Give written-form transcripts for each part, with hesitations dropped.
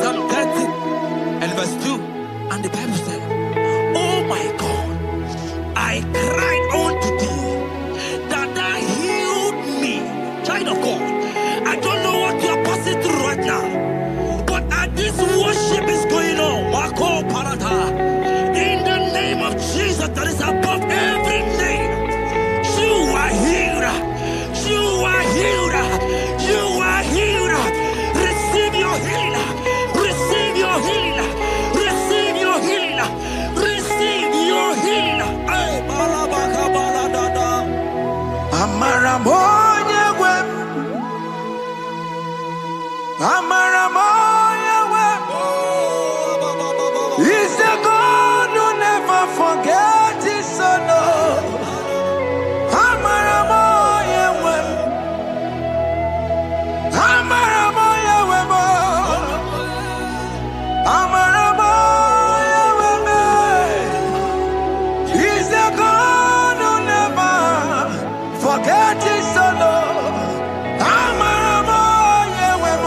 Psalm 30 and verse 2, and the Bible said, "Oh my God, I cried unto thee, that thou healed me." Child of God, I don't know what you are passing through right now, but as this worship is going on, in the name of Jesus that is above every name, you are healed. You are healed. You are healed. Receive your healing. Receive your healing. Receive your healing. Receive your healing. Amaramoya wem. Amaramoya wem. He's the God who never forgets his son. Amaramoya wem. Amaramoya wem. Amaramoya wem. He's the God who never forgets his son. Amaramoya wem.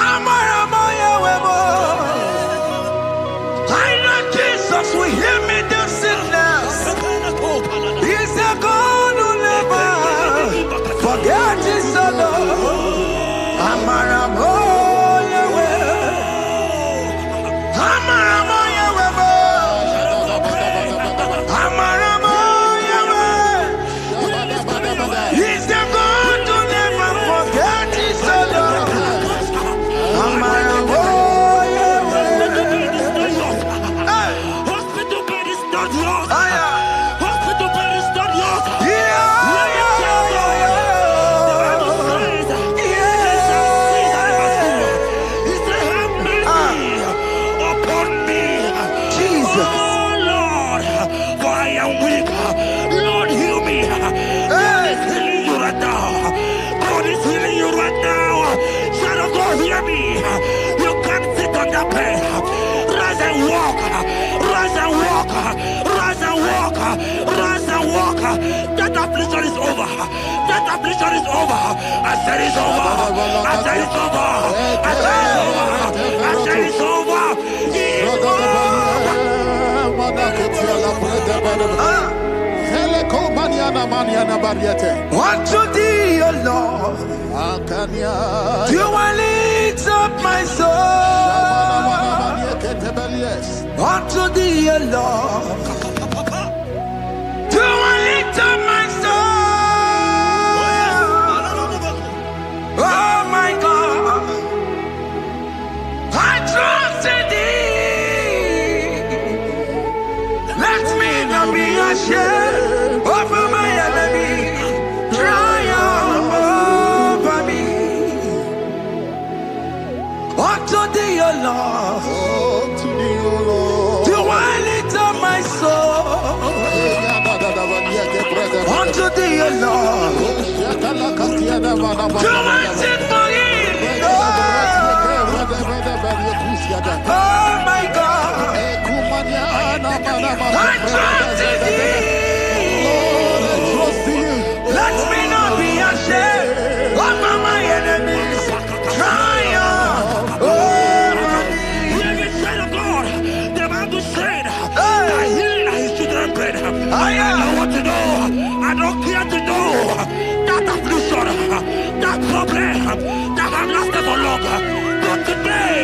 Amaramoya wem. I know Jesus will hear me this sickness. He's the God who never forgets his son. Amaramoya wem. Amaramoya wem. Amaramoya wem. He's the God who never forgets his son. Amaramoya wem. Hospital bed is not yours. Aya. Hospital bed is not yours. Yeah, Let me tell you, the Bible says, He said, "Have mercy upon me, Jesus. oh Lord, for I am weak. Lord, heal me." God is healing you right now. God is healing you right now. Child of God, hear me. You can't sit on that bed. Rise and walk. Rise and walk. Rise and walk. Rise and walk. That affliction is over. That affliction is over. I said it's over. I said it's over. I said it's over. I said it's over. It's over. Unto thee, O Lord, do I lift up my soul. Unto thee, O Lord, do I lift up my soul. Oh my God, I trust in thee. Let me not be ashamed over my enemy. Triumph over me. Unto thee, O Lord, do I lift up my soul. Unto thee, O Lord, do I sit for healing. Oh my God, I trust in thee. Let me not be ashamed over my enemies. Triumph over me. Hear me, child of God. The Bible said, "I heal his children bread." I don't want to know. I don't care to know that affliction, that problem, that have lasted for long. But today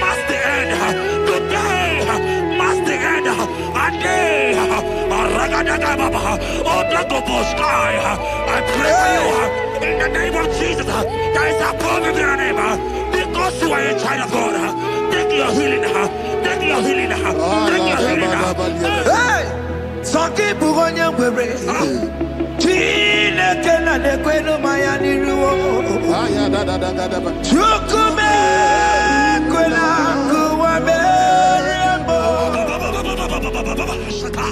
must the end. Today must the end. And day, I pray for you in the name of Jesus. There is a problem in your name. Because you are a child of God. Take your healing. Take your healing. Take your healing. Hey, some people on your way. Chile can I declare my animal. Chukume,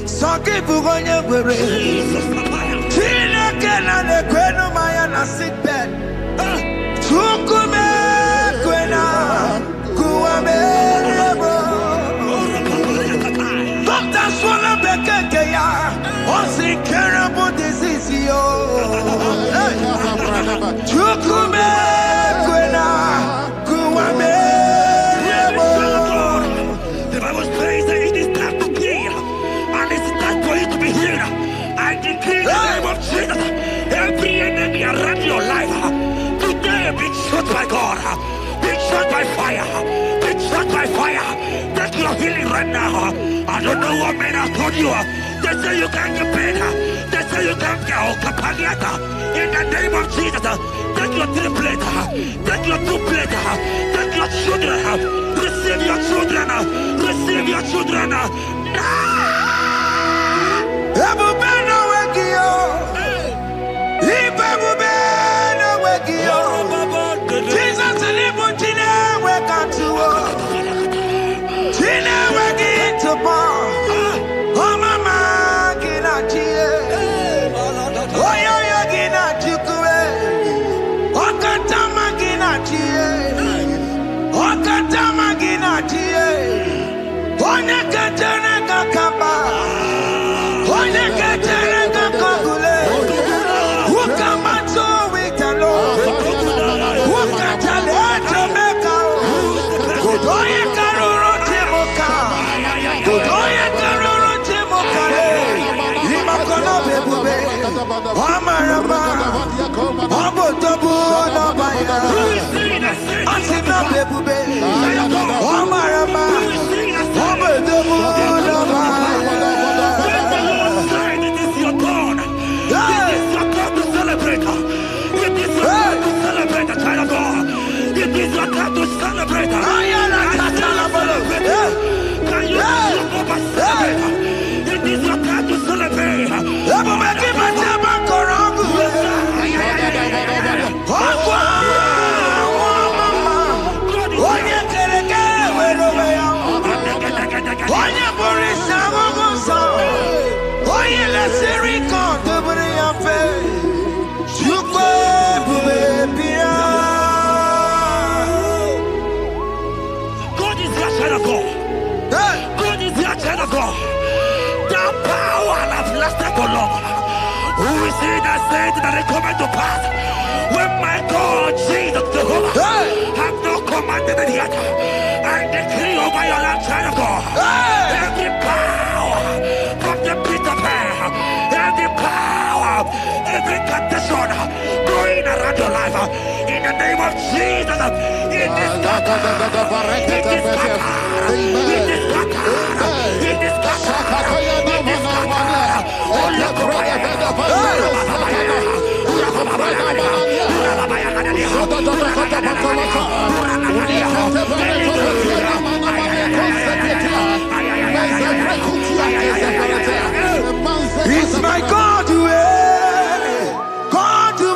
some people on your way. Chile can I declare my sick bed. Chukume, right now. I don't know what men have told you. They say you can't get paid. They say you can't get Kapaliata. In the name of Jesus, take your 3 plate. Take your 2 plate. Take your children. Receive your children. Receive your children. Jesus who is he that said that it coming to pass? When my God, Jesus Jehovah, have not commanded it yet, I decree over your life, child of God, every power from the pit of hell, every power, every condition going around your life, in the name of Jesus, it is scattered, it is scattered, it is scattered, it is scattered, it is scattered. It's my God to God to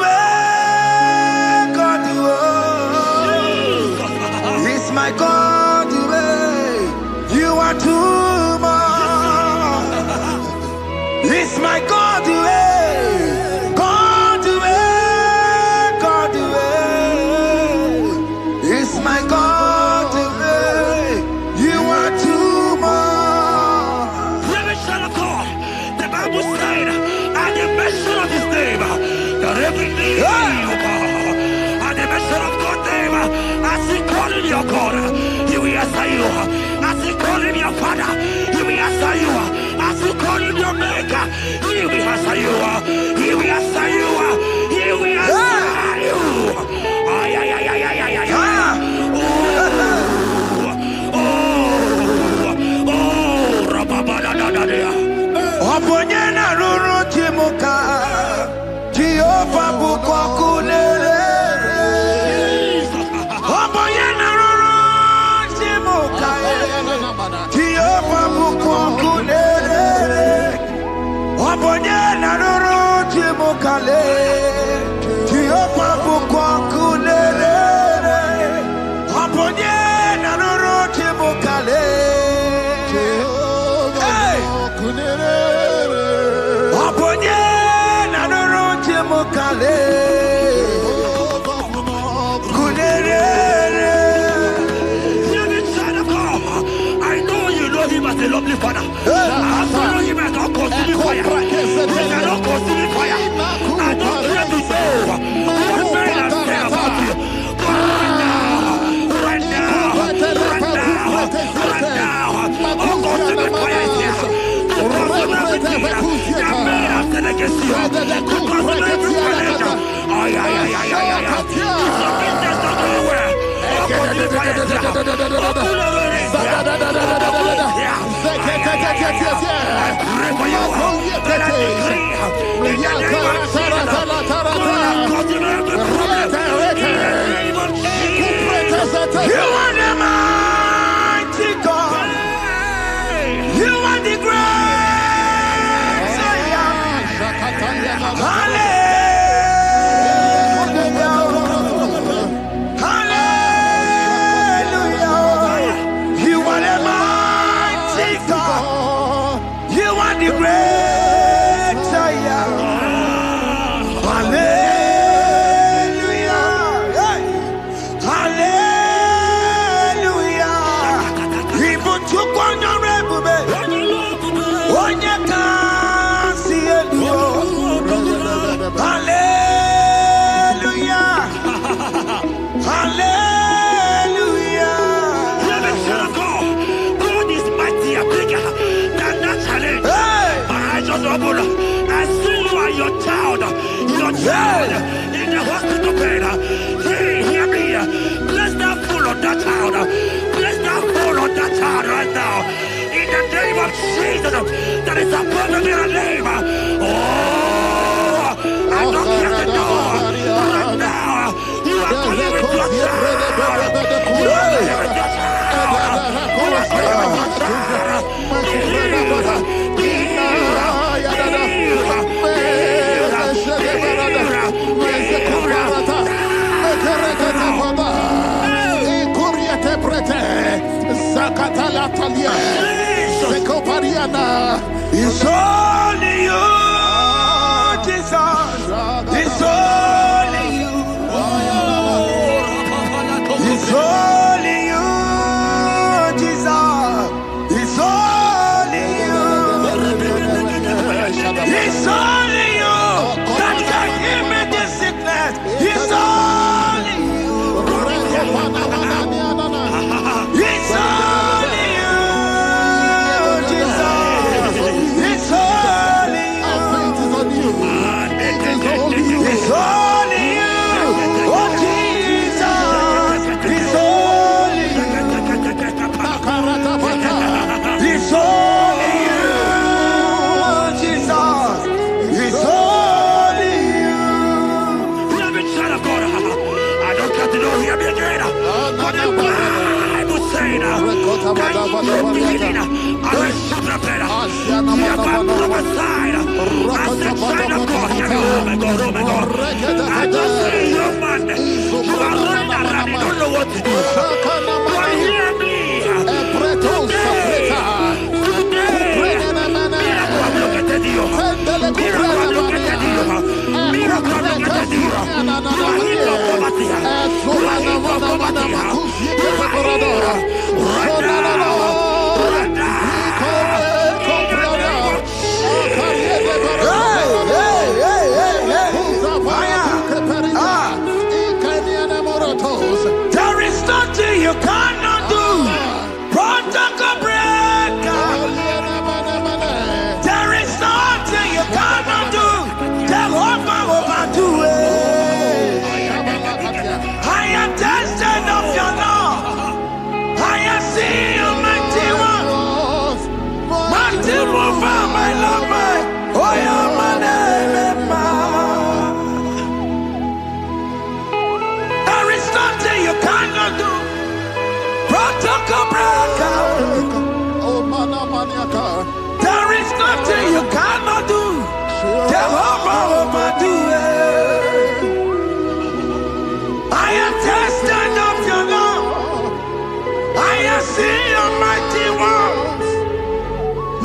God to it's my God to you are too much. It's my God to God to God to it's my God to you are too much. The Bible said, at the mention of his name, that every knee will bow. At the mention of God's name, as he called him your God, he will answer you. As he called him your Father, he will answer you. As he called him your Maker, he will answer you. He will answer you. He will answer you. Ay, ay, ay, ay, ay, ay, ay. Oponyena ruru chimuka Jehovah bukwakulele Oponyena ruru chimuka Jehovah bukwakulele Oponyena ruru chimuka child in the hospital bed. Hear me. Bless that fool on that child. Bless that fool on that child right now. In the name of Jesus, that is above the mirror name. Oh, I knock at the door right now. You are calling with your child. You are calling with your child. You are calling with your child. It's only you, Jesus. It's only you. It's only you, Jesus. It's only you. It's only you that can give me this sickness. It's only you. It's only you, Jesus. It's only you. It's only you. Oh, Jesus. It's only you. It's only you, Jesus. It's only you. Beloved child of God, I don't got to know hear me again. For the Bible saying, I will shut up better. You have not prophesied. I said, child of God, hear me. Oh my God, oh my God. I just say, young man, you are running around, you don't know what to do. But hear me. There is nothing you cannot do. Protocol breaker. There is nothing you cannot do. Jehovah overdo it. I am tested of your love. I am seeing you, mighty one. Mighty mover, my love, my. Oh, yeah, my name, there is nothing you cannot do. Protocol breaker. There is nothing you cannot do. Jehovah overdo it. I am tested of your love. I am seeing your mighty ones.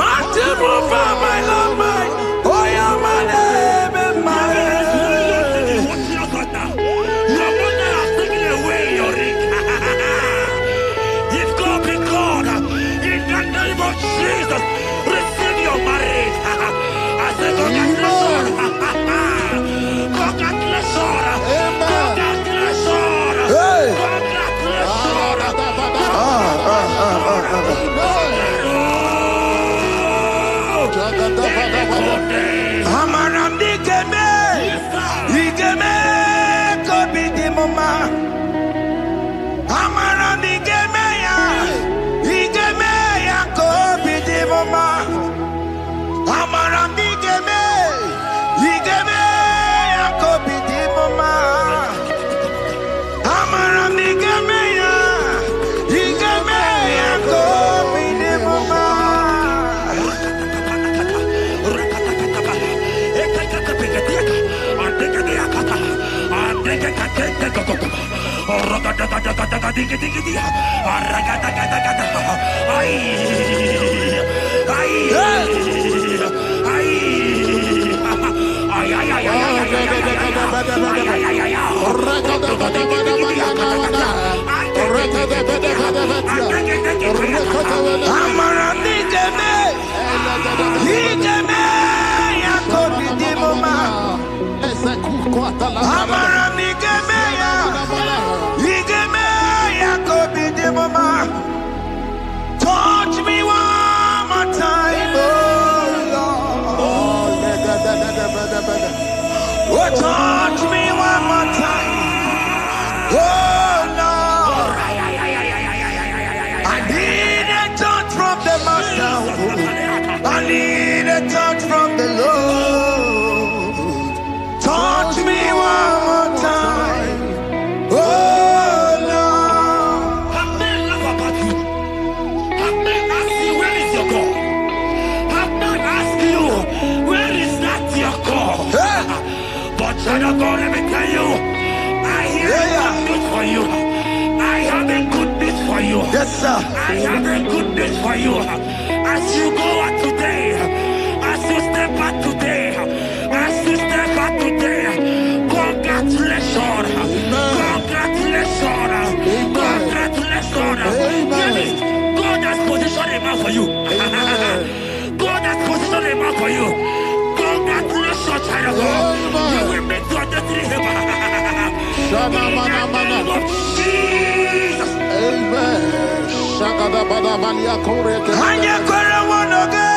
Mighty mover, my love, my. Oh, yeah, my name and my Jesus, receive your marriage. I say, congratulations. Congratulations. Congratulations. Congratulations. Amaram digeme, digeme, kobi di mama. Amaram digeme ya, digeme ya kobi di mama. Amaram digeme, digeme ya kobi di mama. Amaram digeme ya, digeme ya kobi di mama. Touch me one more time, oh Lord. Oh touch me one more time. Oh Lord, I need a touch from the Master. I need a touch from the Lord. Touch me one more time. Oh Lord. Have men laugh about you. Have men ask you, where is your God? Have men ask you, where is that your God? But child of God, let me tell you, I hear a good news for you. I have a good news for you. Yes, sir. I have a good news for you. As you go out today, as you step out today, as you step out today, congratulations. Congratulations. Congratulations. Hear me. God has positioned a man for you. God has positioned a man for you. Congratulations, child of God. You will meet your destiny helper. In the name of Jesus. Amen. Hanya kwara wanoge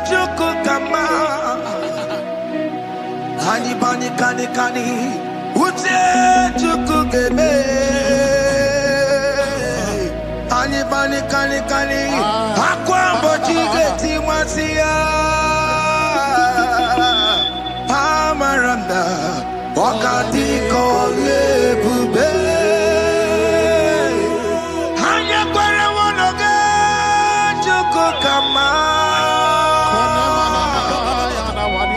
chukukama. Hani bani kani kani uche chukugeme. Hani bani kani kani akwa mbochige timasia. Amaranda wakati kole bube. Hanya kwara wanoge chukukama.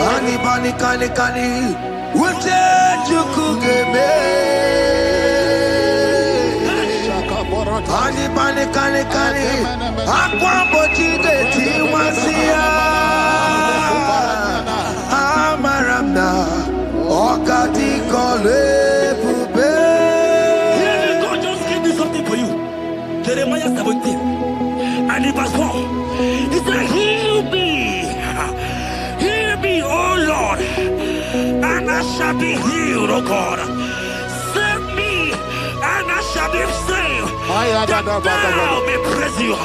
Hani bani kani kani uche chukugeme. Hani bani kani kani akwa mbochige timasia. Amaranda wakati kole bube. Hear me, God just gave me something for you. Jeremiah 17 and in verse 4. He said, heal me, oh Lord, and I shall be healed, oh God. Save me, and I shall be saved, that thou may praise you.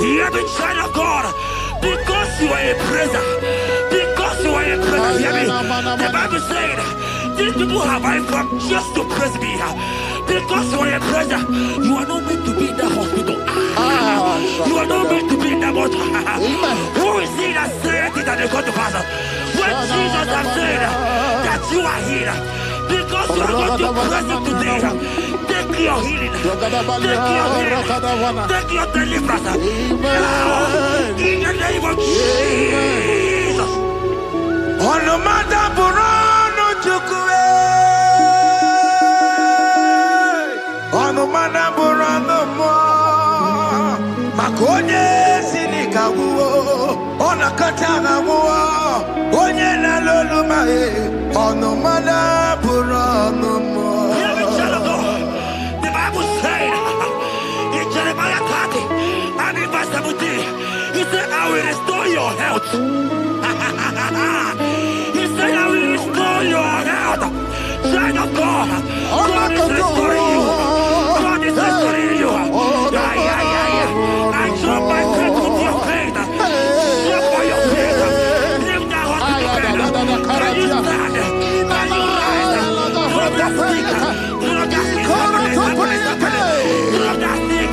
Hear me, child of God, because you are a praiser. Because you are a praiser, hear me. The Bible said, these people have I come just to praise me. Because you are a praiser, you are not meant to be in that hospital. You are not meant to be in that water. Who is he that said it and they got to pass? When Jesus has said that you are healed, because you are going to praise him today, take your healing, take your deliverance. Now, in the name of Jesus. Onomada burano chukwe. Onomada burano mo. Makonye sinika wuo. Onakatana wuo. Onye na loluma e. Onomada burano mo. Hear me, child of God. The Bible said in Jeremiah 30 and in verse 17, he said, I will restore your health. He said, I will restore your health. Child of God, God is restoring you. God is restoring you. I drop my faith with your faith. Drop by your faith. Leave that hospital bed. Can you stand? Can you rise? Drop that stick. Drop that stick. Drop that stick.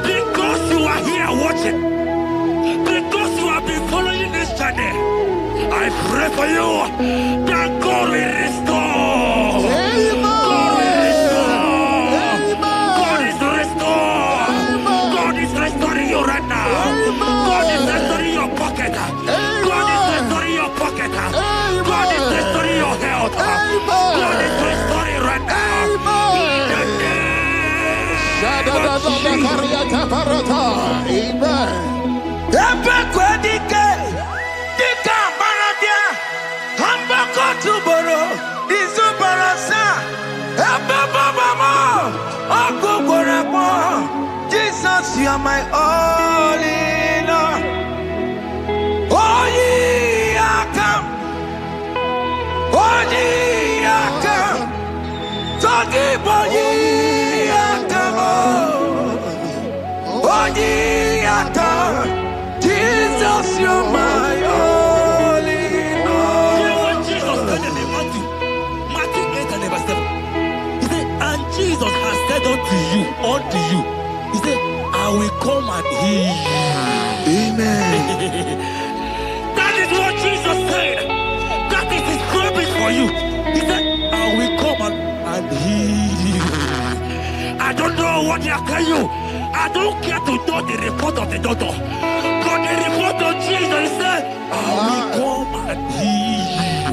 Because you are here watching, because you have been following this journey, I pray for you that God will restore. God will restore. God is restoring you right now. God is my all in all. Oh, ye are come. Oh, ye are come. Talking about ye are come. Oh, ye are come. Jesus, you're my all in all. You know what Jesus said in Matthew 8 and verse 7? He said, and Jesus has said unto you, he said, I will come and heal you. Amen. That is what Jesus said. That is his promise for you. He said, I will come and heal you. I don't know what they are telling you. I don't care to know the report of the doctor. But the report of Jesus, he said, I will come and heal you.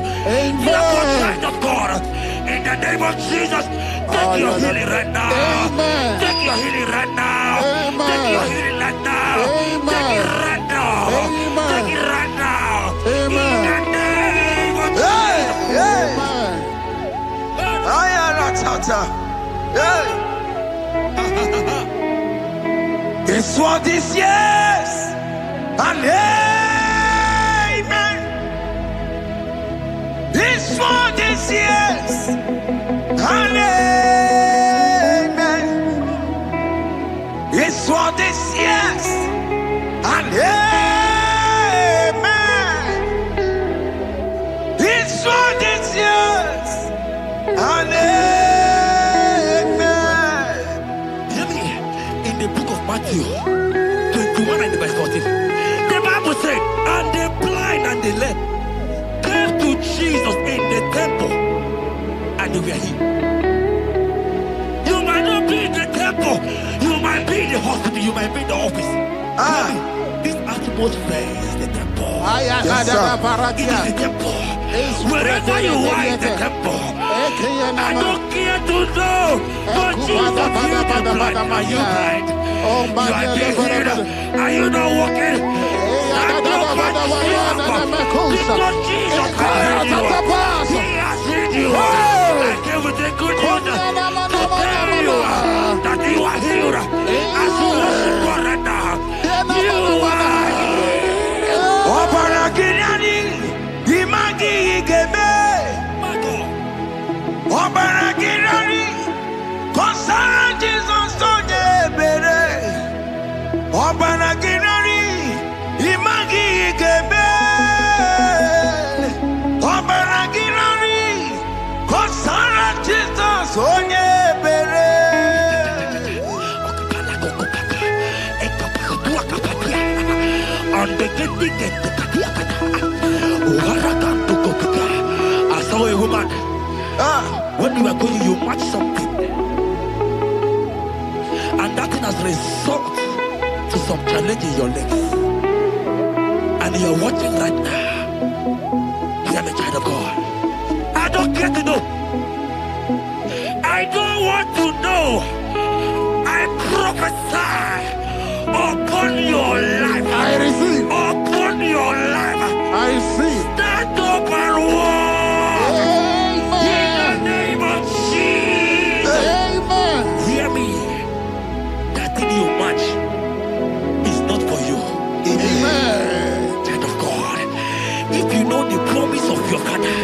Therefore, child of God, in the name of Jesus, take your healing right now. Amen. Take your healing right now. Amen. Take your healing right now. Amen. Take it right now. Amen. Take it right now. Amen. In the name of Hey, hey. Amen. I am not tata. Hey. It's what this yes. And amen. It's for this yes. And amen. It's for this yes. And amen. It's for this yes. And amen. Hear me. In the book of Matthew 21 and verse 14, the Bible said, and the blind and the lame came to Jesus in the temple, and they were healed. You might not be in the temple, you might be in the hospital, you might be in the office. Hear me. This atmosphere is the temple. Yes, sir. It is the temple. Wherever you are in the temple, I don't care to know, but Jesus healed the blind. Are you blind? You are being healed. Are you not walking? Stand up and stand up. Because Jesus has healed you. He has healed you. I came with the good news to tell you that you are healed. As you worship God right now, you are healed. Obaragirani, imagi igeme. My God. Obaragirani, kosara Jesus sonye bere. Obaragirani, imagi igeme. Obaragirani, kosara Jesus sonye bere. I saw a woman. When you were going, you match something, and that thing has resulted to some challenge in your legs, and you're watching right now. You are a child of God. I don't care to know. I don't want to know. I prophesy upon your life. I receive. Upon your life. I receive. Stand up and walk. In the Amen. name of Jesus. Amen. Hear me. That thing you match is not for you. Amen. Child of God. If you know the promise of your father,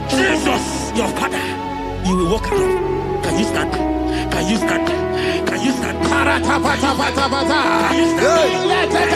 Jesus, your father, you will walk around. Can you stand? Can you stand? Can you stand? Parata pata pata pata. Can you stand? Let it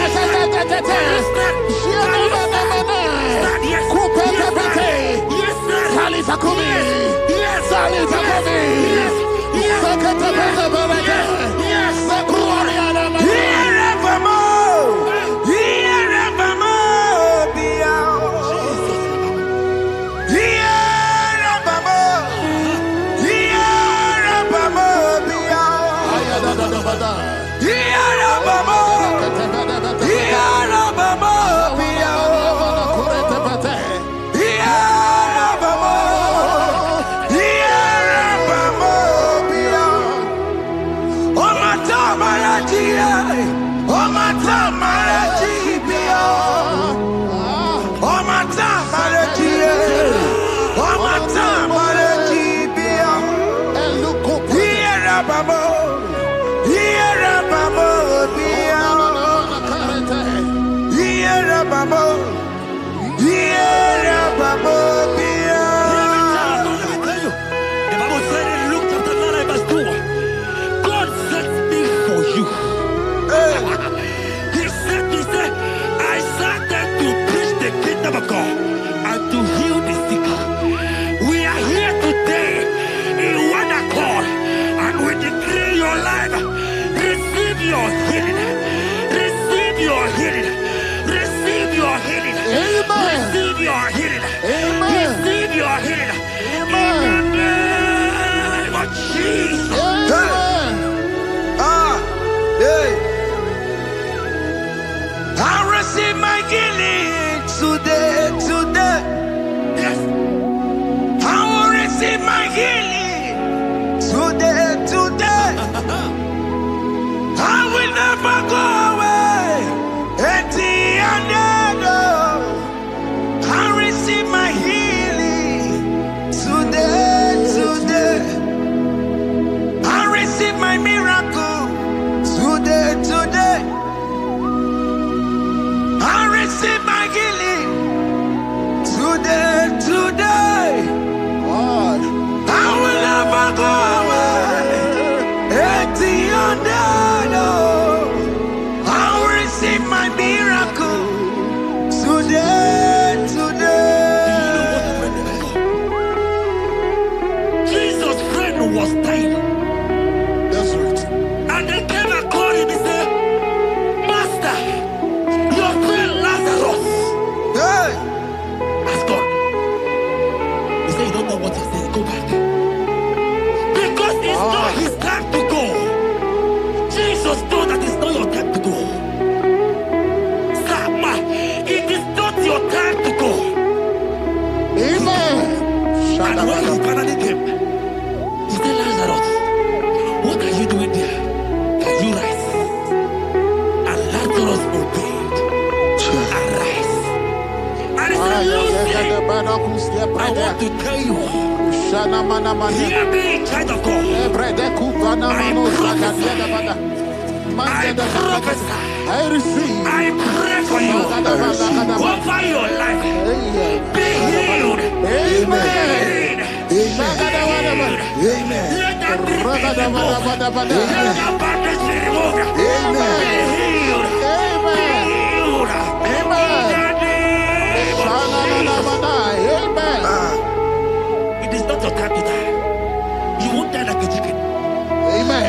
I want to tell you, hear me, child of God. I prophesy. I receive. I pray for you. Over your life. Be healed. Amen. Amen. Let that be removed. Let that bandage be removed. Amen. Be healed. Be healed. Amen. It is not your time to die. You won't die like a chicken. Amen.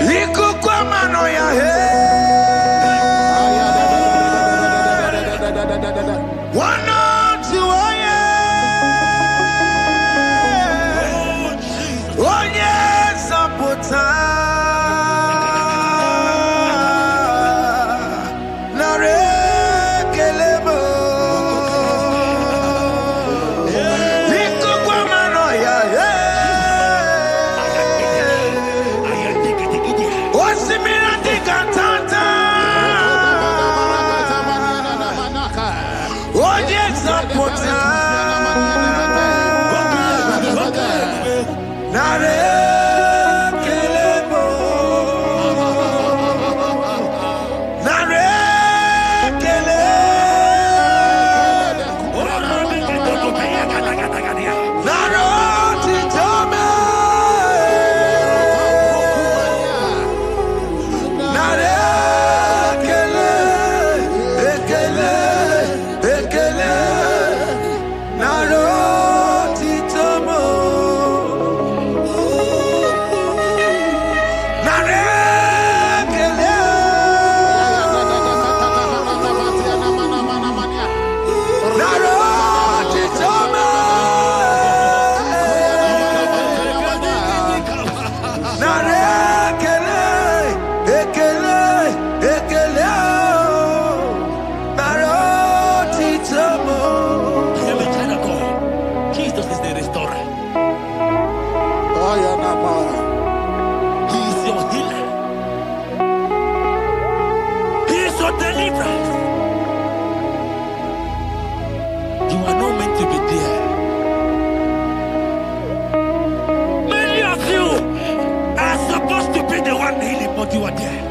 You are there.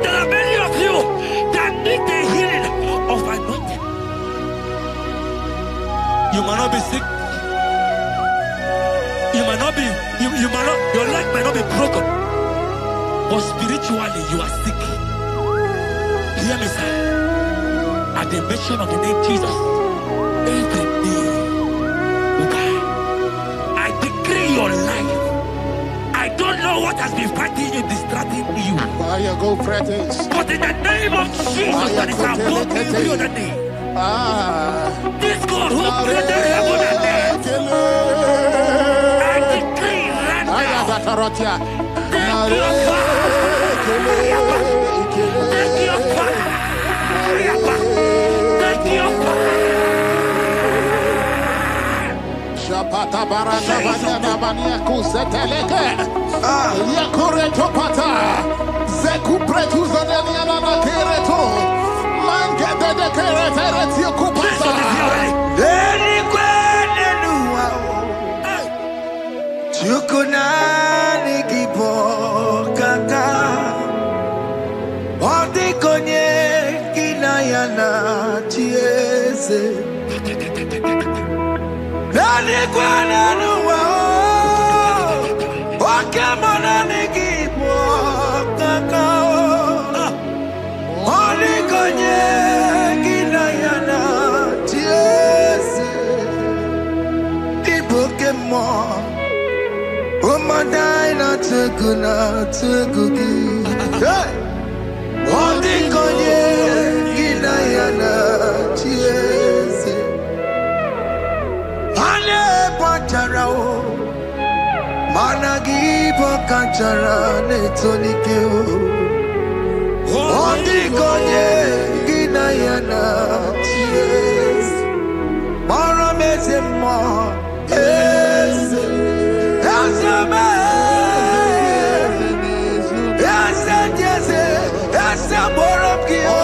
There are many of you that need the healing of anointing. You might not be sick. You might not be, you might not, your leg might not be broken. But spiritually you are sick. Hear me, sir. At the mention of the name Jesus, every day will die. I decree your life. I don't know what has been fighting you, distracting you. Go Prophetic. But in the name of Jesus, that is above every other name. This God who created heaven and earth, I decree right now, take your fire. Take your fire. Take your fire. Pata baranda banyana bania kuseteleke yakore topata zeku pretu zaneliana na kereto mangede de kerete kupata eni kwene nuwa chukuna nikipo kaka odi konye kinayana chiese Nani kwana nuwa wakemona nikipo kaka Oli konye kinayana tiese Ibokemo Umadai na tegugi Oli konye kinayana tiese Pacharao Managi Pacachara Netonikeo Ondikonye Ginayana Yes Maramezema Yes Yasame Yasa Borokio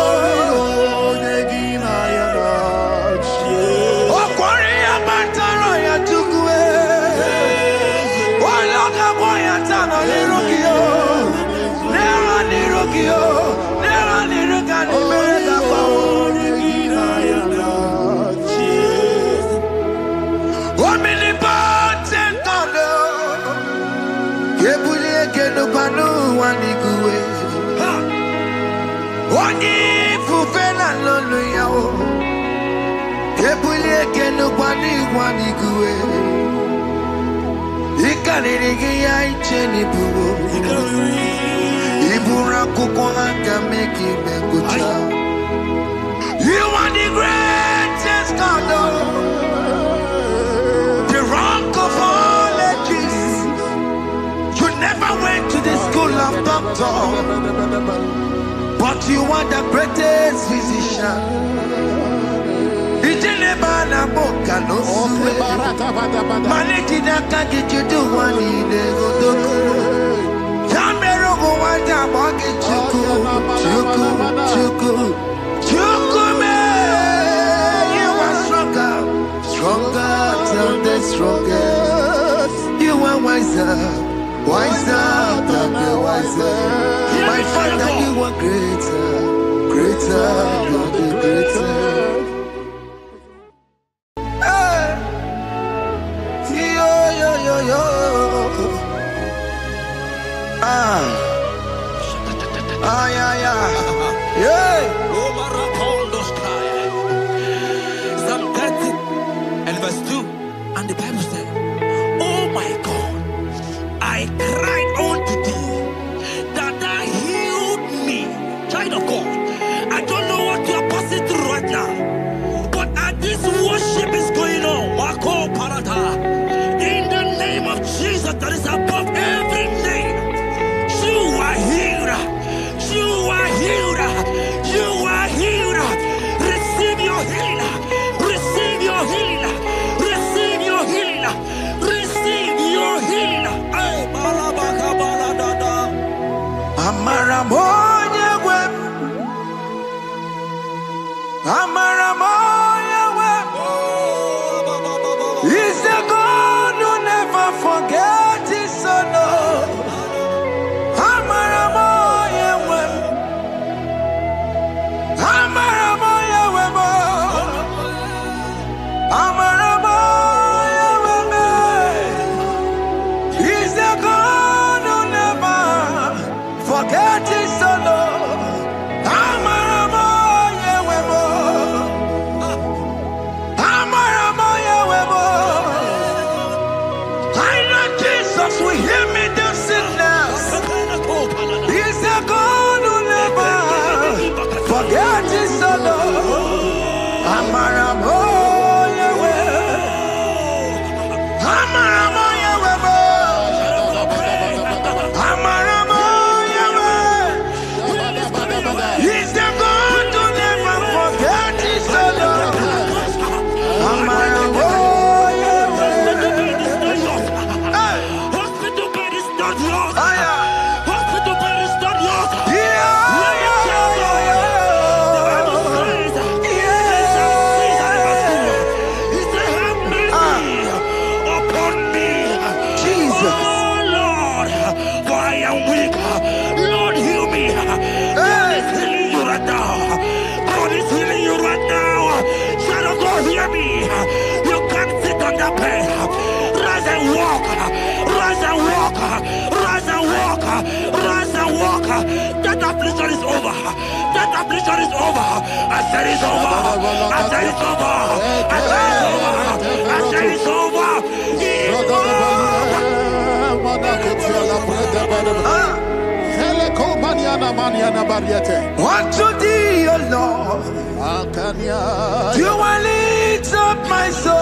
You are the greatest God, the rock of all ages. You never went to the school of doctor, but you are the greatest physician. You are stronger than the strongest. You are wiser than the wiser. My Father, you are greater than the greatest. Psalm 30 and verse 2, and the Bible said, oh my God, I cried unto thee, that thou healed me. Child of God, I don't know what you are passing through right now, but as this worship is going on, Wako Parata, in the name of Jesus that is above every name, you are healed. You are healed. You are healed. Receive your healing. Receive your healing. Receive your healing. Receive your healing. Amaramoya web. Amaramoya web. He's the God who never forgets his son. Amaramoya web. Amaramoya web. Amaramoya web. He's the God who never forgets his son. Amaramoya web. Amaramoya web. I know Jesus will hear me the sickness. He's the God who never forgets his son. Amaramoya web. Amaramoya web. Amaramoya web. He's the God who never forgets his son. Amaramoya web. Hospital bed is not yours. Aya. Hospital bed is not yours. Yeah. Hear me. You can't sit on that bed. Rise and walk. Rise and walk. Rise and walk. Rise and walk. That affliction is over. That affliction is over. I said it's over. I said it's over. I said it's over. I said it's over. It's Unto thee, O Lord, do I lift up my soul.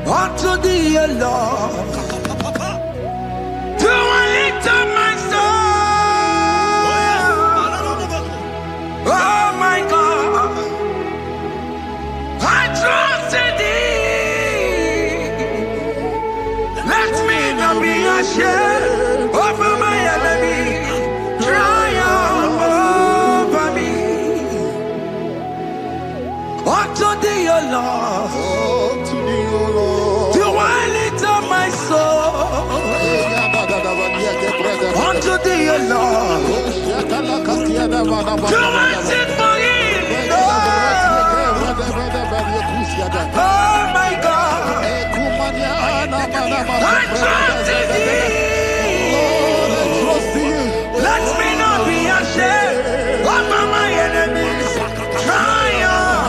Unto thee, O Lord, do I lift up my soul. Oh my God, I trust in thee. Let me not be ashamed over my enemy. Triumph over me. Unto thee, O Lord, do I lift up my soul. Unto thee, O Lord, do I sit for him. Oh my God, I trust in thee. Let me not be ashamed over my enemies. Triumph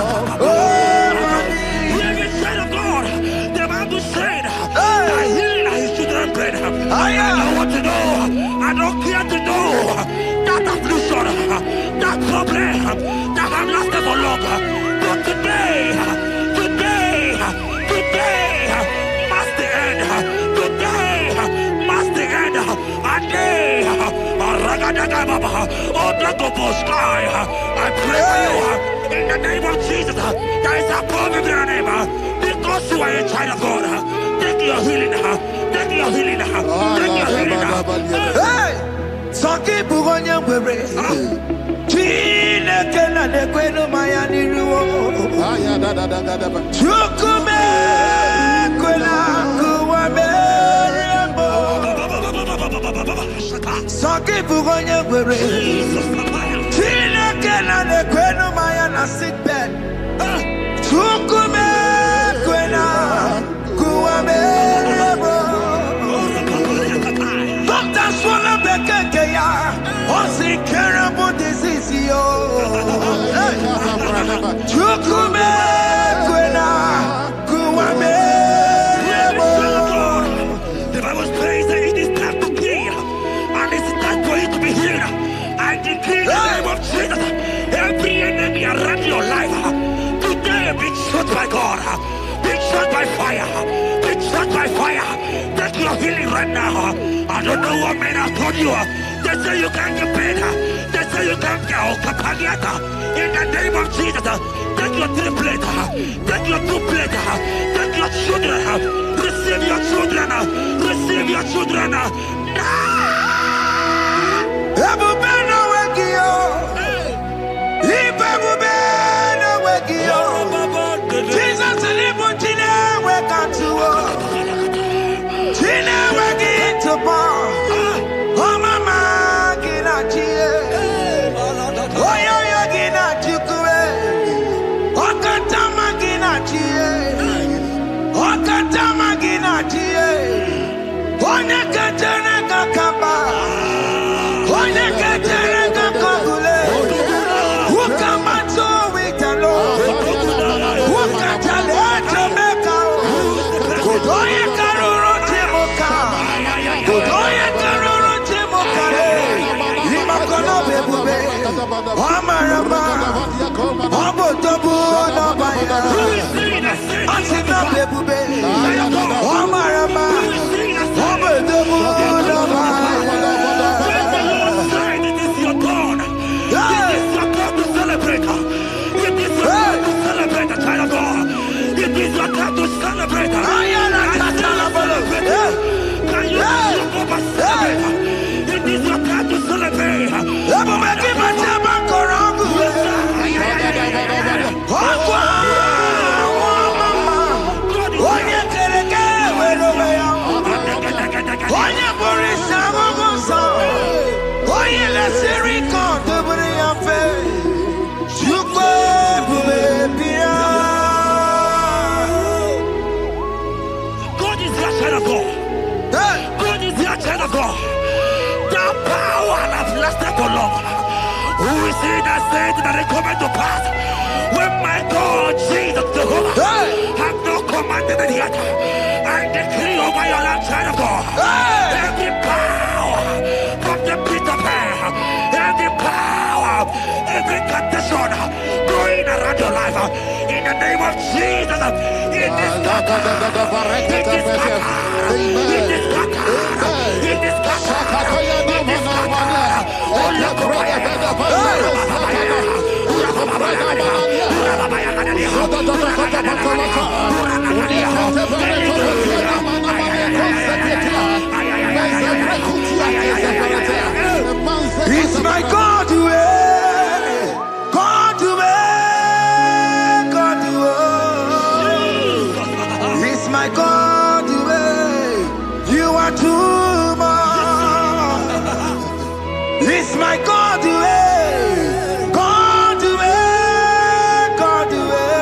long. But today must the end. Today must the end. And day, I pray for you in the name of Jesus. There is a power in your name. Because you are a child of God. Take your healing. Take your healing. Take your healing. Hey! Sanki bugonya wewe. Chine kena de kwenu mayani ruo. Chukume kwena kuwa meremo. Sanki bugonya wewe. Chine kena de kwenu mayana sick bed. Chukume kwena kuwa meremo. Doctor swallow bekeke ya. Onsi terrible disease yo. Chukume kwena kuwa meremo. The Bible says that it is time to kill, and it is time for you to be healed. I decree in the name of Jesus, every enemy around your life, today be shot by God, be shot by fire, be shot by fire. Take your healing right now. I don't know what men have told you. They say you can't get better. They say you can't get Kapaniata. In the name of Jesus, take your triplet, take your two-plate, take your children, receive your children, receive your children. Ebubeno wegio. Ibebubeno wegio. Jesus libu chine wekantuo. Chine wegi topa. Oh mama gina chie. Oh yo yo gina chukue. Okatama gina chie. Okatama gina chie. Onye kachene kakamba. Onye kachene kakabule. Ukamato witalo. Ukatale Jamaica. Kudoye karuro timoka. Kudoye karuro timoka. Imakono bebube. Amarama. Abotobu nabaya. Asina bebube. Amarama. Abotobu nabaya. It is your turn. It is your turn to celebrate. It is your turn to celebrate, child of God. It is your turn to celebrate. Can you celebrate? It is your turn to celebrate. God is your child of God. God is your child of God. The power has lasted for long. Who is he that said that it coming to pass? When my God, Jesus Jehovah, have not commanded it yet. I decree over your life, child of God. Every power from the pit of hell, every power, every condition going around your life, in the name of Jesus, it is scattered. It is scattered. It is scattered. It is scattered. It is scattered. Oh, look It's my God way, God way, God way. It's my God way. You are too much. It's my God way, God way, God way.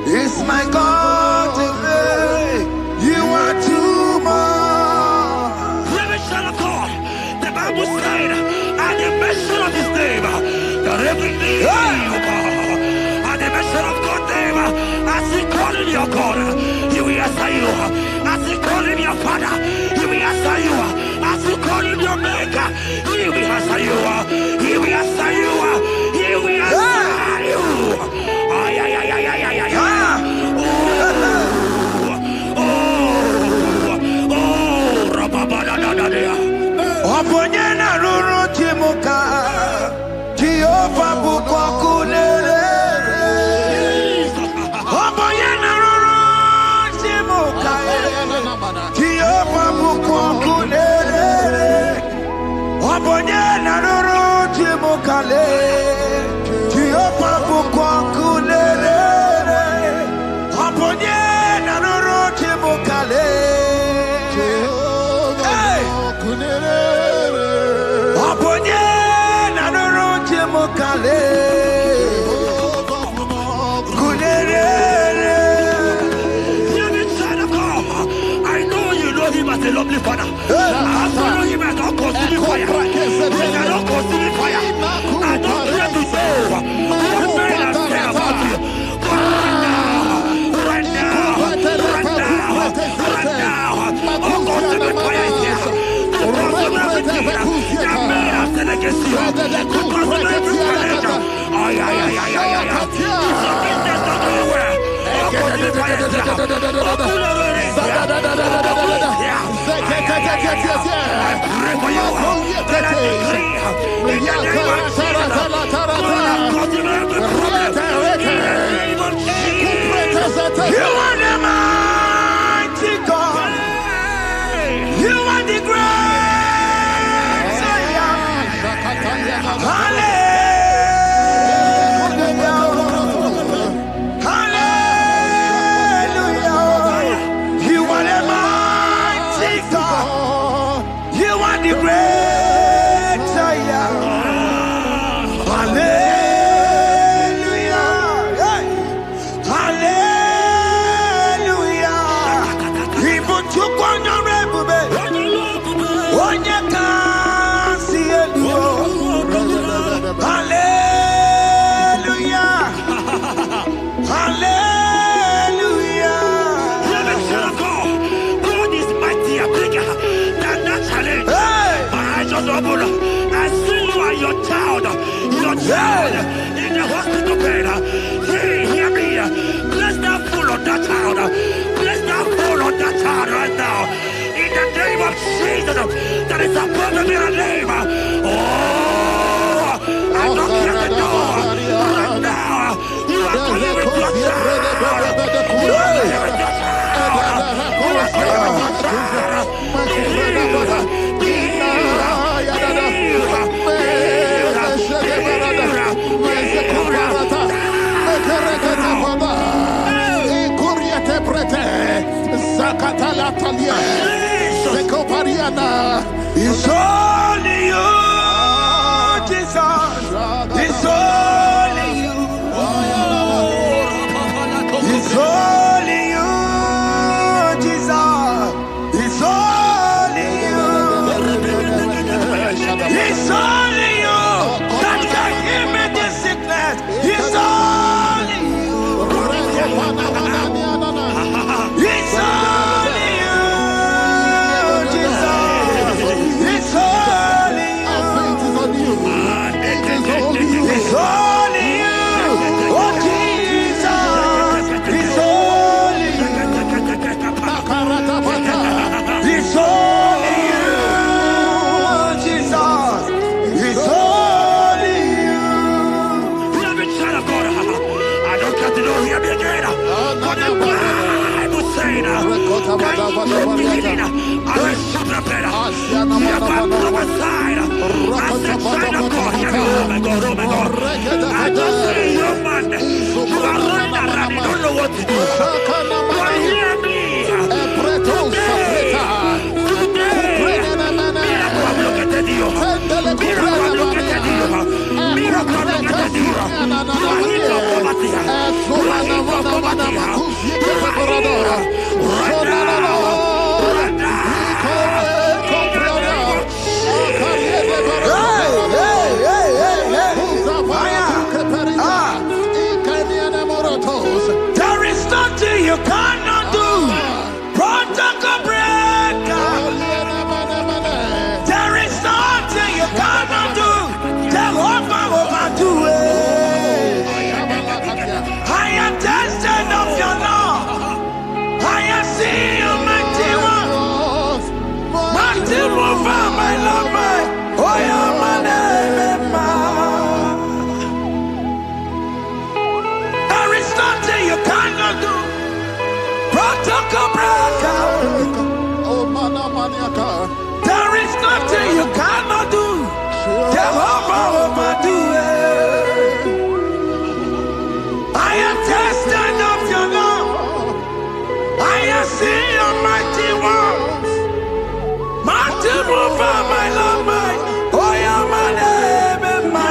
It's my God way. You are too much. Revelation of God. The Bible said, at the mention of his name, that every knee will bow. At the mention of God's name, as he called him your God, he will answer you. As he called him your Father, he will answer you. As you call him your Maker, he will answer you. He will answer you. He will answer You are the mighty God. You are the great Zion. Hallelujah. Hallelujah. You are the mighty God. You are the great Zion. Hallelujah. Hey. Hallelujah. Even to hallelujah. Hallelujah. God is mightier, bigger than that challenge. My eyes just open. I see you are your child in the hospital bed. Hear me. Bless that fool on that child. Bless that fool on that child right now. In the name of Jesus, that is above every name. Oh, I don't hear the door right now. You are coming with your child. You are coming with your child. You are coming with your child. It's only you, Jesus. It's only you. It's only you, Jesus. It's only you. It's only you that can give me this sickness. It's only you. It's only you, Jesus. It's only you. It's only you. Oh, Jesus. It's only you. It's only you, Jesus. It's only you. Child of God, I don't got to know hear me again. But the Bible saying, I will shut up better. You have got prophesied. I said, child of God, hear me. Oh my God, oh my God. I just see you, man. You are running around, you don't know what to do. But hear me. Miracle have located you. Miracle have located you. Miracle have located you. You are healed from poverty. You are healed from poverty. You are healed right now. Right now. There is nothing you cannot do. Protocol breaker. There is nothing you cannot do. Jehovah overdo it. I am tested of your love. I am seeing you, mighty one. Mighty mover, my love, my. Oh, yeah, my name, there is nothing you cannot do. Protocol breaker. There is nothing you cannot do. Jehovah overdo it. I am tested of your love. I am seeing your mighty ones. Mighty mover, my love, my. Oh, yeah, my name and my.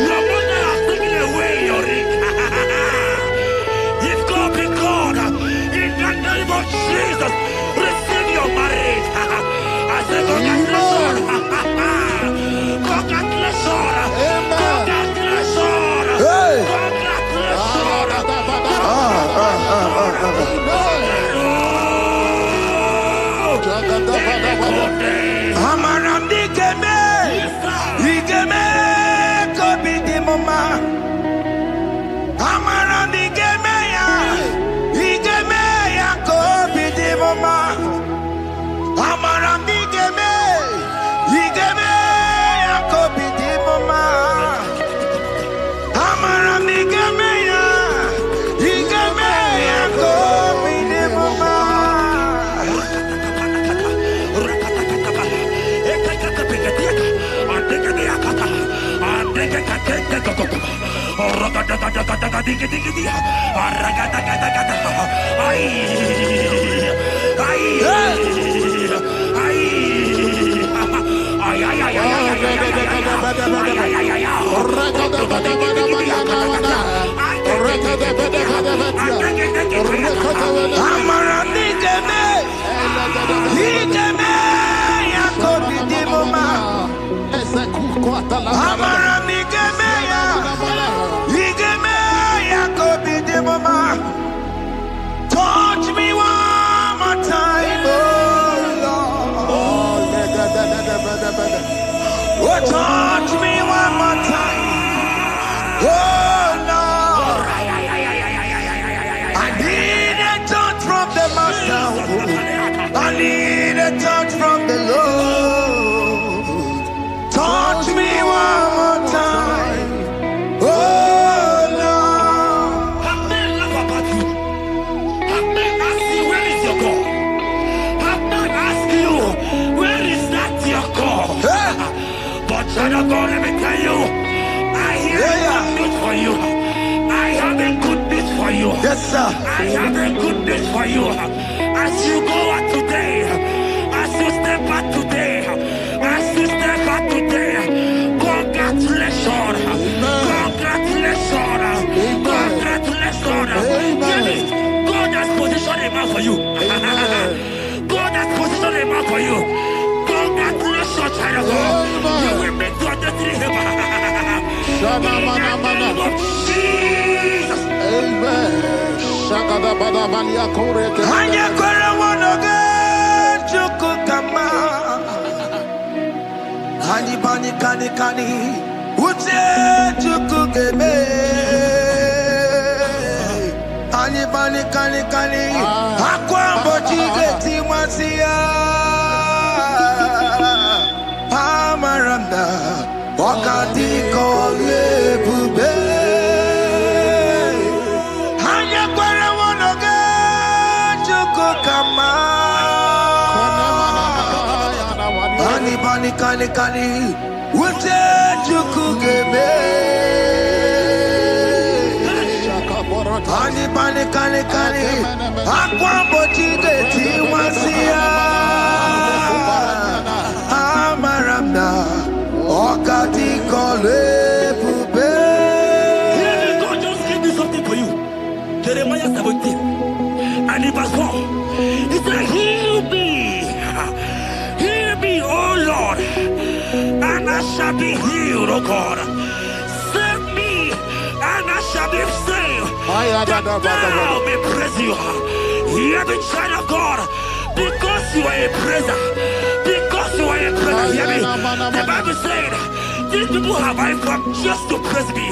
Your mother has taken away your ring. If God be Touch me one more time, oh Lord. Oh, touch me one more time, oh Lord. I need a touch from the Master. I need a touch from the Lord. Touch me one more time, oh Lord. Have men laugh about you. Have men ask you, where is your God? Have men ask you, where is that your God? But child of God, let me tell you, I hear a good news for you. I have a good news for you. Yes, sir. I have a good news for you. As you go out today, as you step out today, as you step out today, congratulations. Congratulations. Congratulations. Hear me. God has positioned a man for you. God has positioned a man for you. Congratulations, child of God. You will make your destiny happen. In the name of Jesus. Amen. Hanya kora wonoge chukukama. Hani bani kani kani uche chukukeme. Hani bani kani kani akwa mbochige timasia. Amaranda wakati kole bube. Kani kani ute chukugebe. Kani kani kani kani akwambo chigeti wasia. Amaramna okati kole bube. God just gave me something for you. Jeremiah 17 and in verse 4. He said, heal me. Heal me, oh Lord, and I shall be healed, oh God. Save me, and I shall be saved. That thou may praise you. Hear me, child of God, because you are a praiser. Because you are a praiser. Hear me. The Bible said, these people have I come just to praise me.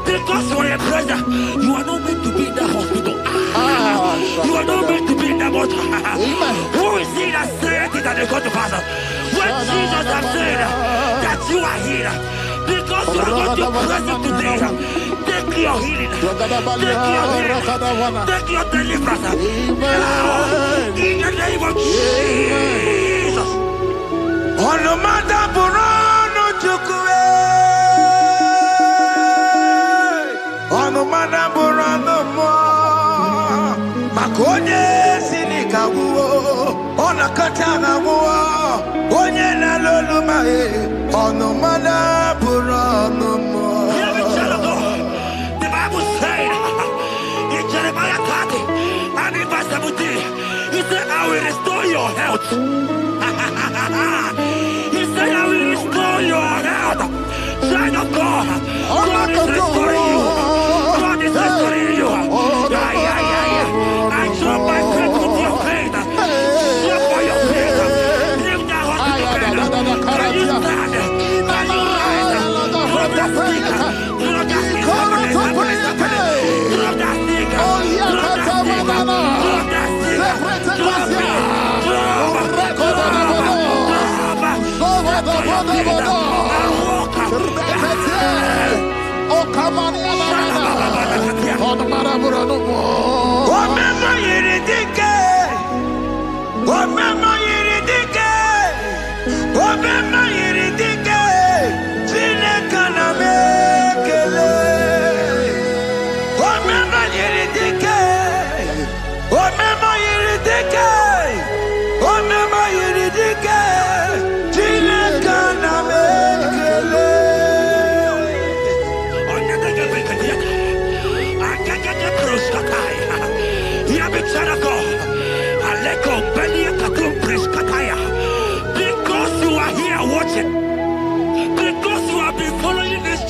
Because you are a praiser, you are not meant to be in that hospital. You are not meant to be in that motor. Who is he that said it and they go to pass? When Jesus has said that you are healed, because you are going to praise him today, take your healing, take your deliverance. Now, in the name of Jesus. On no matter Burano Chukwe. On no matter Burano Mo. Makonye Sinika Wo. On a Katana Wo. Onye na Loluma. On no matter Burano Mo. The Bible said in Jeremiah 30 and in verse 17, he said, I will restore your health. He said, I will restore your health. Child of God, God is restoring you. God is restoring you. I show my faith with your faith. Show for your faith. Leave that hospital bed. Can you stand? Can you rise? Drop that stick. Drop that stick. Drop that stick. Omema yiridike, Chineke na me.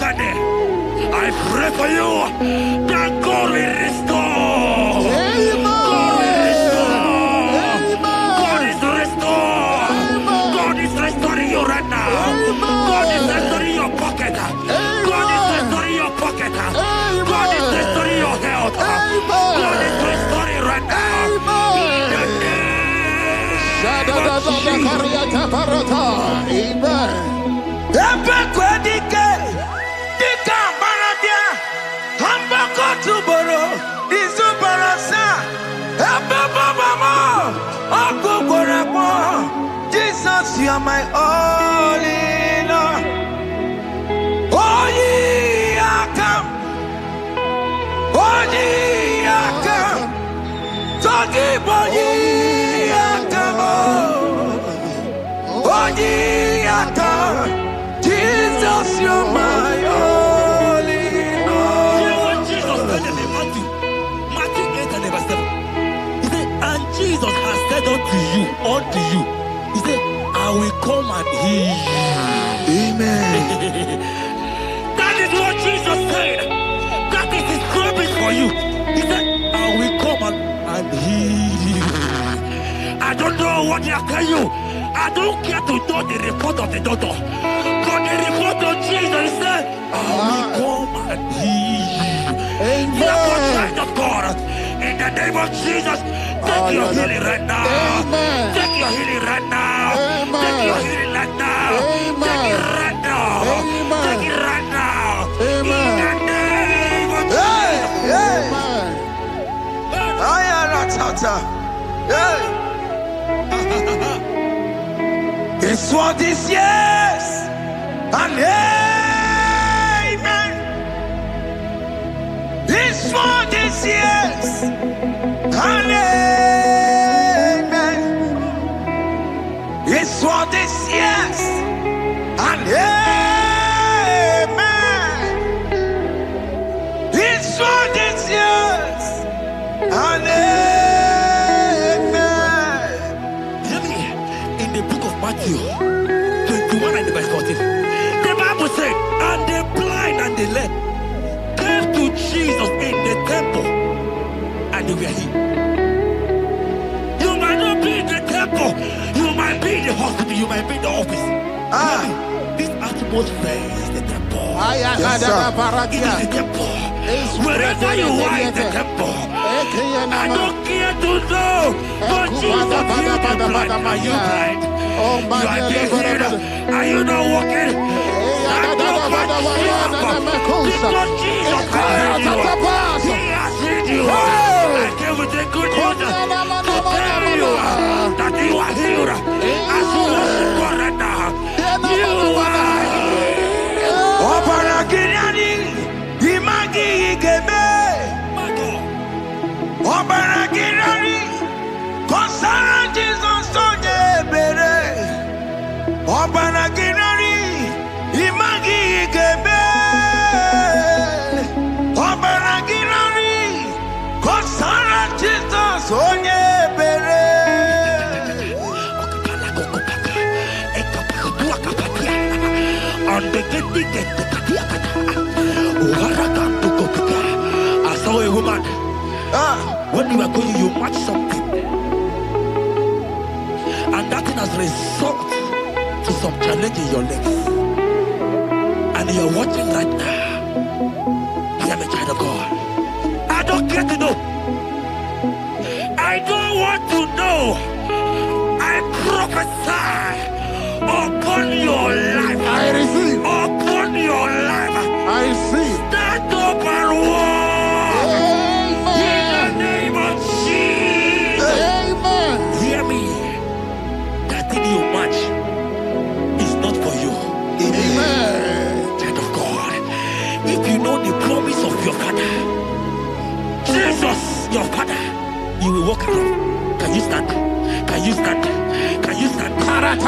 I pray for you that God will restore. God will restore. God is restoring. God is restoring you right now. God is restoring your pocket. God is restoring your pocket. God is restoring your health. God is restoring right now. In the name Jesus, you are my all in all. Oh, ye are come. Oh, ye are come. Talking about ye are come. Oh, ye are come. Jesus, you are my all in all. You know what Jesus said in Matthew 8 and verse 7? He said, and Jesus has said unto you, he said, I will come and heal you. Amen. That is what Jesus said. That is his promise for you. He said, I will come and heal you. I don't know what they are telling you. I don't care to know the report of the doctor. But the report of Jesus, he said, I will come and heal you. Therefore, child of God, in the name of Jesus, take your healing right now. Amen. Take your healing right now. Amen. Take your healing right now. Amen. Take it right now. Amen. Take it right now. Amen. In the name of Jesus. It's what this yes and amen. It's for this yes and amen. It's for this yes and amen. It's for this yes and amen. Hear me. In the book of Matthew 21 and verse 14, the Bible said, and the blind and the lame came to Jesus in the temple, and they were healed. You might not be in the temple, you might be in the hospital, you might be in the office. This atmosphere is the temple. Yes, It is the temple. Wherever you are in the temple, I don't care to know, but Jesus healed the blind. Are you blind? You are being healed. Are you not walking? Stand up and shout. Because Jesus has healed you. He has healed you. I came with the good news to tell you that you are healed. As you worship God right now, you are healed. Obaragirani, imagi igeme. My God. Obaragirani, konsara Jesus sonye bere. Obaragirani, imagi igeme. Obaragirani, konsara Jesus sonye bere. I saw a woman. When you are going, you match something, and that thing has resulted to some challenge in your legs. And you're watching right now. I am a child of God. I don't care to know. I don't want to know. I prophesy upon your life. I receive. Upon your life. I receive. Stand up and walk. In the name of Jesus. Amen. Hear me. That thing you match is not for you. Amen. Child of God. If you know the promise of your father, Jesus, your father, you will walk around. Can you stand? Can you stand? Can you stand? Can you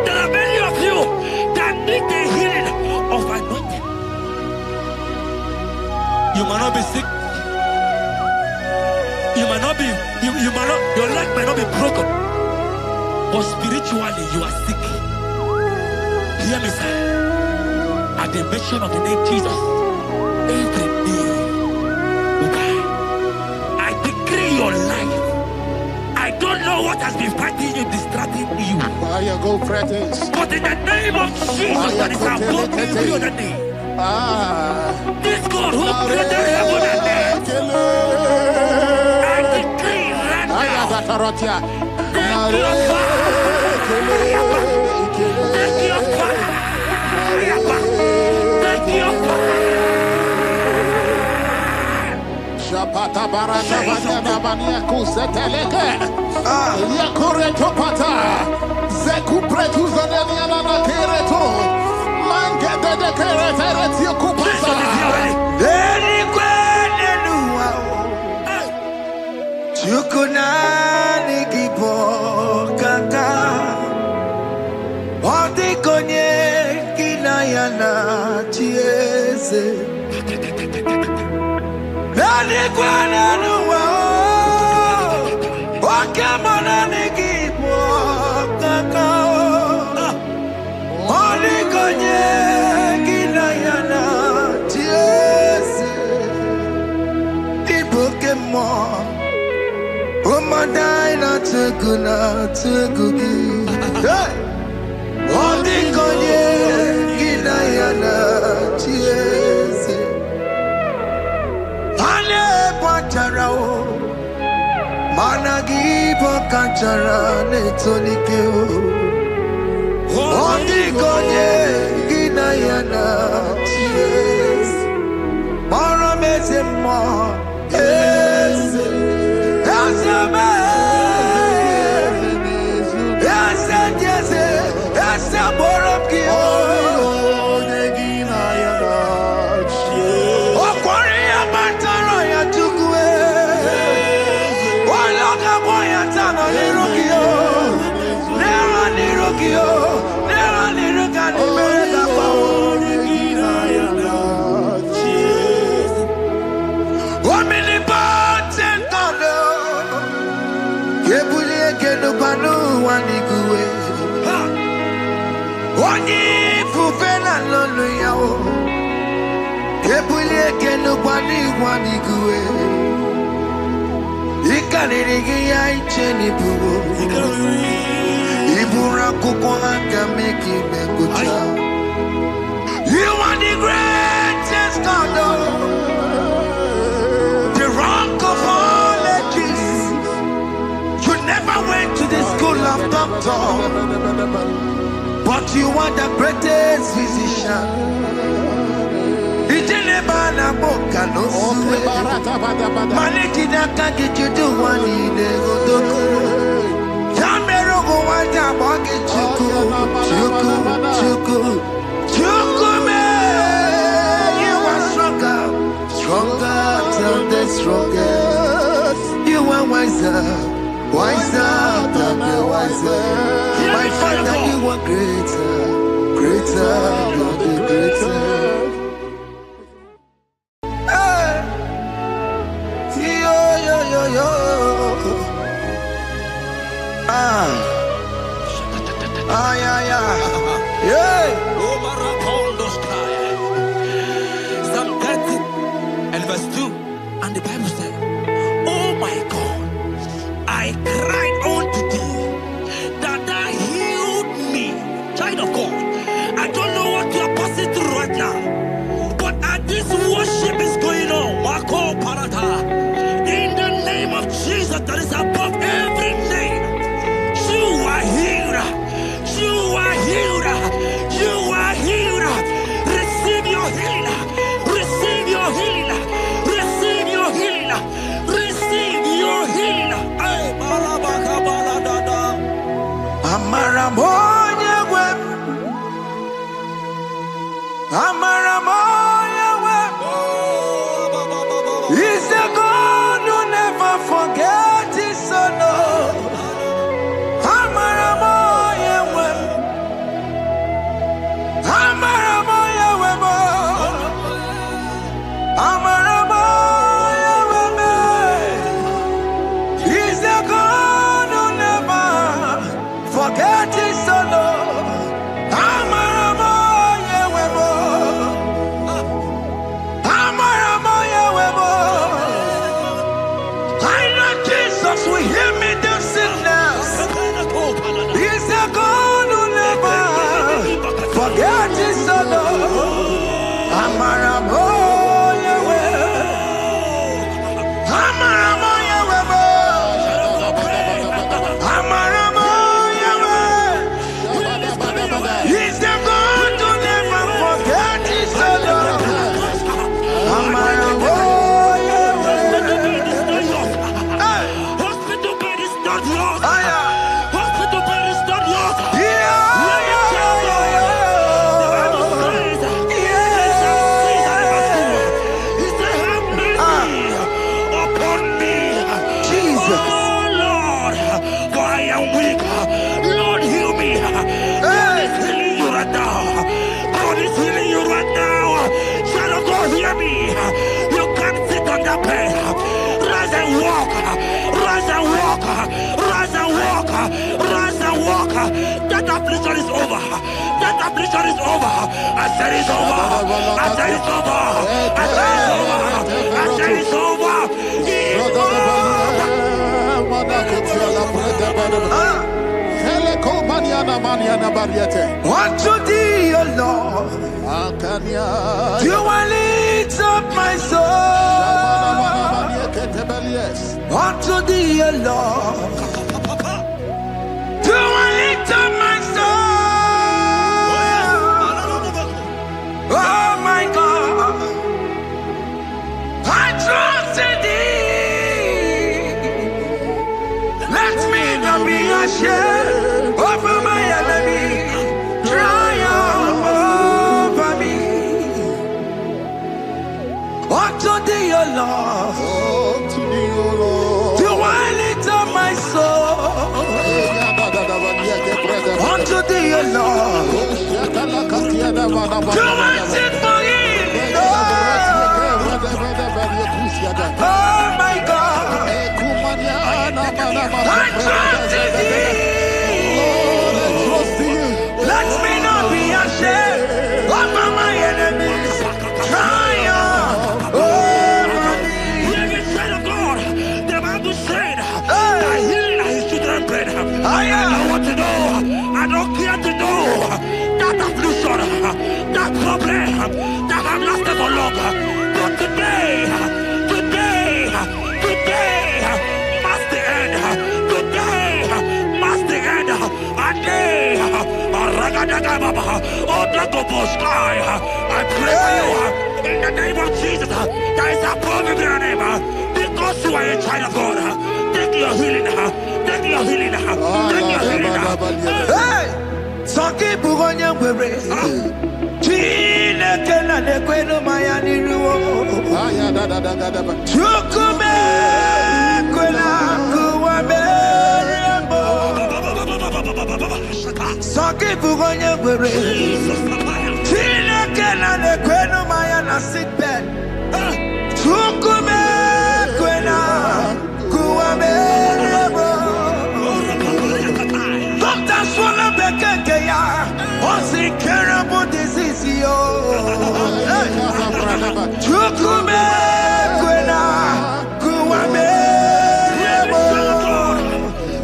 There are many of you that You might not be sick. You might not be, you might not, your leg might not be broken. But spiritually, you are sick. Hear me, sir. At the mention of the name Jesus, every day will die. I decree your life. I don't know what has been fighting you, distracting you. Fire go Prophetic. But in the name of Jesus, that is above every other name. This God who created heaven and earth, I decree right now, take your fire, take your fire, take your fire. Shapata baraka banyana bania kuseteleke. Yakore topata. Zeku pretu zaneniana na kereto. Mangede de keretere tio kupasa. Deni kwene nuwa. Chukunani kipo kaka. Odi konye kinayana chiese. Deni kwene nuwa. Wakamana nikipo kaka. Odi konye kinayana chiese. Pokemon, oh my die not to cookie. Hey, oh the konye kinayana chiese. Ane pacharao, managi pokachara netonikeo. Oh the konye kinayana chiese. Mara mesemo. Yes, yes, Wani fufena lolo yao, kebulie kenu wani guwe. Ikanirigi ya icheni buwo, ibura kuko aka meki mekuta. You are the greatest God, the rock of all ages. You never went to the school of doctor, but you are the greatest physician. Ijenebana boka no suwe. Manejina kage judu wani negodoku. Yamero go wanja boke chuku. Chuku me. You are stronger than the strongest. You are wiser than the wiser. My Father, you are greater than the greater. Hey, yo. Yeah. Psalm 30 and verse 2, and the Bible said, oh my God, I cried unto thee, that thou healed me. Child of God, I don't know what you are passing through right now, but as this worship is going on, Wako Parata, in the name of Jesus that is above every name, you are healed. You are healed. You are healed. Receive your healing. Receive your healing. Receive your healing. Receive your healing. Hey, Balabaka Baladada. Amaramoya web. Amaramoya web. He's the God who never forgets his son. Amaramoya web. Amaramoya web. Amaramoya. from that pain. Rise and walk. Rise and walk. Rise and walk. Rise and walk. That affliction is over. That affliction is over. I said it's over. I said it's over. I said it's over. I said it's over. It's over. Unto thee, O Lord, do I lift up my soul. Unto thee, O Lord, do I lift up my soul. Oh my God, I trust in thee. Let me not be ashamed over my enemy. Triumph over me. Unto thee, O Lord, do I lift up my soul. Unto thee, O Lord, do I sit for him. Oh my God, I trust in thee. Let me not be ashamed over my enemies. Triumph over me. Hear the said of God. The Bible said that healing his children bread. I don't want to know. I don't care to know that affliction, that problem that have lasted for long. But today must the end. Today must the end. And day, I pray for you in the name of Jesus. There is a problem in your name. Because you are a child of God. Take your healing. Take your healing. Take your healing. Hey! Sanki bugonya kwere. Chine kena de kwenu maya niruo. Chukume kwena kuwa meremo. Sanki bugonya kwere. Chine kena de kwenu maya na sick bed. Chukume kwena kuwa meremo. Doctor swallow bekeke ya. Once incurable disease yo. Chukume kwena kuwa meremo.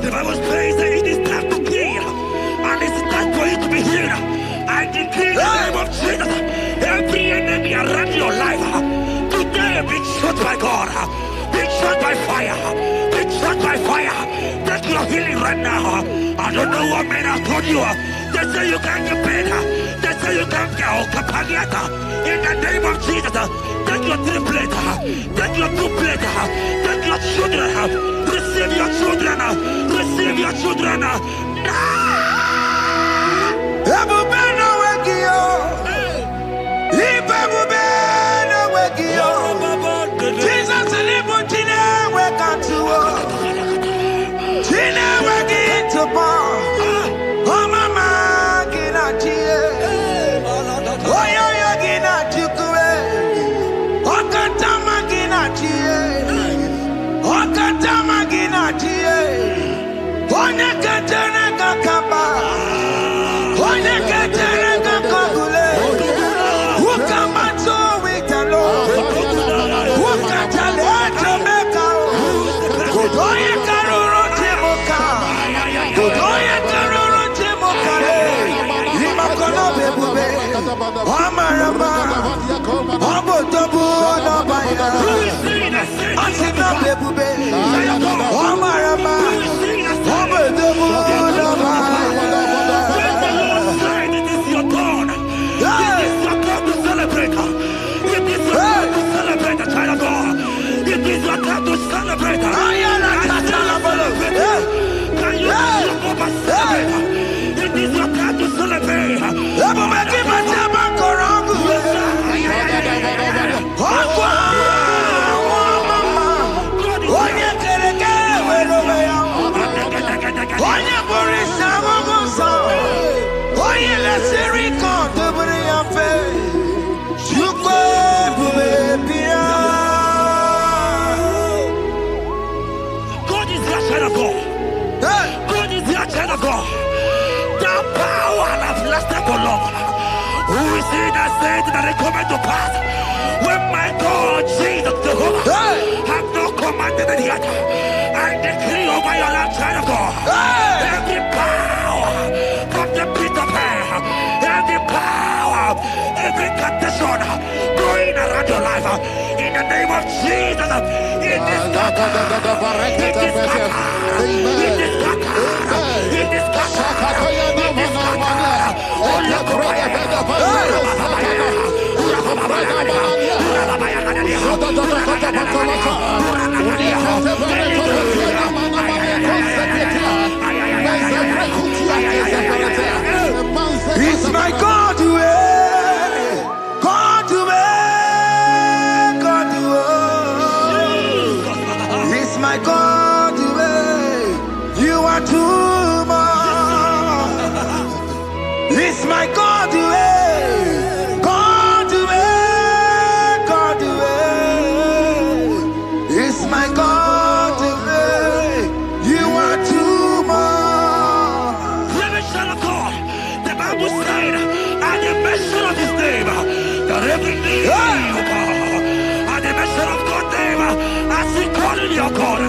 The Bible says that it is time to kill, and it is time for you to be healed. I decree in the name of Jesus, every enemy around your life, today be shot by God, be shot by fire, be shot by fire. Take your healing right now. I don't know what men have told you. They say you can't get paid. They say you can't get Kapagata. In the name of Jesus, take your 3 plate, take your 2 plate, take your children, receive your children, receive your children. Ebubena wegio. Ibebubena wegio. Jesus libo chine wekantuo. Chine wegi topa. Oh mama gina chie. Oyo yo gina chukue. Okatama gina chie. Okatama gina chie. Onya katene kakaba. Onya katene kakabule. Ukamato witalo. Ukatale Jamaica. Kodoye karoro timoka. Kodoye karoro timokale. Imakono bebube. Amarama. Abotobu nabaya. Asina bebube. Amarama. Abotobu nabaya. It is your turn. It is your time to celebrate. It is your time to celebrate, child of God. It is your time to celebrate. Can you celebrate? It is your time to celebrate. Onye has said that it come to pass. When my God, Jesus, Jehovah, have not commanded it yet, I decree over your life, child of God, every power from the pit of hell, every power, every condition going around your life, in the name of Jesus, it is scattered, it is scattered, it is scattered, it is scattered, it is scattered. It's my God to God to God to It's my God to you are too much. It's my God to God to God to It's my God to you are too much. Son of God, the Bible said, at the mention of his name, that every knee will bow. At the mention of God's name, as he call him your God,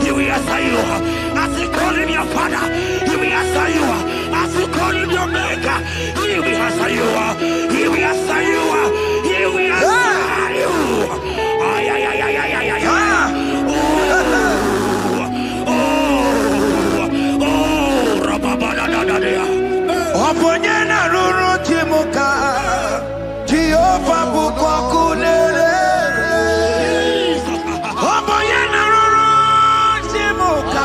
he will answer you. As he call him your Father, he will answer you. As you call him your Maker, he will answer you. He will answer you. He will answer you. Ay, ay, ay, ay, ay, ay, ay, ay. Oponyena ruru timuka Jehova bukwa kulele Oponyena ruru timuka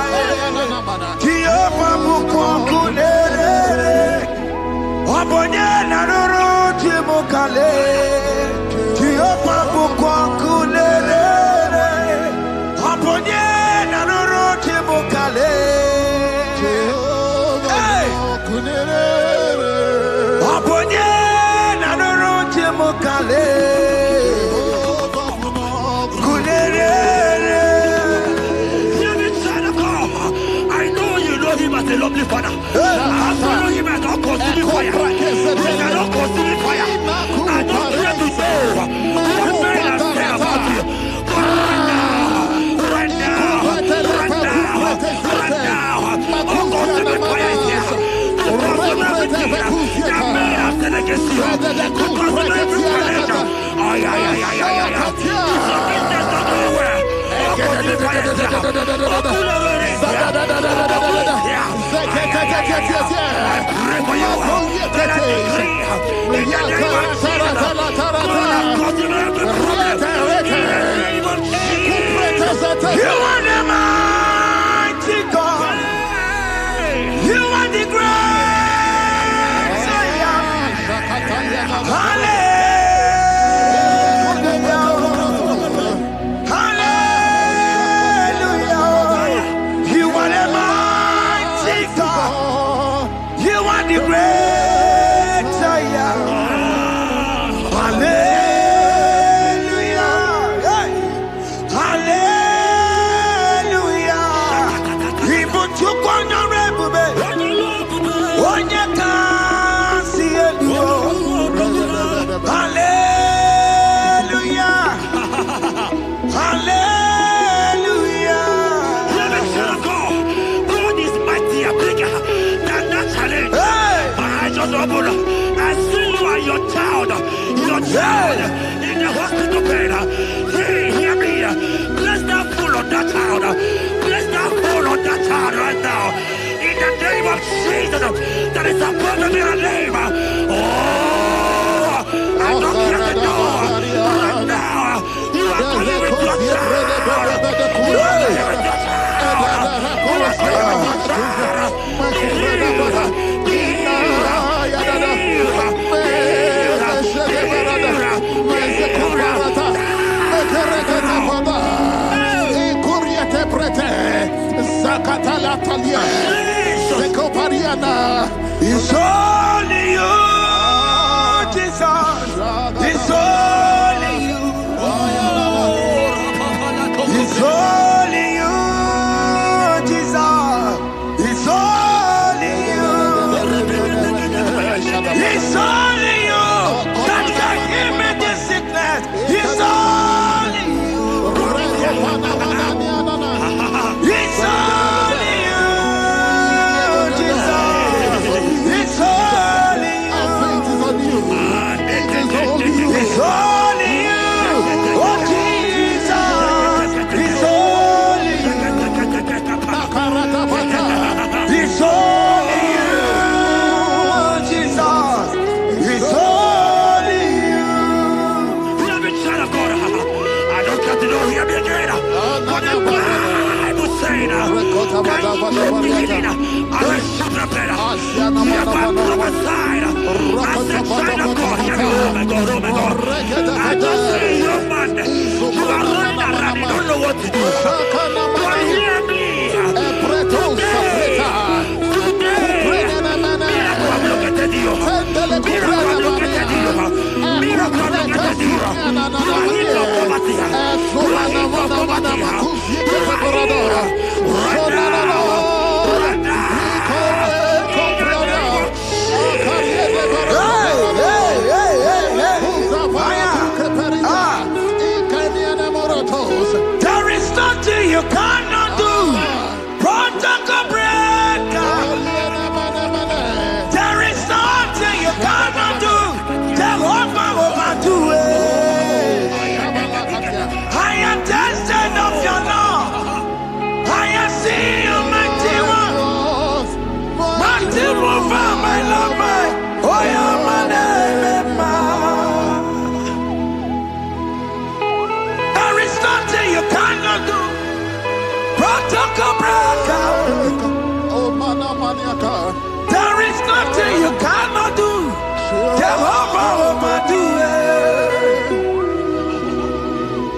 Jehova bukwa kulele Oponyena ruru timuka le Jehova bukwa kulele Oponyena ruru timuka le I know you know him as a lovely father. I follow him as a consuming fire. He's a consuming fire. I don't care to say what men have said about you. But right now, oh, consuming fire is here. To consume everything that men have said against you. To consume every challenge. Ay, ay, ay, ay, ay, ay. It's your business not going well. Oh, consuming fire is here. Oh, consuming is here. I pray for you that I decree in the name of Jesus, God consume every problem in the name of Jesus. You are the mighty God. You are the great I am. Hallelujah. I see you and your child in the hospital bed. Hear me. Bless that fool on that child. Bless that fool on that child right now. In the name of Jesus, that is supposed to be a name. Oh, I don't care the door. Right now, you are going with your child. You are going with your child. You are going with your child. It's only you, Jesus. It's only you. It's only you, Jesus. It's only you. It's only you that It's only you. Oh Jesus, it's only you. It's only you. Oh Jesus, it's only you. Hear me, child of God. I don't got to know. Hear me again. What the Bible saying? I will shut up better. Hear my prophesied. I said, child of God. Hear me. Oh my God, oh my God. I just say, young man, you are running around. You don't know what to do. But hear me. There is nothing you cannot do. Protocol breaker. There is nothing you cannot do. Jehovah overdo it. I am tested of your law. I am seeing you, mighty one. Mighty mover, my love, my. Oh, yeah, my name, there is nothing you cannot do. Protocol breaker. There is nothing you cannot do. Jehovah overdo it.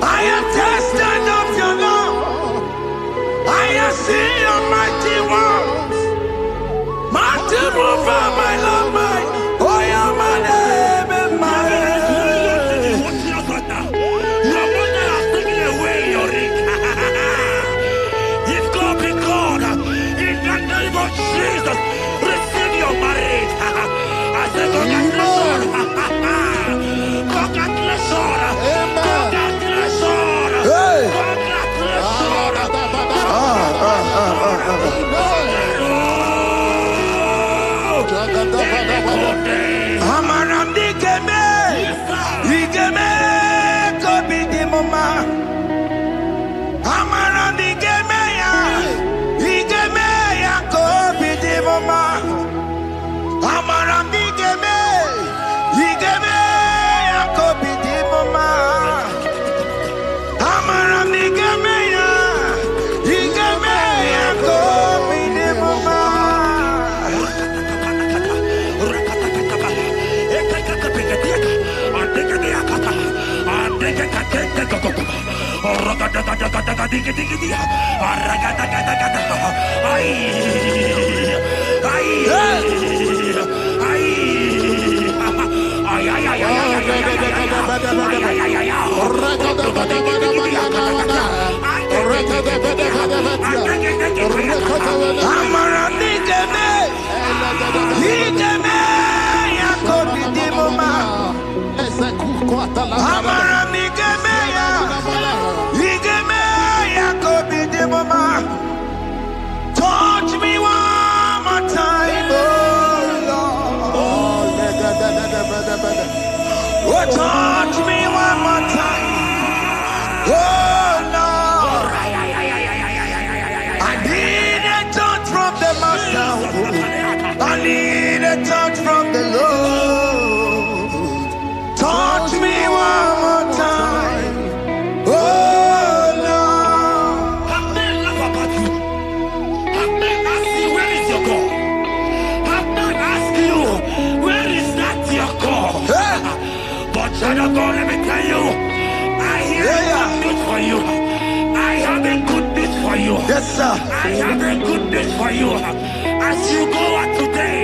I am tested of your love. I am seeing your mighty ones. Mighty mover, my love, my. Oh, yeah, my name and my Your mother has taken away your ring. If God be God, in the name of Jesus, receive your marriage. I say congratulations. Congratulations. Congratulations. Hey. Congratulations. Amaram dikeme, dikeme kobi di mama. Amaram dikeme ya kobi di mama. Amaram dikeme ya kobi di mama. Amaram dikeme ya kobi di mama. Touch me one more time, oh Lord. Oh, touch me one more time, oh Lord. I need a touch from the Master. I need a touch from the Lord. Touch me one more time, oh Lord. Have men laugh about you. Have men ask you, where is your God? Have men ask you, where is that your God? But child of God, let me tell you, I hear good news for you. I have a good news for you. Yes, sir. I have a good news for you. As you go out today,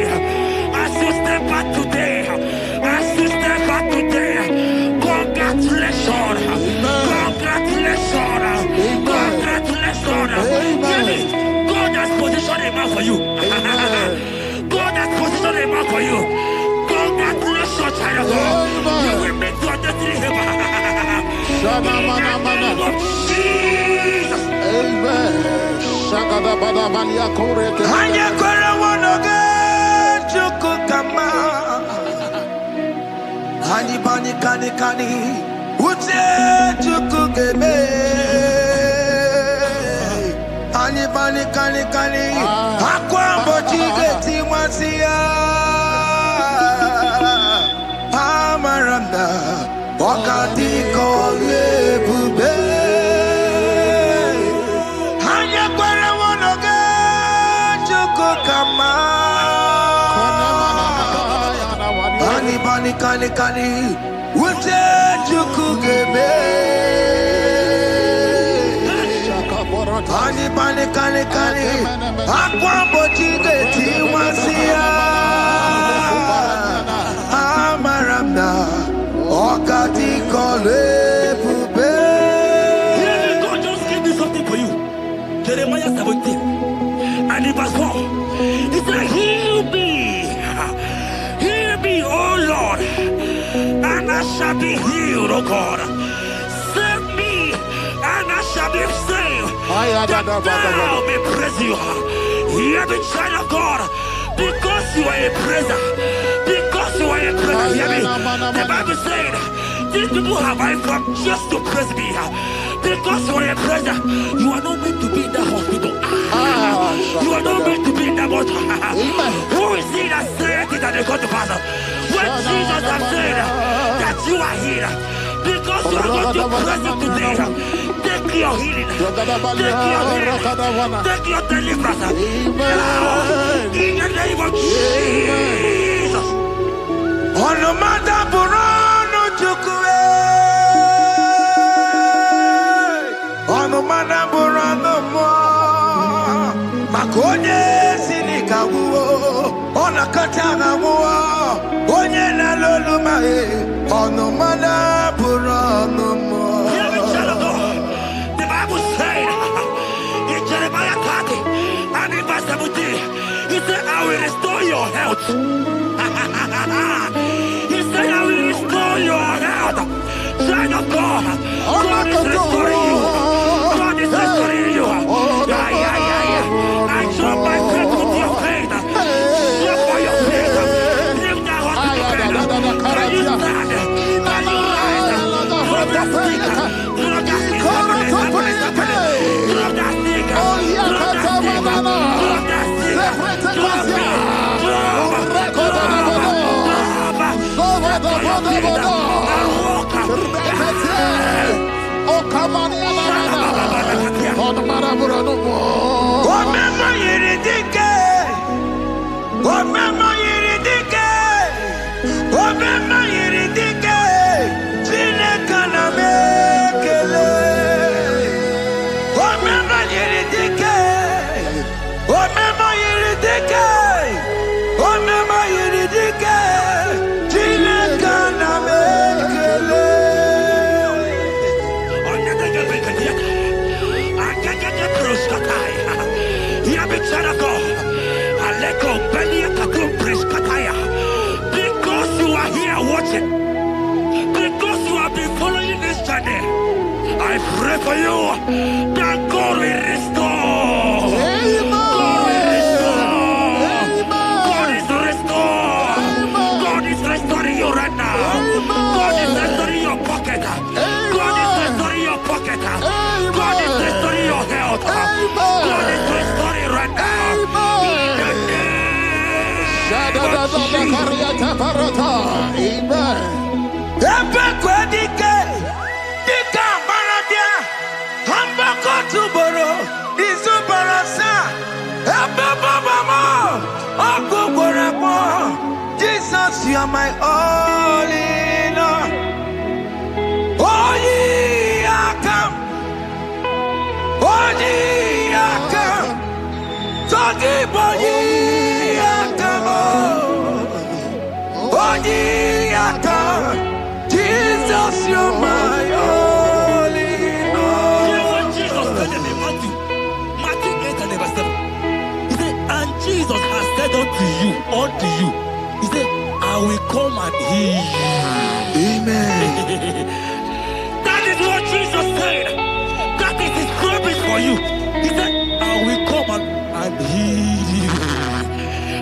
as you step out today, congratulations. Congratulations. Congratulations. Hear me. God has positioned a man for you. God has positioned a man for you. Congratulations, child of God. You will make your destiny happen. In the name of Jesus. Amen. Hani bani kani kani uche chukugeme. Hani bani kani kani akwambo chigeti mwasiya. Amaranda wakati kole bube. Hanya kwere wonoge chukukama. Hani bani kani kani uche chukugeme. Hani bani kani kani akwambo chigeti mwasiya. Amaranda wakati kole bube. God just gave me something for you. Jeremiah 17 and in verse 4. He said, heal me, oh Lord, and I shall be healed, oh God. Save me, and I shall be saved. That thou may praise you. Hear me, child of God, because you are a praiser. Because you are a praiser, hear me. The Bible said, these people have I come just to praise me. Because you are a praiser, you are not meant to be in that hospital. You are not meant to be in that bottle. Who is it that said it and they got to pass? When Jesus has said that you are healed, because you are going to praise him today, take your healing, take your deliverance. Now, in the name of Jesus. On no matter Burano Chukwe. On no matter Burano Mo. Makonye Sinika Wo. On a Katana Wo. Onye na Loluma. On no matter Burano Mo. The Bible said in Jeremiah 30 and in verse 17, he said, I will restore your health. He said, I will restore your health. Child of God, God is restoring you. God is restoring you. I drop my faith with your faith. Drop by your faith. Leave that hospital bed. Can you stand? Can you rise? Drop that stick. Drop that stick. Drop that stick. Drop that stick. Drop that stick. Because you are here watching, because you have been following this journey, I pray for you that God will restore. God will restore. God is restoring. God is restoring you right now. God is restoring your pocket. God is restoring your pocket. God is restoring your health. God is restoring right now. Jesus, you are my all in all. Oh, ye are come. Oh, ye are come. So deep, oh, ye are come. Oh, ye are come. Jesus, you are my all in all. You know what Jesus said in Matthew 8 and verse 7? He said, and Jesus has said unto you, he said, I will come and heal you. Amen. That is what Jesus said. That is his promise for you. He said, I will come and heal you.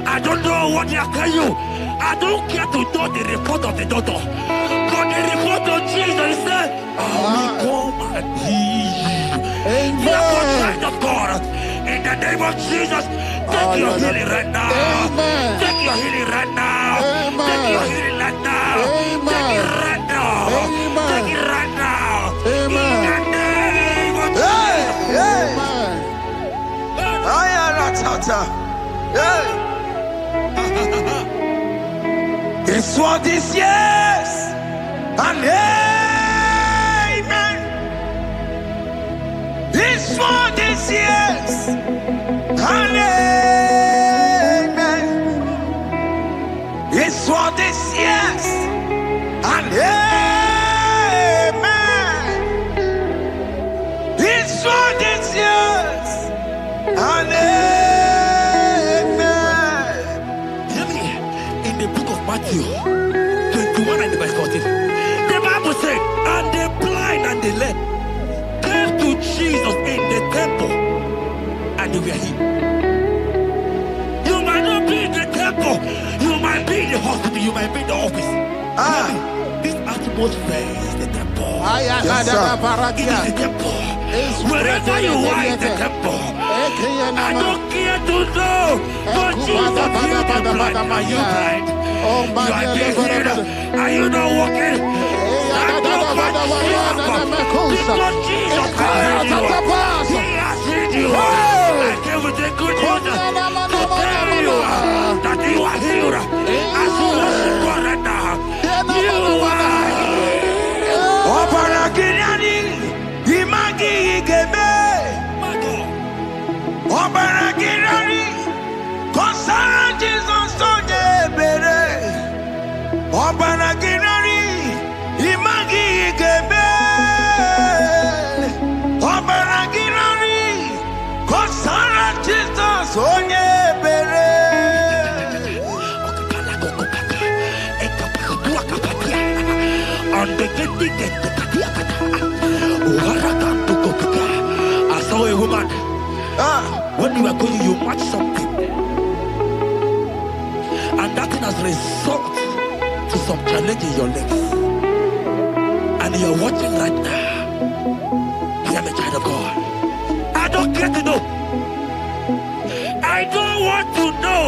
I don't know what they are telling you. I I don't care to know the report of the doctor, but the report of Jesus said, I will come and heal you. Therefore, child of God, in the name of Jesus, take your healing right now. Take your healing right now. Take your healing right now. Take it right now. Take it right now. In the name of Jesus. It's what this yes and amen. It's what this yes and amen. It's what this yes and amen. It's what this yes and amen. Hear me. In the book of Matthew 21 and verse 14, the Bible said, and the blind and the lame came to Jesus in the temple, and they were healed. You might not be in the temple, you might be in the hospital, you might be in the office. This atmosphere is the temple. Yes, it is the temple. Wherever you are in the temple, I don't care to know, but Jesus healed the blind. Are you blind? You are being healed. Are you not walking? Stand up and because Jesus has healed you. He has healed you. I came with the good news to tell you that you are healed. As you worship God right now, you are I saw a woman. When you are going, you match something, and that thing has resulted to some challenge in your legs, and you are watching right now. I am a child of God. I don't care to know. I don't want to know.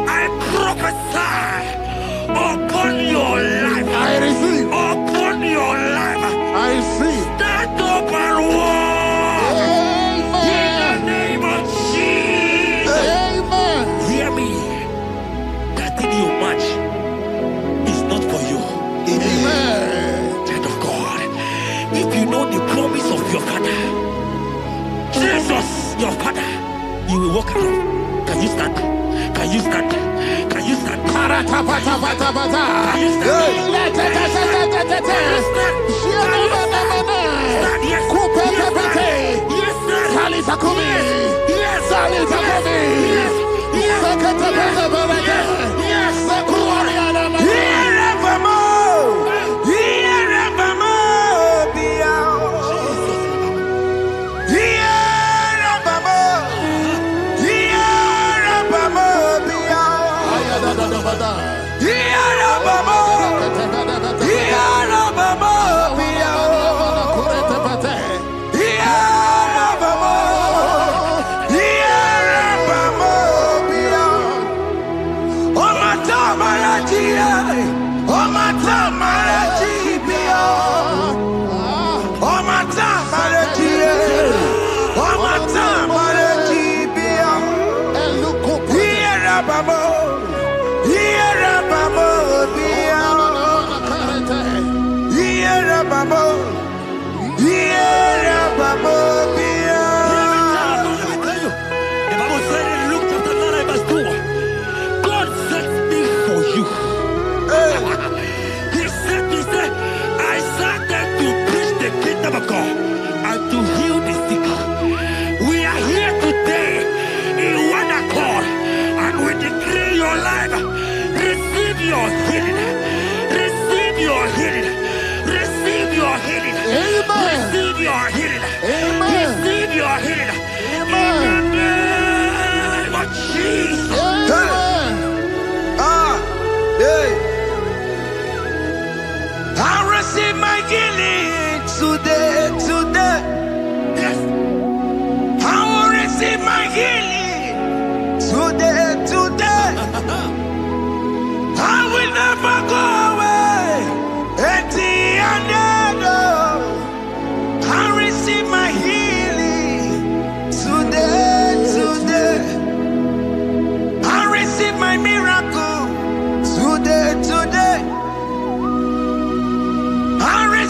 I prophesy upon your life. I receive. Upon your life. I receive. Stand up and walk. In the name of Jesus. Amen. Hear me. That thing you match is not for you. Amen. Child of God. If you know the promise of your father, Jesus, your father, you will walk around. Can you stand? Can you stand? Can you stand? Can you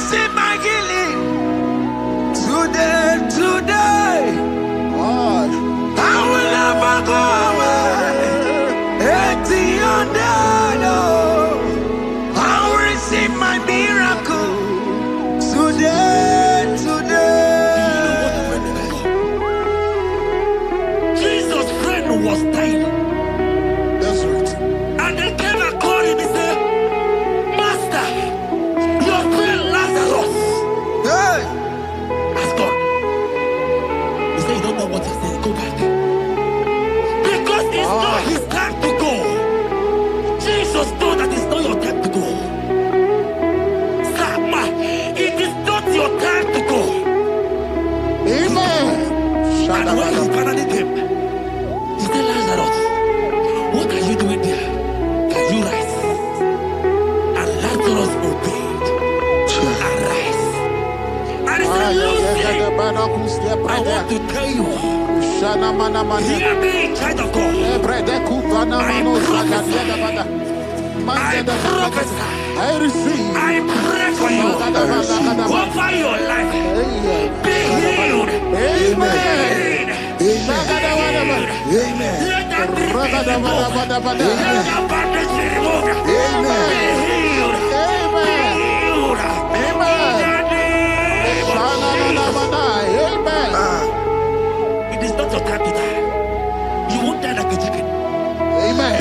receive my healing. Today, I will never go away. I will receive my miracle. Today. Jesus' friend was dying. That's right. And they came and called him and said, Master, your friend Lazarus Hey. has gone. He said, you don't know what he said. Go back. Because it's not his time to go. Jesus knows that it's not your time to go. Sama, it is not your time to go. Amen. And when he finally came, he said, Lazarus, what are you doing there? Can you rise? And Lazarus obeyed. Arise. And he said, Lucy, I want to tell you, hear me, child of God. I prophesy. I receive. I pray for you. Over your life. Be healed. Amen. Amen. Let that thing be removed. Let that bandage be removed. Be healed. Be healed. In the name of Jesus. It is not your time to die. You won't die like a chicken. Amen.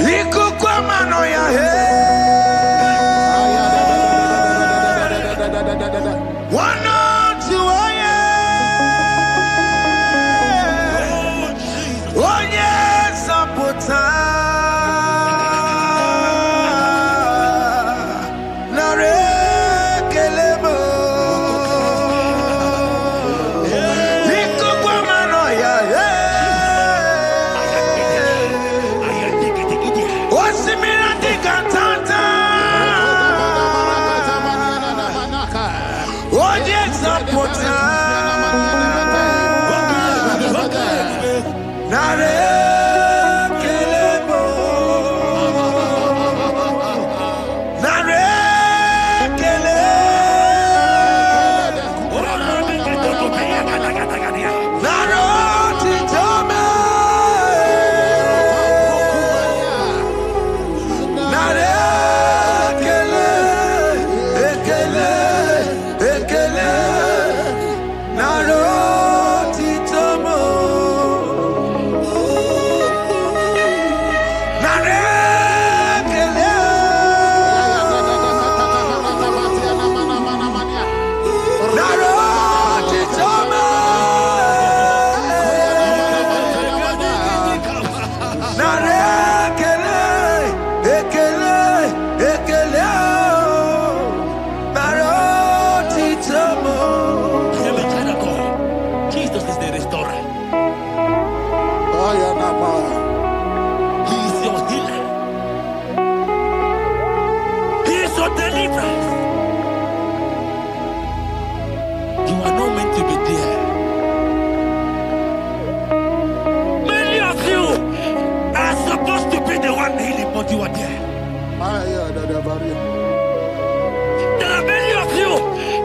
There are many of you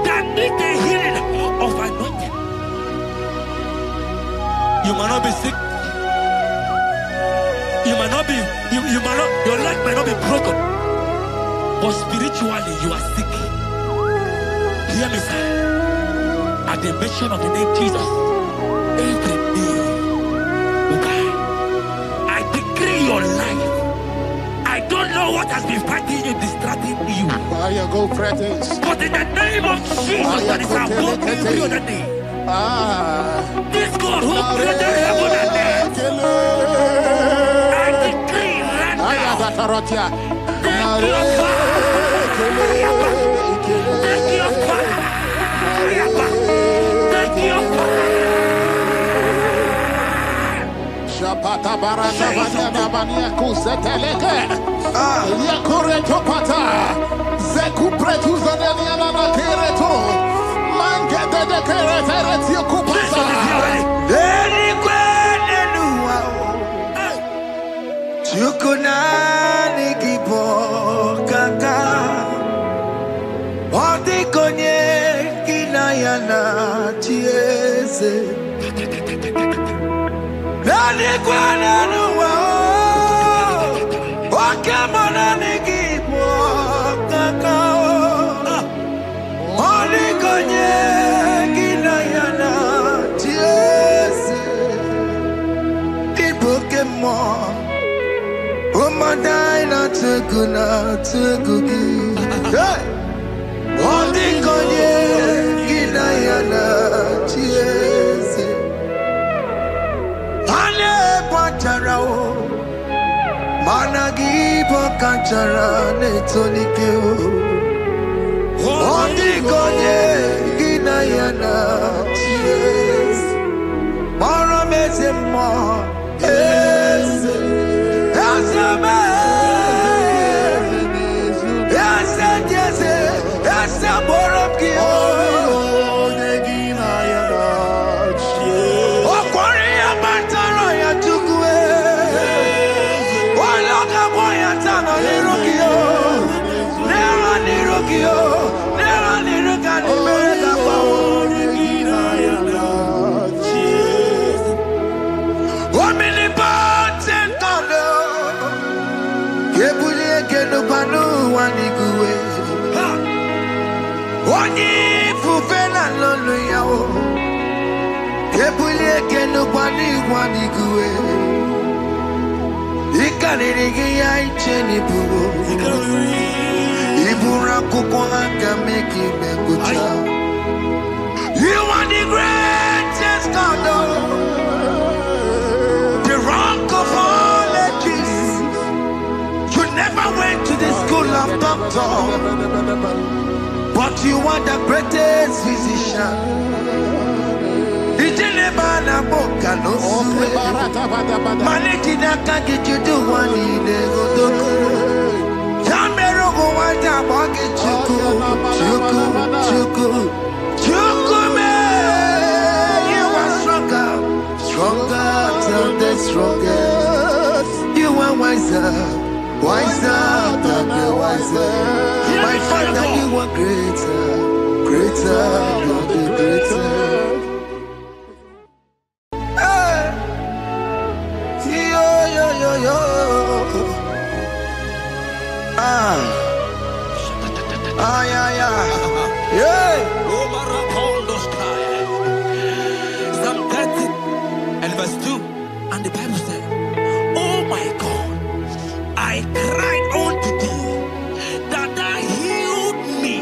that need the healing of anointing. You might not be sick. You might not be, your leg might not be broken. But spiritually you are sick. Hear me, sir. At the mention of the name Jesus, every day will die. I decree your life. I don't know what has been fighting you, distracting you. Go practice. But in the name of Jesus, that is above every other name. This God who created heaven and earth, I decree right now, take your fire. Take your fire. Take your fire. Shapata barata banyana bania kuseteleke. Yakure topata. Zeku pretu zaneliana na kireto. Mangete de keretere tio kupasa. Deni kwene nuwa. Chukunani kipo kaka. Odi konye yana tiese. Nani kwana nuwa wakemana nikipo kakao. Oni konye gina yana tiese. Ibokemo Omadai na tegugi. Hey! Oni konye gina yana tiese. Ane pacharao Managi pokachara netonikeo. Oni konye gina yana tiese. Mara mezemo eze. Asame Asa jese Asa borobki Negina yana tiese. Okwari ya mataro ya tukwe Waloka boya tano nirukio Nera nirukio Nera niruka nimereka kwa Negina yana tiese. Omnipotent God Kebulie kenupanu waniguwe Onyi fufena lolu yao Kebulie kenupani waniguwe Ikanirigi ya icheni buwo Ibura kukwanga meki mekucha You are the greatest God The rock of all ages You never went to the school of doctor But you are the greatest physician Ijenebana boka no suwe Manejina kage judu wani negodoku Yamerogo wada wage chuku me You are stronger than the strongest You are wiser than the wiser My Father you are greater than the greater Yo. Yeah. Psalm 30 and verse 2, and the Bible said, Oh my God, I cried unto thee that thou healed me.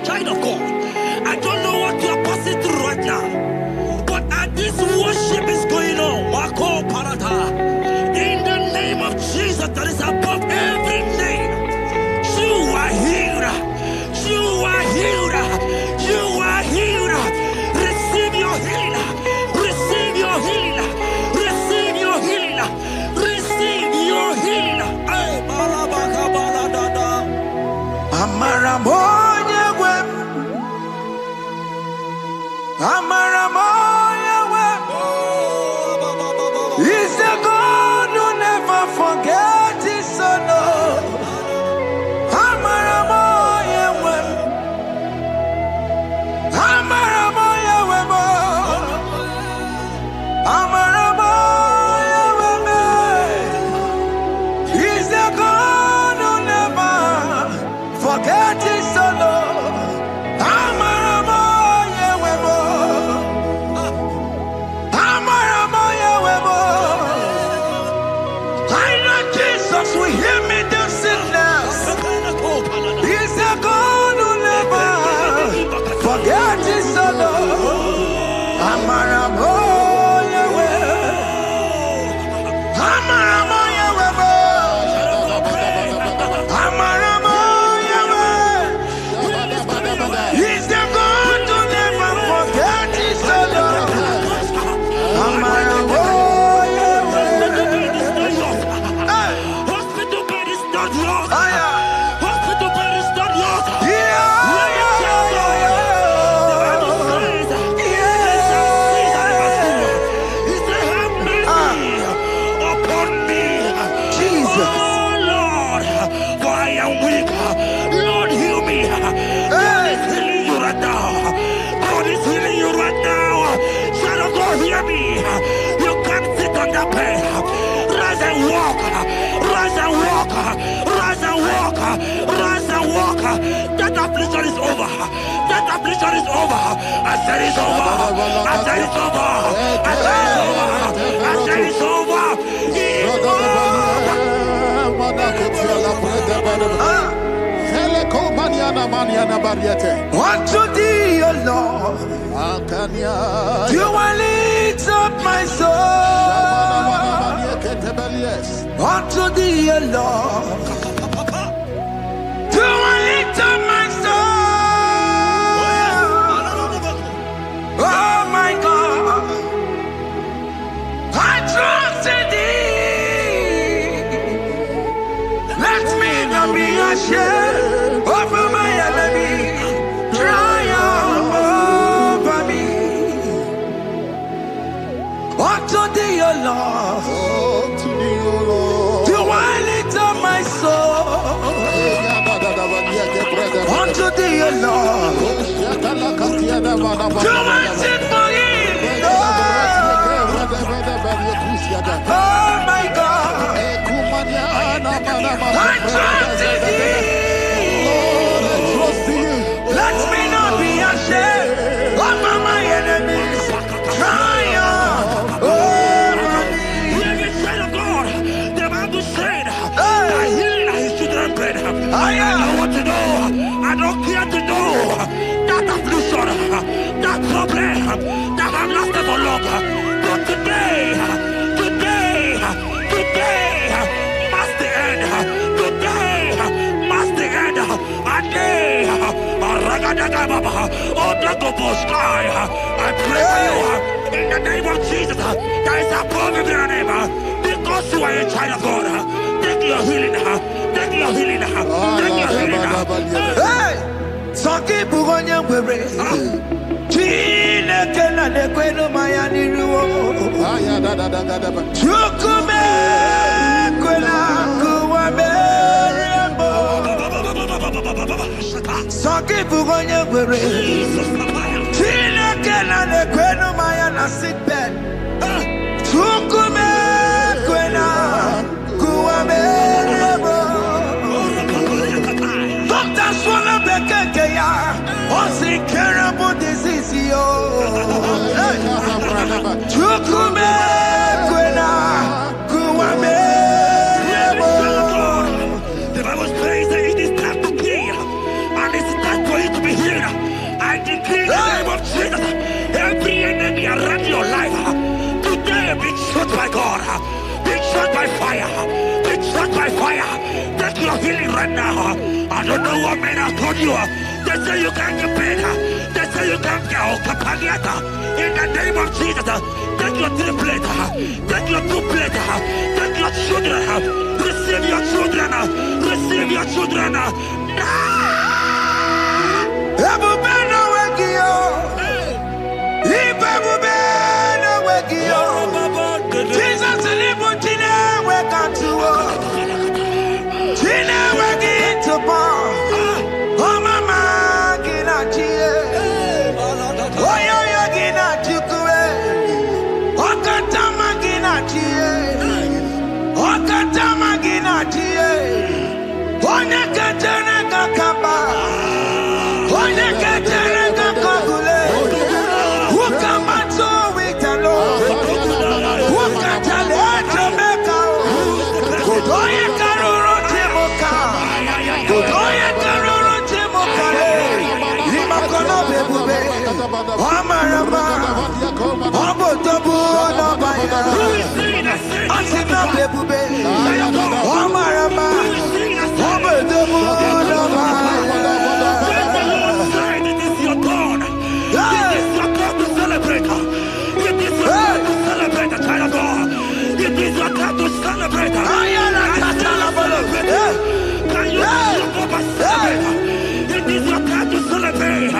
Child of God, I don't know what you are passing through right now, but as this worship is going on, Wako Parata, in the name of Jesus that is above every name, you are healed. You are healed. You are healed. Receive your healing. Receive your healing. Receive your healing. Receive your healing. Ay, balabaka baladada. Amaramoya wem. Amaramoya wem. He's the God who never forgets his son. Amaramoya wem. Amaramoya wem. Amaramoya wem. He's the God who never forgets his son. Amaramoya wem. Amaramoya wem. I know Jesus will hear me the sickness. He's the God who never forgets his son. Amaramoya wem. Amaramoya wem. Amaramoya wem. He's the God who never forgets his son. Amaramoya wem. Hospital bed is not yours. Aya. Hospital bed is not yours. Yeah. The Bible says, they shall see that That affliction is over. That affliction is over. I said it's over. I said it's over. I said it's over. I said it's over. It's over. Unto thee, O Lord, do I lift up my soul. Unto thee, O Lord, do I lift up my soul. Oh my God, I trust in thee. Let me not be ashamed over my enemy. Triumph over me. Unto thee, O Lord, do I lift up my soul. Unto thee, O Lord, do I sit for him. Oh my God, I trust in thee. Let me not be ashamed over my enemies. Triumph over me. Hear the child of God. The Bible said, I heal his children bread. I want to know. I don't care to know that affliction, that problem that have lasted for long. But today must the end. Today must the end. And day, I pray for you in the name of Jesus. There is a problem in your name. Because you are a child of God. Take your healing. Take your healing. Take your healing. Hey! Sanki bugonya kwere. Chine kena de kwenu maya niruo. Chukume kwena kuwa merembo. Sanki bugonya kwere. Chine kena de kwenu maya na sick bed. Chukume kwena kuwa merembo. Doctor swallow bekeke ya. What's incurable disease yo? Chukume kwena kuwa merembo. The Bible says that it is time to kill, and it is time for you to be healed. I decree in the name of Jesus, every enemy around your life, today be shot by God, be shot by fire, be shot by fire. Take your healing right now. I don't know what men have told you. They say you can't get paid. They say you can't get kapaniata. In the name of Jesus, take your 3 plate, take your 2 plate, take your children, receive your children, receive your children. Ebubena wegio, ibebubena wegio. Jesus libu chine wekantuo, chine wegi topa. Oh mama gina chie, oh yo gina chukue, oh katama gina chie, oh katama gina chie, oh nyekatene kakaba. It is your time to celebrate.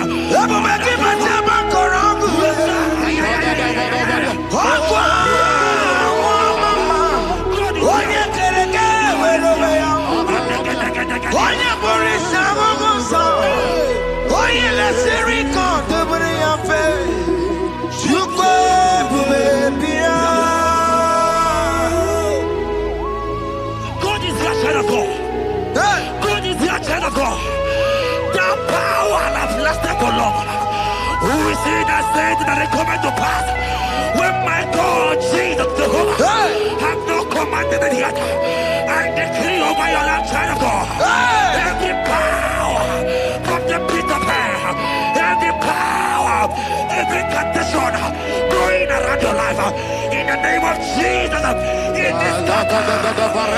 Who is he that said that it cometh to pass? When my God, Jesus, Jehovah, have not commanded it yet. I decree over your life, child of God. Every power from the pit of hell, every power, every condition going around your life, in the name of Jesus, it is scattered.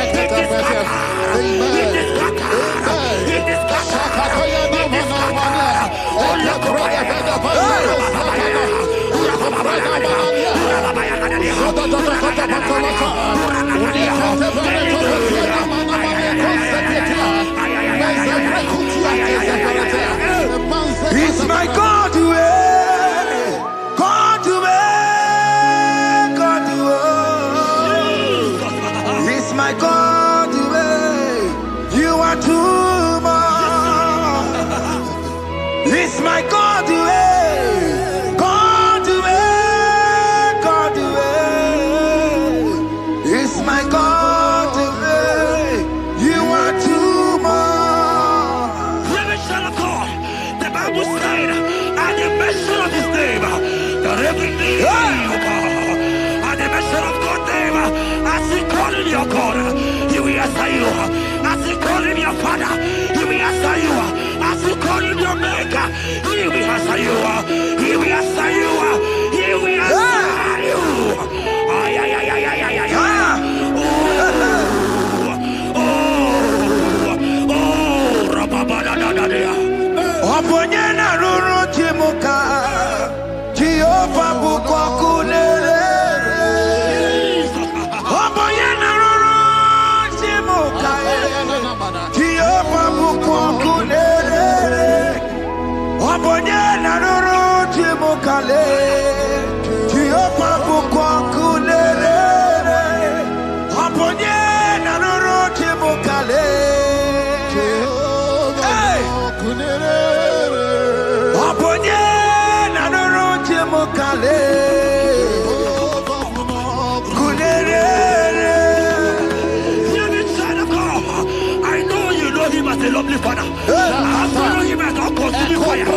It is scattered. It is scattered. It is scattered. It is scattered. Oh, look It's my God to God to God to It's my God to you are too much. It's my God to God to God to It's my God to you are too much. The Bible said, at the mention of his name, that every knee will bow. At the mention of God's name, as he call him your God, he will answer you. As he call him your Father, he will answer you. As you call him your Maker, he will answer you. He will answer you. He will answer you. Ay, ay, ay, ay, ay, ay, ay. Oponyena ruru timuka Jehova bukwa kunere Oponyena ruru timuka Jehova bukwa kunere Oponyena ruru timuka le Jehova bukwa kunere Oponyena ruru timuka le I know you know him as a lovely father. I follow him as a consuming fire. He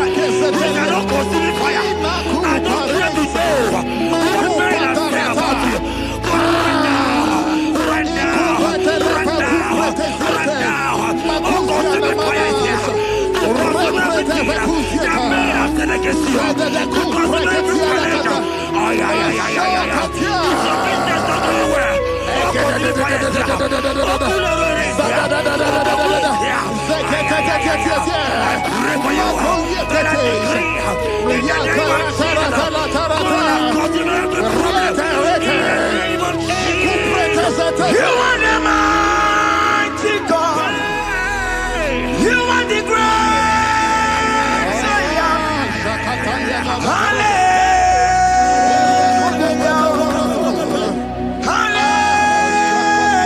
cannot consuming fire. I don't care to say what men are saying about you. But right now, oh, consuming fire is here. To consume everything that men are saying against you. To consume every challenge. Ay, ay, ay, ay, ay, ay. It's your business not going well. Oh, consuming fire is here. Oh, glory is here. I pray for you that I decree in the name of Jesus, God consume every problem. In the name of Jesus, you are the mighty God. You are the great Zion.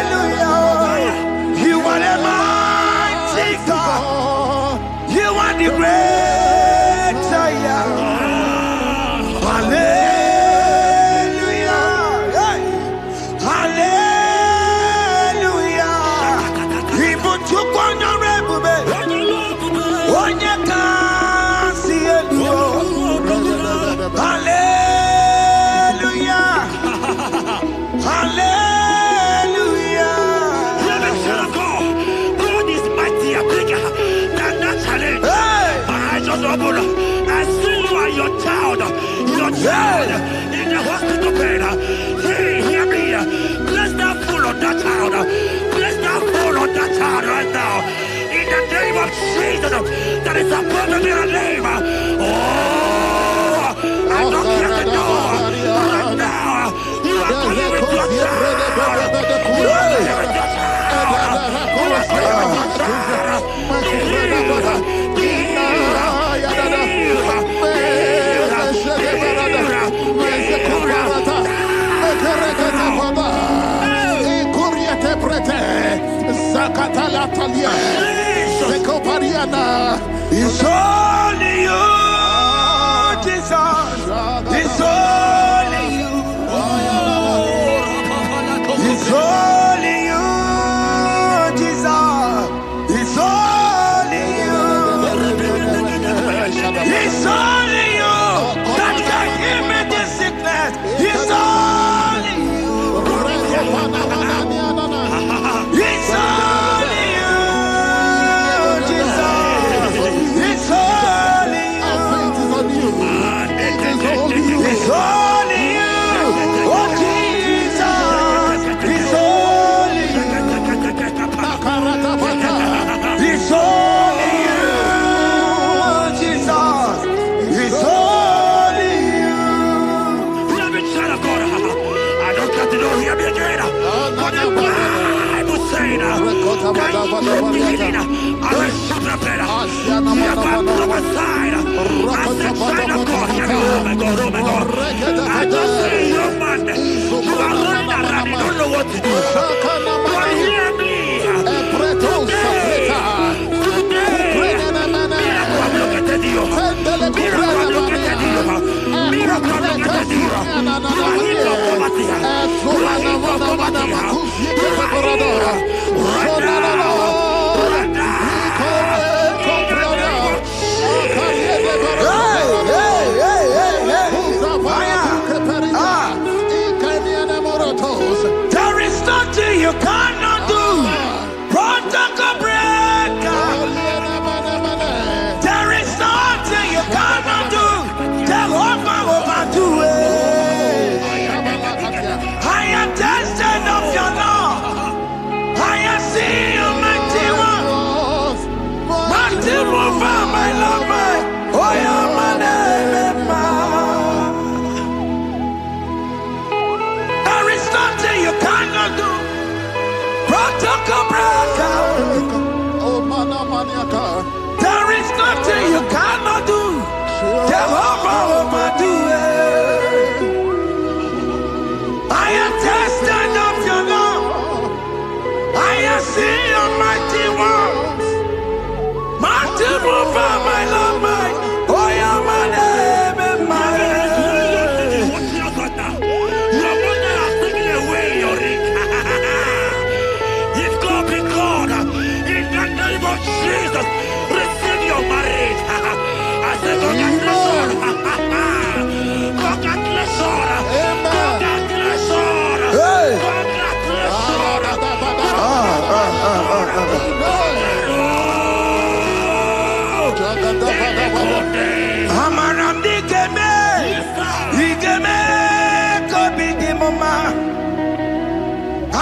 Hallelujah. The great Zion. Hallelujah. Hallelujah. Even to Quandorable. When you can see it. Hallelujah. Hallelujah. God is mighty and bigger than that challenge. I see you and your child in the hospital bed. Hey, hear me. Place that fool on that child. Place that fool on that child right now. In the name of Jesus, that is above their name. Oh, I don't care the door. Right now, you are going with your child. You are going with your child. You are going with your child. It's only you, Jesus. It's only you. It's only you, Jesus. It's only you. It's only you. beginning, I will prepare. You have prophesied. I said, child of God, oh my God. I just say, young man, you are running around, you don't know what to do. But hear me. There is nothing you cannot do. Protocol breaker. There is nothing you cannot do. Jehovah overdo it. I am tested of your law. I am seeing you, mighty one. Mighty mover, my love, my. Oh, yeah, my name, there is nothing you cannot do. Protocol breaker. There is nothing you cannot do. Jehovah overdo it. I am tested of your love. I am seeing your mighty ones. Mighty mover, my love, my. Oh, yeah, my name and my name. Your mother has taken away your ring. If God be God, in the name of Jesus, receive your marriage. I say, congratulations. Congratulations. Congratulations. Congratulations. Amaram digeme, digeme, kobi di mama.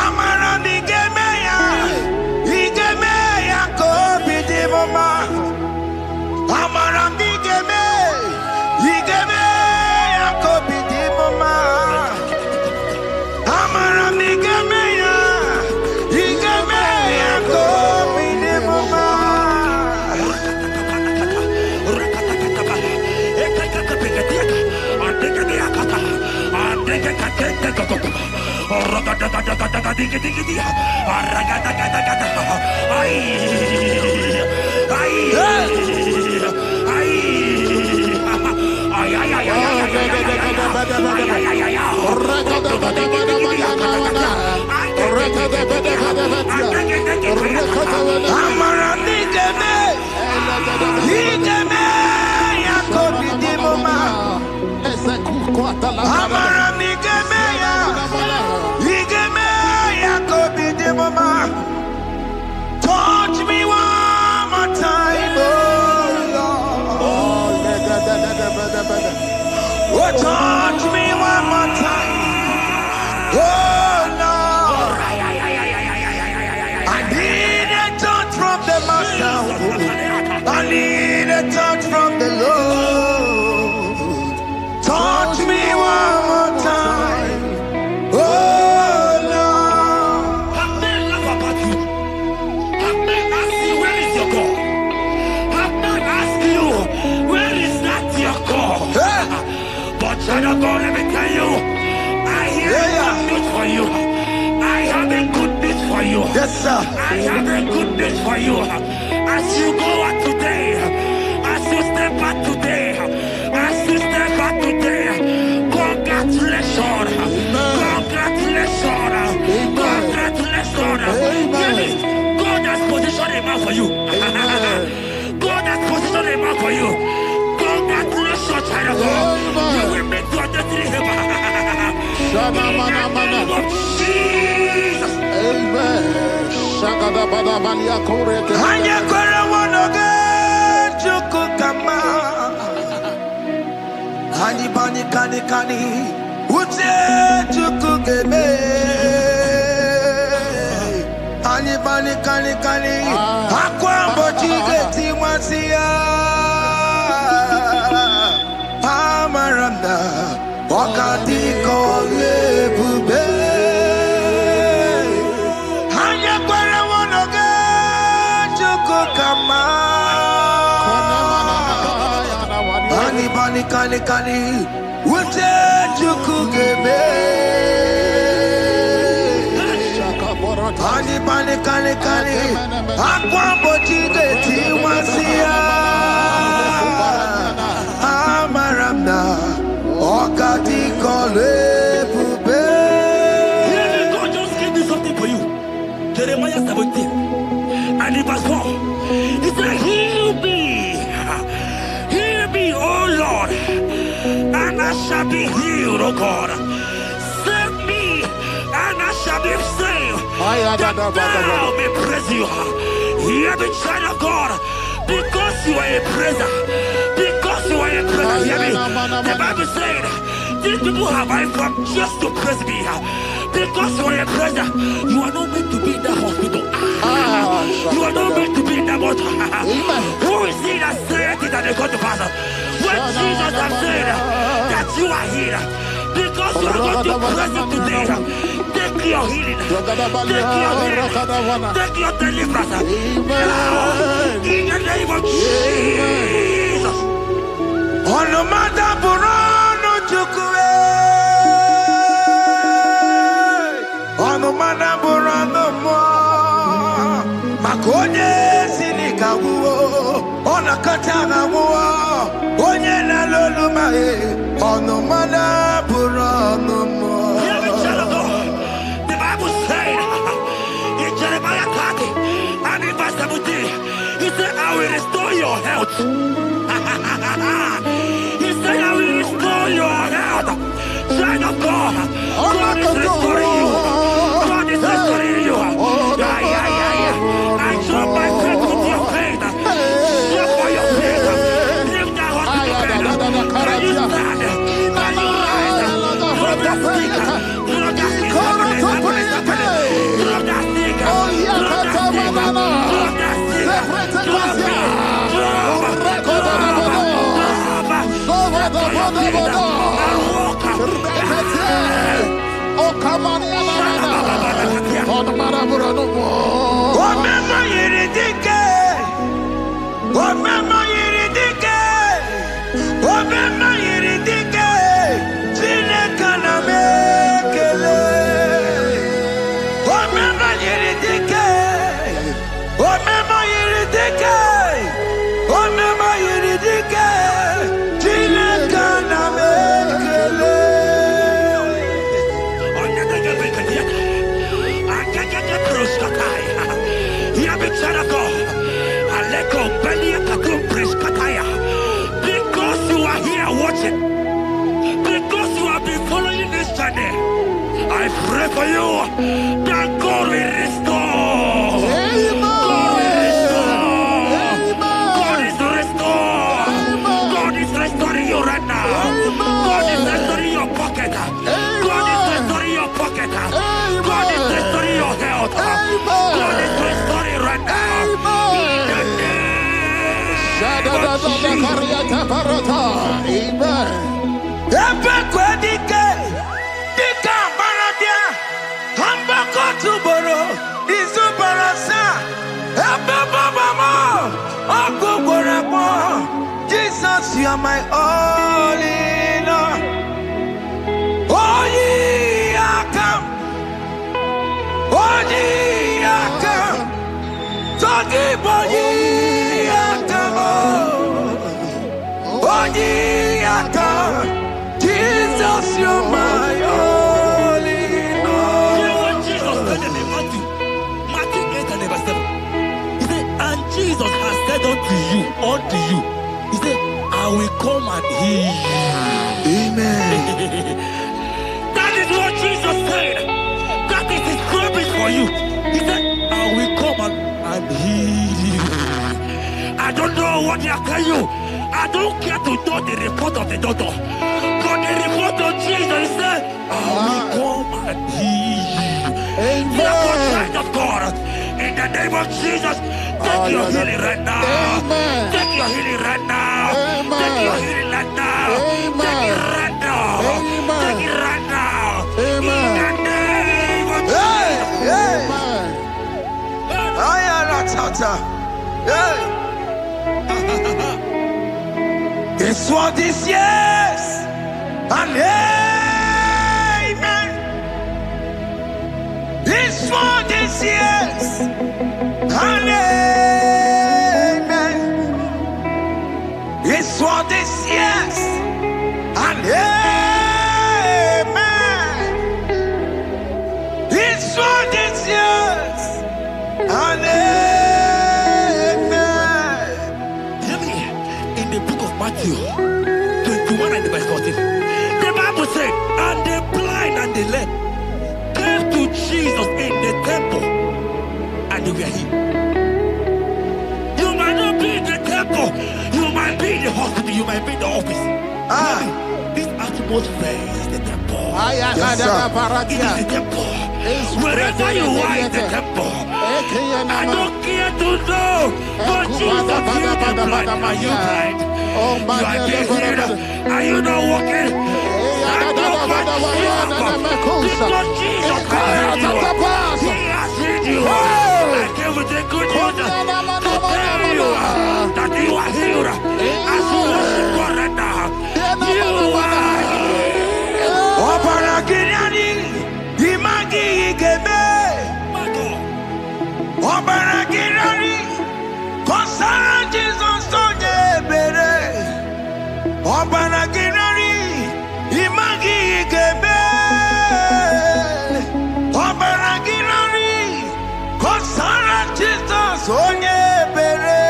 Amaram digeme ya kobi di mama. Amaram digeme ya kobi di mama. Amaram digeme ya kobi di mama. Touch me one more time, oh Lord. Oh, touch me one more time, oh Lord. I need a touch from the Master. I need a touch from the Lord. Touch me one more time, oh Lord. Have men laugh about you. Have men ask you, where is your God? Have men ask you, where is that your God? But child of God, let me tell you, I hear good news for you. I have a good news for you. Yes, sir. I have a good news for you. As you go out today, as you step out today, as you step out today, congratulations. Congratulations. Congratulations. Hear me. God has positioned a man for you. God has positioned a man for you. Congratulations, child of God. You will meet your destiny. In the name of Jesus. Amen. Hanya kwara wanoge chukukama. Hani bani kani uche chukugeme. Hani bani kani akwambo chigeti mwasiya. Amaranda wakati kole bube. Hanya kwara wanoge kani. Ute chukugebe. Kani. Akwa bochige tiwasia. Amaramna. Okati kole bube. God just gave me something for you. Jeremiah 17. And in verse 4. He said, heal me, oh Lord, and I shall be healed, oh God. Save me, and I shall be saved. That thou may praise you. Hear me, child of God, because you are a praiser. Because you are a praiser, hear me. The Bible said, these people have I come just to praise me. Because you are a praiser, you are not meant to be in that hospital. You are not meant to be in that water. Who is he that said it and they come to pass? When Jesus has said that you are healed, because you are going to praise him today, take your healing, take your deliverance. Now, in the name of Jesus. On no matter Burano Chukwe. On no matter Burano Mo. Makonye Sinika Wo. On a Katana Wo. Onye na Loluma. On no matter Burano Mo. The Bible said in Jeremiah 30 and in verse 17, he said, I will restore your health. He said, I will restore your health. Child of God, God is restoring you. God is restoring you. I show my faith with your faith. Show for your faith. Lift that hospital bed. Can you stand? Can you rise? Drop that stick. Drop that stick. Drop that stick. Because you are here watching, because you have been following this journey, I pray for you that God will restore. God will restore. God is restoring. God is restoring you right now. God is restoring your pocket. God is restoring your pocket. God is restoring your health. God is restoring right now. Jesus, you are my all in all. Oh, yeah, come. Oh, yeah, come. Talking about yeah, come. Oh, yeah, come. Jesus, you're my all in all. You know what Jesus said in Matthew 8 and verse 7? He said, and Jesus has said unto you, he said, I will come and heal you. Amen. That is what Jesus said. That is his promise for you. He said, I will come and heal you. I don't know what they are telling you. I don't care to know the report of the doctor. But the report of Jesus, he said, I will come and heal you. Therefore, child of God, in the name of Jesus, take your healing right now. Amen. Take your healing right now. Amen. Take your healing right now. Amen. Take it right now. Amen. Take it right now. Amen. In the name of Hey, hey. Amen. I am not Hey. It's It's for this yes and amen. It's for this yes and amen. It's for this yes and amen. It's for this yes and amen. Hear me. In the book of Matthew 21 and verse 14, the Bible said, and the blind and the lame came to Jesus in the temple, and they were healed. You might not be in the temple, you might be in the hospital, you might be in the office. This atmosphere is the temple. Yes, sir. It is the temple. Wherever you are in the temple, I don't care to know, but Jesus healed the blind. Are you blind? You are healed. Are you not walking? Stand up and stand up. Because Jesus healed you. He has healed you. I came with the good news to tell you that you are healed. As you worship God right now, you are healed. Obaragirani, imagi igeme. My God. Obaragirani, kosara Jesus sonye bere. Obaragirani, imagi igeme. Obaragirani, kosara Jesus sonye bere.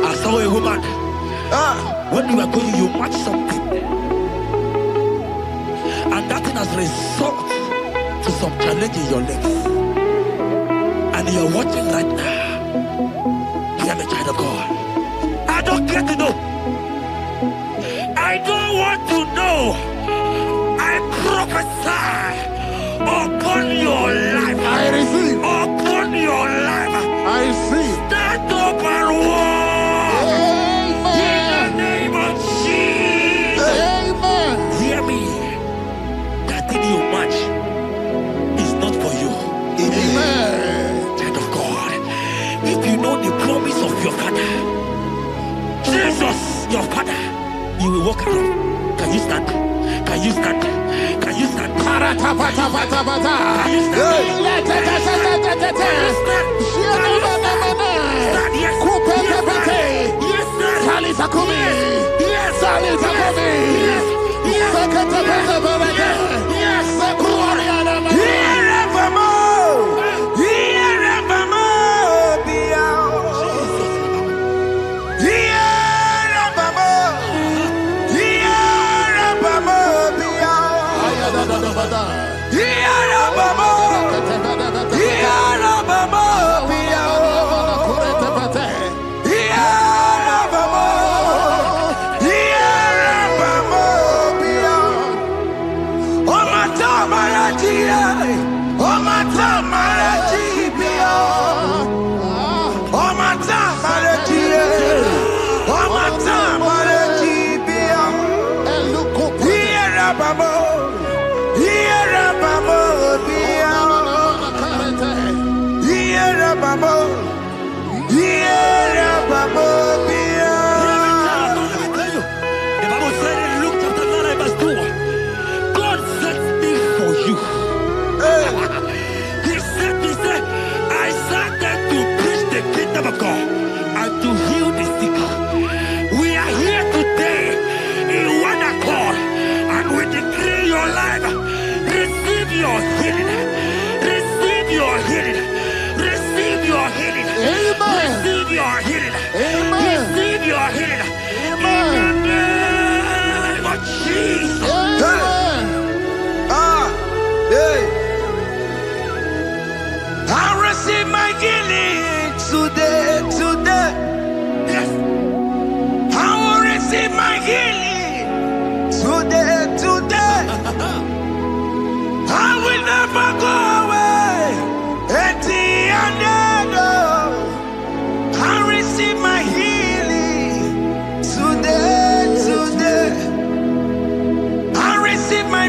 I saw a woman. When you are going, you match something, and that thing has resulted to some challenge in your legs, and you are watching right now. Hear me, child of God. I don't care to know. I don't want to know. I prophesy upon your life. I receive. Upon your life. I receive. Stand up and walk. In the name of Jesus. Amen. Hear me. That thing you match is not for you. Amen. Child of God. If you know the promise of your father, Jesus, your father, you will walk around. Can you stand? Can you stand? Can you stand? Paratapatapatapata. Can you stand?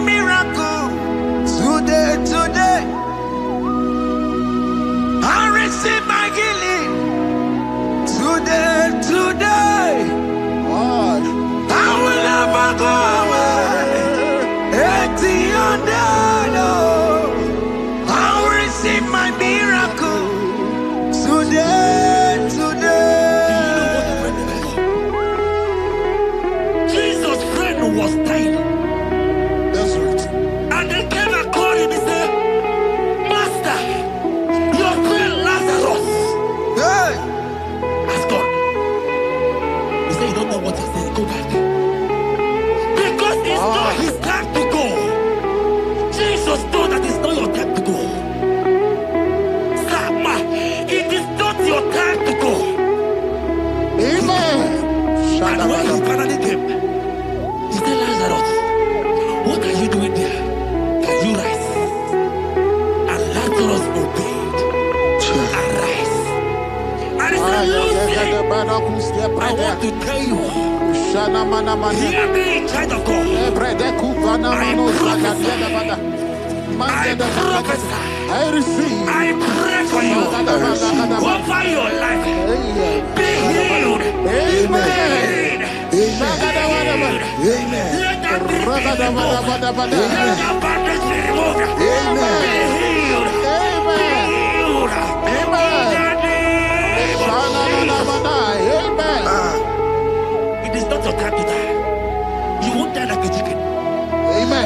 Miracle today. Lazarus obeyed. Arise. And he said, Lucy, I want to tell you. Hear me, child of God. I prophesy. I receive. I pray for you. Over your life. Be healed. Amen. Amen. Let that be removed. Let that bandage be removed. Amen. Be healed. Be healed. Amen. In the name of Jesus. It is not your time to die. You won't die like a chicken. Amen.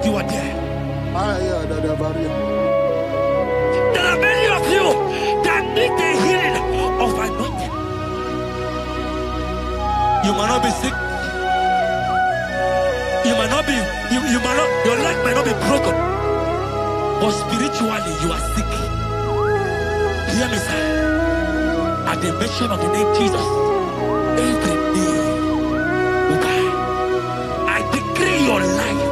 You are there. There are many of you that need the healing of anointing. You might not be sick. You might not be, you might not, your leg might not be broken. But spiritually you are sick. Hear me, sir. At the mention of the name Jesus, every day will die. I decree your life.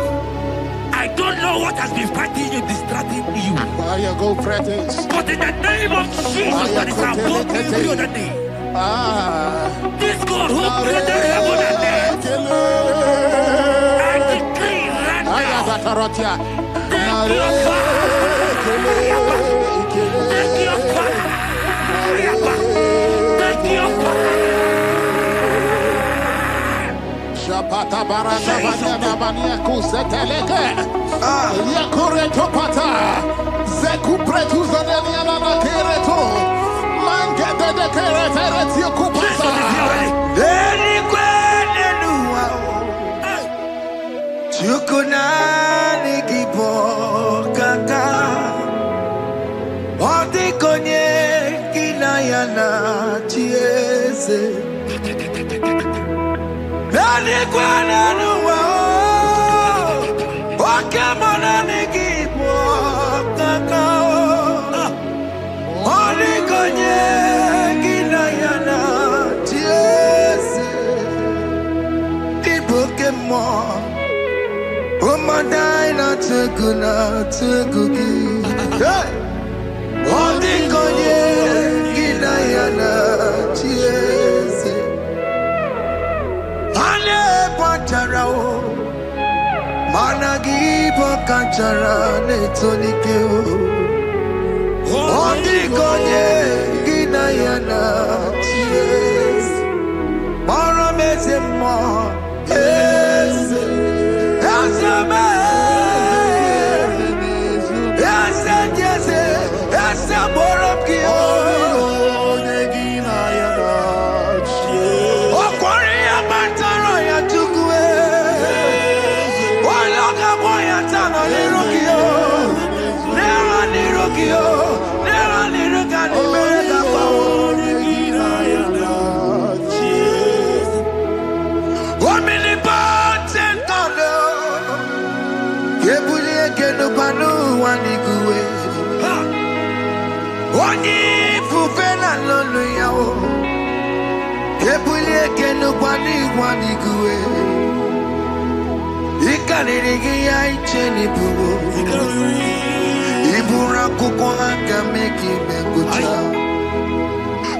I don't know what has been fighting you, distracting you. Go practice. But in the name of Jesus, that is above every other name. This God who created heaven and earth, I decree right now, take your fire. Take your fire. Take your fire. Shapata barata banyana bania kuseteleke. Yakure topata. Zeku pretu zaneliana na kereto. Mangete de keretere tio kupasa. Deni kwene nuwa. Chukunani kipo kaka. Odi konye kinayana chiese. Deni kwene nuwa. Wakemona nikipo kaka. Odi konye kinayana chiese. Pokemon, oh my die not to cookie. Hey, oh the konye kinayana cheers. Ane pachara o, managi pokachara netonike o. Oh the konye kinayana cheers. Mara mezemo. Yes, yes, yes, yes. Oni fufena lolo yawo. Kebuli ekenu kwani kuwe. Ikanirigi ya icheni bubu. Ibura kukwanga meki mengucha.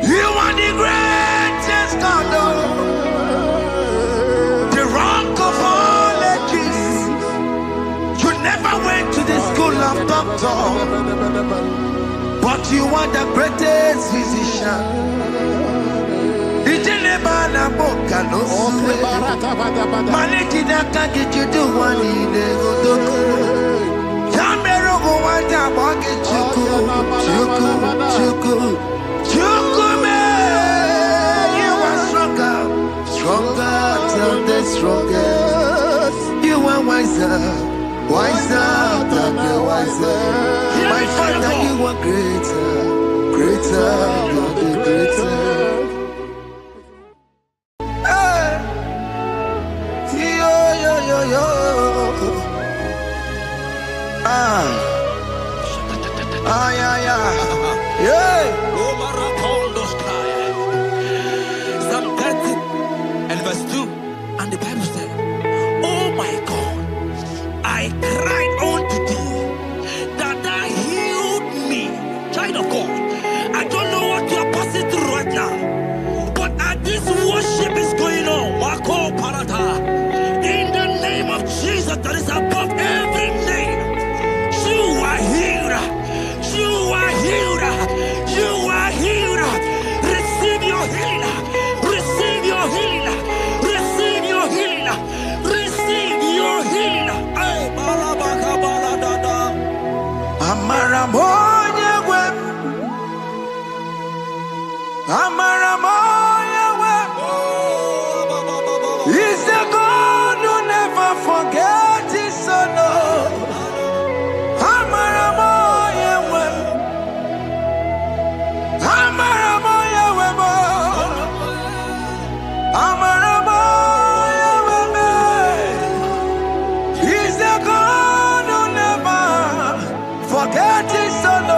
You are the greatest God, the rock of all ages. You never went to the school of doctor, but you are the greatest physician. Ijenebana boka no suwe. Maneki naka kichudu wani negodoku. Yamero go wanda wage chuku. Chukume, you are stronger than the strongest. You are wiser than the wiser. My Father, you are greater than the greater. Yo. Yeah. Psalm 30 and verse 2, and the Bible said, oh my God, I cried unto thee that thou healed me. Child of God, I don't know what you are passing through right now, but as this worship is going on, Wako Parata, in the name of Jesus that is above every name, you are healed. You are healed. You are healed. Receive your healing. Receive your healing. Receive your healing. Receive your healing. Ay, balabaka baladada. Amaramoya web. Amaramoya web. He's the God who never forgets his son. Amaramoya web. Amaramoya web. Amaramoya web. He's the God who never forgets his son.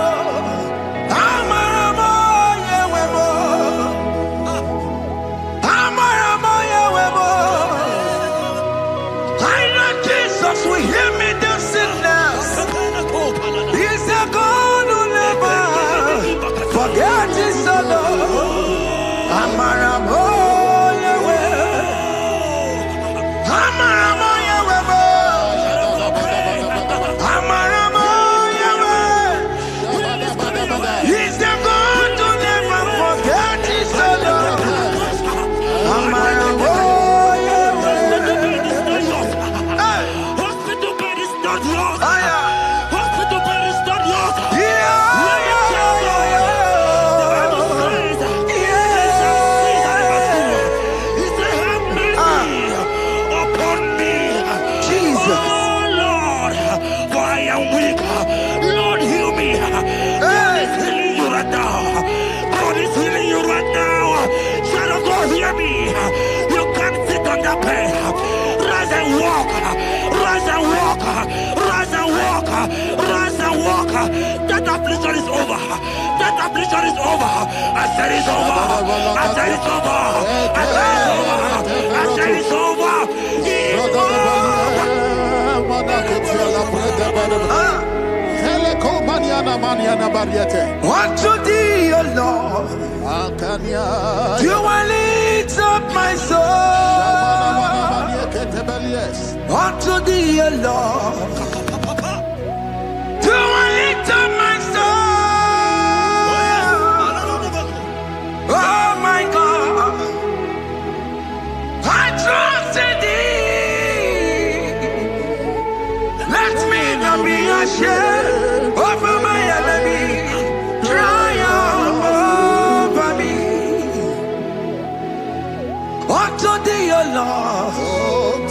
Amaramoya web. Amaramoya web. I know Jesus will hear me the sickness. He's the God who never forgets his son. Amaramoya web. Amaramoya web. Amaramoya web. He's the God who never forgets his son. Amaramoya web. Hospital bed is not yours. Aya. Hospital bed is not yours. Yeah. You can't sit on that bed. Rise and walk. Rise and walk. Rise and walk. Rise and walk. That affliction is over. That affliction is over. I said it's over. I said it's over. I said it's over. I said it's over. Unto thee, O Lord, you will lift up my soul. Unto thee, O Lord, you will lift up my soul. Oh my God, I trust in thee. Let me not be ashamed over my enemy. Triumph over me. Unto thee, O Lord,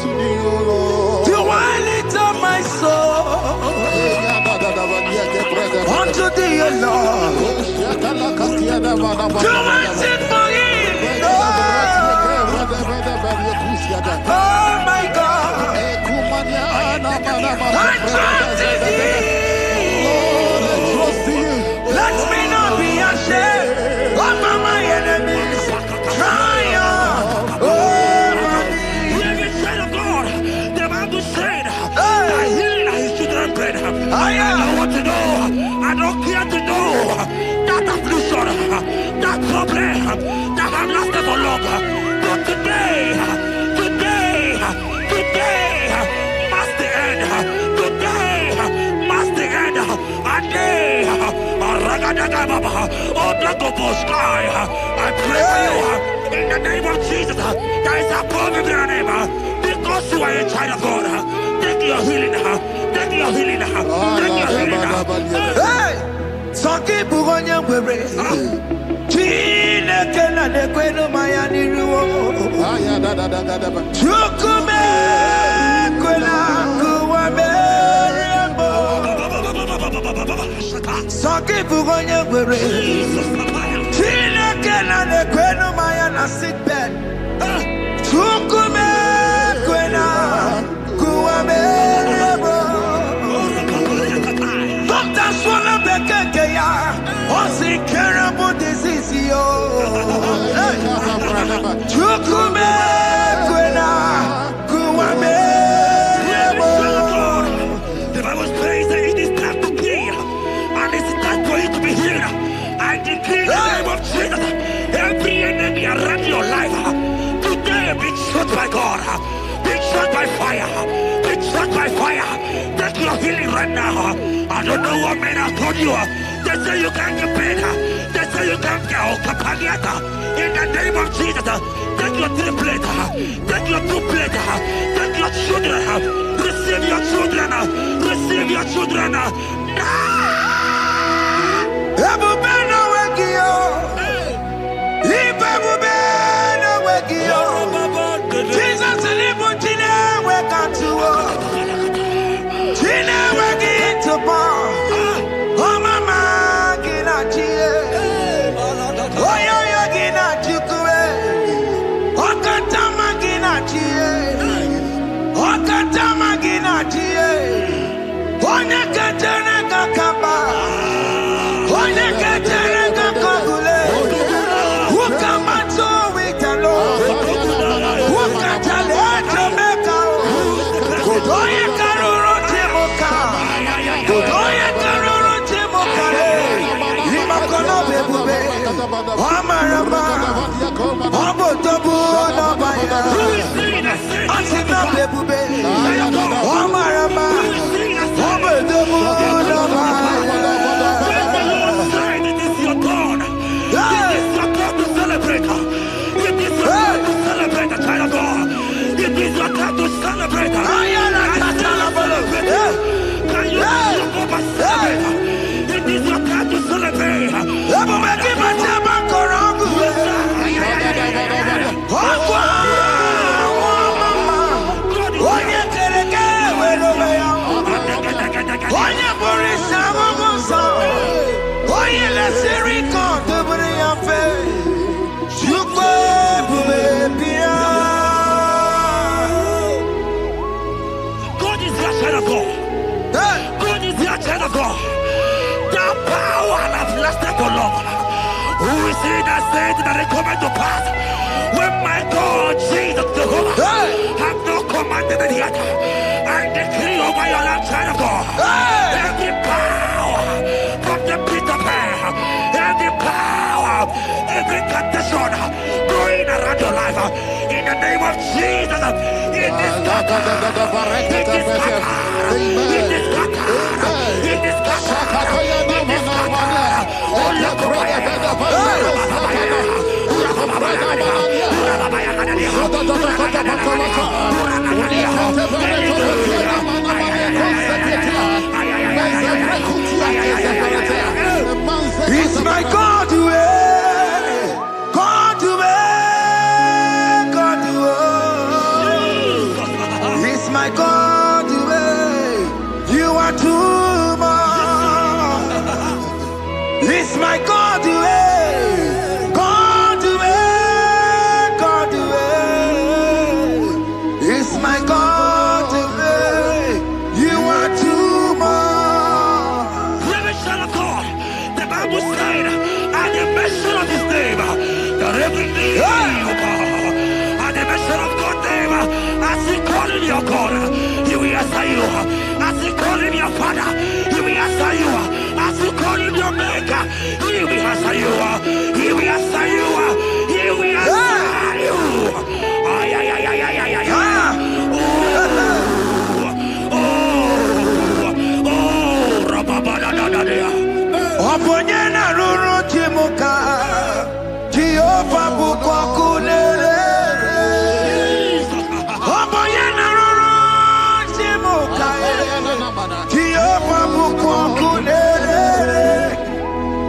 you will lift up my soul. Unto thee, O Lord, you will sit for him. Oh my God, I trust in thee. Let me not be problem that have lasted for long. But today must the end. Today must the end. And day, I pray for you in the name of Jesus. There is a problem in your name. Because you are a child of God. Take your healing. Take your healing. Take your healing. Hey! Sanki bugonya wewe. Chine kena de kwenu mayani ruo. Chukume kwena kuwa merembo. Sanki bugonya wewe. Chine kena de kwenu mayana sick bed. Chukume kwena kuwa merembo. Doctor swallow bekeke ya. Osi terrible disease yo. Chukume kwena kuwame. The Bible says that it is time to clean, and it's time for you to be healed. I decree in the name of Jesus, every enemy around your life today be shot by God, be shot by fire, be shot by fire. Take your healing right now. I don't know what men have told you. They say you can't get paid. They say you can't get Kapaniata. In the name of Jesus, take your triplet, take your two-plate, take your children, receive your children, receive your children. Ebubena wegio. Ibebubena wegio. Jesus libu chine wekantuo. Chine wegi to bar. Oh mama gina chie. Oh yo yo gina chukue. Oh katama gina chie. Oh katama gina chie. Oh nyekatene kakaba. Oh nyekatene kakagule. Ukamato witalo. Ukatale Jamaica. Godoye karoro temoka. Godoye karoro temokale. Imakono bebube. Amarama. Abotobu nabaya. Asina bebube. Amarama. Abotobu nabaya. It is your turn. It is your time to celebrate. It is your time to celebrate, child of God. It is your time to celebrate. Can you celebrate? It is your time to celebrate. God is your child of God. God is your child of God. The power that lasted for long. Who is he that said that it coming to pass? When my God, Jesus, Jehovah, have not commanded it yet. I decree over your life, child of God. Every power from the pit of hell, every power, every condition going around your life, in the name of Jesus, it is scattered. It is scattered. It is scattered. It is scattered. It is scattered. Oh, look over your head. It's my God to God to God to It's my God to you are too much. It's my God to God to God to It's my God to you are too much. The Bible said, at the mention of his name, that every knee will bow. At the mention of God's name, as he called him your God, he will answer you. As he called him your Father, he will answer you. As you call him your Maker, he will answer you. He will answer Oponyena ruru timuka Jehovah bukokunele Oponyena ruru timuka Jehovah bukokunele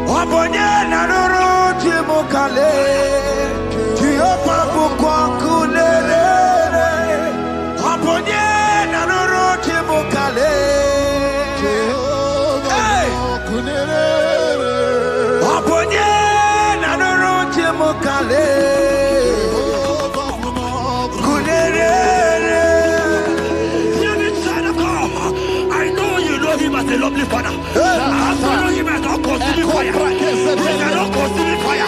Oponyena ruru timuka Jehovah bukokunele Oponyena ruru timuka I know you know him as a lovely father. I follow him as a consuming fire. He cannot consume fire.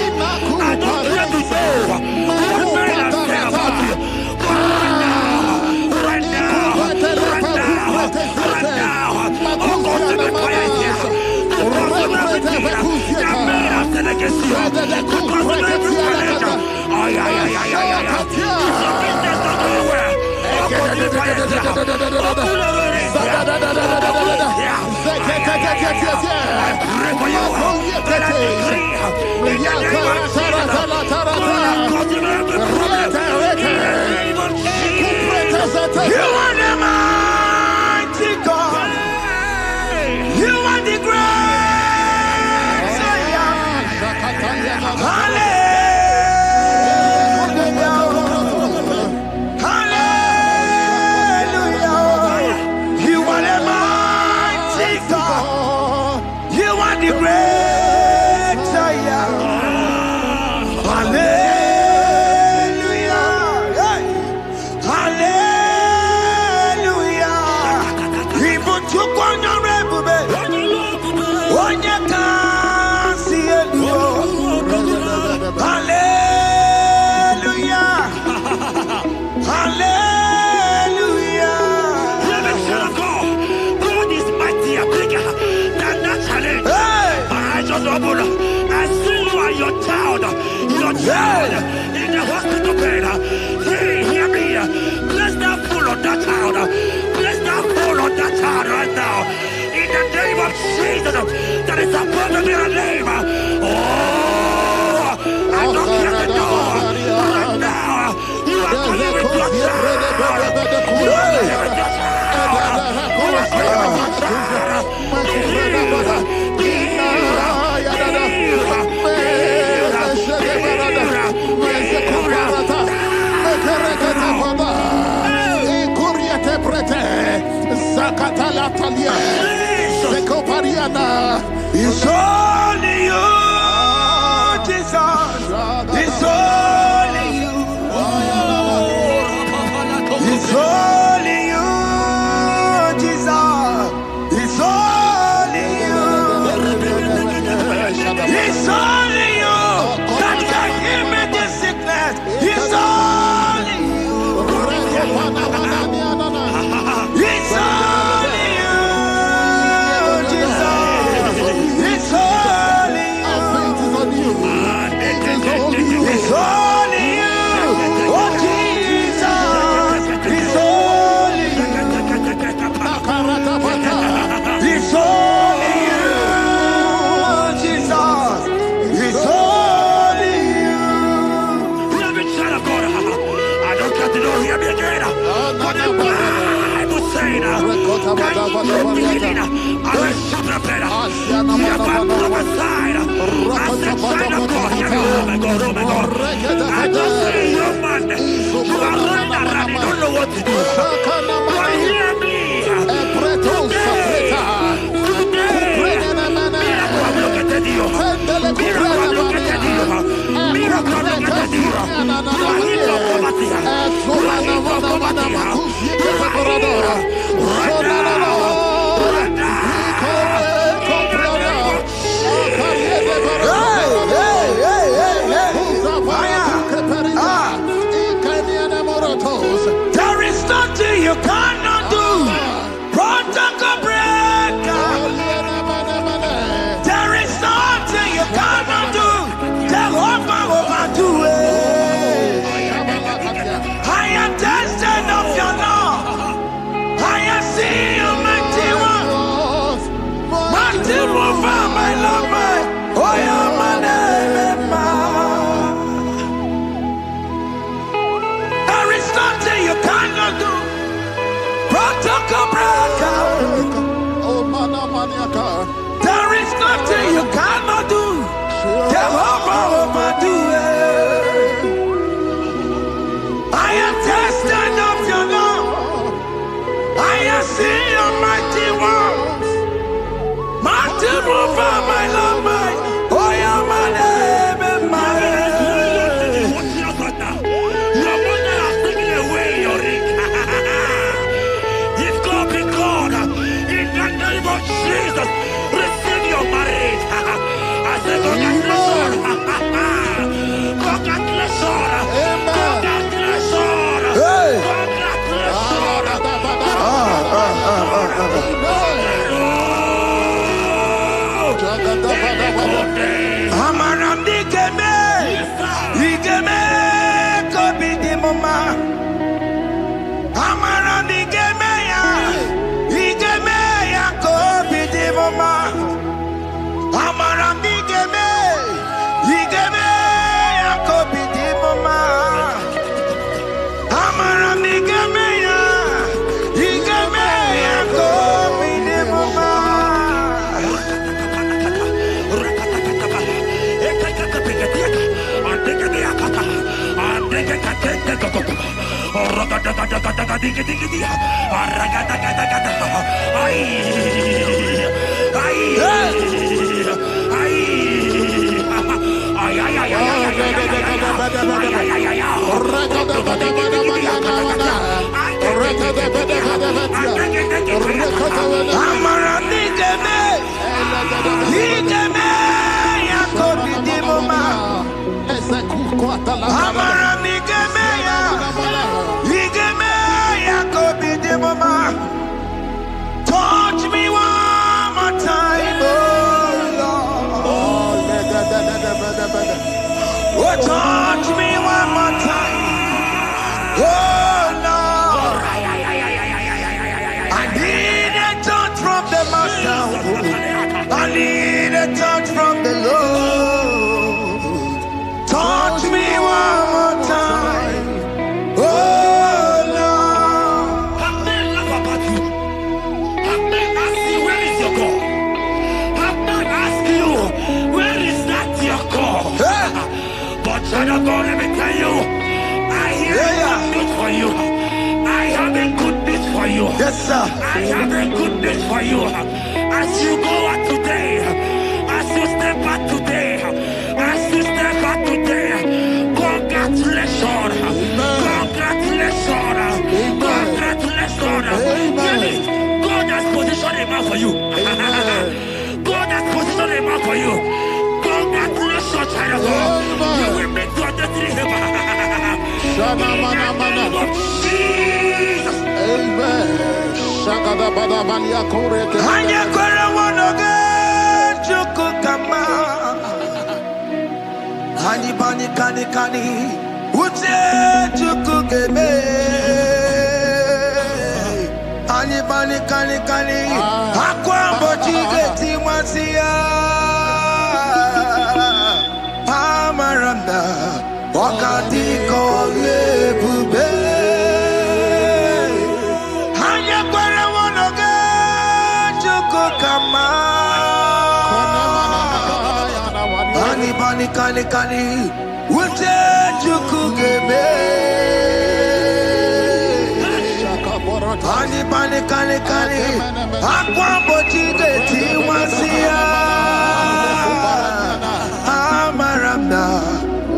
I don't care to say what men are saying about you. But right now, oh, consuming fire is here. Consume everything that men are saying against you. Consume every challenge. Business not going well. Consuming fire is here. You are the mighty God. You are the great Savior. Hallelujah. Hallelujah. You are the mighty God. You are the great Savior. Hallelujah. In the hospital bed, hear me. Bless that fool on that child. Bless that fool on that child right now. In the name of Jesus, that is above every name. Oh, I don't care the door. Right now, you are going with your child. You are going with your child. You are going with your child. It's only you, Jesus. It's only you. It's only you, Jesus. It's only you. It's only you that can heal me this sickness. It's only you. It's only you, Jesus. It's only you. It's only you. Oh, Jesus. It's only you. It's only you, Jesus. It's only you. Beloved child of God, I don't get to know hear me again. But the Bible saying, can you begin? I will shut up better. You have prophesied. I said, child of God, hear me. Oh my God, oh my God. I just say, young man, you are running around, you don't know what to do. But hear me. Today, miracle have located you. Miracle have located you. Miracle have located you. You are in your poverty. You are in your poverty. You are right now. Right now. There is nothing you cannot do. Protocol breaker. There is nothing you cannot do. Jehovah overdo it. Touch me one more time, oh Lord. Oh, touch me one more time, oh Lord. I need a touch from the Master. I need a touch from the Lord. Touch me one more time, oh Lord. Have men laugh about you. Have men ask you, where is your God? Have men ask you, where is that your God? But child of God, let me tell you, I hear a good news for you. I have a good news for you. Yes, sir. I have a good news for you. As you go out today, as you step out today, as you step out today, congratulations. Congratulations. Congratulations. Hear me. God has positioned a man for you. God has positioned a man for you. Congratulations, child of God. You will make your destiny helper. In the name of Jesus. Amen. Hanya kwara wanoge chukukama. Hani bani kani kani uche chukugeme. Hani bani kani kani akwambo chigeti mwasiya. Amaranda wakati kole bube. Hanya kwara wanoge chukukama. Hani bani kani kani uche chukugeme. Hani bani kani kani akwambo chigeti mwasiya. Amaranda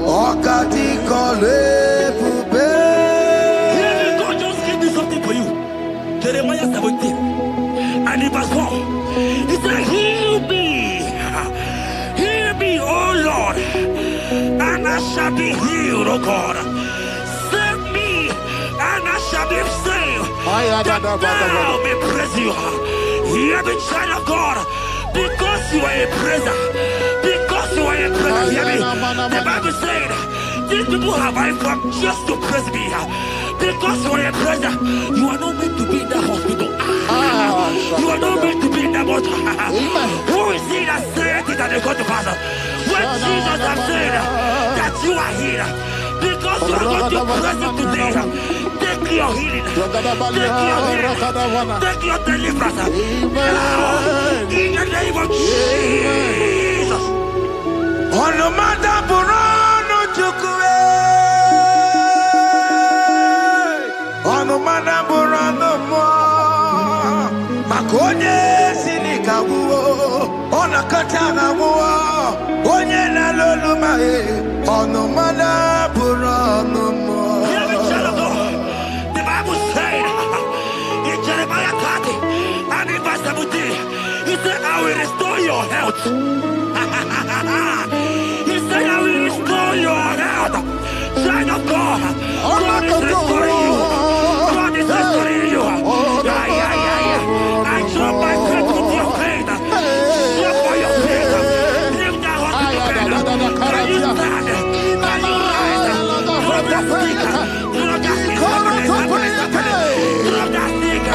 wakati kole bube. God just gave me something for you. Jeremiah 17 and in verse 4. He said, heal me, oh Lord, and I shall be healed, oh God. Save me, and I shall be saved. That thou may praise you. Hear me, child of God, because you are a praiser. Because you are a praiser. Hear me. The Bible said, these people have I come just to praise me. Because you are a praiser, you are not meant to be in that hospital. You are not meant to be in that water. Who is he that said it and they go to pass? When Jesus has said that you are healed, because you are going to praise him today, take your healing, take your deliverance. Now, in the name of Jesus. Onomada burano chukwe. Onomada burano mo. Makonye sinika wuo. Onakataga wuo. Onye na loluma e. Onomada burano mo. Hear me, child of God. The Bible said in Jeremiah 30 and in verse 17, he said, I will restore your health. He said, I will restore your health. Child of God, God is restoring you. God is restoring you. I draw my faith with your faith. Show for your faith. Lift that hospital bed. Can you stand? Can you rise? Drop that stick. Drop that stick. Drop that stick.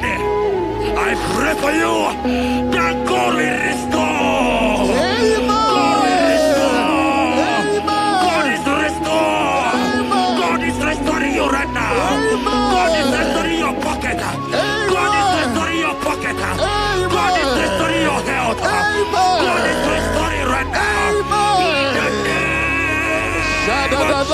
I pray for you that God will restore. God will restore. God is restoring. God is restoring you right now. God is restoring your pocket. God is restoring your pocket. God is restoring your health. God is restoring right now. In the name of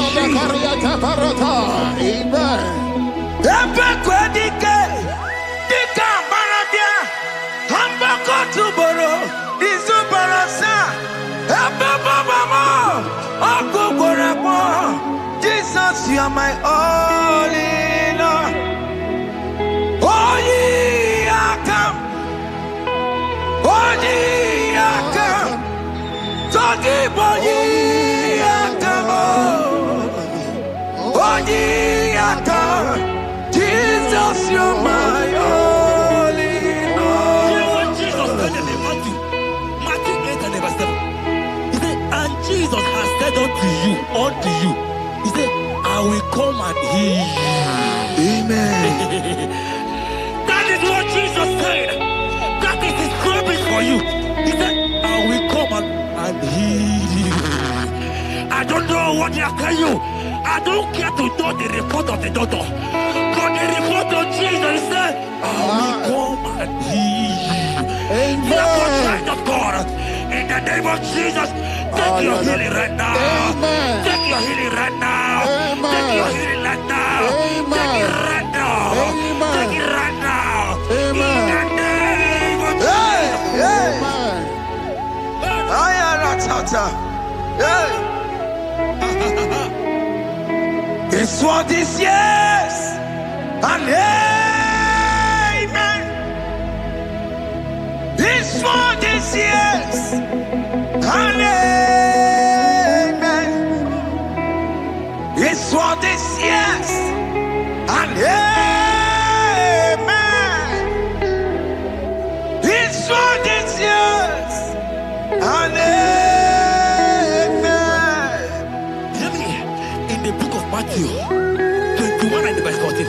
Jesus, you are my all in all. Oh, ye are come. Oh, ye are come. Talkie, oh, ye are come. Oh, ye are come. Jesus, you are my all in all. You know what Jesus said in Matthew 8 and verse 7? He said, and Jesus has said unto you, he said, I will come and heal you. Amen. That is what Jesus said. That is his promise for you. He said, I will come and heal you. I don't know what they are telling you. I don't care to know the report of the doctor. But the report of Jesus, he said, I will come and heal you. Therefore, child of God, in the name of Jesus, take your healing right now. Take your healing right now. Take your healing right now. Take it right now. Take it right now. In the name of Jesus. It's what this yes and amen. It's for this yes and amen. It's for this yes and amen. It's for this yes and amen. Hear me. In the book of Matthew 21 and verse 14,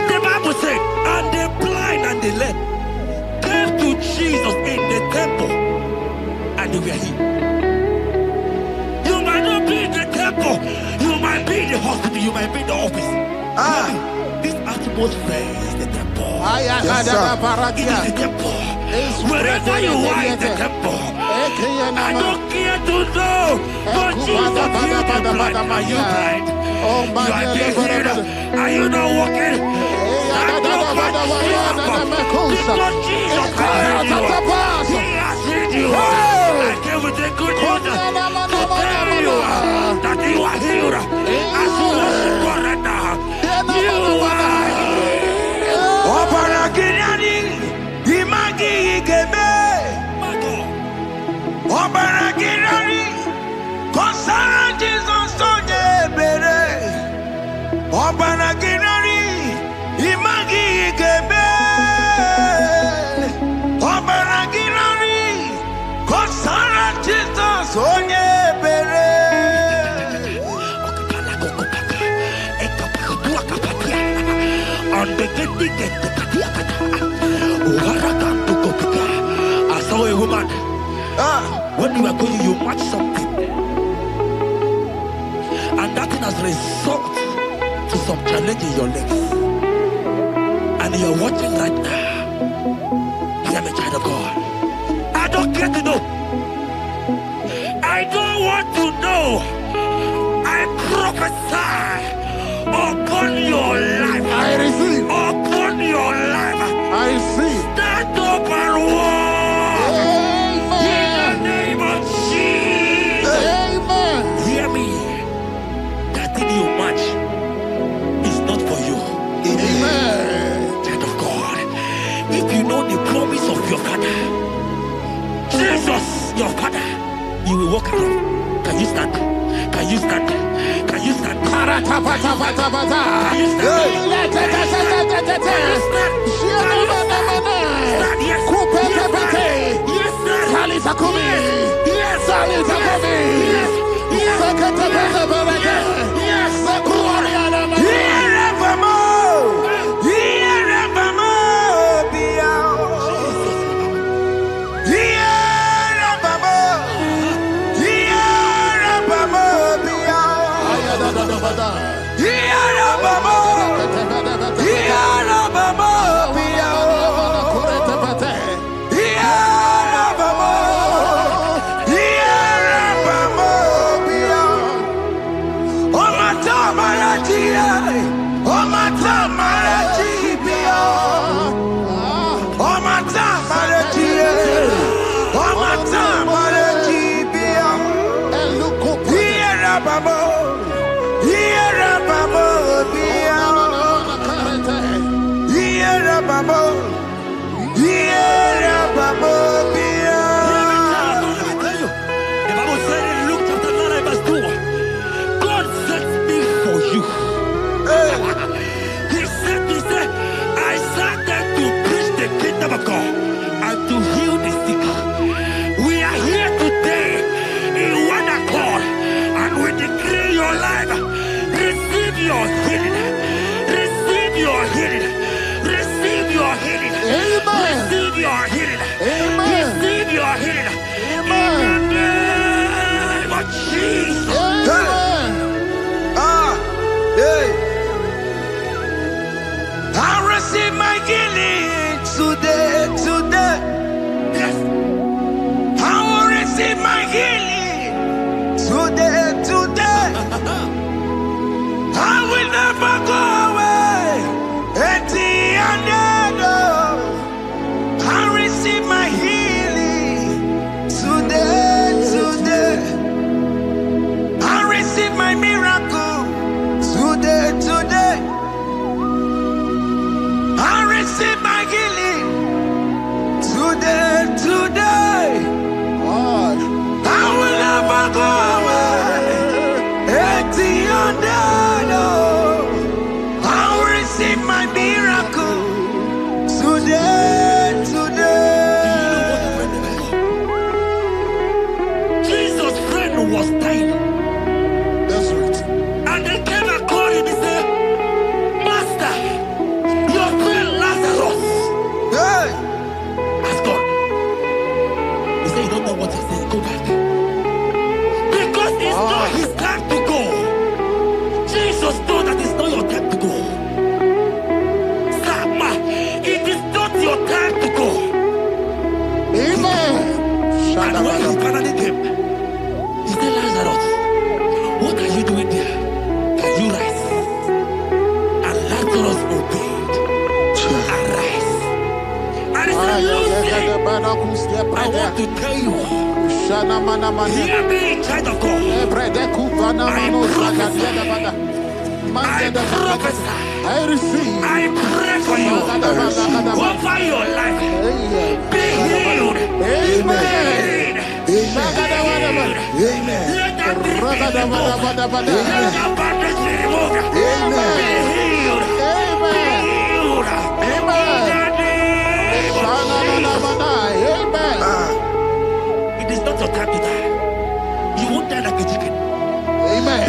the Bible said, and the blind and the lame came to Jesus in the temple, and they were healed. You might not be in the temple, you might be in the hospital, you might be in the office. This atmosphere is the temple. Yes, It is the temple. Wherever you are in the temple, I don't care to know, but Jesus healed the blind. Are you blind? You are being healed. Are you not walking? Stand up and stand up. Because Jesus has healed you. He has healed you. I came with the good news to tell you that you are healed. As you worship God right now, you are healed. Obaragirani, imagi igebe. Obaragirani, konsara Jesus sonye bere. Obaragirani, imagi igebe. Obaragirani, konsara Jesus sonye bere. I saw a woman. When you were going, you match something, and that thing has resulted to some challenge in your legs. And you're watching right now. Hear me, child of God. I don't care to know. I don't want to know. I prophesy upon your life. I receive. Upon your life. I receive. Stand up and walk. In the name of Jesus. Amen. Hear me. That thing you match is not for you. Amen. Child of God. If you know the promise of your father, Jesus, your father, you will walk around. Can you stand? Can you stand? Can you stand? Can you I want to tell you, hear me, child of God. I prophesy. I receive. I pray for you over your life. Be healed. Amen. Let that be removed. Let that bandage be removed. Be healed. Be healed. It is not your time to die. You won't die like a chicken. Amen.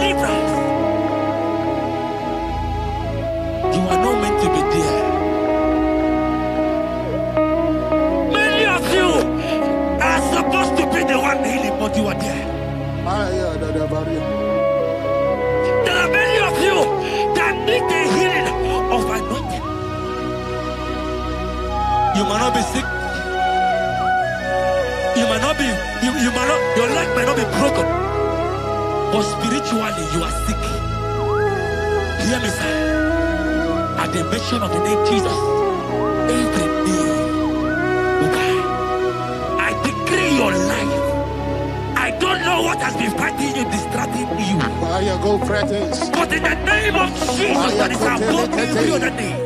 deliverance. You are not meant to be there. Many of you are supposed to be the one healing, but you are there. There are many of you that need the healing of anointing. You might not be sick. You might not be, you might not, your leg might not be broken. But spiritually you are sick. Hear me, sir. At the mention of the name Jesus, every day will die. I decree your life. I don't know what has been fighting you, distracting you. Go Prophetic. But in the name of Jesus, that is above every other name.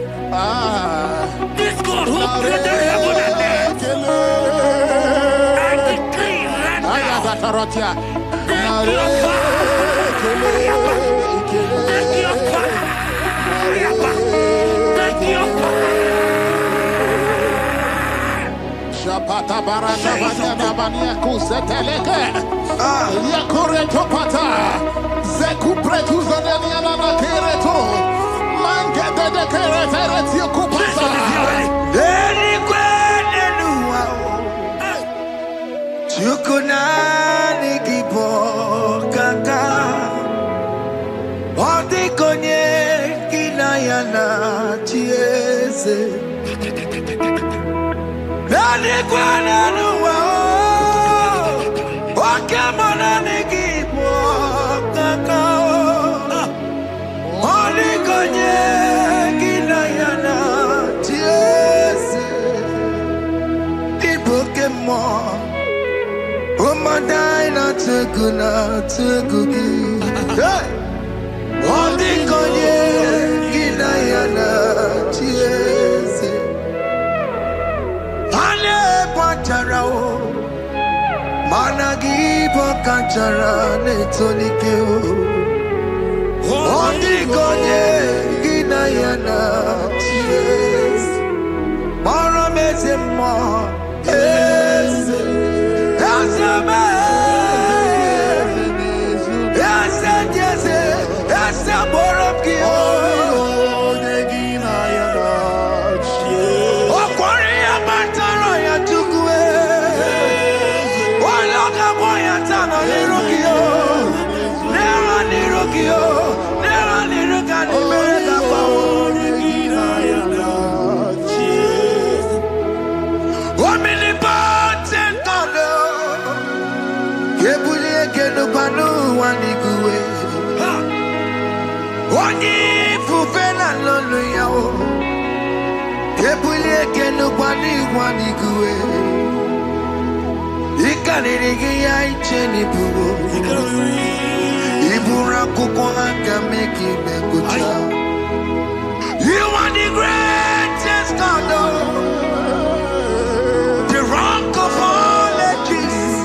This God who created heaven and earth, I decree right now, take your fire. Take your fire. Take your fire. Shapata barata banyana bania kuseteleke. Yakure topata. Zeku pretu zaneliana na kereto. Mangete de keretere tio kupasa. Deni kwene nuwa. Chukunani gibo kaka. Odi konye kinayana chiese. Deni kwene nuwa. Wakemona ni gibo kaka. Odi konye kinayana chiese. Ibokemo. Umadai na tegugi. Hey! Odi konye kinayana chiese. Ane pacharao. Managi pokachara netonikeo. Odi konye kinayana chiese. Mara mezemo. Eze. Eze me. Eze jeze. Eze borokio. Okwari amataro ya tukwe. Waloka moya tano nirukio. Nera nirukio. Nera niruka nimereka kwa omnipotent God. Kebulie kenupanu waniguwe. Onyi fufena lolu yao. Kebulie kenupani waniguwe. Ikanirigi ya icheni buwo. Ibura kuko akameki mekuta. You are the greatest God. The rock of all ages.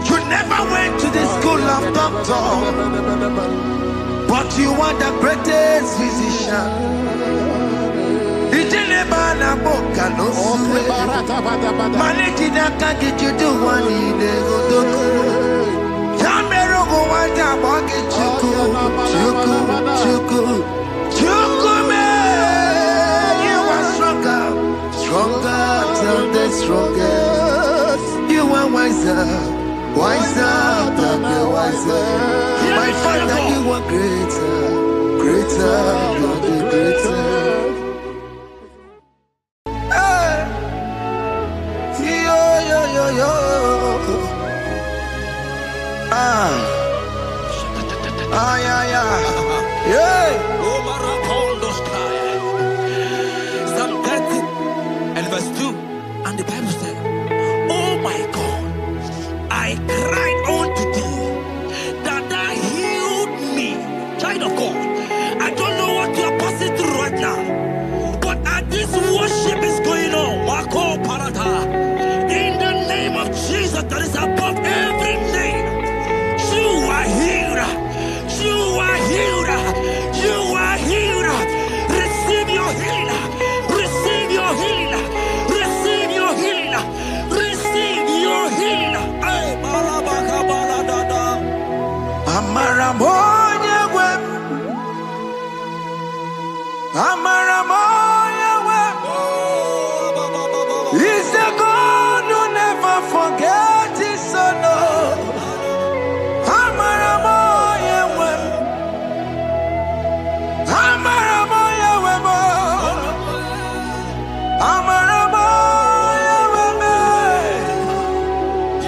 You never went to the school of doctor, but you are the greatest physician. Ijelebana boka no suwe. Manejina kaki judu wani negodoku. Yamerogo wanja boki chuku. Chuku me. You are stronger than the strongest. You are wiser than the wiser. My Father, you are greater than the greater. Hey, yo. Yeah. Psalm 30 and verse 2, and the Bible said, oh my God, I cried unto thee that thou healed me. Child of God, I don't know what you are passing through right now, but as this worship is going on, Wako Parata, in the name of Jesus that is above every name, you are healed. You are healed. Amaramoya web. Amaramoya web. He's the God who never forgets his son. Amaramoya web. Amaramoya web. Amaramoya web.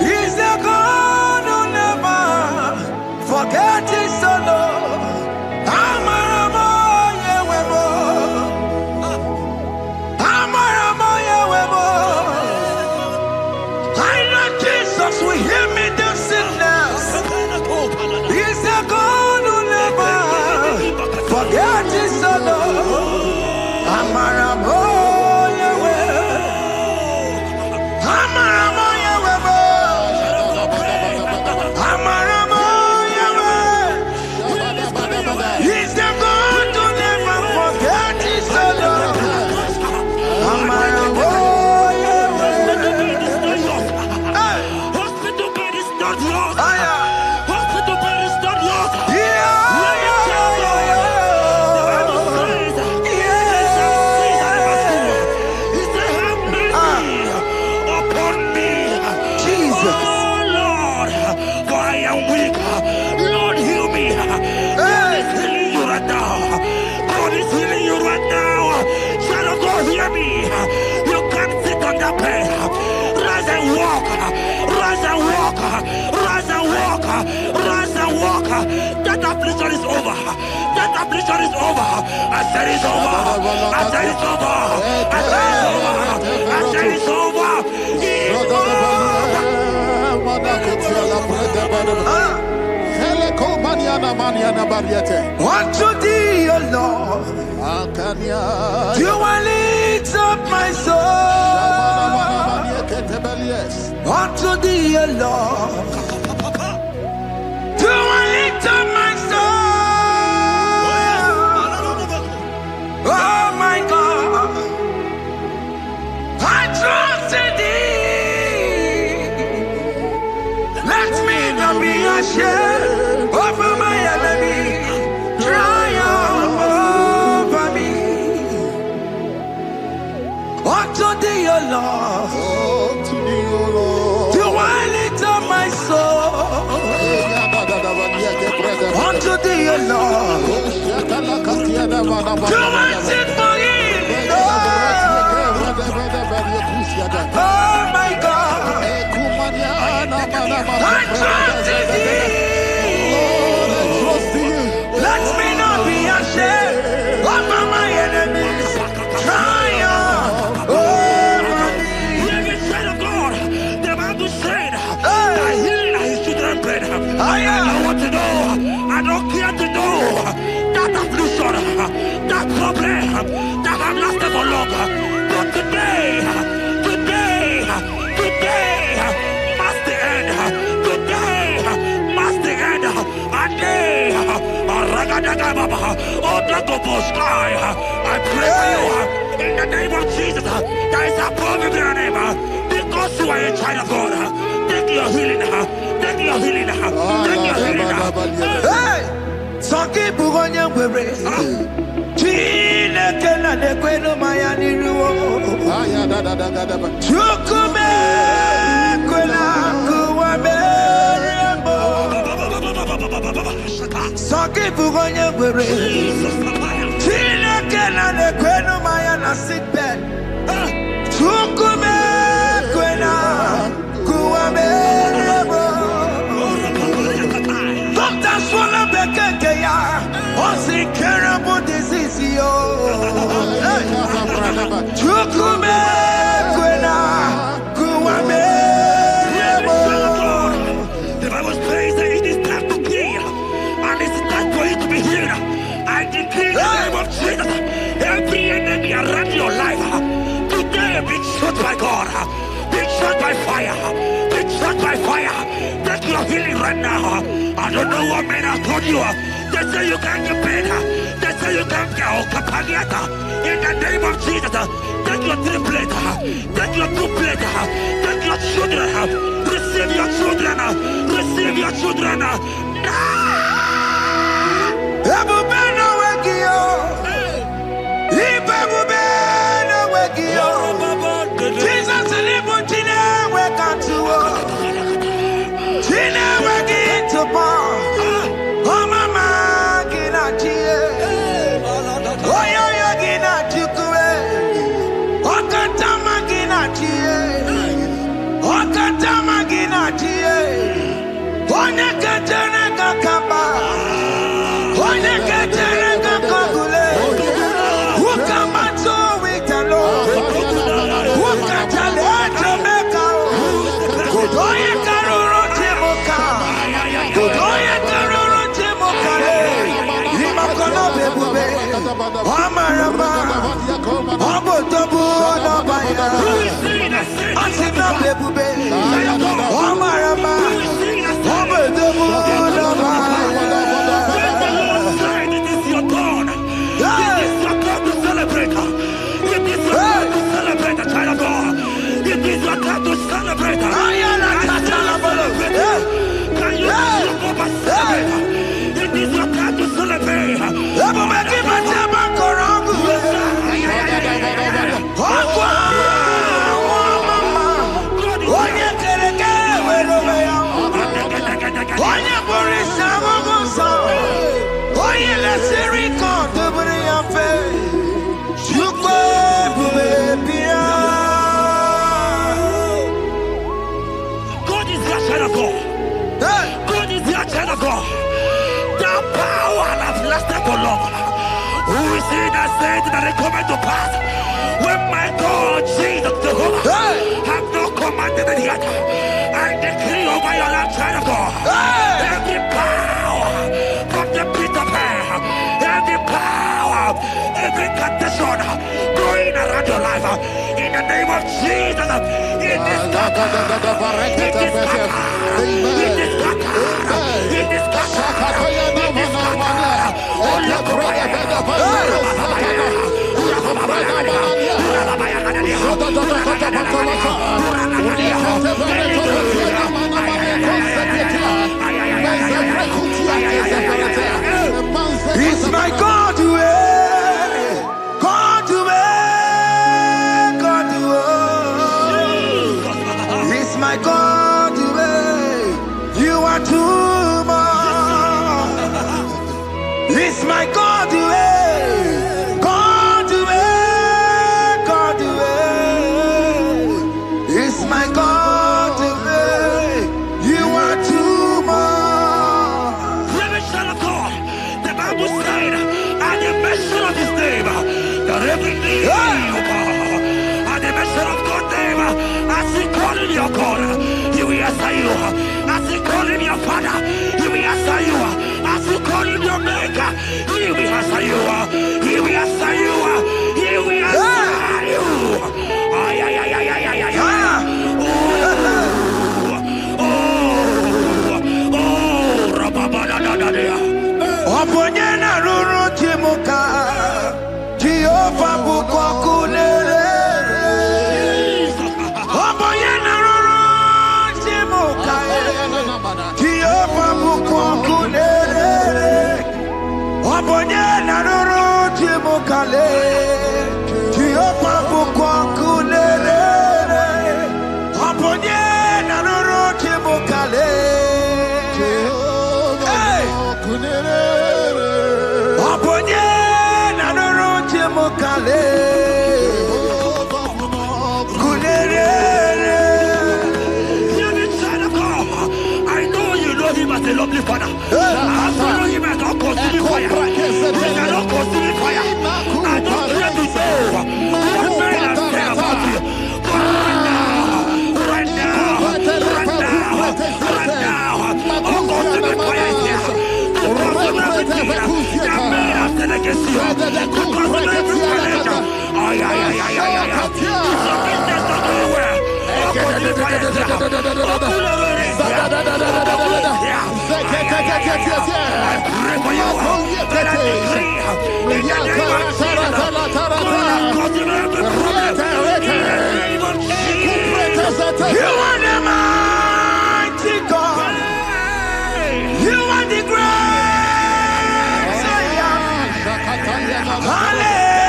He's the God who never forgets his son. Amaramoya web. Amaramoya web. I know Jesus will hear me the sickness. He's the God who never forgets his son. Amaramoya web. Amaramoya web. Amaramoya web. He's the God who never forgets his son. Amaramoya web. Hospital bed is not yours. Aya. Hospital bed is not yours. Yeah. Jesus. Oh Lord, for I am weak. Lord, heal me. God is healing you right now. God is healing you right now. Child of God, hear me. You can't sit on that bed. Rise and walk. Rise and walk. Rise and walk. Rise and walk. That affliction is over. That affliction is over. I said it's over. I said it's over. I said it's over. I said it's over. It's over. Unto thee, O Lord, do I lift up my soul. Unto thee, O Lord, do I lift up my soul. Oh my God, I trust in thee. Let me not be ashamed over my enemy. Triumph over me. Unto thee, O Lord, do I lift up my soul. Unto thee, O Lord, do I sing for him. Oh my God, I trust in thee. Let me not be ashamed over my enemies. Triumph over me. Hear me, child of God. The Bible said that healing his children bread. I want to know. I don't care to know that affliction, that problem, that have lasted for long. But today must the end. Today must the end. I pray for you in the name of Jesus. There is a problem in your name because you are a child of God. Take your healing. Take your healing. Take your healing. Hey! Soki bugonya wewe. Chine kena de kwenu mayani ruo. Chukume kwena kuwa merembo. Soki bugonya wewe. Chine kena de kwenu mayana sickbed. Chukume kwena kuwa merembo. Doctor swallow bekeke ya. Only incurable disease yo. Chukume kwena kuwame. The Bible says that it is time to kill, and it's time for you to be healed. I decree in the name of Jesus, every enemy around your life today be shot by God, be shot by fire, be shot by fire. Take your healing right now. I don't know what men have told you. They say you can't get better. They say you can't get Kapaniata. In the name of Jesus, take your triplet, take your two-plate, take your children, receive your children, receive your children. Now! That they come to pass when my God Jesus Jehovah have not commanded it yet. I decree over your life, child of God, every power from the pit of hell, every power, every condition going around your life, in the name of Jesus, it is It's my God to God to God to It's my God to you are too much. It's my God to God to God to It's my God to you are too much. The Bible said, at the mention of his name, that every knee will bow. At the mention of God's name, as he call him your God, he will answer you. As he call him your Father, he will answer you. As you call him your Maker, he will answer you. He will answer you. He will answer you. Ay, ay, ay, ay, ay, ay, ay, ay. Oponyena ruru timuka Jehova bukokulele Oponyena ruru timuka Jehova bukokulele Oponyena ruru timuka Jehova bukokulele Oponyena ruru timuka I know you know him as a lovely father. I follow him as a consuming fire. He cannot consume fire. I don't care to know what men are saying about you. But right now, oh, consuming fire is here. To consume everything that men are saying against you. To consume every challenge. Ay, ay, ay, ay, ay, ay. This not going well. Oh, consuming fire is here. Oh, I pray for you that I decree in the name of Jesus, consume every problem in the name of Jesus. You are the mighty God. You are the great Zion. Hallelujah.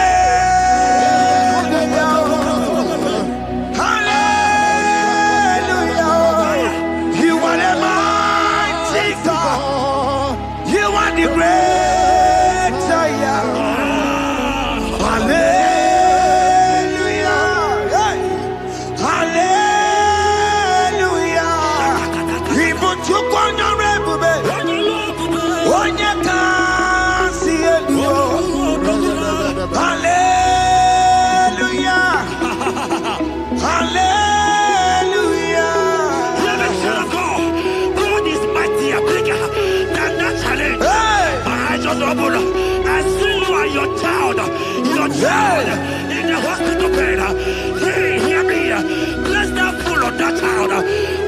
The great Zion. Hallelujah. Hallelujah. Even to Konorebe. Onye can see it. Hallelujah. Hallelujah. God is mighty and bigger than that challenge. I see you and your child in the hospital bed. Hey, hear me. Bless that full of that child.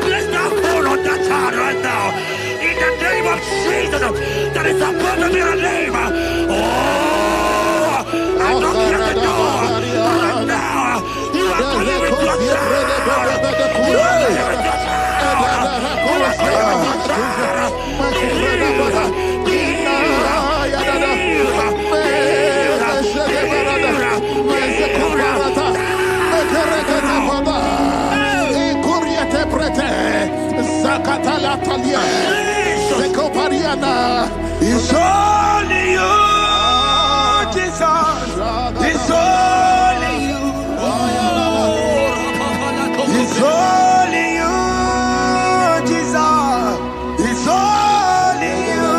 Place that hold on that child right now. In the name of Jesus, that is above the name. Oh, I don't hear the door. Right now, you are coming with your child. You are coming with your child. You are coming with your child. It's only you, Jesus. It's only you. It's only you, Jesus. It's only you.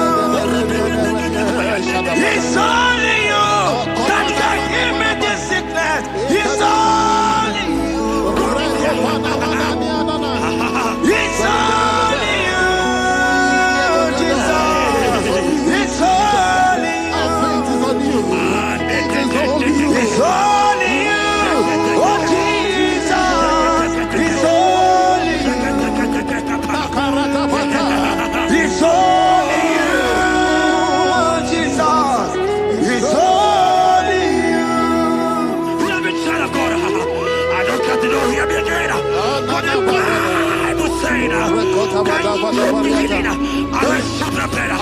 It's only you that can heal me this sickness. It's only you. It's only you, Jesus. It's only you. It's only you. Oh, Jesus. It's only you. It's only you, Jesus. It's only you. Beloved child of God, I don't got to know hear me again. But the Bible saying, I will shut up better.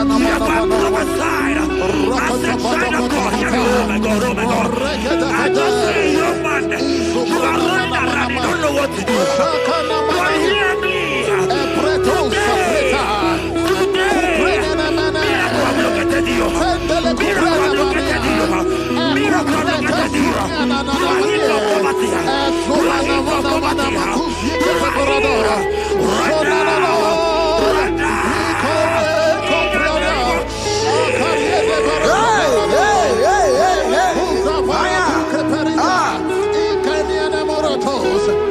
Never prophesied. I said, child of God, hear me. Oh my God, oh my God. I just see you, man. You are running around, you don't know what to do. But hear me.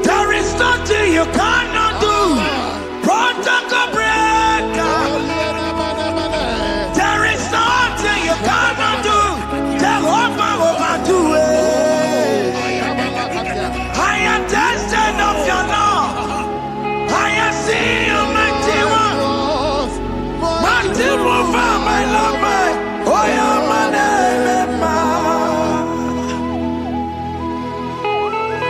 There is nothing you cannot do. Protocol breaker. There is nothing you cannot do. Jehovah overdo it. I am tested of your law. I am seeing you, mighty one. Mighty mover, my love, my. Oh, yeah, my name,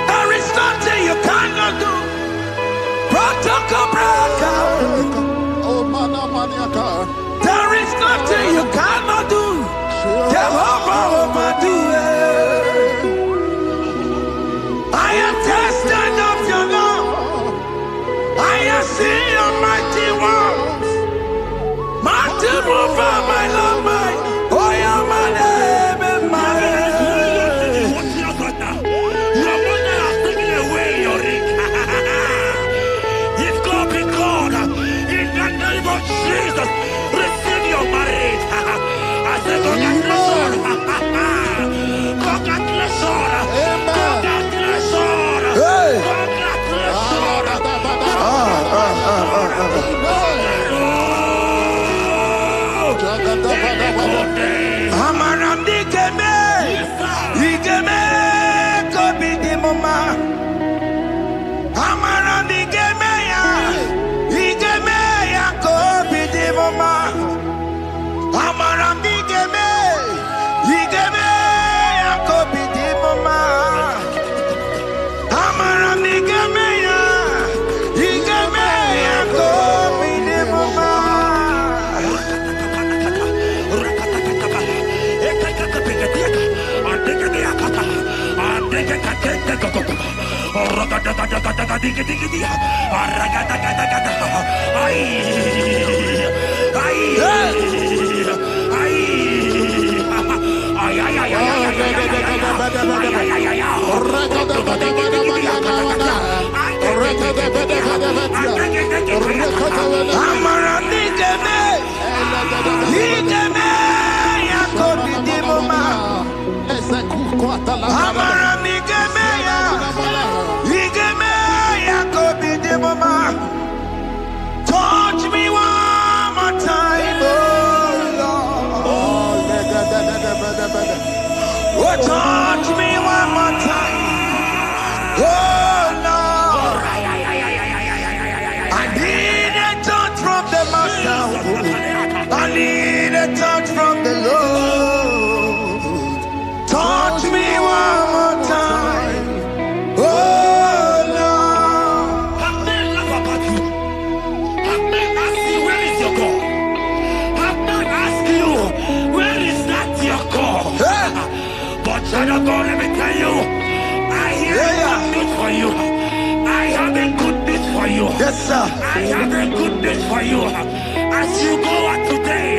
there is nothing you cannot do. Protocol breaker. There is nothing you cannot do. Jehovah overdo it. I am tested of your love. I am seeing your mighty ones. Mighty mover, my love, my. Oh, yeah, my name and my Your mother has taken away your ring. If God be God, in the name of Jesus, receive your marriage. I say congratulations. Congratulations. Congratulations. Congratulations. Amaramdi Keme, Igeme, Kobi di Mama. Amaramdi Keme ya, Igeme ya Kobi di Mama. Amaramdi Keme, Igeme ya Kobi di Mama. Amaramdi Keme ya, Igeme ya Kobi di Mama. Touch me one more time, oh Lord. Oh, touch me one more time, oh Lord. a touch from the Lord. Touch me one more time. Oh Lord. I may laugh about you. I may ask you, where is your God? I may ask you, where is that your God? But child of God, let me tell you, I hear a good news for you. I have a good news for you. Yes, sir. I have a good news for you. As you go out today,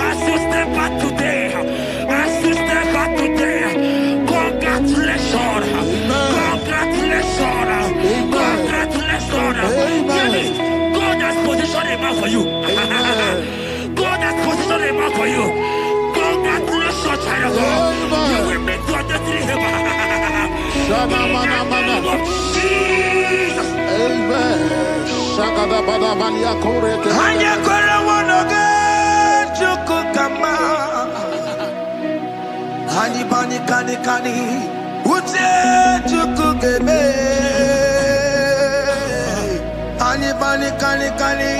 as you step out today, as you step out today, congratulations. Congratulations. Congratulations. Hear me. God has positioned a man for you. God has positioned a man for you. Congratulations, child of God. You will make your destiny helper. In the name of Jesus. Amen. Shagada bada balia korete. Hanya kora wonoge chukukama. Hani bani kani kani uche chukugeme. Hani bani kani kani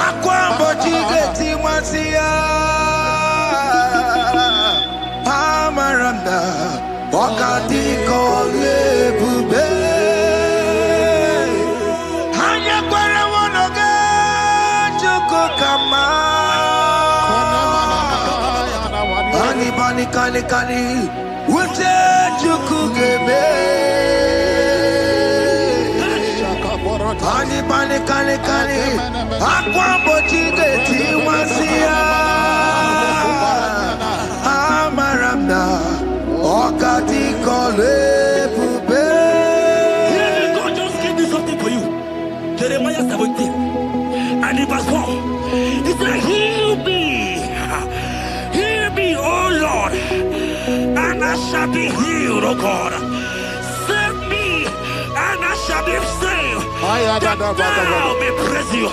akwambo chigeti mwasiya. Amaranda wakati kole bube. Hanya kora wonoge chukukama. Hani bani kani kani uche chukugeme. Hani bani kani kani akwambo chigeti mwasiya. Amaranda wakati kole bube. God just gave me something for you. Jeremiah 17 and in verse 4. He said, heal me, oh Lord, and I shall be healed, oh God. Save me, and I shall be saved, that thou may praise you.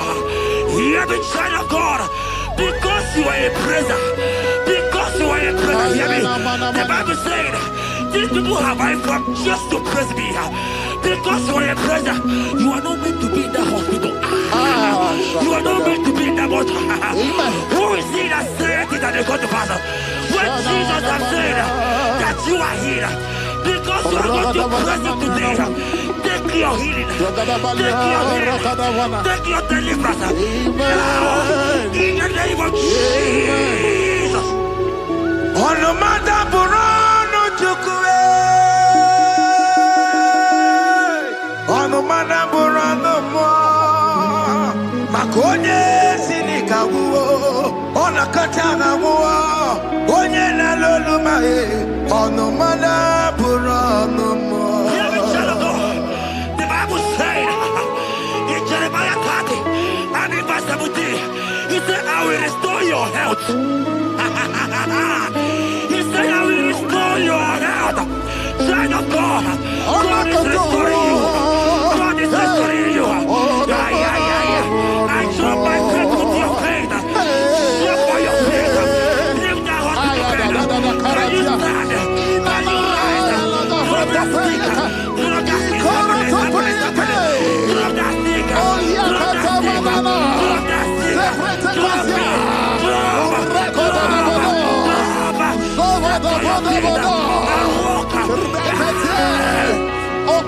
Hear me, child of God, because you are a praiser. Because you are a praiser, hear me. The Bible said, these people have I come just to praise me. Because you are a praiser, you are not meant to be in that hospital. You are not meant to be in that bottle. Who is he that said it and they got to pass? When Jesus has said that you are healed, because you are going to praise him today, take your healing, take your deliverance. Now, in the name of Jesus. On no matter Burano Chukwe. On no matter Burano Mo. Makonye Sinika Wo. On a Katana Wo. Onye na Lolumae. On no matter Burano Mo. Hear me, child of God. The Bible said in Jeremiah 30 and in verse 17, he said, I will restore your health. He said, I will restore your health. Child of God, God is restoring you. God is restoring you. I drop my faith with your faith. Drop for your faith. Lift that hospital bed. Can you stand? Can you rise? Drop that stick. Drop that stick. Drop that stick. Drop that stick. Drop me. Oh,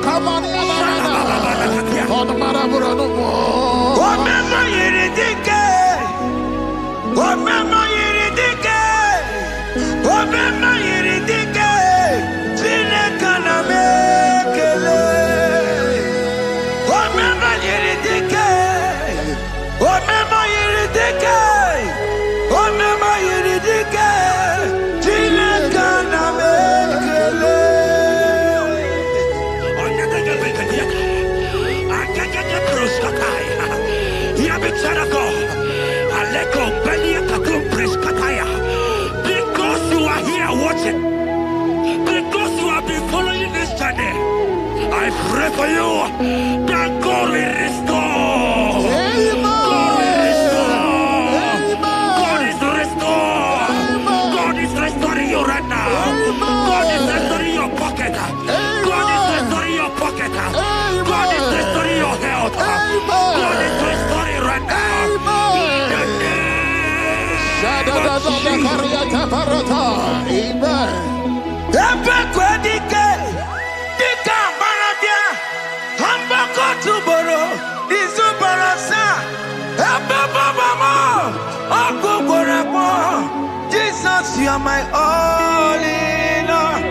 Jesus, you are my all in all.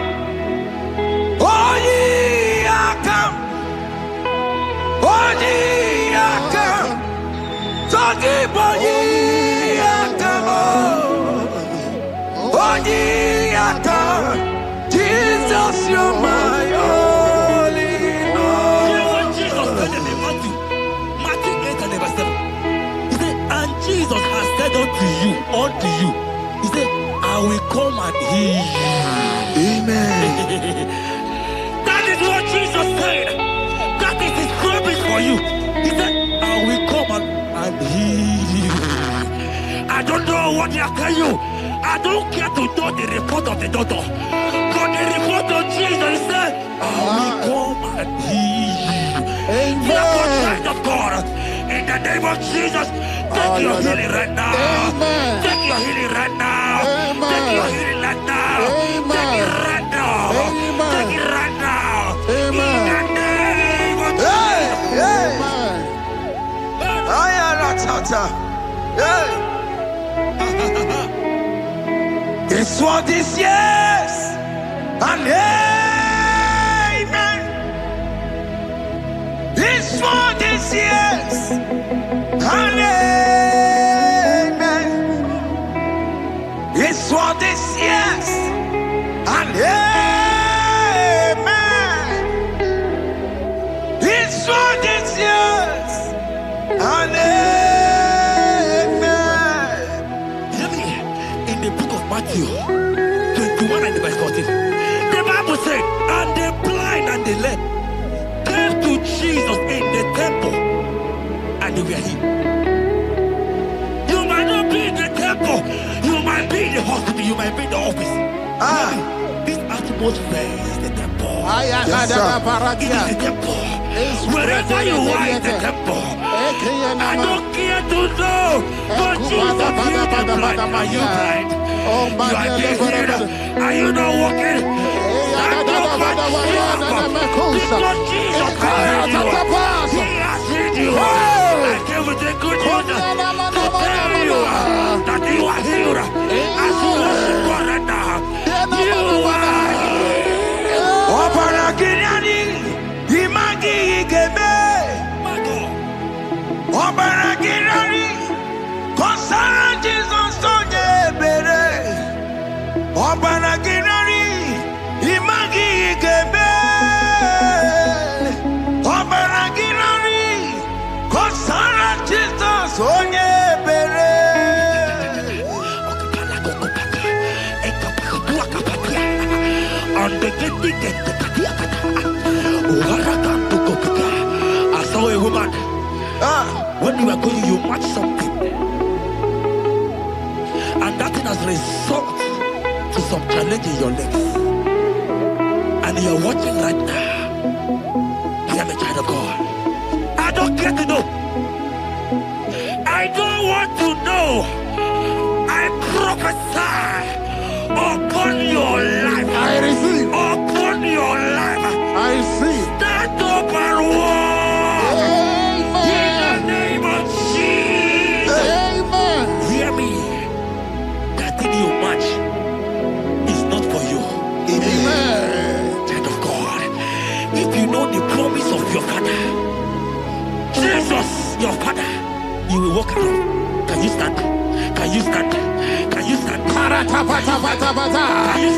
Oh, ye are come. Oh, ye are come. So deep, oh, ye are come. Oh, ye are come. Jesus, you are my all in all. You know what Jesus said in Matthew 8 and verse 7? He said, and Jesus has said unto you, he said, I will come and heal you. Amen. That is what Jesus said. That is his promise for you. He said, I will come and heal you. I don't know what they are telling you. I don't care to know the report of the doctor. But the report of Jesus said, I will come and heal you. Therefore, child of God, in the name of Jesus, take your healing right now. Amen. Take your healing right now. Amen. Take your healing right now. Amen. Take it right now. Amen. Take it right now. Amen. In the name of Hey, hey. Amen. Hey. This one is yes and amen. This one is yes and amen. This one is yes and amen. This one is yes and amen. Hear me. In the book of Matthew 21 and verse 14, the Bible said, and the blind and the lame came to Jesus in the temple, and they were healed. You might not be in the temple, you might be in the hospital, you might be in the office. This atmosphere is the temple. Yes, sir. It is the temple. Wherever you are in the temple, I don't care to know, but Jesus healed the blind. Are you blind? You are being healed. Are you not walking? Stand up and stand up. Because Jesus has healed you. He has healed you. I came with a good news to tell you that you are healed. As you worship God right now, you are healed. Obaragirani, imagi igebe. My God. Obaragirani, kosara Jesus sonye bere. Obaragirani, imagi igebe. Obaragirani, kosara Jesus sonye bere. I saw a woman. When you were going, you match something, and that thing has resulted to some challenge in your legs, and you're watching right now. Hear me, child of God. I don't care to know. I don't want to know. I prophesy upon your life. I receive. Upon your life. I receive. Stand up and walk. In the name of Jesus. Amen. Hear me. That thing you match is not for you. Amen. Child of God. If you know the promise of your father, Jesus, your father, you will walk around. Can you stand? Can you stand? Can you stand? Can you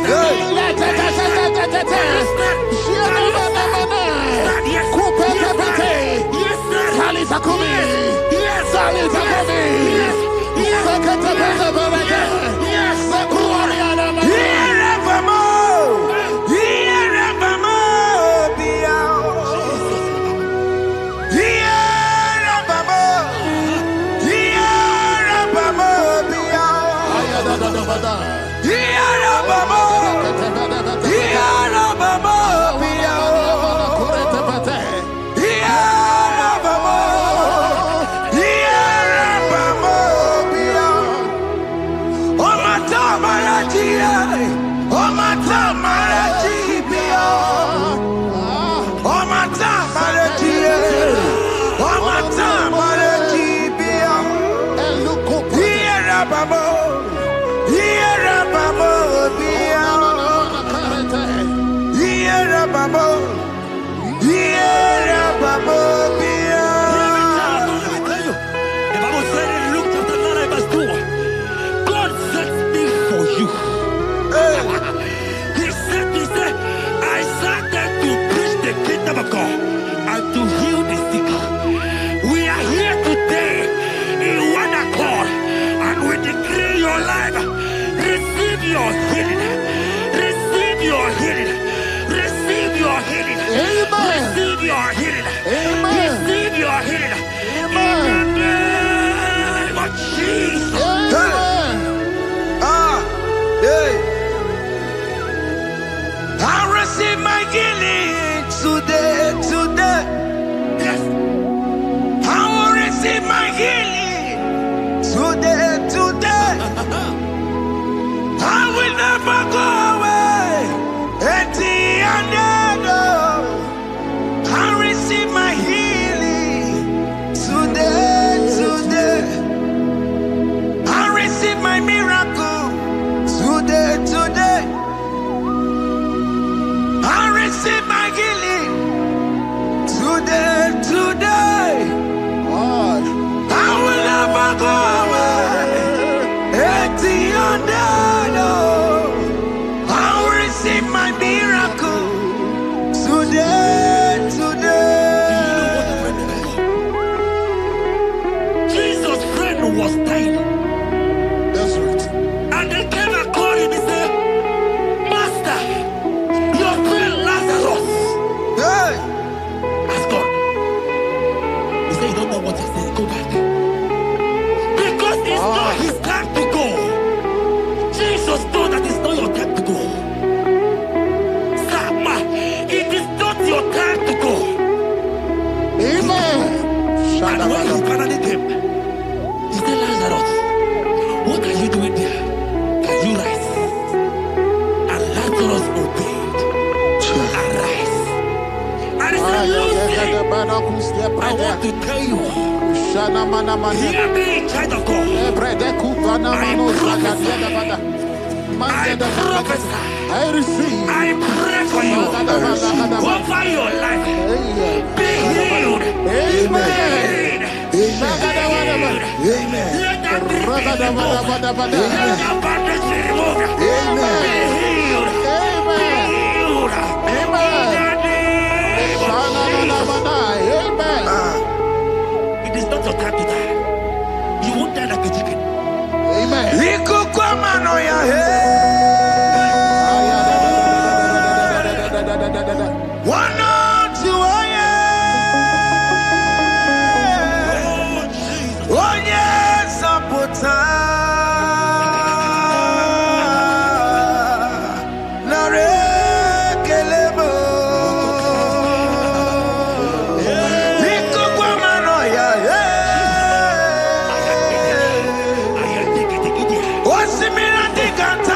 What's the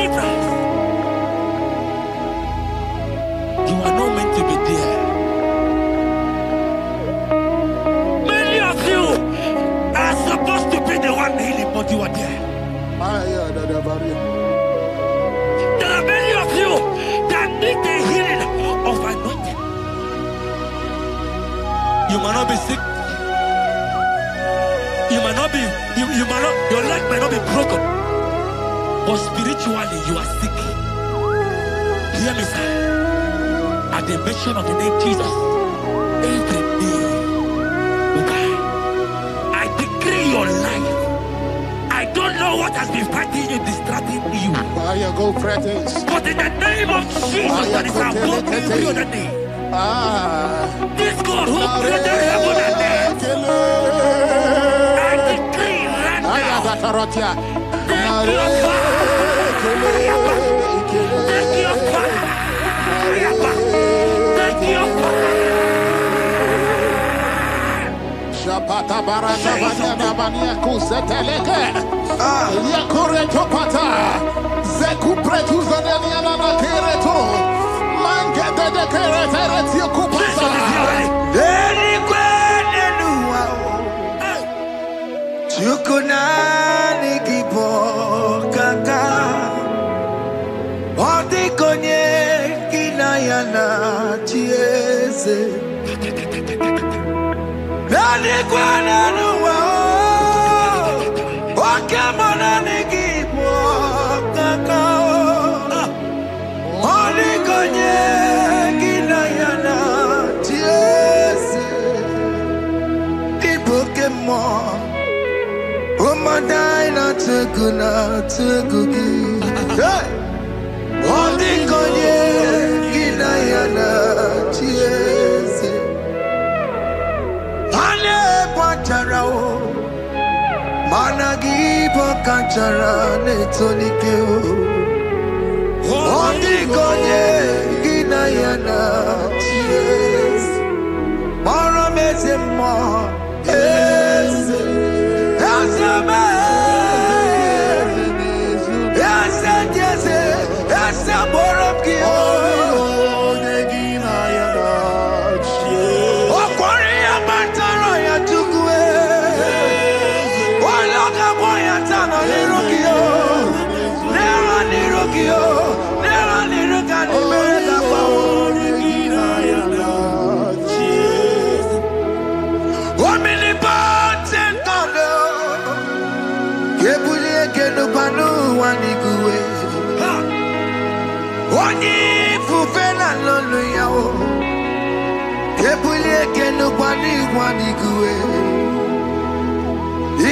deliverance. You are not meant to be there. Many of you are supposed to be the one healing, but you are there. There are many of you that need the healing of anointing. You might not be sick. You might not be, you might not, your leg might not be broken. But spiritually you are sick. Hear me, sir. At the mention of the name Jesus, every day will die. I decree your life. I don't know what has been fighting you, distracting you. But in the name of Jesus, that is above every other name. This God who created heaven and earth, I decree right now, take your fire. Take your fire. Take your fire. Shapata barata bania kuseteleke. Yakure topata. Zeku pretu zadania na kereto. Mangete de keretere tio kupasa. Deni kwene nuwa. Chukunani kipo kaka. Odi konye kinayana chiese. Deni kwene nuwa. Wakemona nikipo kaka. Odi konye kinayana chiese. Ibokemo. Umadai na tegugi. Hey! Odi konye kinayana chiese. Ane pachara o. Managi pokachara netonike o. Odi konye kinayana chiese. Mara meze mo. Eze. Eze me. Eze jeze. Eze borobki o. Okwari ya mataro ya tukwe. Waloka boya tano niruki o. Nera niruki o. Nera niruka ni mereka pa o. Omnipotent God, Kebulie kenupanu waniguwe. Onyi fufela lolu yao. Kebulie kenupani waniguwe.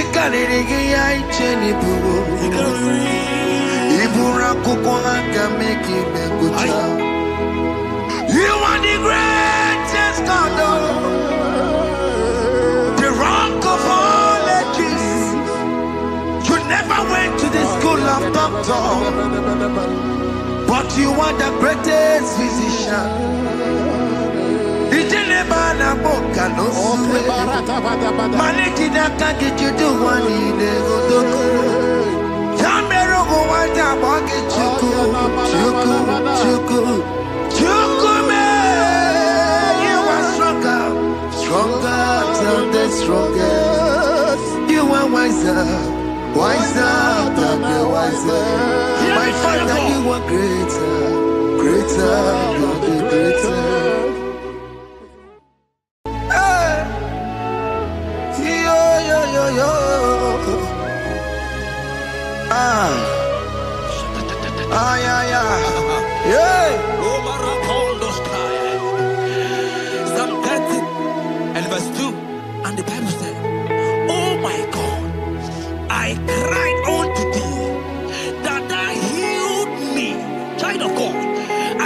Ikanirigi ya icheni buwo. Ibura kuko haka meki mekucha. You are the greatest God. Never went to the school of doctor, but you are the greatest physician. Ijelebana boka no suwe. Maliki na kaki chudu wani negodoko. Jambero go wanda boki chuku, chuku me. You are stronger than the strongest. You are wiser. Wiser than the wiser. My Father, you are greater than the greater. Hey, yo. Yeah. Psalm 30 and verse 2, and the Bible said, "Oh my God, I cried unto thee, that thou healed me." Child of God,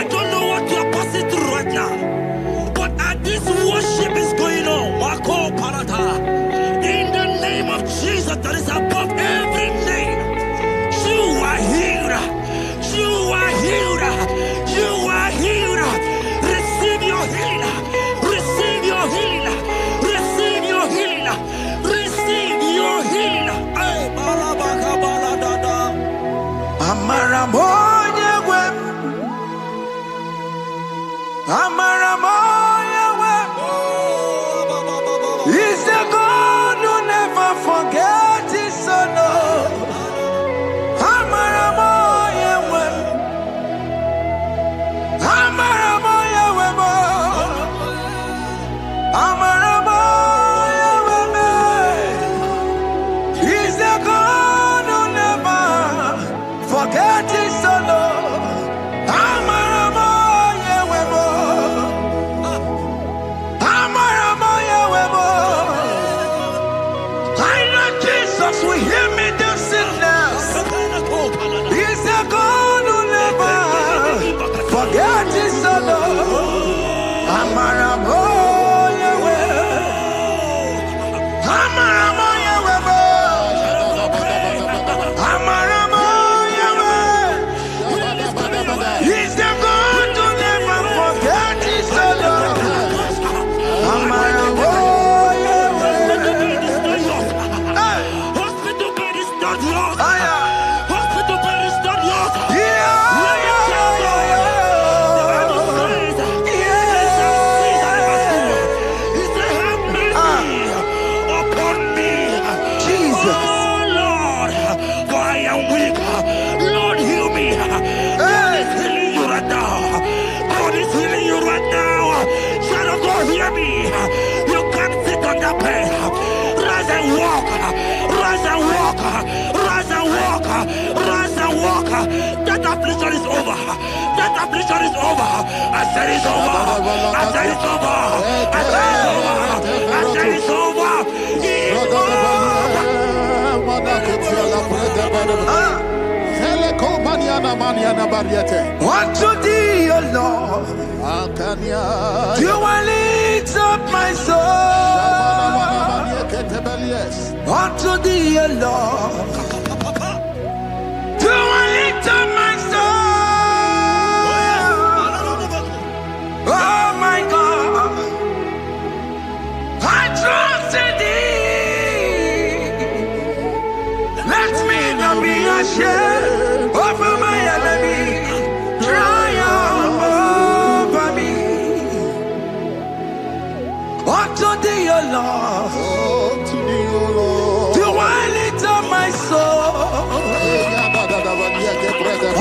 I don't know what you are passing through right now, but as this worship is going on, Wako Parata, in the name of Jesus that is above every name, you are healed. You are healed. He's the God who never forgets his son. He's the God who never forgets his son. We hear me do sickness. He's a God who never forget his son. Amaramo Yahweh. Amaramo Yahweh. Amaramo Yahweh. He's the God who never forget his son. Amaramo. That affliction is over. That affliction is over. I said it's over. I said it's over. I said it's over. I said it's over. Unto thee, O Lord, do I lift up my soul. Unto thee, O Lord, do I lift up my soul. Oh my God, I trust in thee. Let me not be ashamed over my enemy. Triumph over me. Unto thee, O Lord, do I lift up my soul.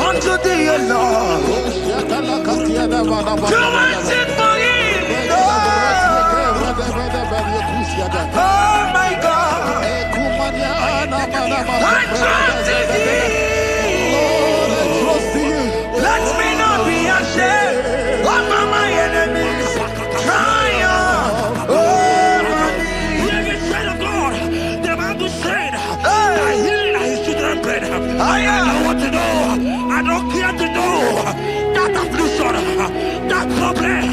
Unto thee, O Lord, do I sing for him. Oh my God, I trust in thee. Let me not be ashamed over my enemies. Triumph over me. Living child of God, the Bible said, I heal his children bread. I want to know, I don't care to know that affliction, that problem,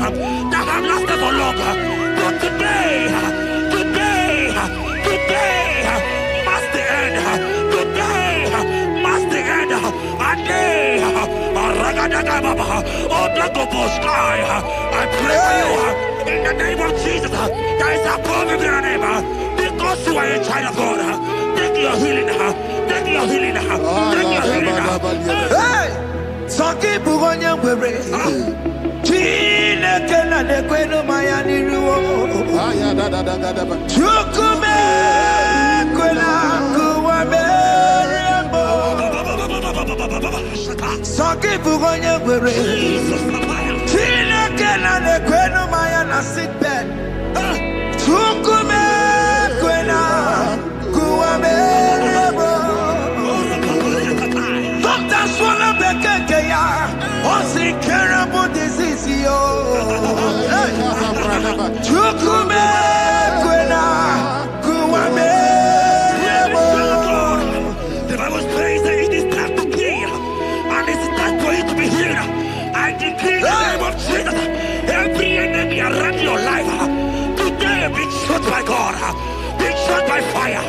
that have lasted for long. But today must the end. Today must the end. I pray for you in the name of Jesus. There is a problem in your name because you are a child of God. Take your healing. Take your healing. Take your healing. Hey, Saki Bugonya Webre. Chine Kena de Queno Mayani Ruo. Chukume Quena Kuwabe. Saki Bugonya Webre. Chine Kena de Queno Mayana sit bed. Chukume Quena Kuwabe. Doctor Swallow Bekeya. Only terrible disease, yo. Chukume Quena Kuwabe. The Bible says that it is time to kill, and it's time for you to be healed. I decree in the name of Jesus, every enemy around your life, today be shot by God, be shot by fire,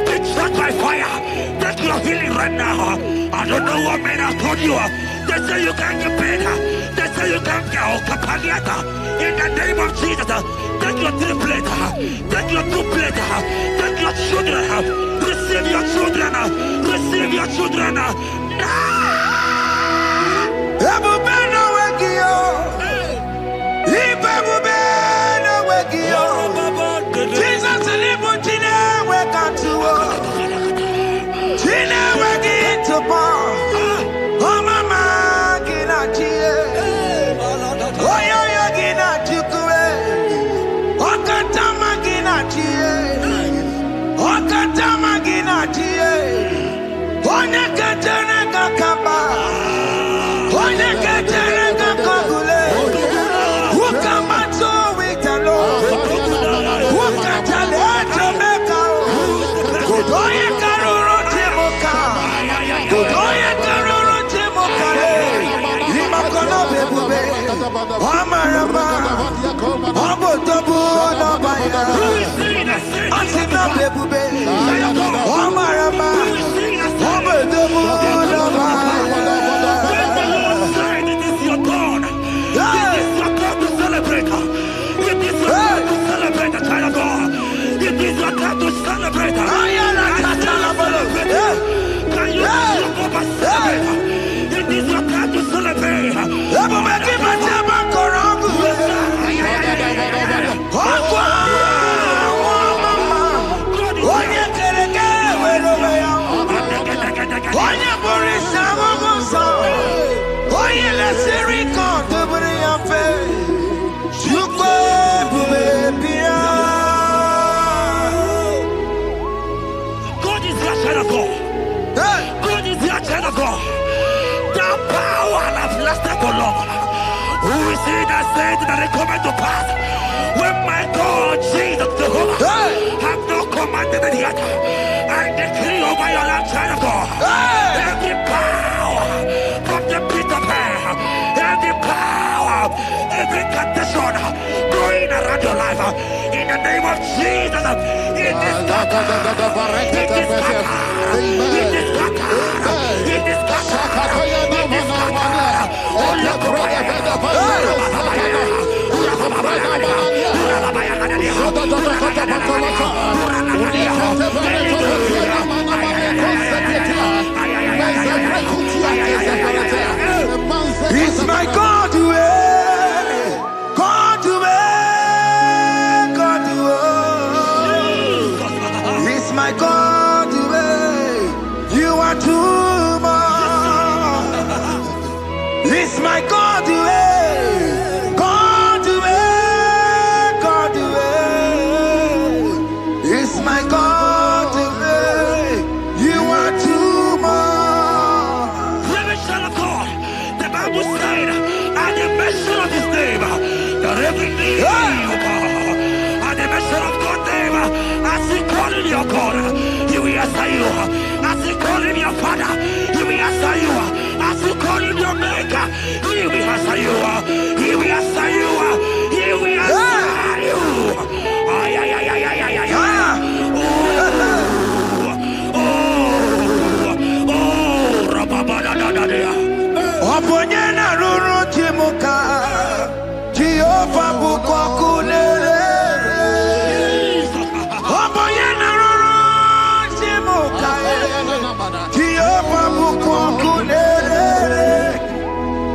be shot by fire. Take your healing right now. I don't know what men have told you. They say you can't get better. They say you can't get Kapaniata. In the name of Jesus, take your 3 plate, take your 2 plate, take your children, receive your children, receive your children. Now! That they come to pass when my God Jesus Jehovah have not commanded it yet. I decree over your life, child of God, every power from the pit of hell, every power, every condition going around your life, in the name of Jesus, it is scattered, it is scattered, it is scattered, it is scattered, it is scattered. It's my God to God to God to it's my God to you are too much. It's my God to God to God to it's my God to you are too much. Revelation of God, the Bible said, at the mention of his name, that every knee will bow. At the mention of God's name, as he call him your God, he will answer you. As he call him your Father, he will answer you. As you call him your Maker, he will answer you. He will answer you. He will answer you. Ay, ay, ay, ay, ay, ay, ay, ay. Oponyena ruru chimuka Jehova bukwa kunere Oponyena ruru chimuka Jehova bukwa kunere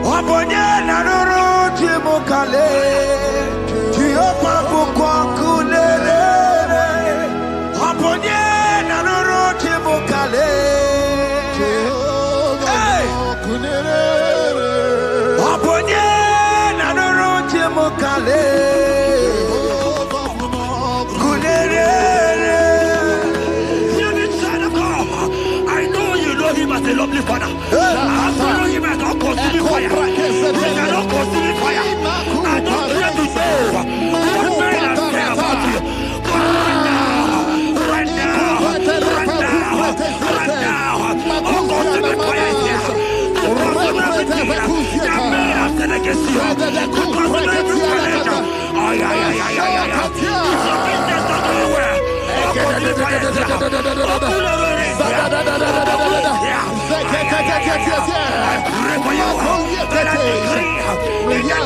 Oponyena ruru chimuka Jehova bukwa kunere Oponyena ruru chimuka I know you know him as a lovely father. I follow him as a consuming fire. He cannot consuming fire. I don't care to know what men are saying about you. But right now, oh, consuming fire is here. To consume everything that men are saying against you. To consume every challenge. Ay, ay, ay, ay, ay, ay. It's your business not going well. Oh, consuming fire is here. I pray for you. That I decree in your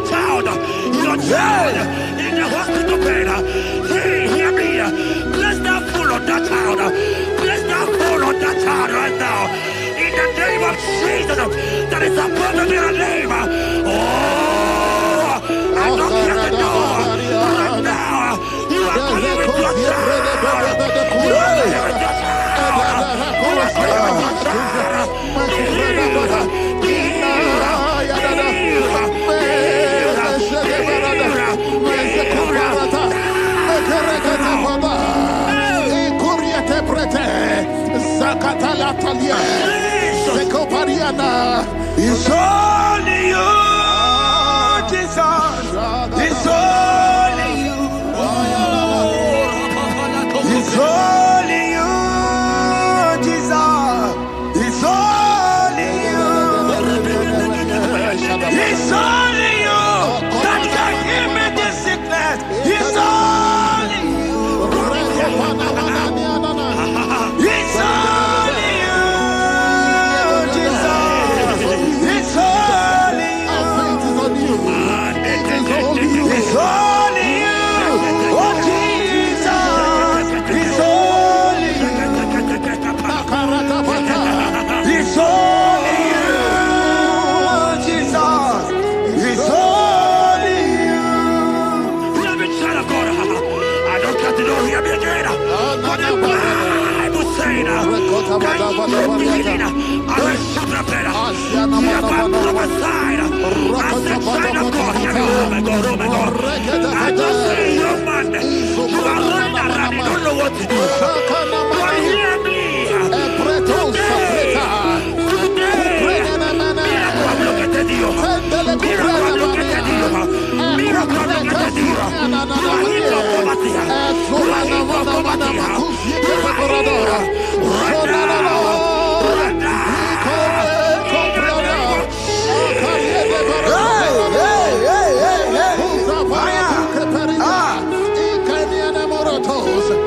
child in the hospital bed. Hey, hear me. Bless that fool on that child. Bless that fool on that child right now. In the name of Jesus, that is above their name. Oh, I don't hear the door. Right now, you are coming with your child. You are coming with your child. You are coming with your child. Be It's only you, Jesus. It's only you. It's only you, Jesus. It's only you. It's only you that can heal me this sickness. It's only you. It's only you, Jesus. It's only you. It's only you. Oh, Jesus. It's only you. It's only you, Jesus. It's only you. Child of God, I don't got to know hear me again. But the Bible saying, can you be healing? I will shout up better. You have been prophesied. I said, child of God, hear me. Oh my God, oh my God. I just say, young man, you are running around, you don't know what to do. But hear me.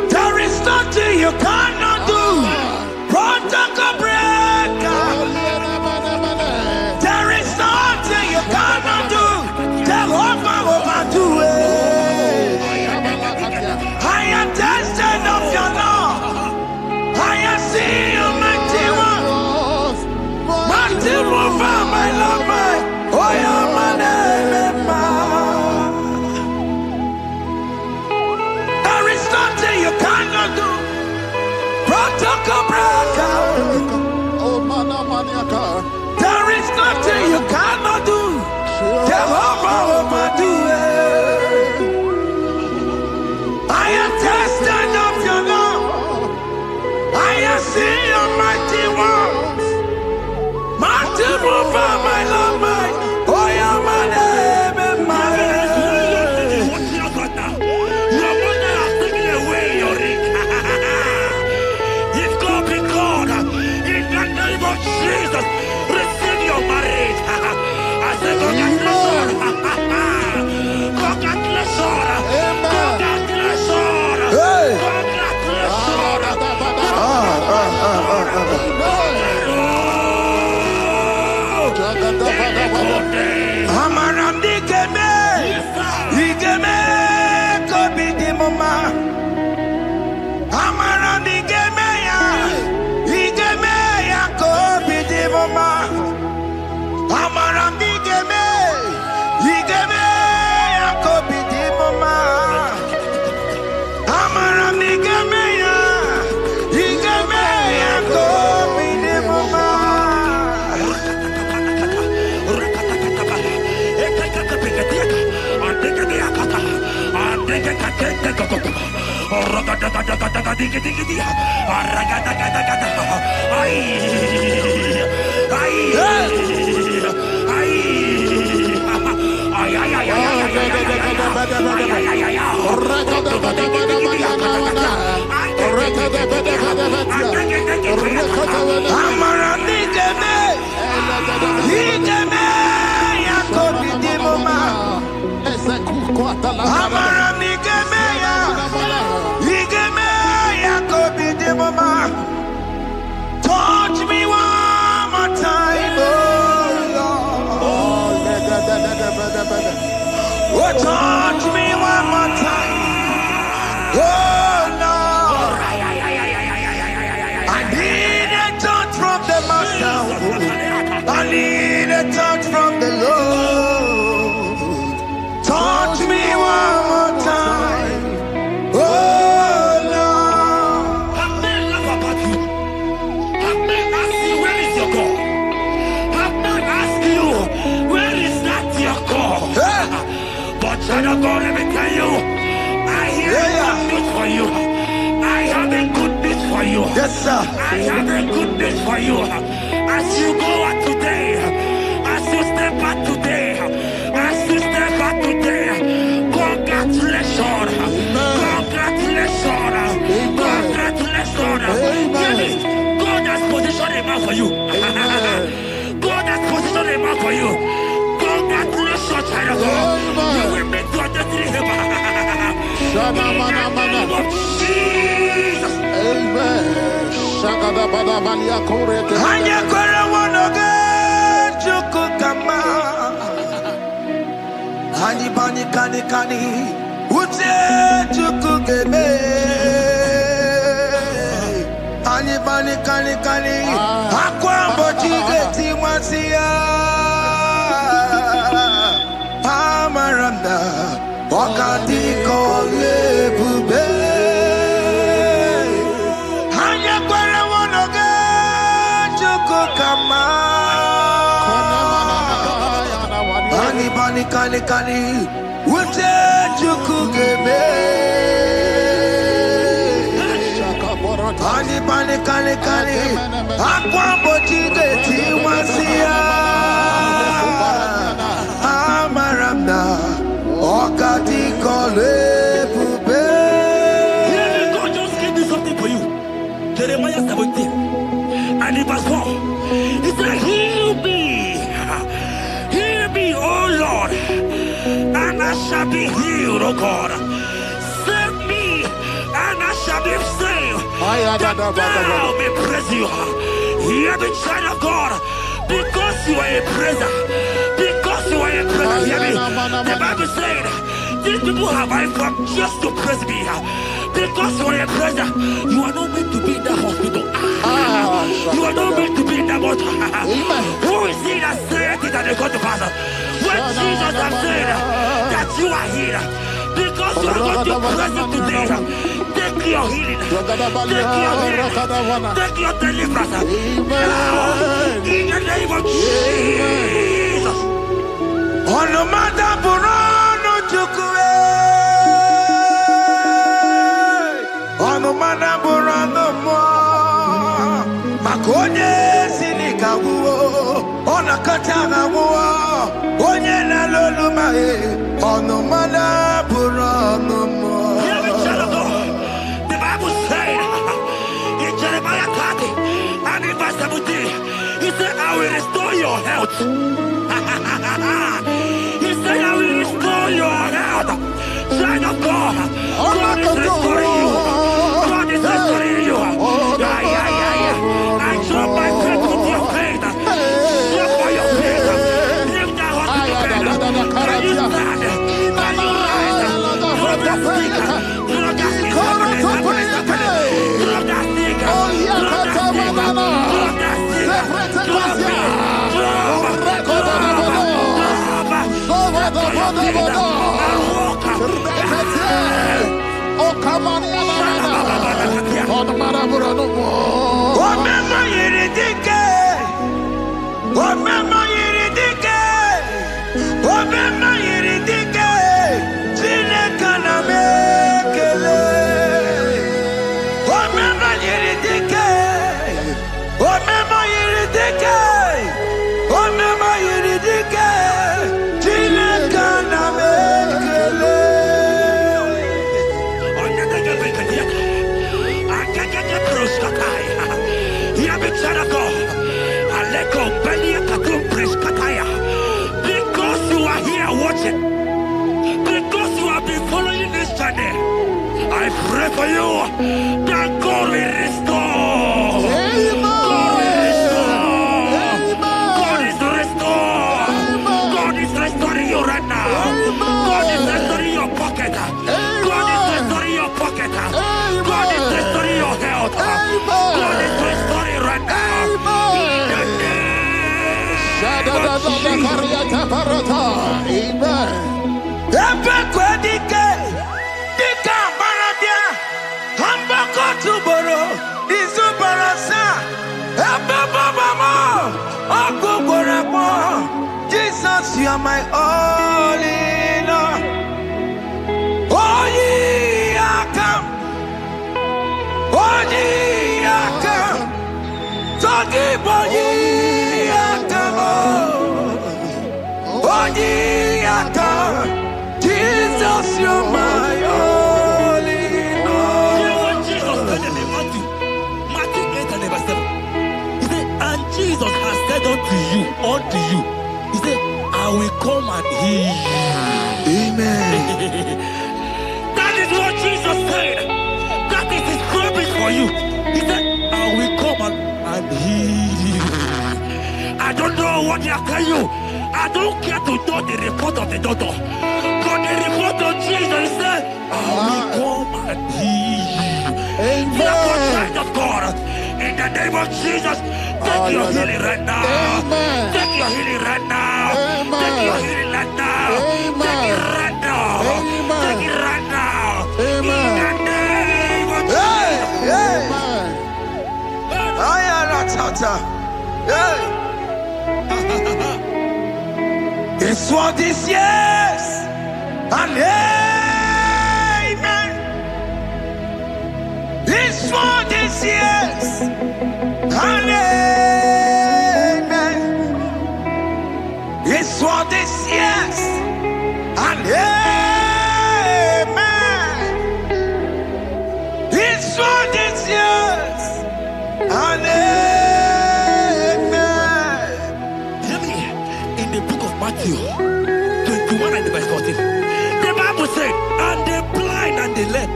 There is nothing you cannot do. Protocol breaker. There is nothing you cannot do. Jehovah overdo it. I am tested of your law. I am seeing you, mighty one. Mighty mover, my love, my. Oh, yeah, my name, there is nothing you cannot do. Protocol breaker. There is nothing you cannot do. Jehovah overdo it. I am tested of your love. I am seeing your mighty ones. Mighty mover, my love, my. Oh, yeah, my name and my. Your mother has taken away your ring. If God be God, in the name of Jesus, receive your marriage. I say, congratulations. Congratulations. Congratulations. Congratulations. Amaramdi Geme, Igeme, Kobi di Mama. Amaramdi Geme ya, Igeme ya Kobi di Mama. Amaramdi Geme, Igeme ya Kobi di Mama. Amaramdi Geme ya, Igeme ya Kobi di Mama. Touch me of God, let me tell you, I hear good news for you. I have a good news for you. Yes, sir. I have a good news for you. As you go out today, as you step out today, as you step out today, congratulations. Congratulations. Congratulations. Hear me. God has positioned a man for you. God has positioned a man for you. Congratulations, child of God. You will meet your destiny helper. In the name of Jesus. Amen. Shagada bada balia kore te. Anya kore wonoge chuku kama. Hani bani kani kani. Uche chuku gebe. Hani bani kani kani. Akwa mbochi geti mwasiya. Amaranda. Wakati kole bube. Anya kwere wonoge chuku kama. Bani bani kani kani. Ute chuku gebe. Bani bani kani kani. Akwa mbochi geti wasiya. Amaranda. Wakati kole bube. God just gave me something for you. Jeremiah 17 and in verse 4. He said, heal me, oh Lord, and I shall be healed, oh God. Save me, and I shall be saved, that thou may praise you. Hear me, child of God, because you are a praiser. Because you are a praiser, hear me. The Bible said, these people have I come just to praise me. Because you are a praiser, you are not meant to be in that hospital. You are not meant to be in that water. Who is he that said it and they got to pass? When Jesus has said that you are healed, because you are going to praise him today, take your healing, take your healing, take your deliverance. Now, in the name of Jesus. On the matter Burano Chukwe. On the matter Burano Mo. Makonye Sinika Wo. On a Katana Wo. Onye na Loluma. On the matter Burano Mo. Hear me, child of God. The Bible said in Jeremiah 30 and in verse 17, he said, I will restore your health. He said, I will restore your health. Child of God, God is restoring you. God is restoring you. I drop my faith with your faith. Drop by your faith. Lift that hospital bed. Can you stand? Can you rise? Drop that stick. Drop that stick. Drop that stick. Drop that stick. Drop that stick. Drop it. Because you are here watching, because you have been following this journey, I pray for you that God will restore. God will restore. God is restoring. God is restoring you right now. God is restoring your pocket. God is restoring your pocket. God is restoring your health. God is restoring right now. Jesus, you are my all in all. has said unto you, he said, I will come and heal you. Amen. That is what Jesus said. That is his promise for you. He said, I will come and heal you. I don't know what they are telling you. I don't care to know the report of the doctor. But the report of Jesus said, I will come and heal you. Therefore, child of God, in the name of Jesus, take your healing right now. Amen. Take your healing right now. Amen. Take your healing right now. Amen. Take it right now. Amen. Take it right now. Amen. In the name of Hey, Jesus. hey. Amen. Hey. It's what this yes and amen. It's what this yes and amen. It's what this yes and amen. It's what this yes and amen. Matthew 21 and verse 14. The Bible said, and the blind and the lame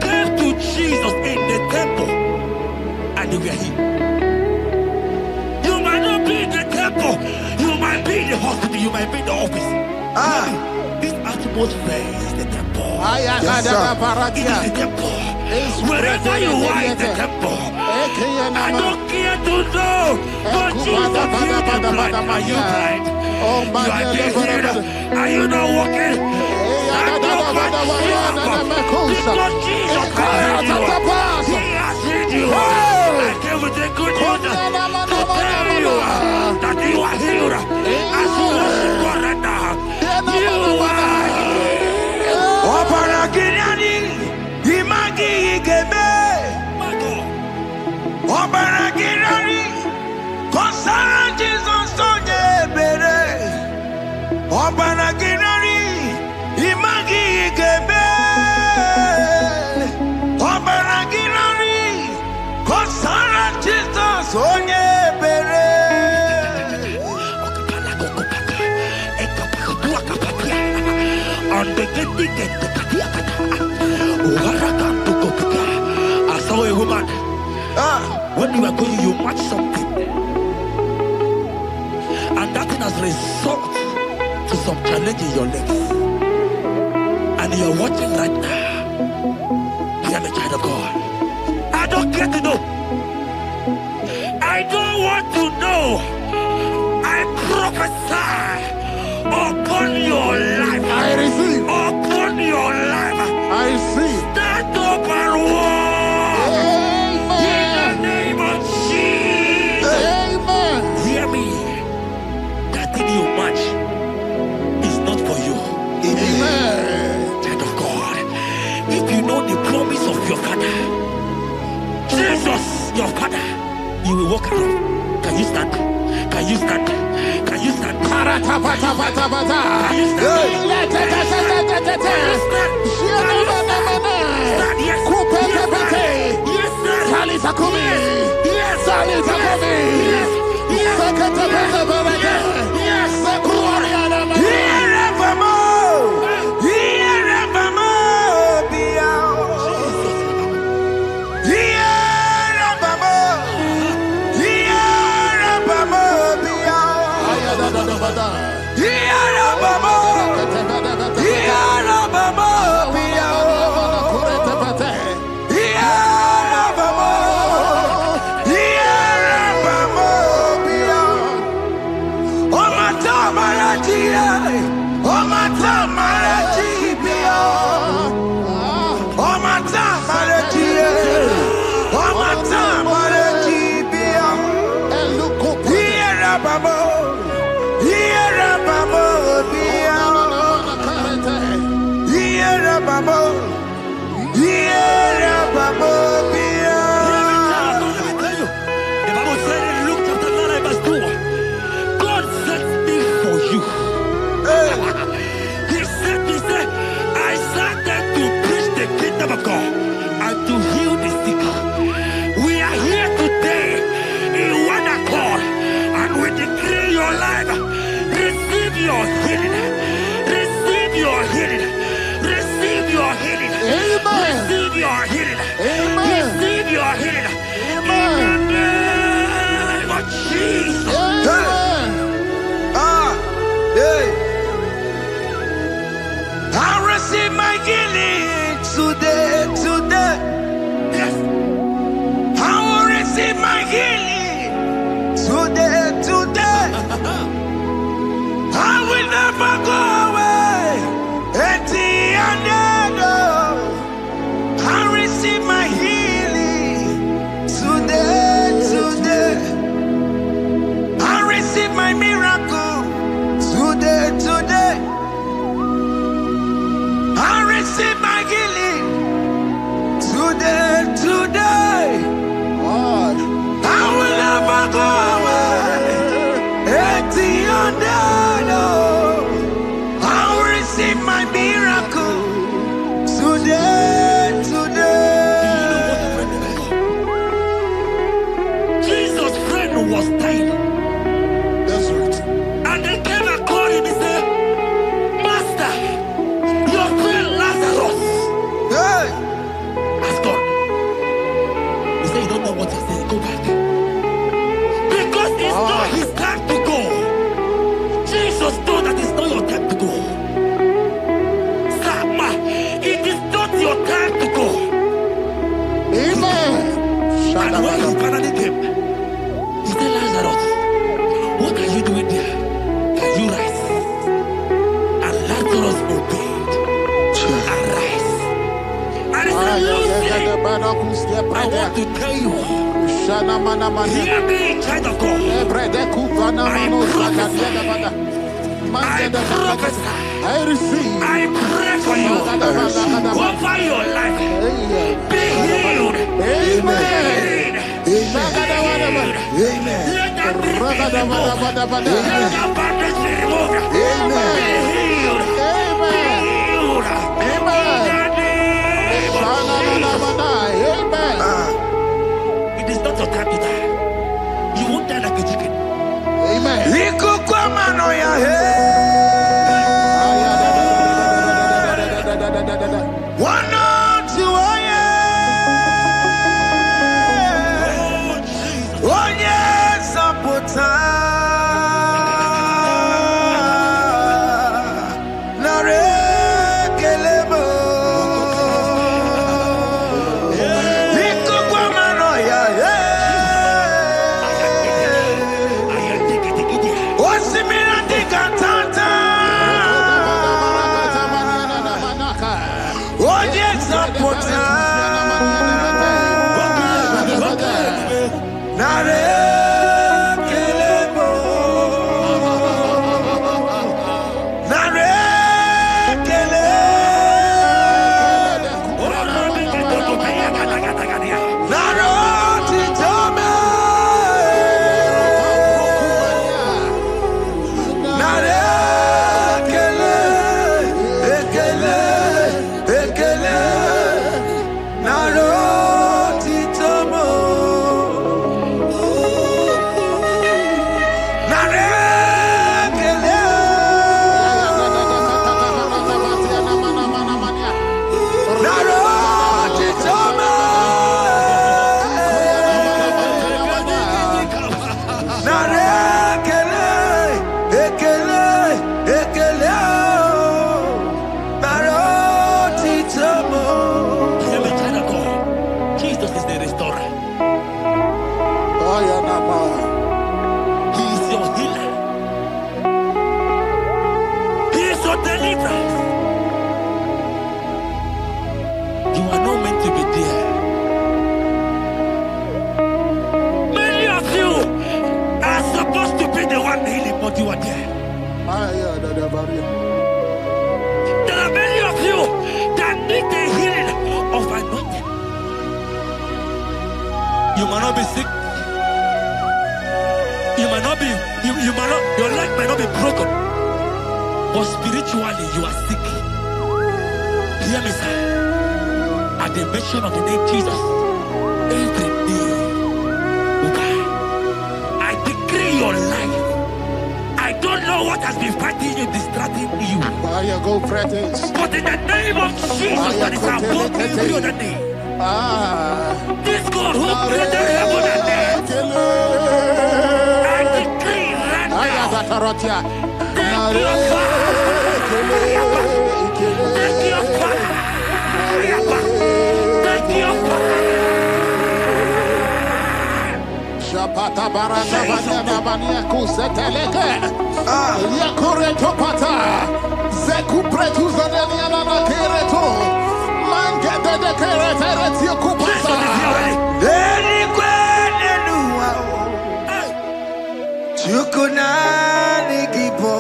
came to Jesus in the temple, and they were healed. You might not be in the temple, you might be in the hospital, you might be in the office. This atmosphere is the temple. Yes, It is the temple. Wherever you are in the temple, I don't care to know, but Jesus healed the blind. Are you blind? You are being healed. Are you not walking? Stand up and shout. Because Jesus has healed you. He has healed you. I came with the good news to tell you that you are healed. As you worship God right now, you are healed. Obaragirani, Imagi Igebe. Obaragirani, Konsara Jesus Tonebere. Obaragirani, Imagi Igebe. Obaragirani, Konsara Jesus Tonebere. I saw a woman. When you were going, you match something, and that thing has resulted to some challenge in your legs. And you're watching right now. You are the child of God. I don't care to know. I don't want to know. I prophesy upon your life. I receive. Upon your life. I receive. Stand up and walk. In the name of Jesus. Amen. Hear me. That thing you match is not for you. Amen. Child of God. If you know the promise of your father, Jesus, your father, you will walk around. Can you stand? Can you stand? Can you stand? Can you stand? today, today. I will never go away. I receive my healing today, today. I receive my miracle today, today. I receive my healing today, today. I will never go away. I will receive my miracle today, today. Jesus' friend was dying. That's right. And they came and called him and said, Master, your friend Lazarus Hey, has gone. He said, you don't know what he said. Go back. Because it's not his time to go. Jesus told that it's not your time to go. Sama, it is not your time to go. Amen. And when he finally came, he said, Lazarus, what are you doing there? Can you rise? And Lazarus obeyed. Arise. And he said, Lucy, I want to tell you, hear me, child of God. I receive. I pray for you over your life. Be healed. Amen. amen. Let that be removed. Let that bandage be removed. Amen. Be healed. Be healed. Amen. In the name of Jesus. It is not your time to die. You won't die like a chicken. Amen. One on two, oh yes, You might not be sick. You might not be, you might not, your leg might not be broken. But spiritually, you are sick. Hear me, sir. At the mention of the name Jesus, every day will die. I decree your life. I don't know what has been fighting you, distracting you. But in the name of Jesus, that is above every other name. This God who created heaven and earth, I decree right now, take your fire, take your fire, take your fire. Shapata barata banyana bania kuseteleke. Yakure topata. Zeku pretu zaneliana na kereto. Mange de kerete kupata. Deni kwene nuwa. Chukunani gibo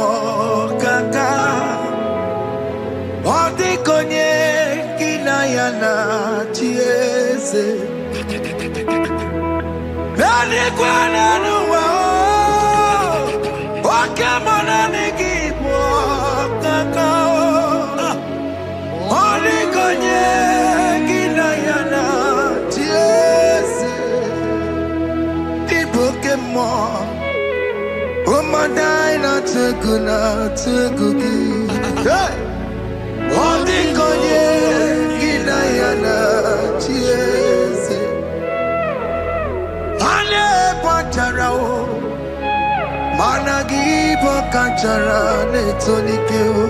kaka. Odi konye kinayana chiese. Deni kwene nuwa. Wakemona ni gibo kaka. Odi konye kinayana chiese. Ibokemo. Umadai na tukugi. Hey! Odi konye kinayana chiese. Ale pacharao. Managi pokachara netonike o.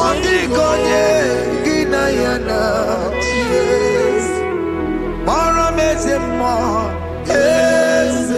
Odi konye kinayana chiese. Mara mezemo. Yes.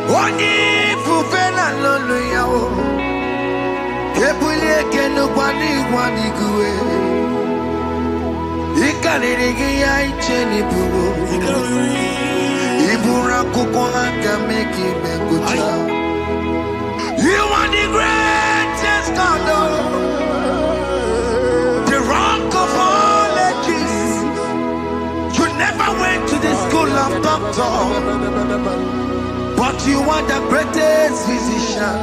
Oni fufela lolo yao. Kebulie kenu kwani guwe. Ikanirigi ya icheni bugo. Ibura kuko hanga meki mekucha. You are the greatest God. The rock of all ages. You never went to the school of doctor. But you are the greatest physician.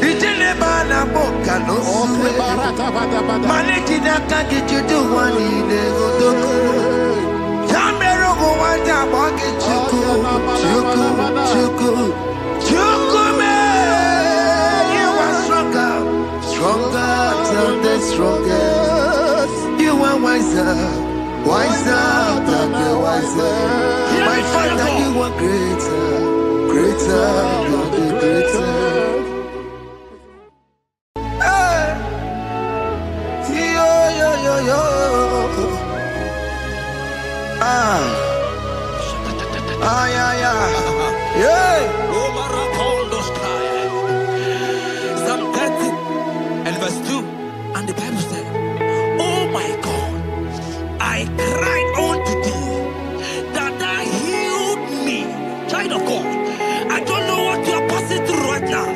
Ijelebana boka no suwe. Maneki naka get you do one in the godoko. Yamero go wanda boki chuku me. You are stronger than the strongest. You are wiser than the wiser. My Father, you are greater than the greater. Hey, yo. Yeah. Psalm 30 and verse 2, and the Bible said, "Oh my God, I cried unto thee, that thou healed me." Child of God, I don't know what you are passing through right now,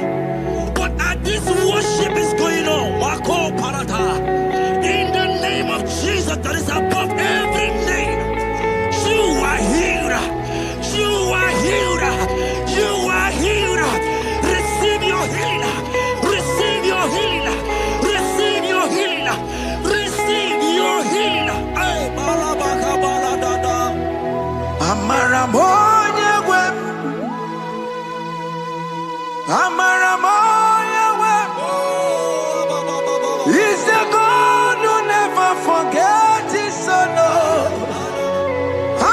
but as this worship is going on, Wako Parata, in the name of Jesus that is above every name, you are healed. You are healed. You are healed. Receive your healing. Receive your healing. Receive your healing. Receive your healing. Ay, balabaka baladada. Amaramoye wem. He's the God who never forgets his son.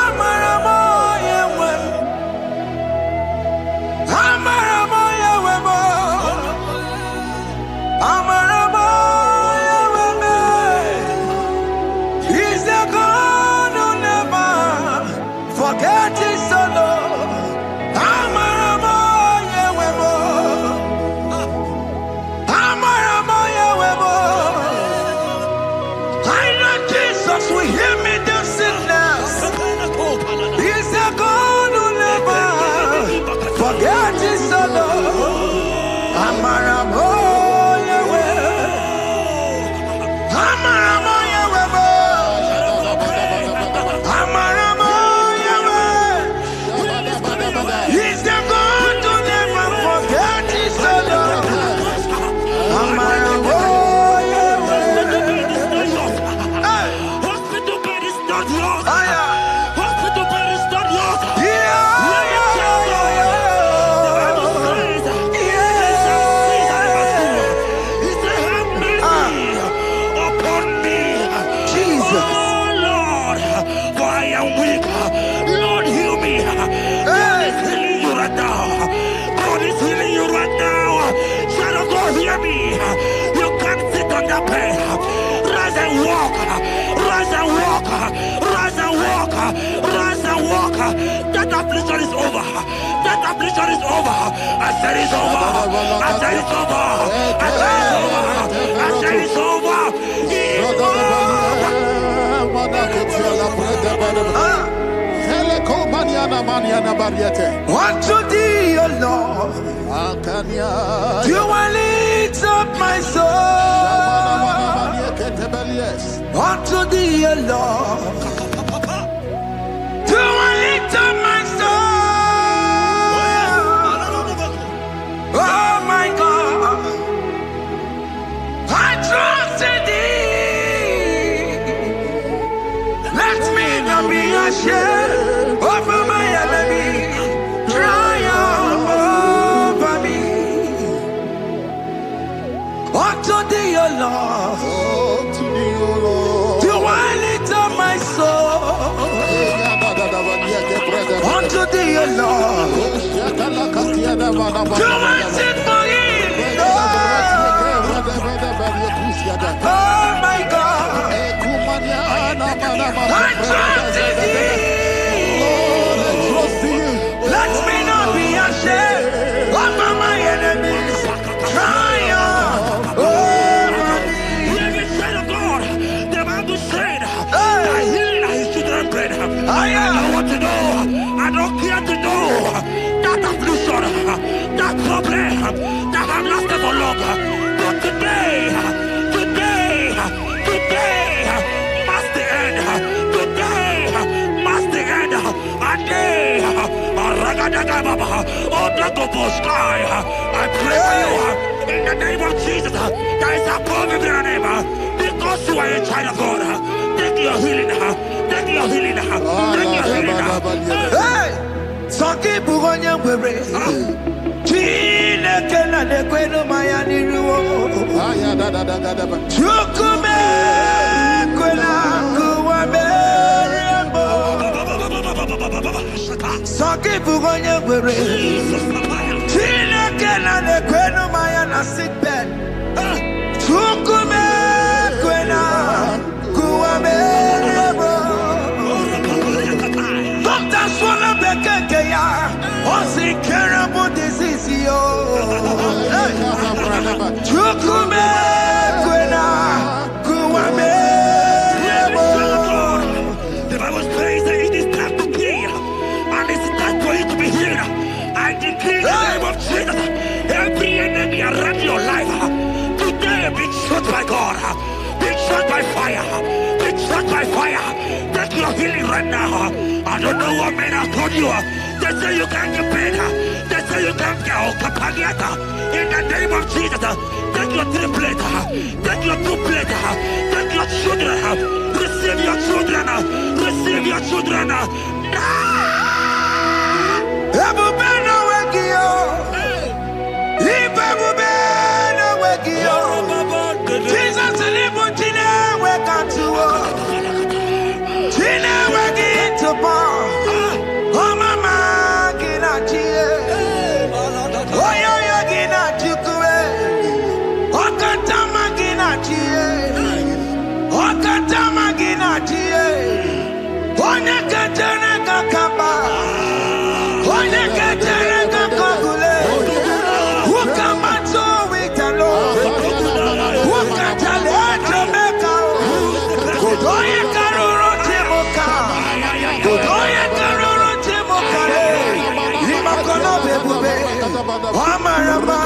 Amaramoye wem. He's the God who never forgets his son. not yours. Aya. Hospital bed is not yours. Yeah. Let me tell you, the Bible says, they shall seize and never steal. He said, have mercy upon me. Jesus. Oh Lord, for I am weak. Lord, heal me. God is healing you right now. God is healing you right now. Child of God, hear me. You can't sit on that bed. Rise and walk. Rise and walk. Rise and walk. Rise and walk. That affliction is over. That affliction is over. I said it's over. I said it's over. I said it's over. I said it's over. It's Unto thee, O Lord, do I lift up my soul. Unto thee, O Lord, do I lift up my soul. Oh my God, I trust in thee. Let me not be ashamed over my enemy. Triumph over me. Unto thee, O Lord, do I lift up my soul. Unto thee, O Lord, do I sit for healing. Oh my God, I trust in thee. Let me not be ashamed over my enemies. Triumph over me. Hear me, child of God. The Bible said, that healing are his children's bread. I want to know, I don't care to know that affliction, that problem, that have lasted for long. But today must the end. Today must the end. And day, I pray for you in the name of Jesus. There is a problem in your name. Because you are a child of God. Take your healing. Take your healing. Take your healing. Hey! Soki bugonya wewe. Chine kena de kwenu mayani ruo. Chukume kwena kuwa merembo. Soki bugonya wewe. Chine kena de kwenu mayana sick bed. Chukume kwena kuwa merembo. Doctors wanna be kekeya. Onsi terrible disease yo. Chukume kwena kuwa merembo. The Bible says that it is time to heal, and it's time for you to be healed. I decree in the name of Jesus, every enemy around your life today be shot by God, be shot by fire, be shot by fire. Take your healing right now. I don't know what men have told you. They say you can't get better. They say you can't get kapagata. In the name of Jesus, take your triplet, take your duplet, take your children, receive your children, receive your children. Ebubena wegio. Ibebubena wegio. Jesus libu tine wekantuo. Tine wegi to bar. Oh mama gina chie. Oh yo gina chukue. Okatama gina chie. Okatama gina chie. Onya katene kakamba. Onya katene kakagule. Ukamato witalo. Ukatale Jamaica. Godoye karoro timoka. Godoye karoro timoka. Imakono bebube. Amarama.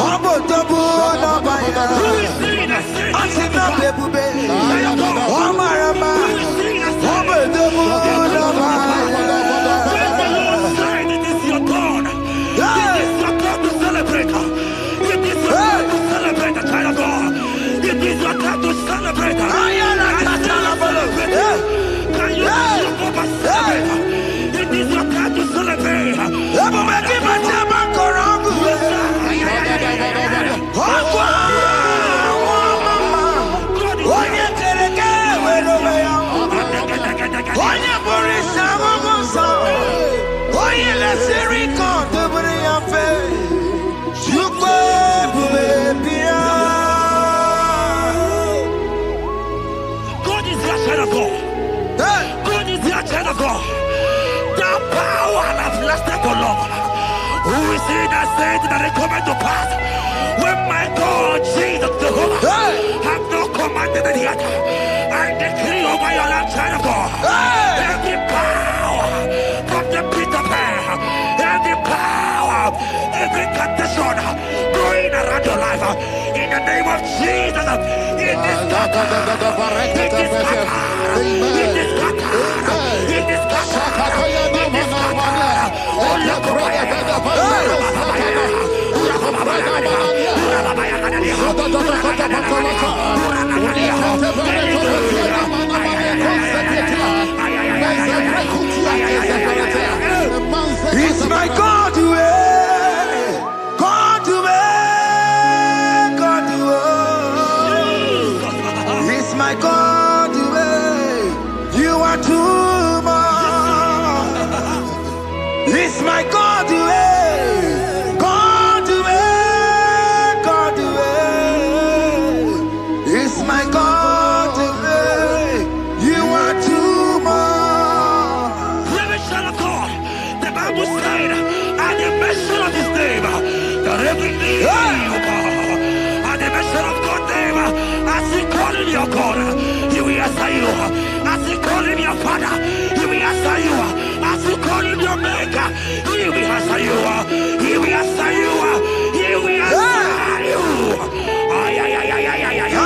Abotobu nabaya. Asina bebube. Amarama. Abotobu nabaya. It is your turn. It is your turn to celebrate. It is your turn to celebrate, child of God. It is your time to celebrate. I celebrate. is your child of God. God is your child of God. The power has lasted for long. Who is he that said that it coming to pass? When my God, Jesus Jehovah, have not commanded it yet. I decree over your life, child of God. Every power from the pit of hell, every power, every condition going around your life, in the name of Jesus, it is scattered. It is scattered. It is scattered. It is scattered. It is scattered. It's my God to God to God to it's my God to you are too much. It's my God to God to God to it's my God to you are too much. The Bible said, at the mention of his name, that every knee will bow. At the mention of God's name, as he call him your God, he will answer you. As he call him your Father, he will answer you. As you call him your Maker, he will answer you. He will answer you. He will answer you. Ay, ay, ay, ay, ay, ay, ay, ay.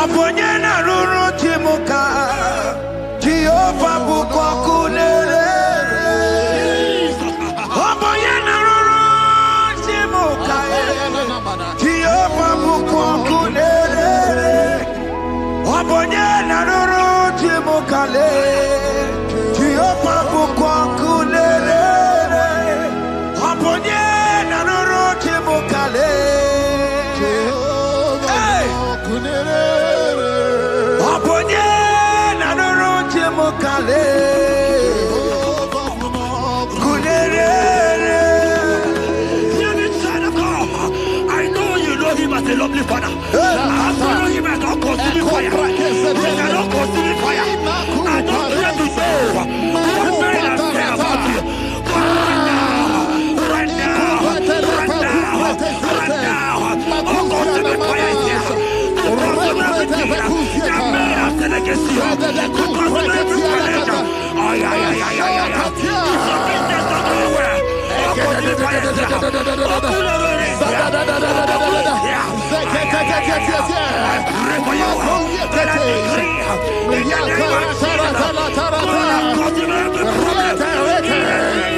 Oponyena ruru timuka Jehova buko kunere Oponyena ruru timuka Jehova buko kunere Oponyena ruru timuka le Jehova buko kunere Oponyena ruru timuka le I know you know him as a lovely father. I follow him as not consuming fire. He cannot consuming fire. I don't care to know what men have said about you. But right now, oh, consuming fire is here. To consume everything that men have said against you. To consume every challenge. Ay, ay, ay, ay, ay, ay. It's your business not going well. Oh, consuming fire is here. Oh, I pray for you. That I decree in the name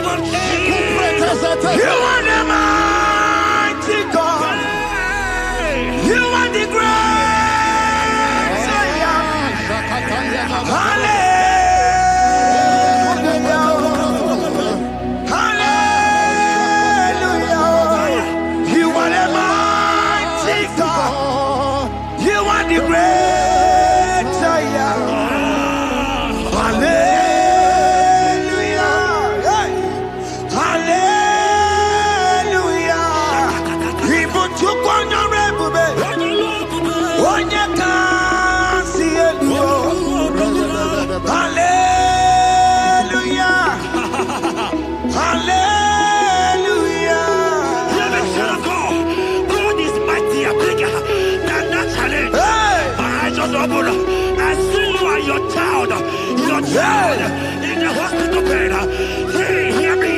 of Jesus. You are the mighty God. You are the great Savior. Hallelujah. The great Zion. Hallelujah. Hallelujah. People took on your rebbe. On your can see it. Hallelujah. Hallelujah. God is mighty and bigger than that challenge. I see you and your child in the hospital bed. Hear me.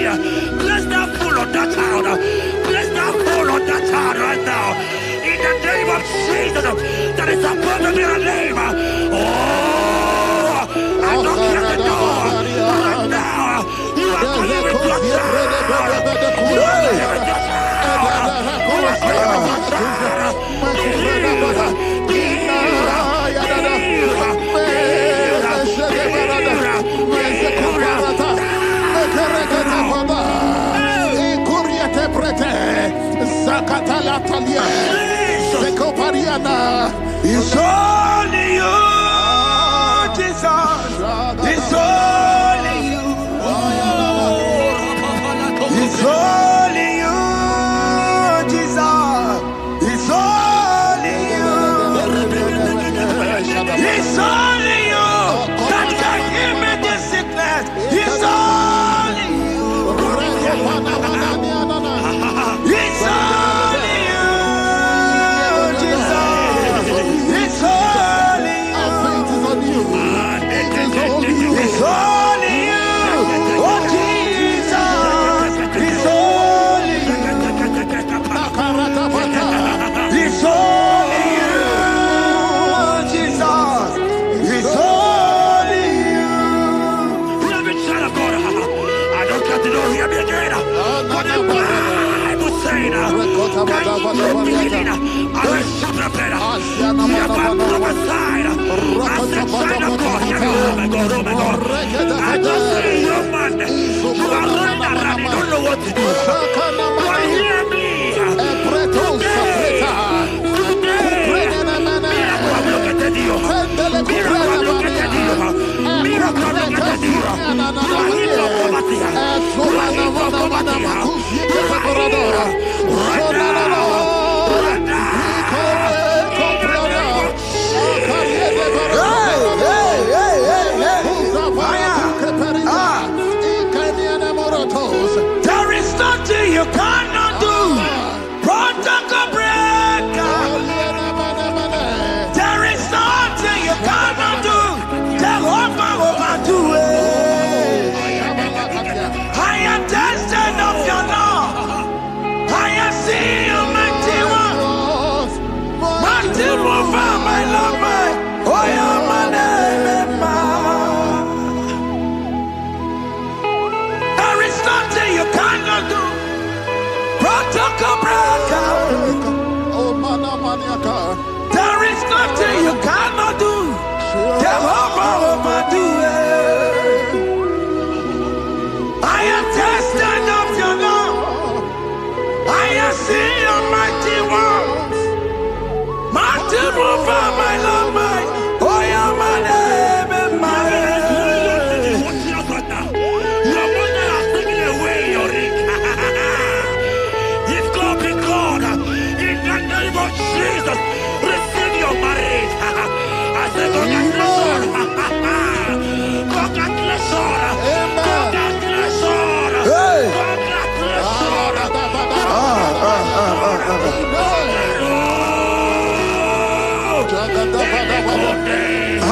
Place that fool on that child. Place that fool on that child right now. In the name of Jesus, that is above the mirror name. Oh, I don't hear the door. Right now, you are coming with your child. You are coming with your child. You are coming with your child. It's only you, Jesus. It's only you. It's only you, Jesus. It's only you. It's only you that can heal me this sickness. It's only you. It's only you, Jesus. It's only you. It's only you. Oh, Jesus. It's only you. It's only you, Jesus. It's only you. Beloved child of God, I don't got to know hear me again. For the Bible saying, I will shut up better. You have prophesied. I said, child of God, hear me. Oh my God, oh my God. I just see you, man. You are running around, you don't know what to do. But hear me. There is nothing you cannot do. Protocol breaker. There is nothing you cannot do. Jehovah overdo it. I am tested of your law. I am seeing you, mighty one. Mighty mover, my lover. Oh, you're my name. There is nothing you cannot do. Protocol breaker. There is nothing you cannot do. Jehovah overdo it. I am tested of your love. I am seeing your mighty ones. Mighty mover, my love, my. Oh, you're my name and my name. Your mother has taken away your ring. If God be God, in the name of Jesus, receive your marriage. I say congratulations. Congratulations. Congratulations. Hey. Congratulations.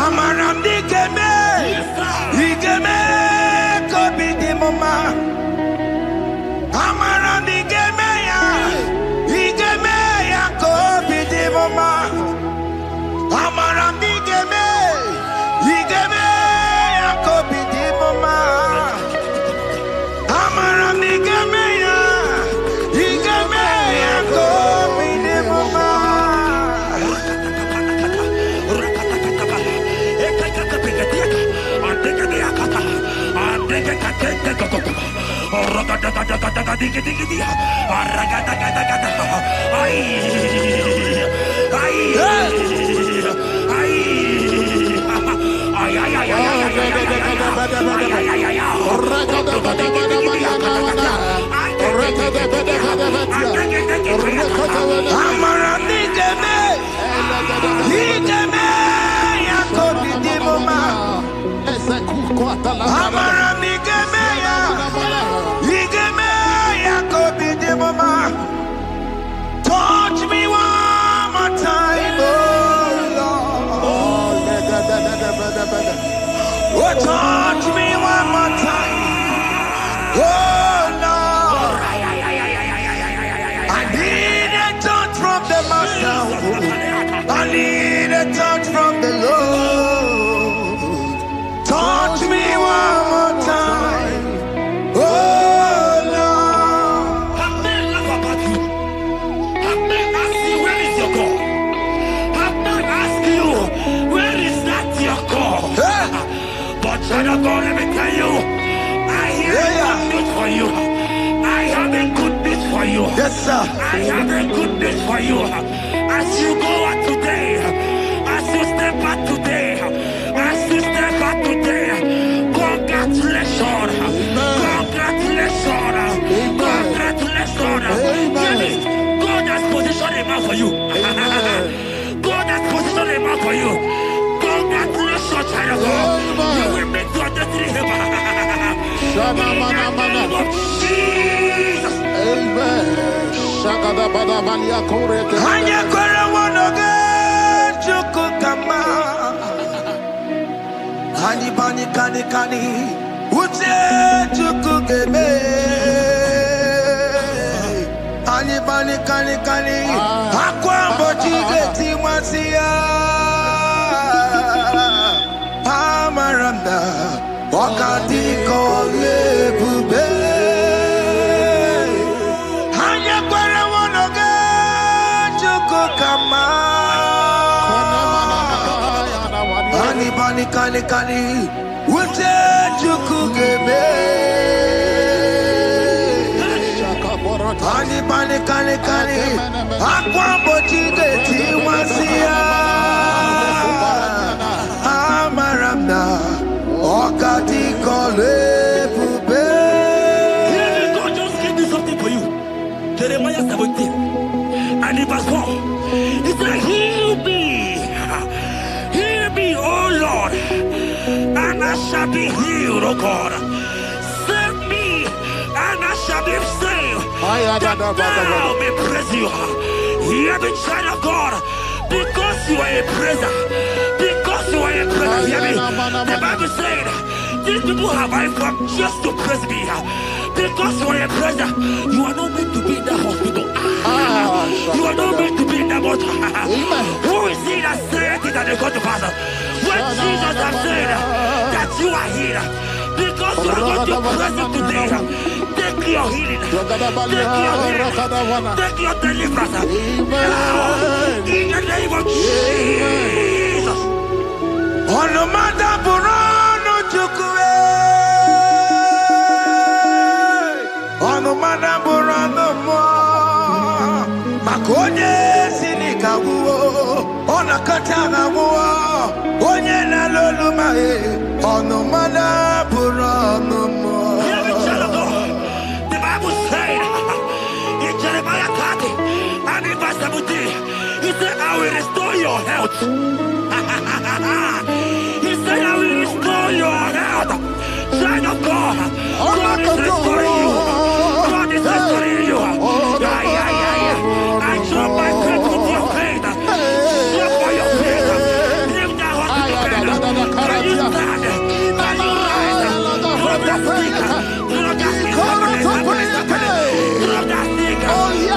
Amaramdi Geme, Igeme, Kobi di Mama. Amaramdi Geme ya, Igeme ya, Kobi di Mama. Amaramdi Geme, Igeme ya, Kobi di Mama. Amaramdi Geme ya, Igeme ya, Kobi di Mama. Touch me one more time, oh Lord. Oh, touch me one more time, oh Lord. I need a touch from the Master. I need a touch from the Lord. Touch me one more time, oh Lord. Have men laugh about you. Have men ask you, where is your God? Have men ask you, where is that your God? But child of God, let me tell you, I hear good news for you. I have a good news for you. Yes, sir. I have a good news for you. I As you go out today, as you step out today, as you step out today, congratulations, congratulations, congratulations. Hear me. God has positioned a man for you. God has positioned a man for you. Congratulations, child of God. You will make your destiny happen. In the name of Jesus. Amen. Shagada bada balia korete. Hanya kora wanoge chukukama. Hani bani kani kani uche chukugeme. Hani bani kani kani akwambo chigeti masia. Amaranda wakati kole bube. Hanya kora wanoge chukukama. Hani bani kani kani uche chukugeme. Hani bani kani kani akwambo chigeti masia. Amaranda wakati kole bube. God just gave me something for you. Jeremiah 17 and in verse 4. He said, heal me, O Lord, and I shall be healed, O God. Save me, and I shall be saved, that thou may praise you. Hear me, child of God, because you are a praiser. Because you are a praiser, hear me. The Bible said, these people have I come just to praise me. Because you are a praiser, you are not meant to be in that hospital. You are not meant to be in that motor. Who is he that said it and they go to pass? When Jesus has said that you are healed, because you are going to praise him today, take your healing, take your healing, take your deliverance. Now, in the name of Jesus. On the matter burano chukwe. On the matter burano mo. Makonye sinika wuo. Ona katanga wuo. Onye na lolu mae. On the matter burano mo. Hear me, child of God. The Bible said in Jeremiah 30 and in verse 17, he said, I will restore your health. He said, I will restore your health. Child of God, God is restoring you. God is restoring you. I draw my faith with your faith. Show for your faith. Leave that hospital bed. Can you stand? Can you rise? Drop that stick. Drop that stick. Drop that stick. Drop that stick. Drop that stick. Drop it.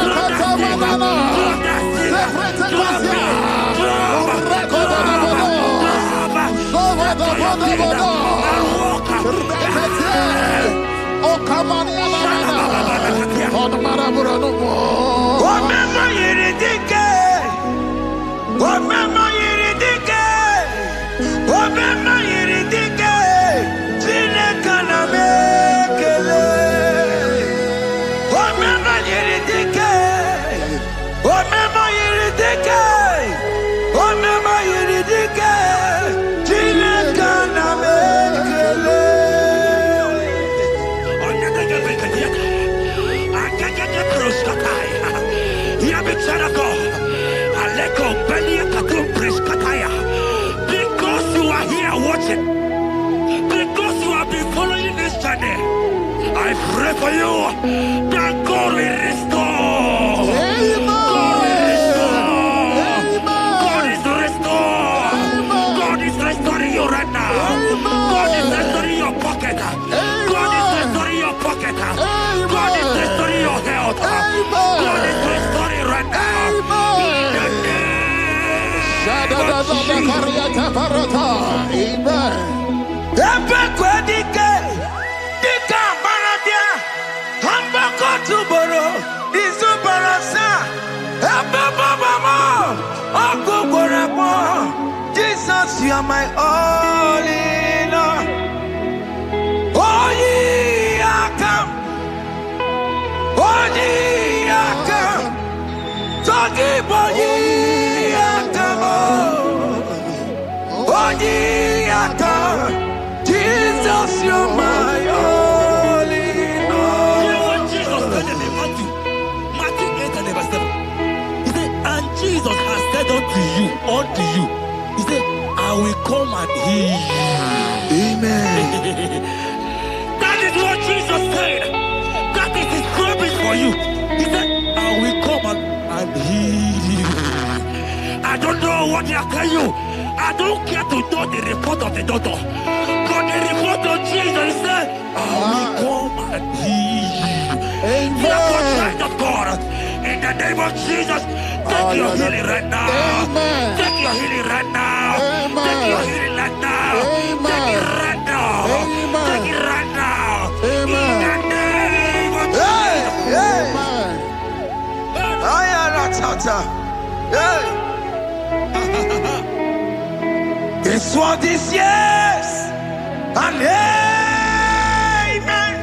Because you are here watching, because you have been following this journey, I pray for you that God will restore. God will restore. God is restoring. God is restoring you right now. God is restoring your pocket. God is restoring your pocket. God is restoring your health. God is restoring right now. In the name of Jesus, you are my all in all. Oh, ye are come. Oh, ye are come. Talking about ye. unto you. He said, I will come and heal you. Amen. That is what Jesus said. That is his promise for you. He said, I will come and heal you. I don't know what they are telling you. I don't care to know the report of the doctor. But the report of Jesus said, I will come and heal you. Therefore, child of God, in the name of Jesus, take your healing right now. Amen. Take your healing right now. Amen. Take your healing right now. Amen. Take it right now. Amen. Take it right now. Amen. In the name of Hey, Jesus. hey. Amen. Hey. It's what this yes and amen.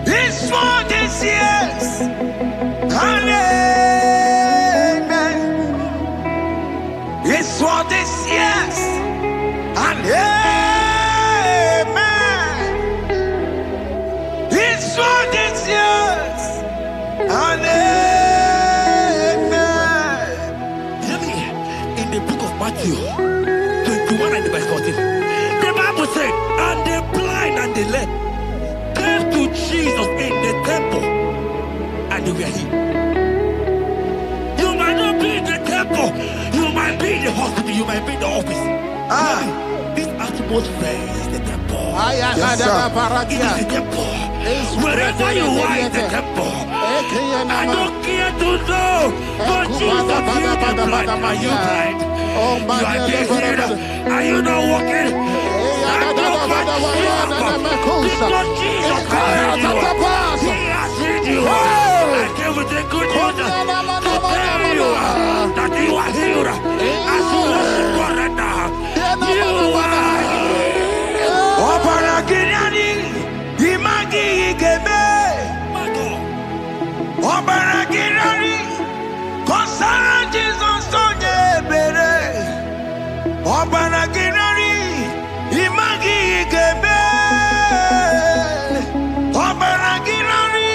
It's what this yes and amen. It's what this yes and amen. It's what this yes and amen. In the book of Matthew 21 and verse 14, the Bible said, and the blind and the lame came to Jesus in the temple, and they were healed. You might not be in the temple, you might be in the hospital, you might be in the office. This atmosphere is the temple. Yes, It is the temple. Wherever you are in the temple, I don't care to know, but Jesus healed the blind. Are you blind? You are being healed. Are you not walking? Stand up and jump. Because Jesus has healed you. He has healed you. I came with the good news to tell you that you are healed. As you worship God right now, you are healed. My God. Obaragirari, Konsara Jesus Sonye Bere. Obaragirari, Imagi Gebe. Obaragirari,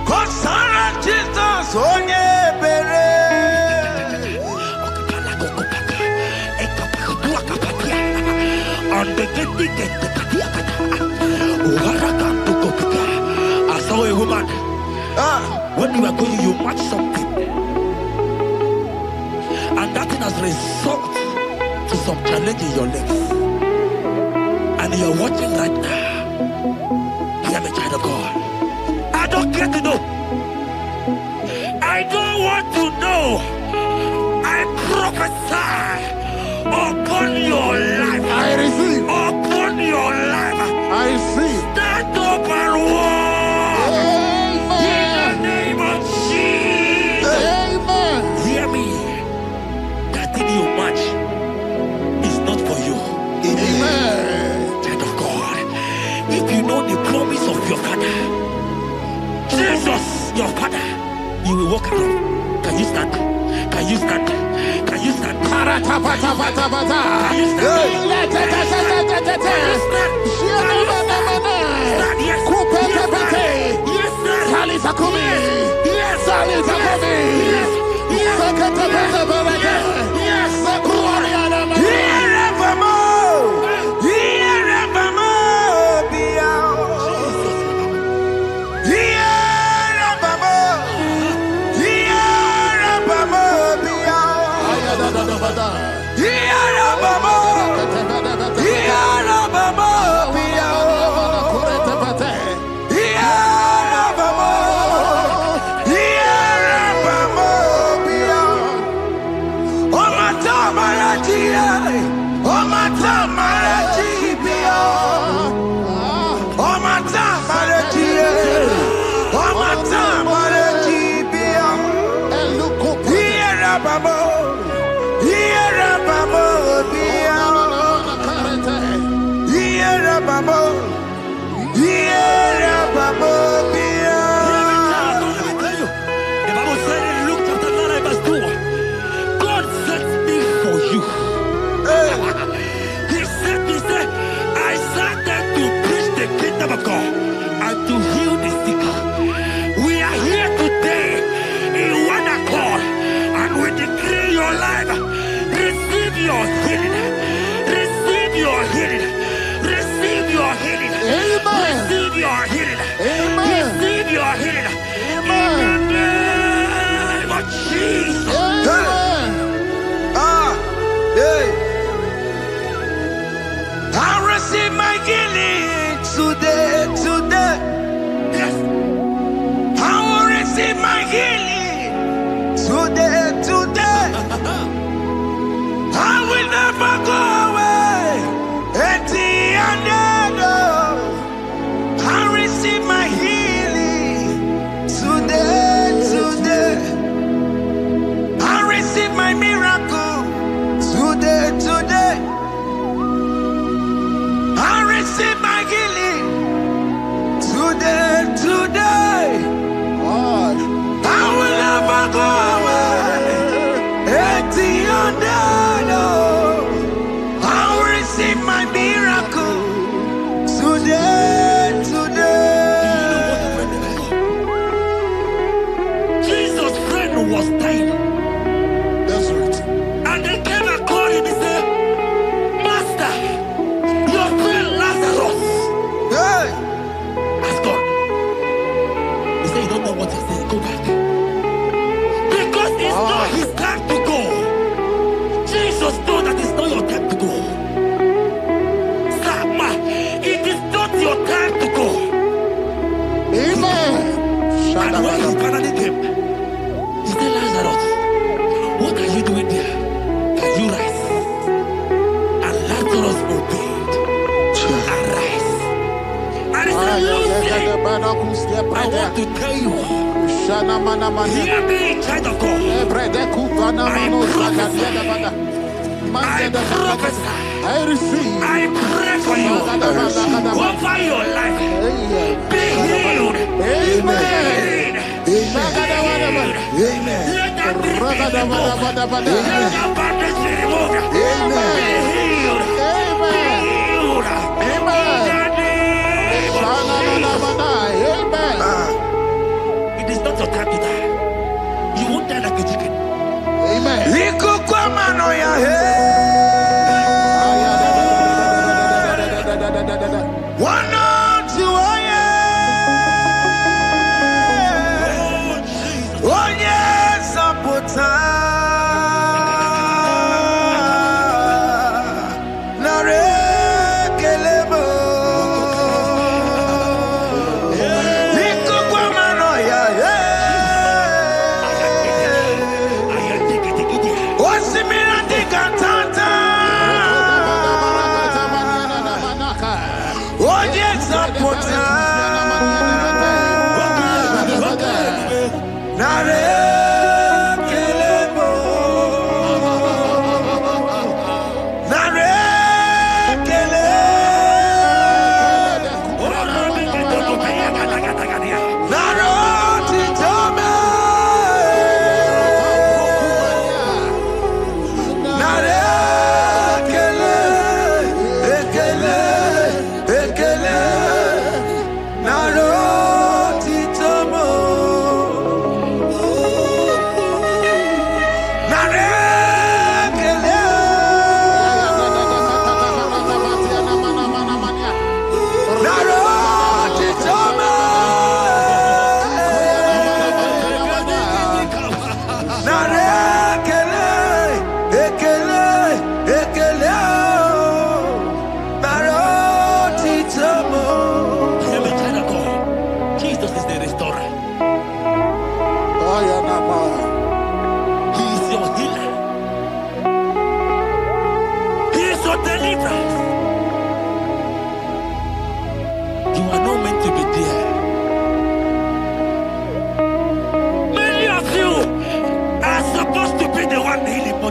Konsara Jesus Sonye Bere. I saw a woman. When you are going, you match something, and that thing has resulted to some challenge in your legs, and you're watching right now. Hear me, child of God. I don't care to know. I don't want to know. I prophesy upon your life. I receive. Upon your life. I receive. Stand up and walk. In the name of Jesus. Amen. Hear me. That thing you match is not for you. Amen. Child of God. If you know the promise of your father, Jesus, your father, you will walk around. Can you stand? Can you stand? Can you stand? Can you stand? Can you stand? Yes. Yes, sir. Yes, sir. Yes. was dying. That's right. And they came and called him. He said, Master, your friend Lazarus has gone. He said, you don't know what he said. Go back. Because it's not his time to go. Jesus knows that it's not your time to go. Sama, it is not your time to go. Amen. And when he finally came, he said, Lazarus, what are you doing there? Can you rise? And Lazarus obeyed. Arise. And he said, Lucy, I want to tell you, hear me, child of God. I prophesy. I receive. I pray for you. Over your life. Be healed. Amen. Amen. Let that be removed. Let that bandage be removed. Be healed. Be healed. It is not your time to die. You won't die like a chicken. Amen.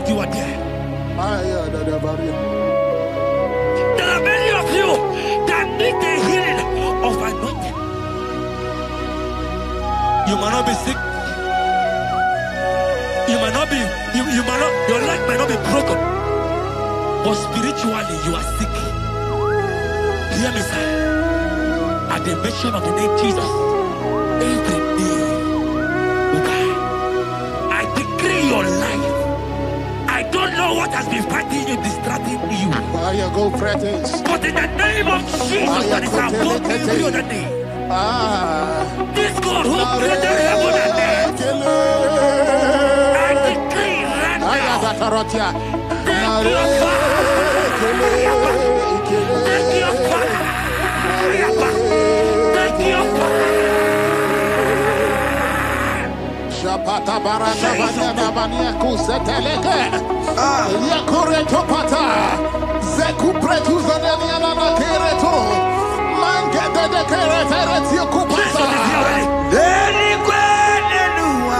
You are there. There are many of you that need the healing of anointing. You might not be sick. You might not be, you might not, your leg might not be broken. But spiritually you are sick. Hear me, sir. At the mention of the name Jesus, every day will die. I decree your life. I don't know what has been fighting you, distracting you. Go practice. But in the name of Jesus, that is above every other name. This God who created heaven and earth, I decree right now, take your fire. Take your fire. Take your fire. Shapata barata banana bania kuzeteleke. Yakure topata. Zeku pretu zaneliana na kereto. Mange de keretere tiokupasa. Deni kwene nuwa.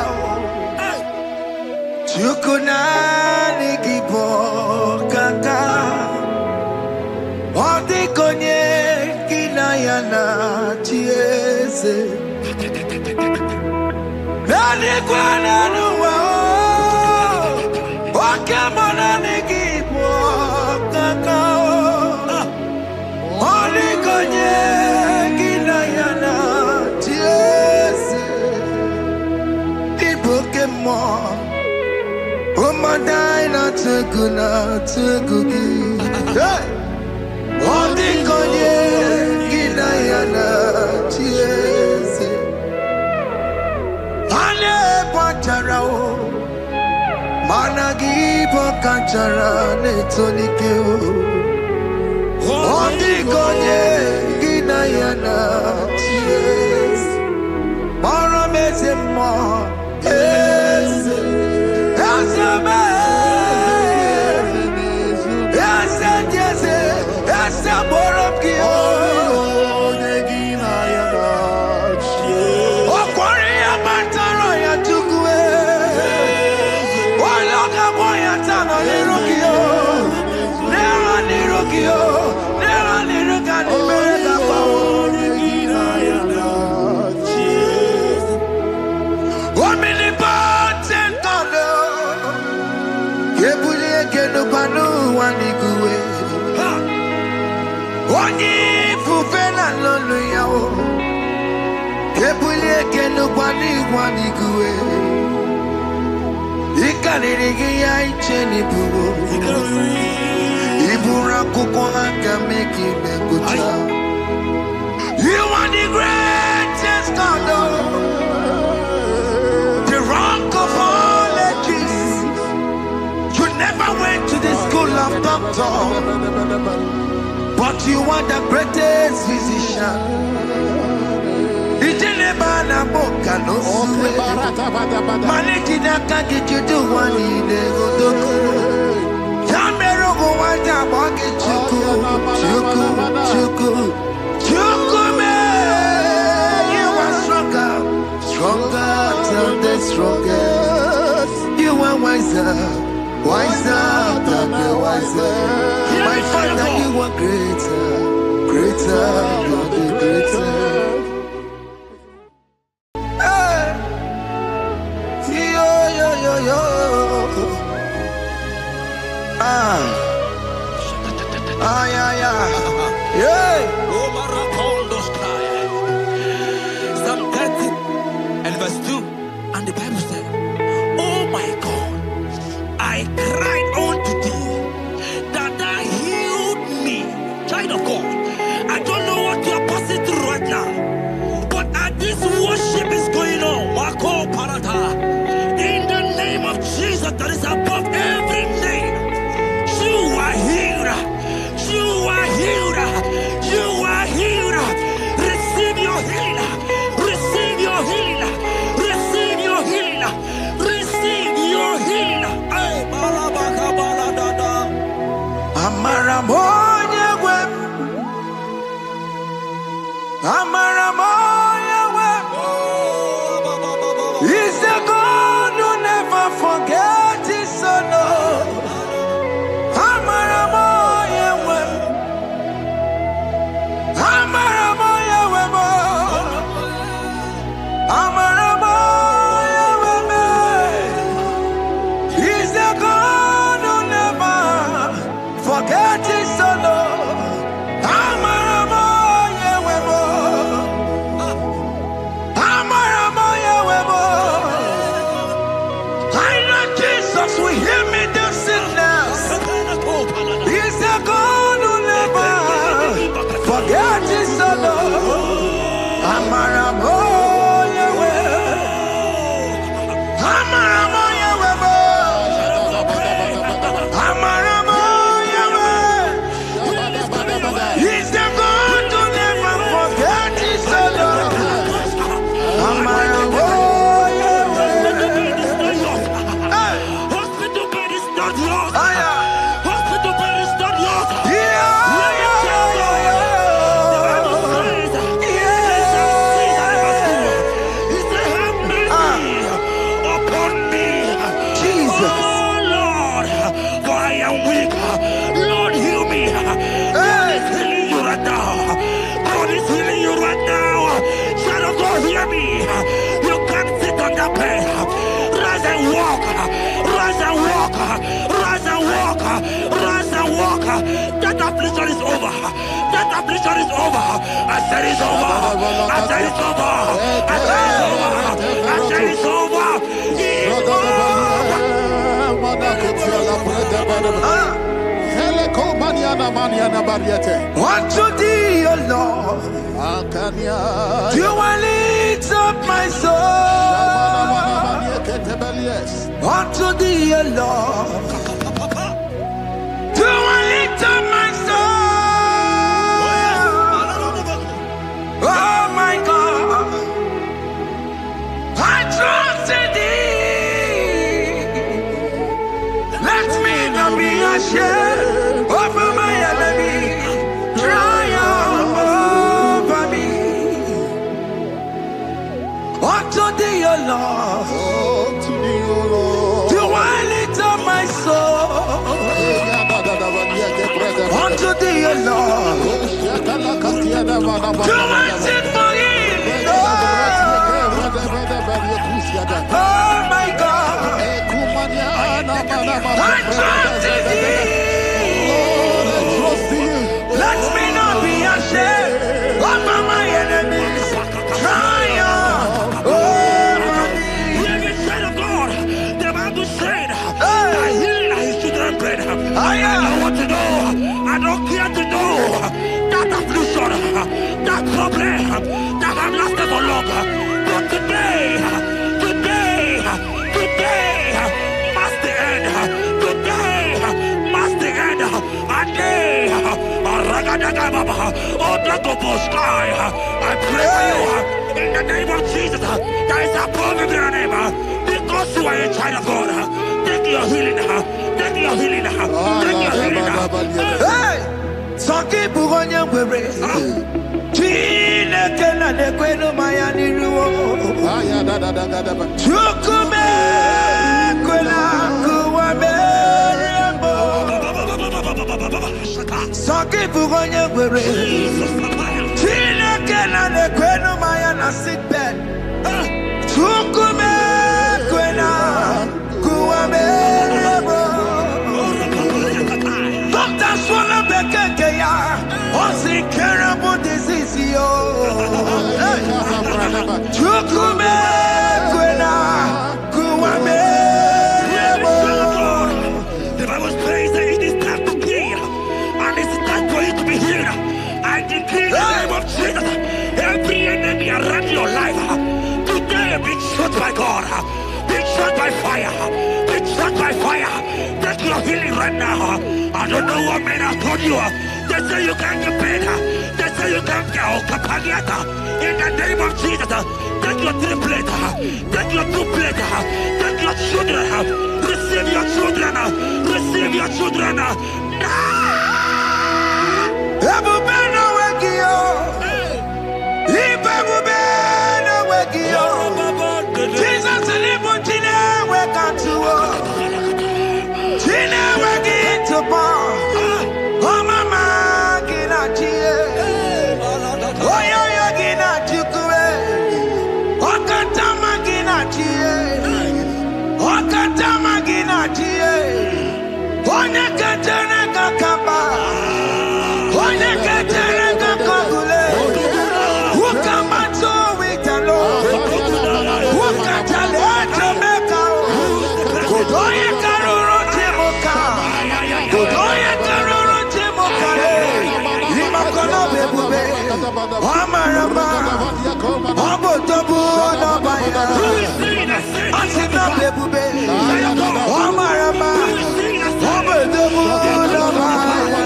Chukunani kipo kaka. Odi konye kinayana chieze. Deni kwene nuwa. Wakemona nikipo kaka. Odi konye kinayana chieze. Iboke mo more. Umadina teguna tegugi. Odi konye gina yana chiese. Ane pacharao. Managi pokachara netonike. Odi konye gina yana chiese. Mara meze mo. Yes. You are the greatest God, the rock of all ages. You never went to the school of doctor, but you are the greatest physician. Bana boka no suwe Maliki naka gijudu wani negodoku Yamero go wata bagi chuku Chuku me You are stronger than the strongest You are wiser than the wiser My Father you are greater than the greater Psalm 30 and verse 2, and the Bible said, oh my God, I cried unto thee, that thou healed me. Child of God, I don't know what you are passing through right now, but as this worship is going on, Mako Parata, in the name of Jesus that is above every name, you are healed. You are healed. You are healed. Receive your healing. Receive your healing. Receive your healing. Receive your healing. Amaramoya web. Amaramoya web. He's the God who never forgets his son. That affliction is over. That affliction is over. I said it's over. I said it's over. I said it's over. I said it's over. Unto thee, O Lord, do I lift up my soul. Unto thee, O Lord, do I lift up my soul. Oh my God, I trust in thee. Let me not be ashamed over my enemy. Triumph over me. Unto thee, O Lord, do I lift up my soul. Unto thee, O Lord, do I sing for him. Oh my God, I trust in thee. Let me not be ashamed over my enemies. Triumph over me. Living child of God, the Bible said, that healing is children bread. I don't want to know, I don't care to know that affliction, that problem, that have lasted for long. But today must the end. Today must the end. And day, I pray for you in the name of Jesus. There is a problem in your name. Because you are a child of God. Take your healing. Take your healing. Take your healing. Hey! Saki bugonya wewe. Chine kena de kwenu mayani ruo. Chukume kwena kuwa merembo. Saki bugonya wewe. Chine kena de kwenu mayana sick bed. Chukume kwena kuwa merembo. Doctor swallow the keke ya. Onsi terrible disease yo. Chukume kwena kuwame. The Bible says that it is time to heal, and it's time for you to be healed. I decree in the name of Jesus, every enemy around your life today be shot by God, be shot by fire, be shot by fire. Take your healing right now. I don't know what men have told you. They say you can't get better. They say you can't get Okapagiata. In the name of Jesus, take your triplet, take your two-plate, take your children, receive your children, receive your children. Ebubena wekio. Ibebubena wekio. Jesus ilibutine wekantuo. Tine weki tupo. Oh mama gina chie. Oh yo yo gina chukue. Okatama gina chie. Okatama gina chie. Onye ketere kakaba. Onye ketere kakagule. Ukamato witalo. Ukatale Jamaica. Godoye karuro timoka. Godoye karuro timoka. Imakono bebube. Amarama. Abotobu nabaya. Asina bebube. Amarama. Abotobu nabaya.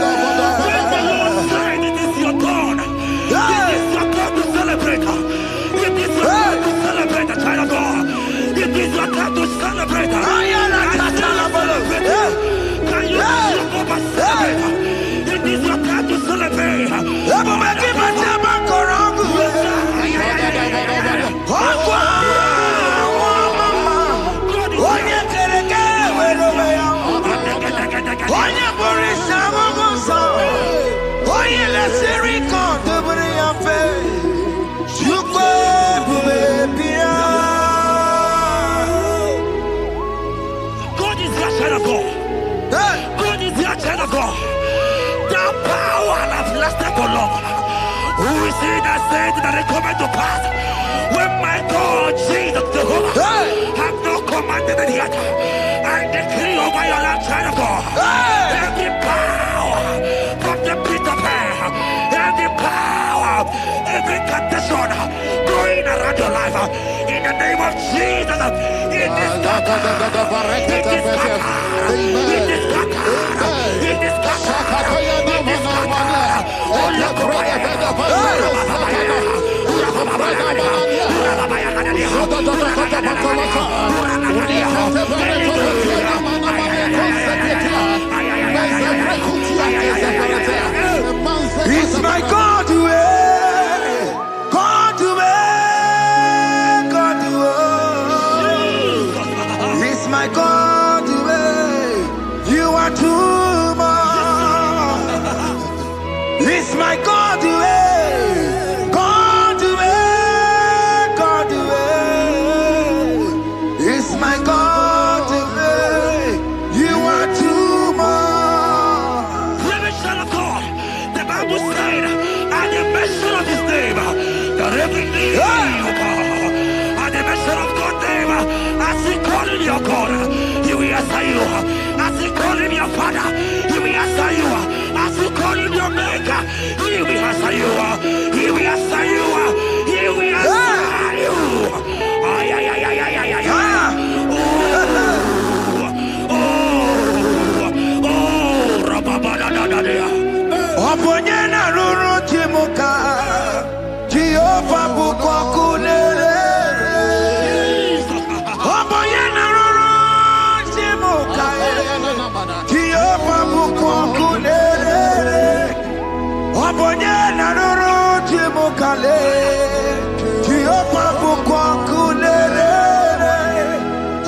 It is your turn. It is your turn to celebrate. It is your turn to celebrate, child of God. It is your turn to celebrate. Can you celebrate? It is your turn to celebrate. God is your child of God. God is your child of God. The power has lasted for long. Who is he that said that it coming to pass? When my God, Jesus Jehovah, have not commanded it yet. I decree over your life, child of God. Every power from every condition going around your life, in the name of Jesus, it is scattered. It is scattered. It is scattered. It is scattered. It is scattered. Oh, It's my God way, God way, God way. It's my God way. You are too much. It's my God way, God way, God way. It's my God way. You are too much. Revelation of God. The Bible said, at the mention of His name, that every knee will bow. At the mention of God's name, as He call Him your God, He will answer you. As He call Him your Father, He will answer you. As He call Him your Maker, He will answer you. He will answer you. He will answer you. Ay, ay, ay, ay, ay, ay, ay, ay. Oh, rababadadadadea. Oponyena ruru chimuka, Jehovah bukwa kunere. Oponyena ruru chimuka, Jehovah bukwa kunere. Oponyena ruru chimuka le, Jehovah bukwa kunere.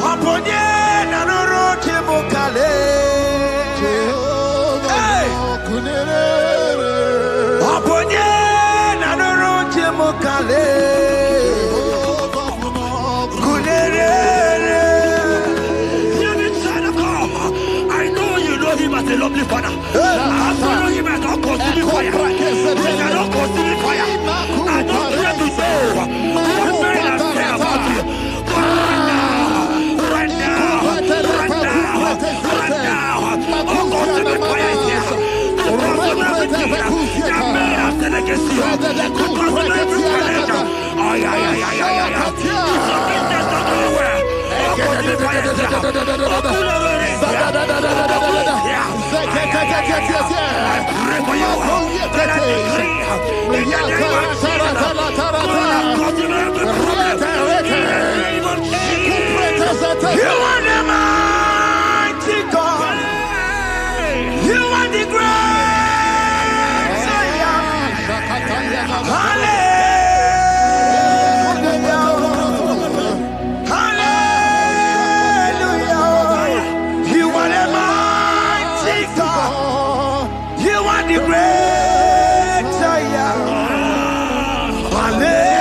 Oponyena ruru chimuka le. Oponye na nuru chimukale kunere. I know you know Him as a lovely Father. I follow Him as a consuming fire. He cannot consume fire. I don't care to know what men have said about you. But right now, oh, consuming fire is here. To consume everything that men have said against you. To consume every challenge. Ay, ay, ay, ay, ay, ay. It's a business not going well. Oh, consuming fire is here. Oh, cooler is here. I pray for you. Let I decree in the name of Jesus. God, consume every problem. In the name of Jesus. You are the mighty God. You are the great Zion. Hallelujah. Hallelujah. You are the mighty God. You are the great Zion. Hallelujah.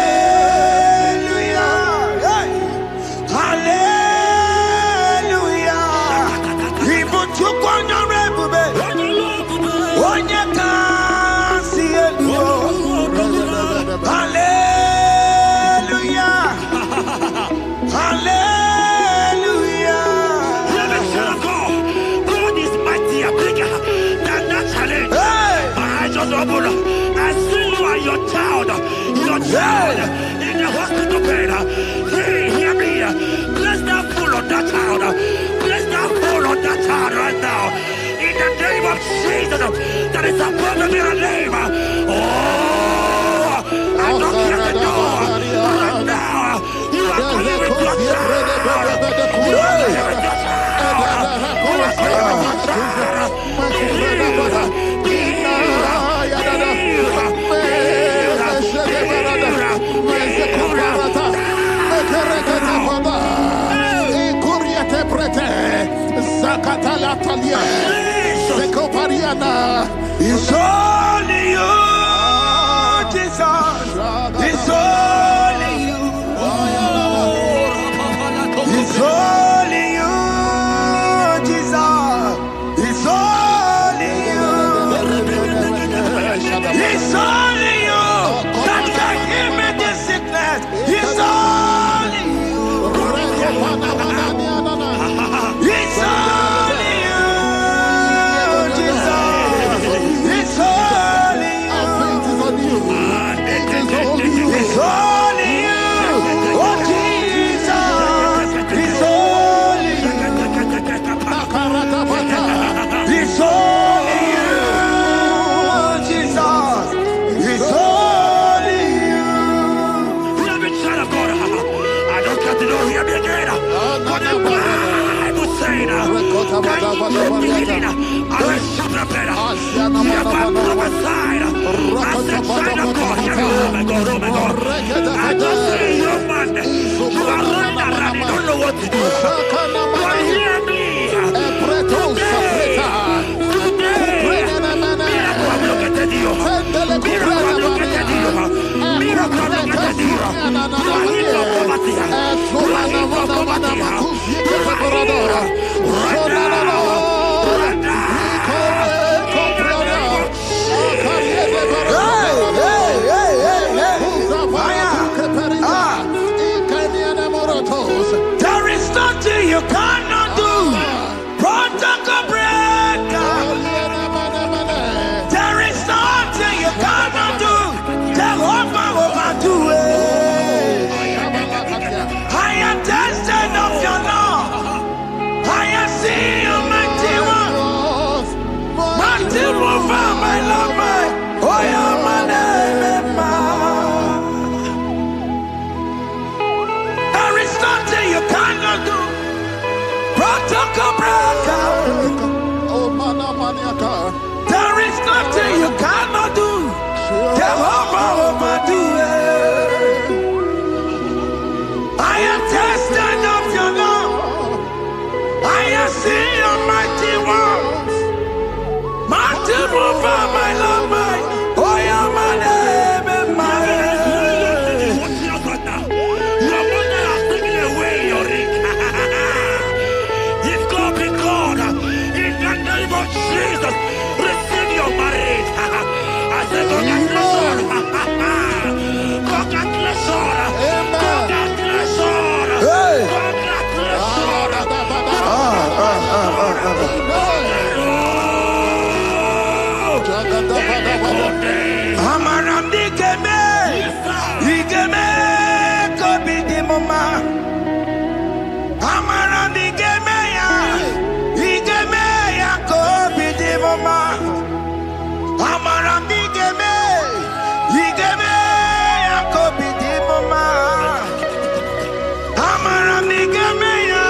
I see you and your child in the hospital bed. Hear me. Bless that fool on that child. Bless that fool on that child right now. In the name of Jesus, that is above every name. Oh, I don't hear the door. Right now, you are calling with your child. You are calling with your child. You are calling with your child. It's only you, Jesus. It's only you. It's only you, Jesus. It's only you. It's only you that can heal me this sickness. It's only you. It's only you, Jesus. It's only pain. Can you take the healing? I will prepare. You have prophesied. As a child of God. I just see you, man. You are running around. You don't know what to do. But hear me. There is nothing you cannot do. Protocol breaker. There is nothing you cannot do. Jehovah overdo it. I am tested of your love. I have seen you, mighty one. Mighty mover, my love, my. Oh, yeah, my name, there is nothing you cannot do. Protocol breaker. There is nothing you cannot do. Jehovah overdo it. I am tested of your love. I have seen your mighty ones. Mighty mover, my love, my. Oh, yeah, my name and my. Your mother has taken away your ring. If God be God, in the name of Jesus, receive your marriage. I say congratulations. Congratulations. Congratulations. Congratulations. Amaram digeme, digeme, kobi di mama. Amaram digeme ya kobi di mama. Amaram digeme ya kobi di mama. Amaram digeme ya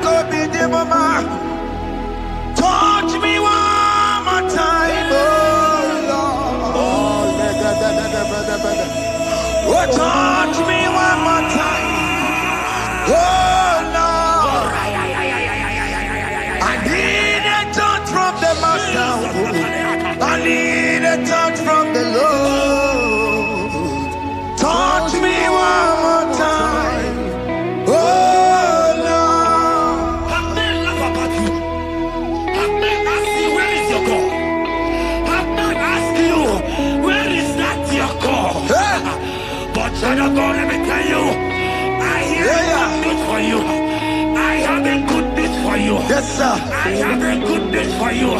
kobi di mama. Touch me one more time, oh Lord. Oh, touch me one more time, oh Lord. I need a touch from the Master. I need a touch from the Lord. Touch me one more time, oh Lord. I may laugh about you. I may ask you, where is your God? I may ask you, where is that your God? But child of God, let me tell you, I have good news for you. I have a good news for you. Yes, sir. I have a good news for you.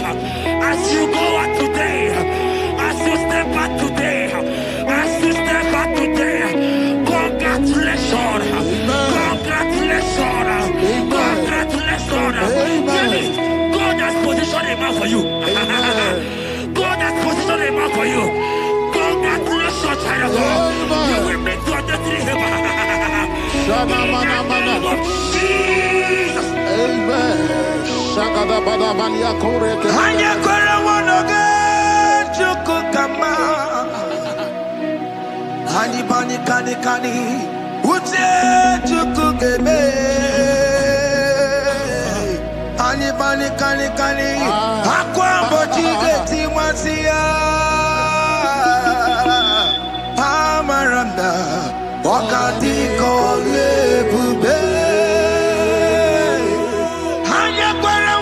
As you go out today, as you step out today, as you step out today, congratulations. Congratulations. Congratulations. Really, God has positioned a man for you. God has positioned a man for you. Congratulations, child of God. You will make your destiny helper. In the name of Jesus. Amen. Hanya kwara wanoge chukukama. Hani bani kani ute chukugeme. Hani bani kani akwa bochigeti masia. Amaranda wakati kole bube. Hanya kwara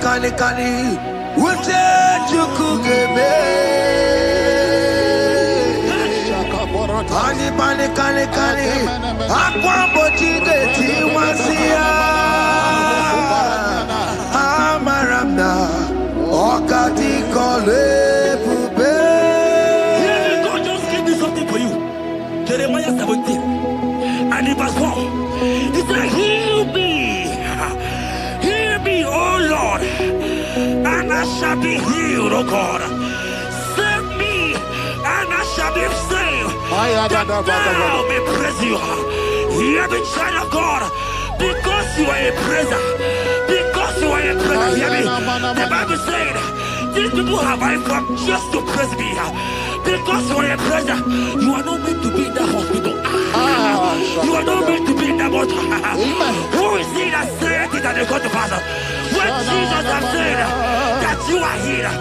kani. Ute chukugebe. Kani. Akwa bochige tiwasia. Amaramna. Okati kole pube. God just gave me something for you. Jeremiah 17 and in verse 4. He said, heal me, oh Lord, and I shall be healed, oh God. Save me, and I shall be saved. That thou may praise you. Hear me, child of God, because you are a praiser. Because you are a praiser, hear me. The Bible said, these people have I come just to praise me. Because you are a praiser, you are not meant to be in that hospital. You are not meant to be in that water. Who is he that said it and they got to pass? When Jesus has said that you are healed,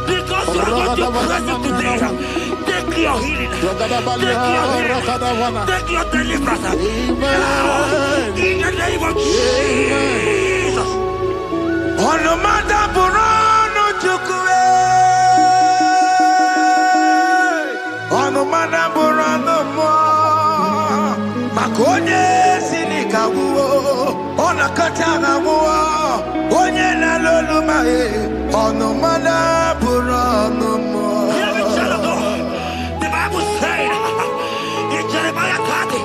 because you are going to praise him today, take your healing, take your deliverance. In the name of Jesus. On the matter Burano Chukwe. On the matter Burano Mo. Makonye Sinikawo. On a Katana Mo. Onye na Lolumae. On the matter Burano Mo. The Bible said in Jeremiah 30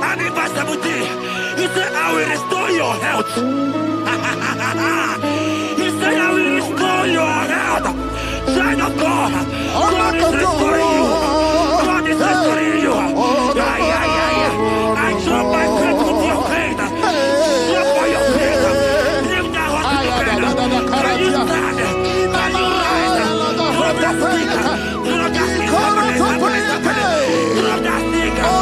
and in verse 17, he said, I will restore your health. He said, I will restore your health. Child of God, God is restoring you. God is restoring you. I draw my faith with your faith. Draw for your faith. Leave that hospital bed. Can you stand? Can you rise? Drop that stick. Drop that stick. Drop that stick. Drop that stick. Drop that stick. Drop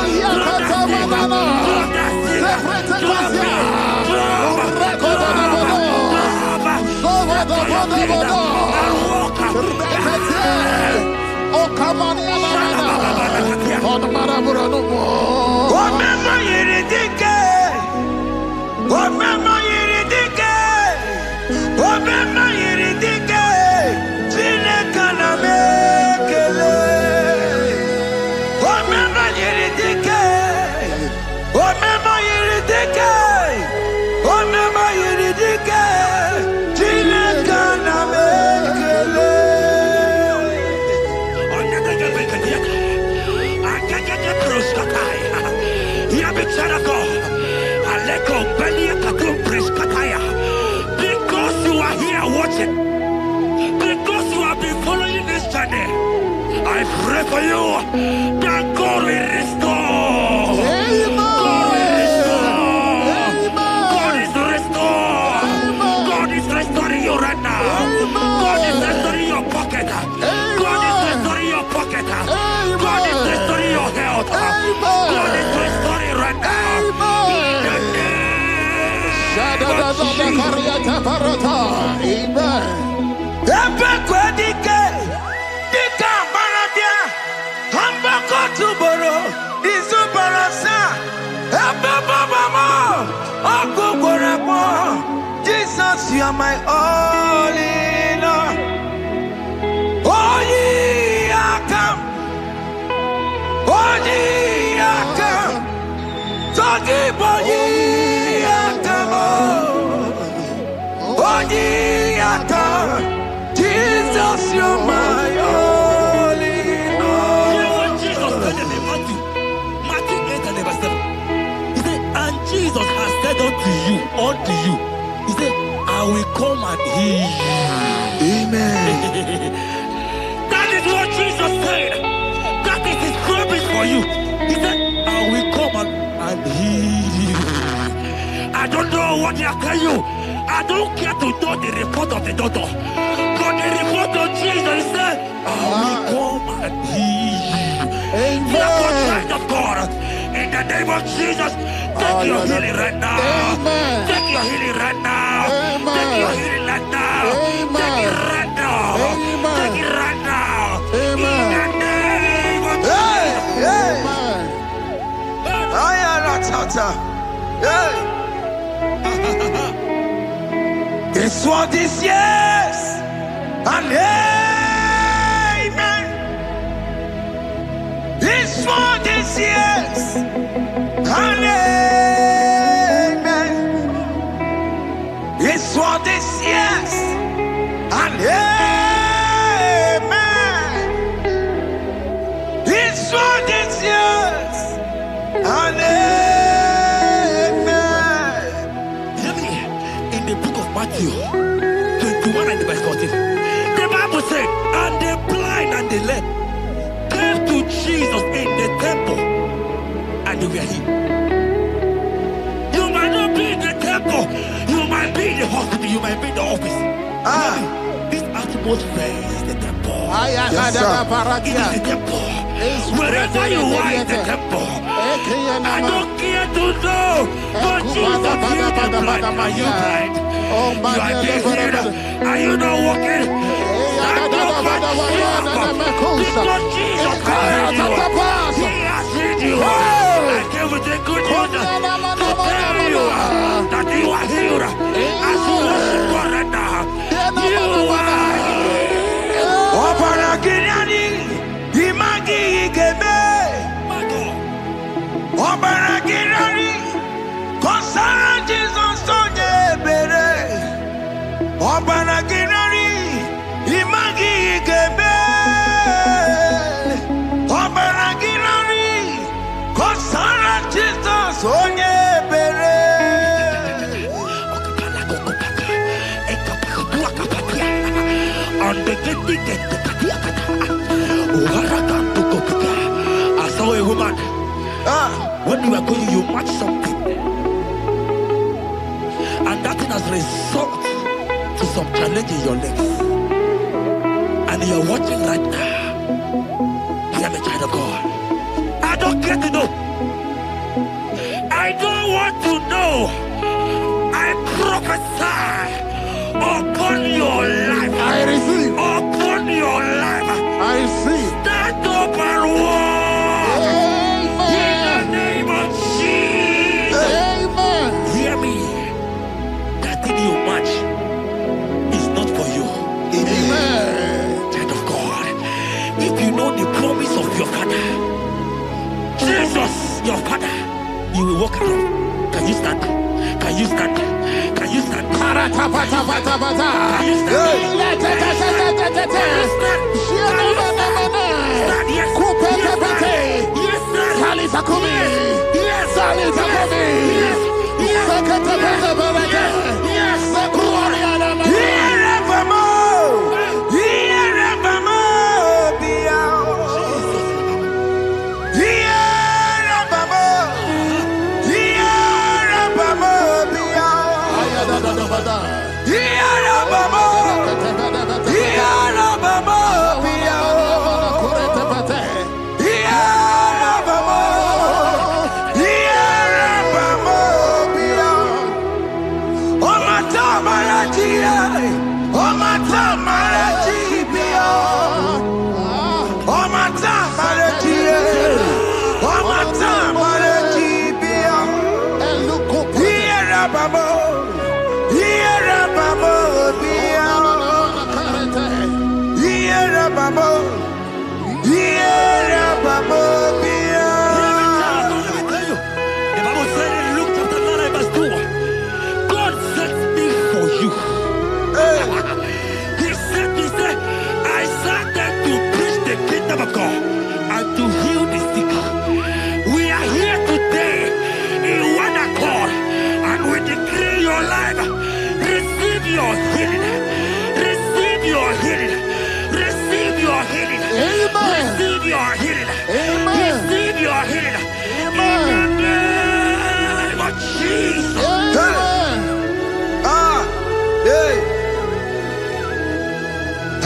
it. Because you are here watching, because you have been following this journey, I pray for you that God will restore. God will restore. God is restoring. God is restoring you right now. God is restoring your pocket. God is restoring your pocket. God is restoring your health. God is restoring right now. Jesus, you are my all in all. Oh, ye are come. Oh, ye are come. Talking about ye are come. Oh, ye are come. Jesus, you are my all in all. You know what Jesus said in Matthew 8 and verse 7? He said, and Jesus has said unto you, he said, I will come and heal you. Amen. That is what Jesus said. That is his promise for you. He said, I will come and heal you. I don't know what they are telling you. I don't care to know the report of the doctor. But the report of Jesus said, I will come and heal you. Therefore, child of God, in the name of Jesus, take your healing right now. Amen. Take your healing right now. Amen. Take your healing right now. Amen. Take it right now. Amen. Take it right now. Amen. In the name of Hey, hey. Amen. I am not tata. Hey. This word is yes and amen. This word is yes and amen. This word is yes and amen. This word is yes and amen. Hear me. In the book of Matthew 21 and verse 14, the Bible said, and the blind and the lame came to Jesus in the temple, and they were healed. You might not be in the temple, you might be in the hospital, you might be in the office. This atmosphere is the temple. Yes, It is the temple. Wherever you are in the temple, I don't care to know, but Jesus healed the blind. Are you blind? You are being healed. Are you not walking? Stand up and jump. Because Jesus has healed you. He has healed you. I came with the good news to tell you that you are healed. As you worship God right now, you are healed. Obaragirani, imagi igebe. My God. Obaragirani, konsara Jesus onye ebere. Obaragirani, imagi igebe. Obaragirani, konsara Jesus onye ebere. I saw a woman. When you were going, you match something, and that thing has resulted to some challenge in your legs, and you're watching right now. Hear me, child of God. I don't care to know. I don't want to know. I prophesy upon your life. I receive. Upon your life. I receive. Stand up and walk. In the name of Jesus. Amen. Hear me. That thing you match is not for you. Amen. Child of God. If you know the promise of your father, Jesus, your father, you will walk around. Can you stand? Can you stand? Can you stand? Can you stand? Can you stand? Yes. Yes, sir. Yes, sir. Yes. Of God and to heal the sick. We are here today in one accord, and we declare your life. Receive your healing. Receive your healing. Receive your healing. Amen. Receive your healing. Amen. Receive your healing. Amen. In the name of Jesus. Amen.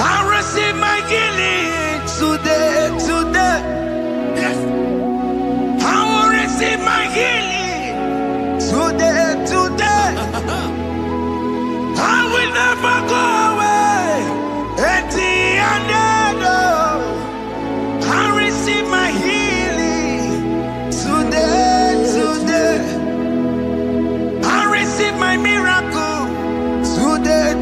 I receive my healing today. Yes. I will receive my healing today. I will never go away. I receive my healing today. I receive my miracle today.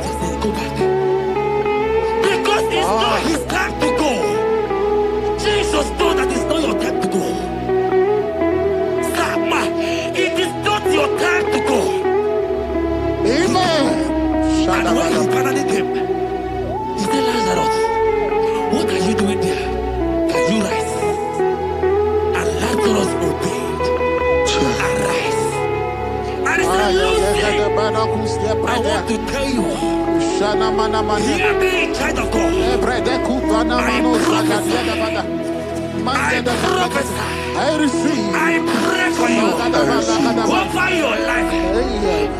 what you're saying. Go back. Because it's not his time to go. Jesus knows that it's not your time to go. Sama, it is not your time to go. Amen. And when he finally came, he said, Lazarus, what are you doing there? Can you rise? And Lazarus obeyed. Arise. And he said, Lucy, I want to tell you, hear me, child of God. I prophesy. I receive. I pray for you. Over your life.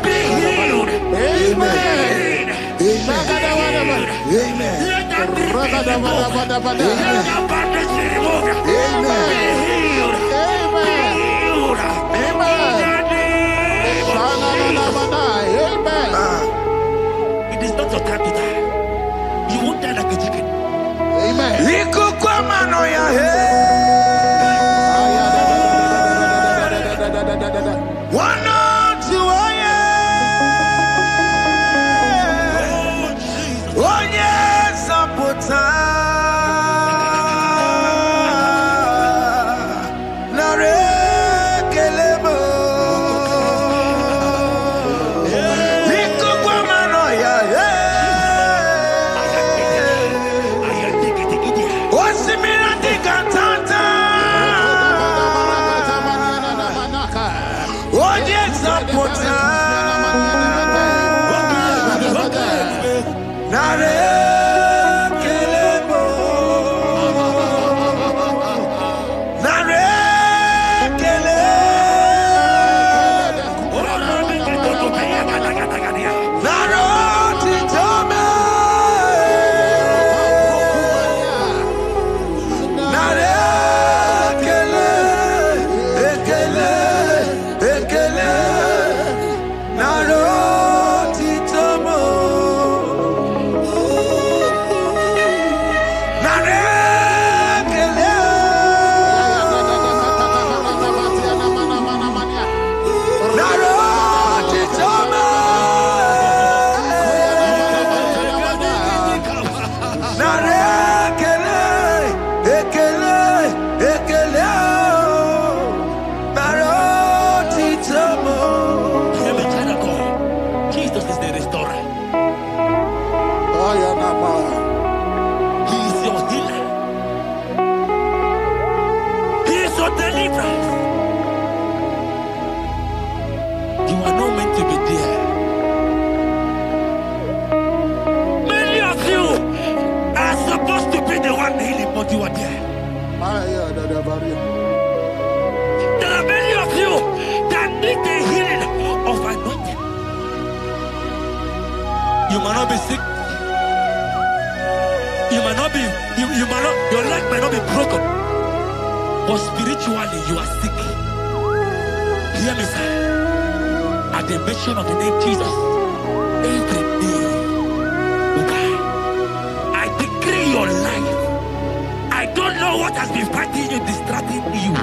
Be healed. Amen. Amen. Let that be removed. Let that bandage be removed. Be healed. Amen. Be healed. Amen. It is not your time to die. You won't die like a chicken. Amen. One to oh yes, Apota Nare Kelebo Liko Guamano ya What's the minute cantata oh yes, Apota Nare Kelebo Nare Kele Naro Titome Nare Kele Ekele Ekele Naro Titomo Jesus is the restorer. He is your healer. He is your deliverer. You are not meant to be there. Many of you are supposed to be the one healing, but you are there. There are many of you that need the healing of anointing. You might not be sick. You might not be, you might not, your leg might not be broken. But spiritually, you are sick. Hear me, sir. At the mention of the name Jesus, every day will die. I decree your life. I don't know what has been fighting you, distracting you.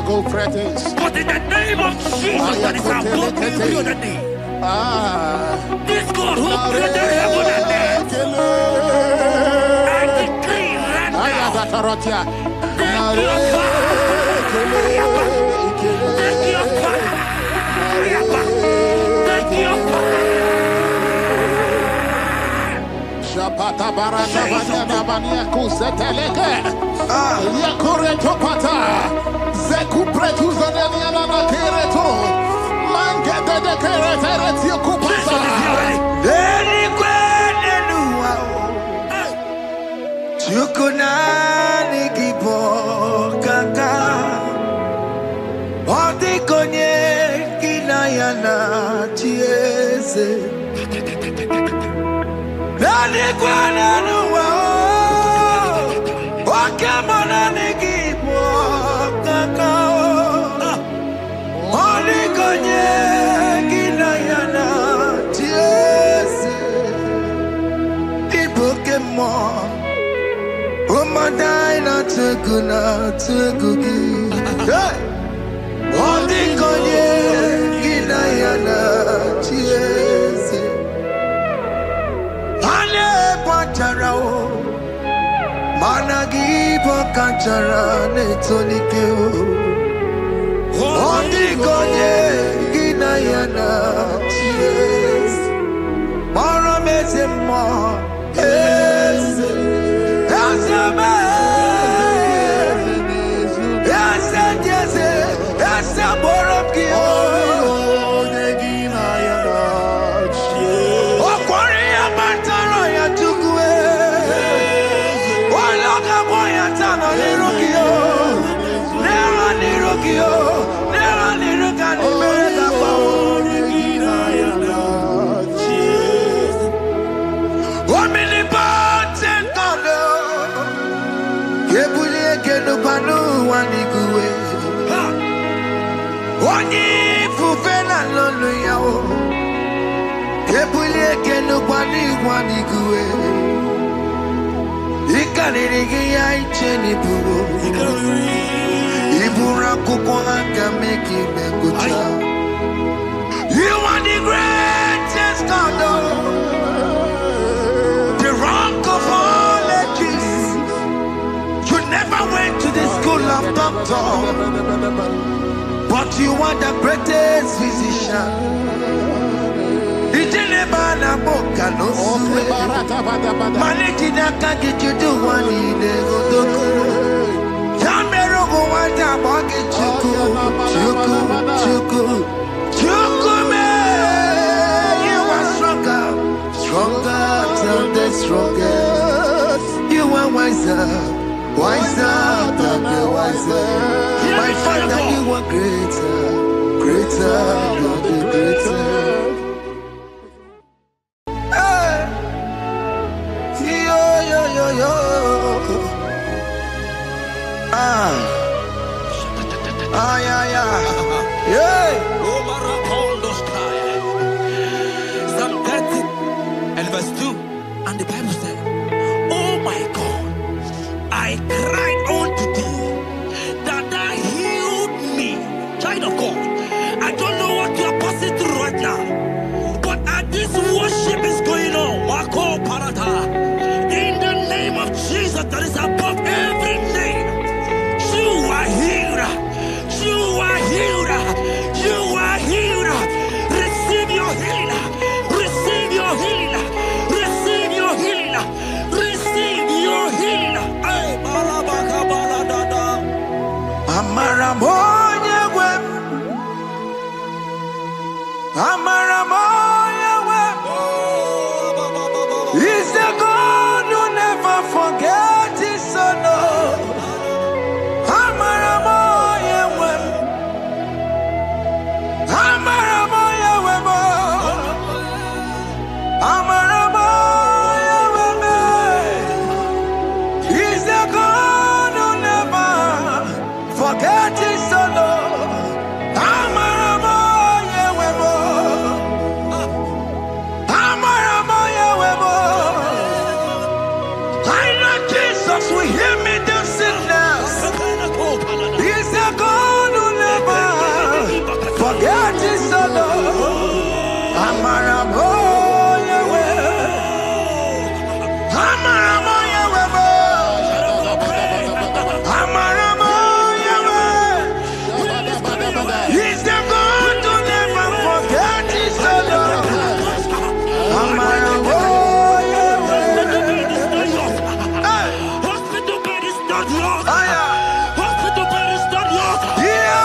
Go practice. But in the name of Jesus, that is above every other name. This God who created heaven and earth, I decree right now, take your fire, take your fire, take your fire. Shapata barata banyana banya kuseteleke. Yakure topata. Zeku pretu zaneliana na kereto. Mange de keretere tio kupasa. Deni kwene nuwa Chukunani kipo kaka Oti konye kinayana chieze Deni kwene nuwa Wakemona nikipo kaka Oti konye kinayana chieze Pokemon, oh my die not to go now to cookie. All the conye, Ginayana, cheers. Charao, Managibo Kanchara, Netonikeo, Ondikonye, Ginayana, yes, Maramezemo, yes, Asama, yes, yes, yes, Borokio. You are the greatest God, the rock of all ages. You never went to the school of doctor, but you are the greatest physician. You do one in the stronger than the strongest. You are wiser than the wiser. My Father, you are greater than the greater. Psalm 30 and verse 2, and the Bible said, oh my God, I cried unto thee, that thou healed me. Child of God, I don't know what you are passing through right now, but as this worship is going on, Mako Parata, in the name of Jesus that is above every name, you are healed. You are healed. You are healed. Receive your healing. Receive your healing. Receive your healing. Receive your healing. Amaramoya web. Amaramoya web. He's the God who never forgets his son. Amaramoya web. Amaramoya web. Amaramoya web. He's the God who never forgets his son. Amaramoya web. Amaramoya web. I know Jesus will hear me the sickness. He's the God who never forget his son. Amaramoya web. Amaramoya web. Amaramoya web. He's the God who never forget his son. Amaramoya web. Hospital bed is not yours. Ah, yeah. Hospital bed is not yours. Yeah.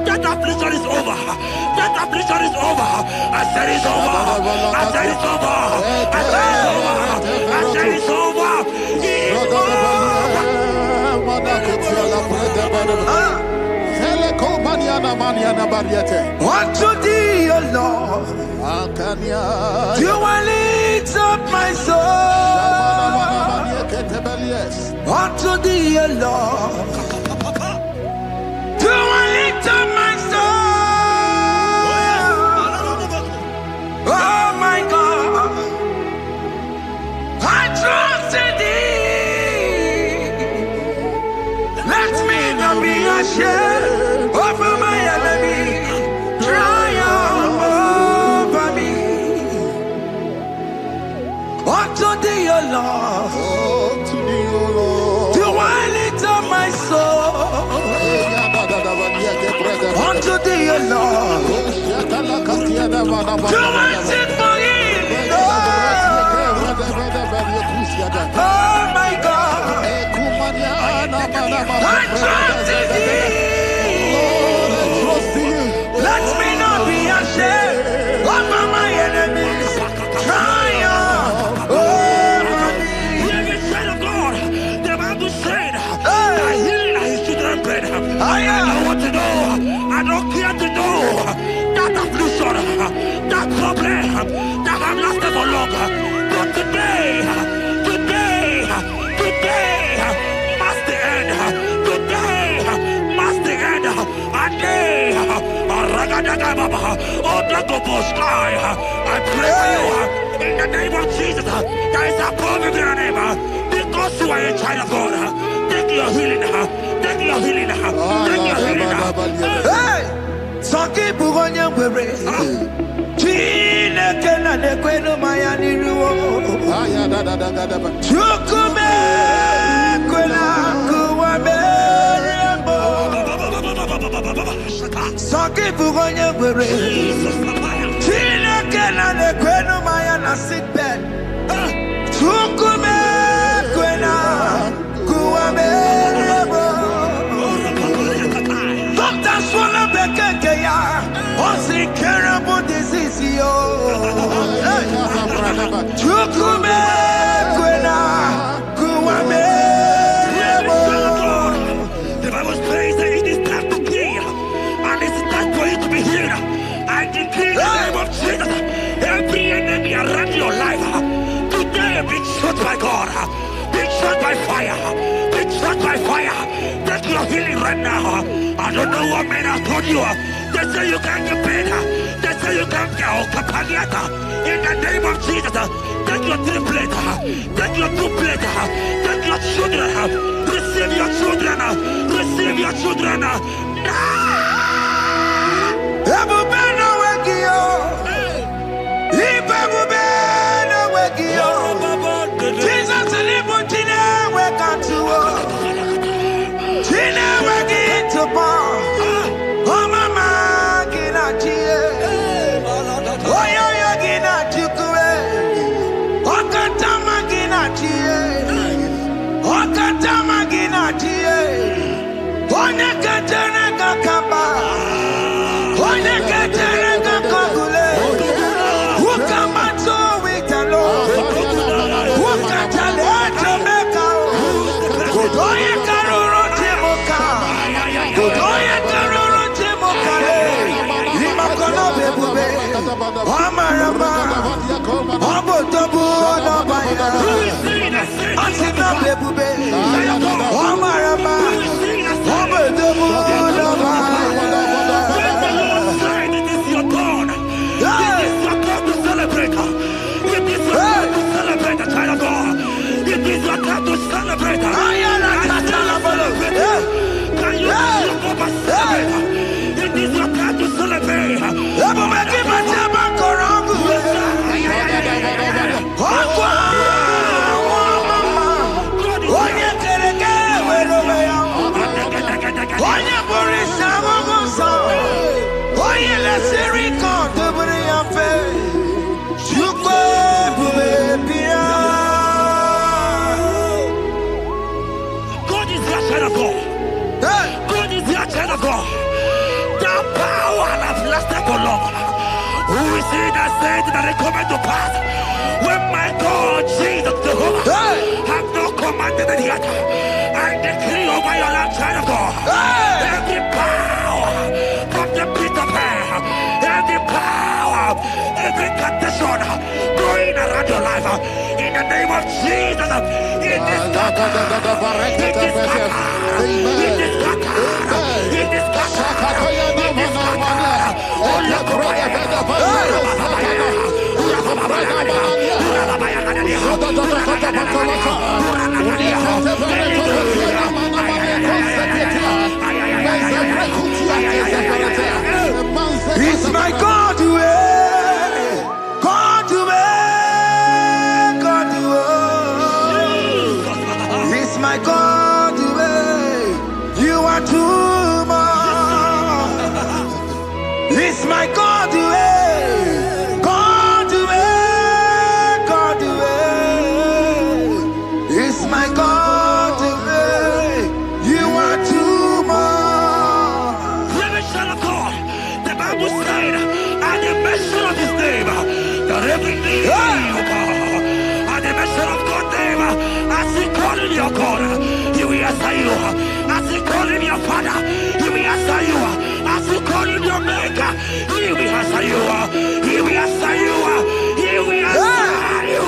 That affliction is over. That affliction is over. I said it's over. I said it's over. I said it's over. I said it's over. Unto thee, O Lord, do I lift up my soul? unto thee, O Lord. Do I lift up my soul? Oh my God, I trust in thee. Let me not be ashamed over my enemy. Triumph over me. Unto thee, O Lord. To thee, O Lord. Do I lift up my soul? Unto thee, O Lord. Do I sing for him? Oh my God, I trust in thee. Let me not be ashamed over my enemies. Triumph over me. Living child of God, the Bible said, that healing is children's bread. I don't want to know, I don't care to know that affliction, that problem, that have lasted for long. But today must the end. Today must the end. And day, I pray for you in the name of Jesus. There is a problem in your name because you are a child of God. Take your healing. Take your healing. Take your healing. Hey, Saki Bugonya Bere. Chine Kena de Queno Mayani Ruo. Chukume Quena Kuame. Saki Bugonya Bere. Chine Kena de Queno Mayana sick bed. Chukume Quena Kuame. Doctor Swallow Bekeya. Onsi terrible disease yo. Chukume Quena Kuame. The Bible says that it is time to kill, and it is time for you to be healed. I decree in the name of Jesus, every enemy around your life, today be shot by God, be shot by fire, be shot by fire. Take your healing right now. I don't know what men have told you. They say you can't get paid. They say you can't get Okapagiata. In the name of Jesus, take your 3 plate, take your 2 plate, take your children, receive your children, receive your children. Ebubeno Wegio. Ibebubeno Wegio. Jesus Libutine Wekantuo. Tine Wegi to Paul. Oh mama Gina Chie. Oh yo Gina Chukue. Okatama Gina Chie. Okatama Gina Chie. Onya Katana Kakaba. Onya Katana Kakagule. Ukamato Witalo. Ukatale Jamaica. Godoye Karoro Timoka. Godoye Karoro Timoka. Limakono Bebube. Omarama. Obotobu Nabaya. Asina Bebube. Omarama. Obotobu Nabaya. It is your turn. It is your turn to celebrate. It is your turn to celebrate, the child of God. It is your turn to celebrate. Can you celebrate? It is your turn to celebrate. God is your child of God. God is your child of God. The power that lasted for long. Who is he that said that it coming to pass? When my God, Jesus, Jehovah, have not commanded it yet. I decree over your life, child of God. Every power from the pit of hell, every power, every condition going around your life, in the the name of Jesus. It is scattered. It is scattered. It is scattered. It is scattered. It is scattered. It's my God to God to God to It's my God to you are too much. It's my God to God to God to It's my God to you are too much. Revelation of God. The Bible said, at the mention of his name, that every knee will bow. At the mention of God's name, as he call in your God, he will answer you. As he call in your Father, he will answer you. As he call in your Maker, he will answer you. He will answer you. He will answer you.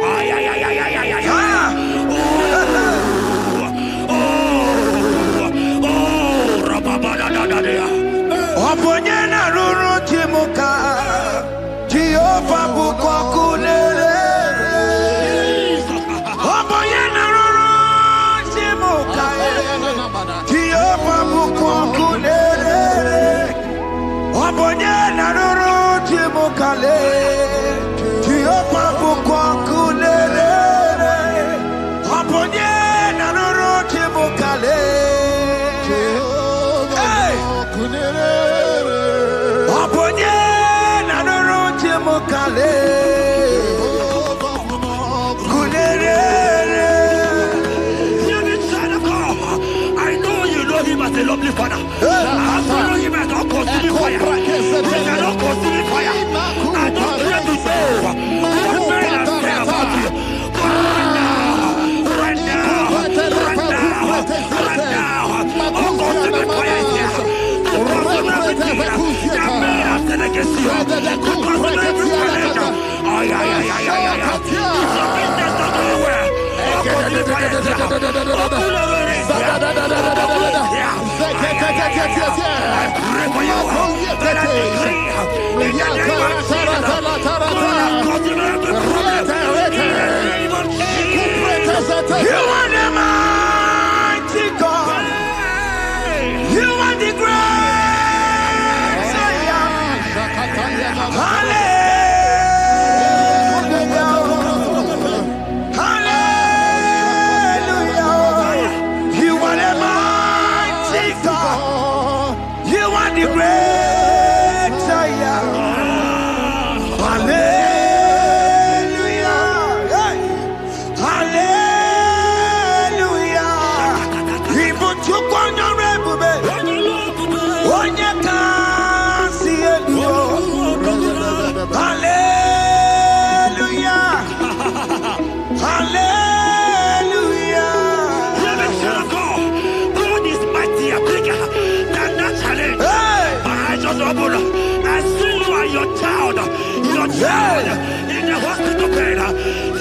Ay, ay, ay, ay, ay, ay, ay, ay. Oponyena ruru chimuka Jehova bukwa kulele Oponyena ruru chimuka Jehova bukwa kulele Oponyena ruru chimuka le Jehova bukwa kulele Oponyena ruru chimuka le I know you know him as a lovely father. I follow him as a consuming fire. He cannot consuming fire. I don't try to know what men have said about you. But right now, all consuming fire is here. To consume everything that men have said against you. To consume every challenge. Ay, ay, ay, ay, ay, ay. It's your business not doing well. All consuming fire is here. I pray for you that I decree in the name of Jesus, God has consumed every problem in the name of Jesus. You are the mighty God. You are the great Hallelujah. The great Zion. Hallelujah. Hallelujah. Even to Rebube. Onye kasi elio. Hallelujah. Hallelujah. God is mighty and bigger than that challenge. I see you and your child in the hospital bed.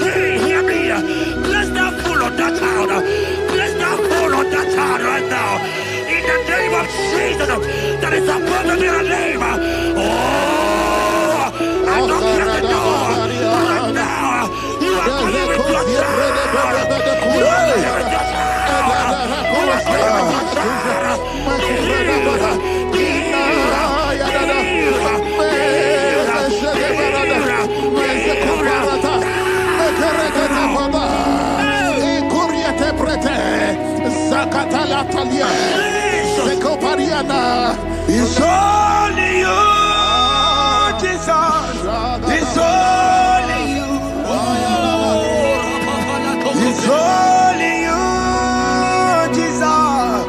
Hey, hear me. Bless that fool on that child. Bless that fool on that child right now. In the name of Jesus, that is above the middle name. Oh, I don't hear the door. Right now, you are coming with your child. You are coming with your child. You are coming with your child. It's only you, Jesus. It's only you. It's only you, Jesus.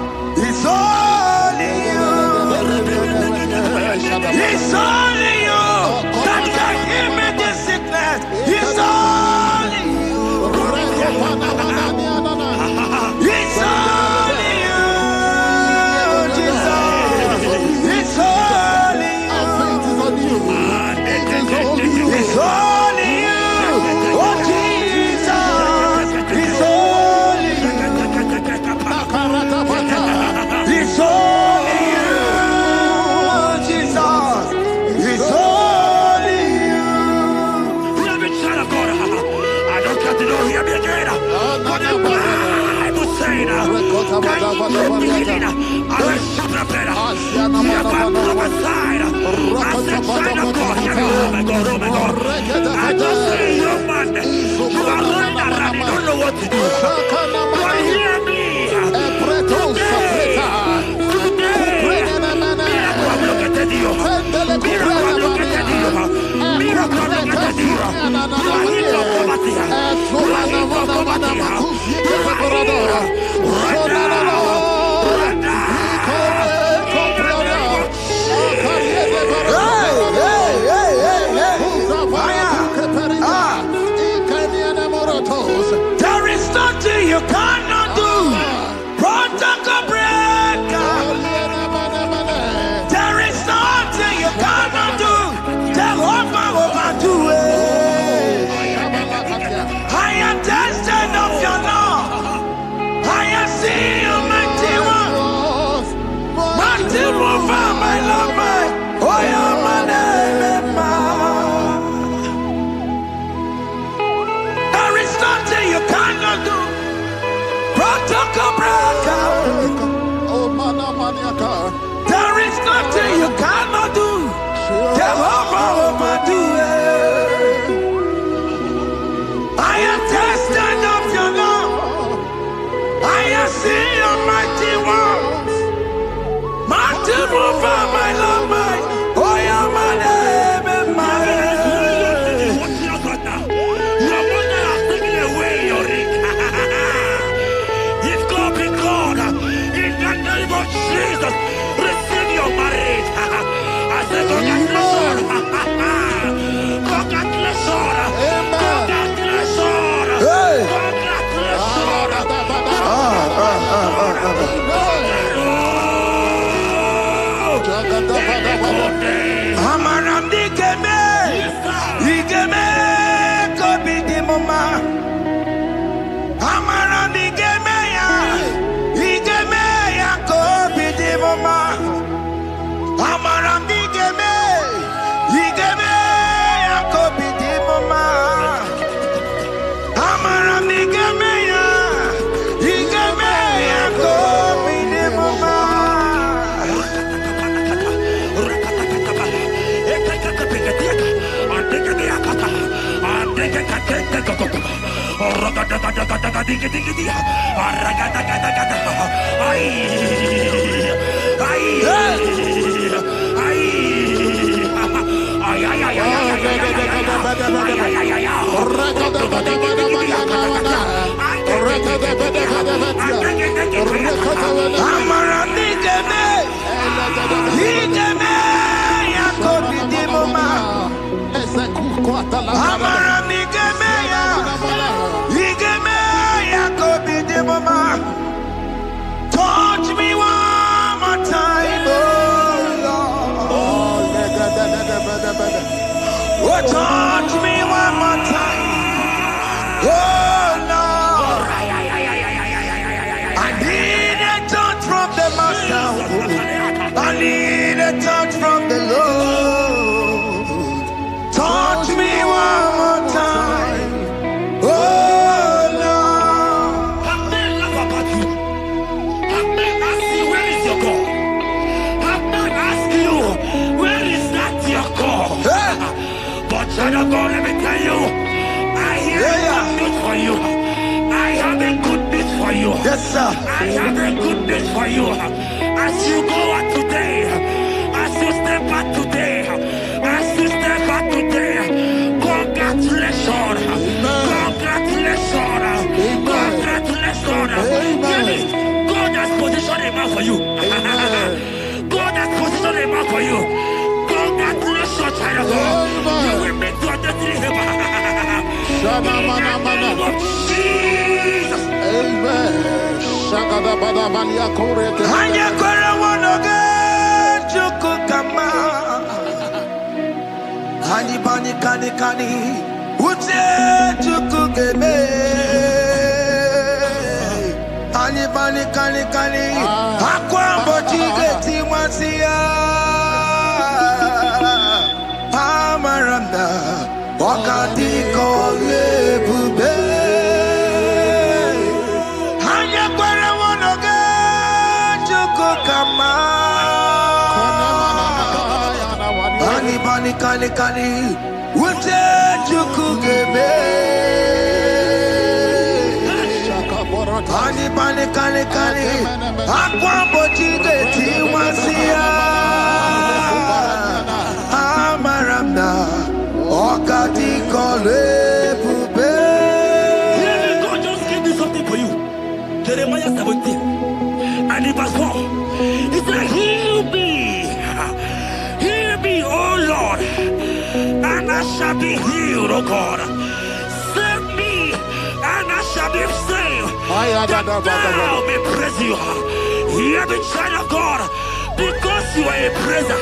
It's only you. It's only you that can heal me this sickness. It's only you. It's only you, Jesus. It's only you. It's only you. Oh, Jesus. just see you, man. You are running around. You don't know what to do. But hear me. There is nothing you cannot do. Protocol breaker. There is nothing you cannot do. Jehovah overdo it. I am tested of your law. I am seeing you, mighty one. Mighty mover, my love, my. Oh, yeah, my name, there is nothing you cannot do. Protocol breaker. There is nothing you cannot do. Jehovah overdo it. I am tested of your love. I am seeing your mighty ones. Mighty mover, my love, my. Oh, yeah, my name and my. Jesus, receive your marriage. I say congratulations. Congratulations. Congratulations. Amaram digeme, digeme, kobi di mama. Amaram digeme ya, digeme ya kobi di mama. Amaram digeme, digeme ya kobi di mama. Amaram digeme ya, digeme ya kobi di mama. Touch me one more time, oh Lord. Oh, touch me one more time, oh Lord. I need a touch from the Master. I need a touch from the Lord. Touch me one more time, oh Lord. Have men laugh about you. Have men ask you, where is your God? Have men ask you, where is that your God? But child of God, let me tell you, I hear good news for you. I have a good news for you. Yes, sir. I have a good news for you. As you go out today, as you step out today, as you step out today, congratulations. Congratulations. Congratulations. God has positioned a man for you. God has positioned a man for you. Congratulations, child of God. You will make your destiny helper. In the name of Jesus. Amen. Hanya kwara wanoge chukukama. Hani bani kani kani uche chukukeme. Hani bani kani kani akwambo chigeti mwasiya. Amaranda wakati kole bube. Hanya kwara wanoge kani. Ute chukugebe. Kani. Akwa bochige tiwasia. Amaramna. Okati kole pube. God just gave me something for you. Jeremiah 17 and in verse 4. He said, heal me, oh Lord, and I shall be healed, oh God. Save me, and I shall be saved. That thou may praise you. Hear me, child of God, because you are a praiser.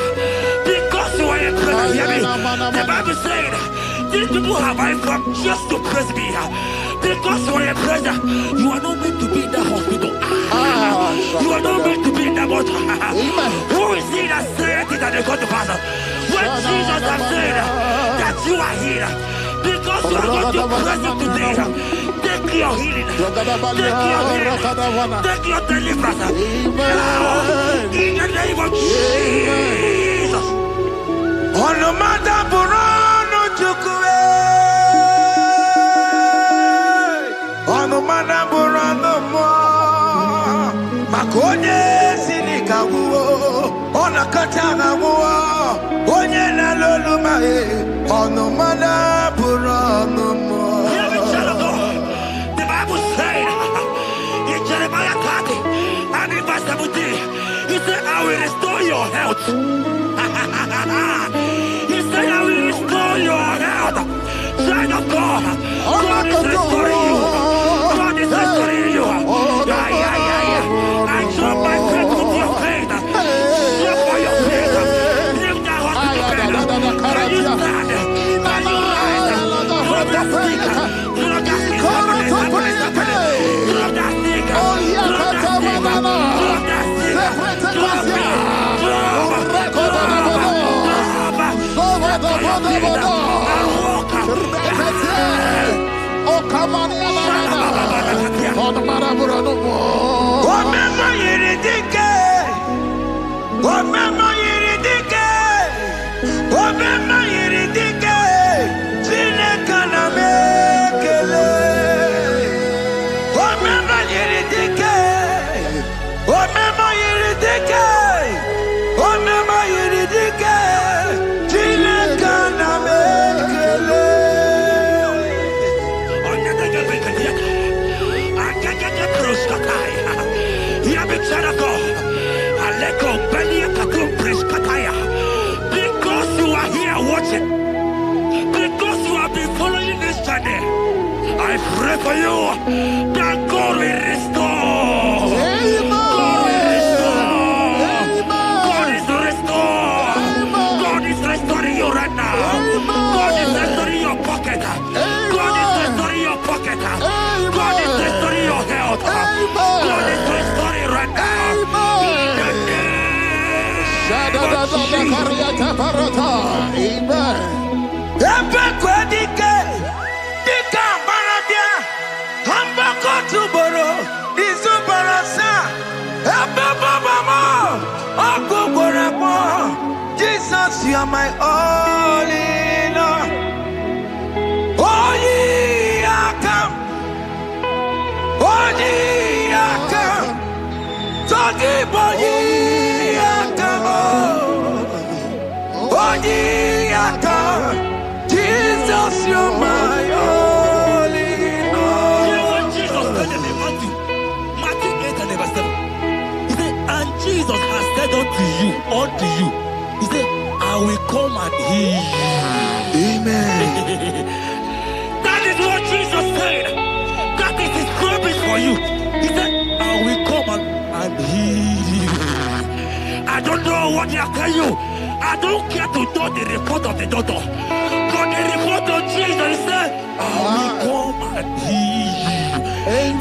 Because you are a praiser, hear me. The Bible said, these people have I come just to praise me. Because you are a praiser, you are not meant to be in that hospital. You are not meant to be in that water. Who is he that said it and they got to pass? When Jesus has said that you are healed, because you are going to praise him today, take your healing, take your deliverance. Now, in the name of Jesus. On the matter Burano Chukwe. On the matter Burano Mo. Makonye Sinikawo. On a Katagawo. Onye Nalolumae. On the matter Burano Mo. The Bible said in Jeremiah 30 and in verse 17, he said, I will restore your health. He said, I will restore your health. Child of God, God is restoring you. God is restoring you. I show my faith with your faith. Show for your faith. Leave that hospital bed. Can you stand? Can you rise? Drop that stick. Drop that stick. Drop that stick. Because you are here watching, because you have been following this journey, I pray for you that God will restore. God will restore. God is restoring. God is restoring you right now. God is restoring your pocket. God is restoring your pocket. God is restoring your health. God is restoring right now. Jesus, you are my all in all. Oh, ye are come. Oh, ye are come. Talking about ye are come. Oh, ye are come. Jesus, you are my all in all. You know what Jesus said in Matthew 8 and verse 7? He said, and Jesus has said unto you, he said, I will come and heal you. Amen. That is what Jesus said. That is his promise for you. He said, I will come and heal you. I don't know what they are telling you. I don't care to know the report of the doctor. But the report of Jesus, he said, I will come and heal you.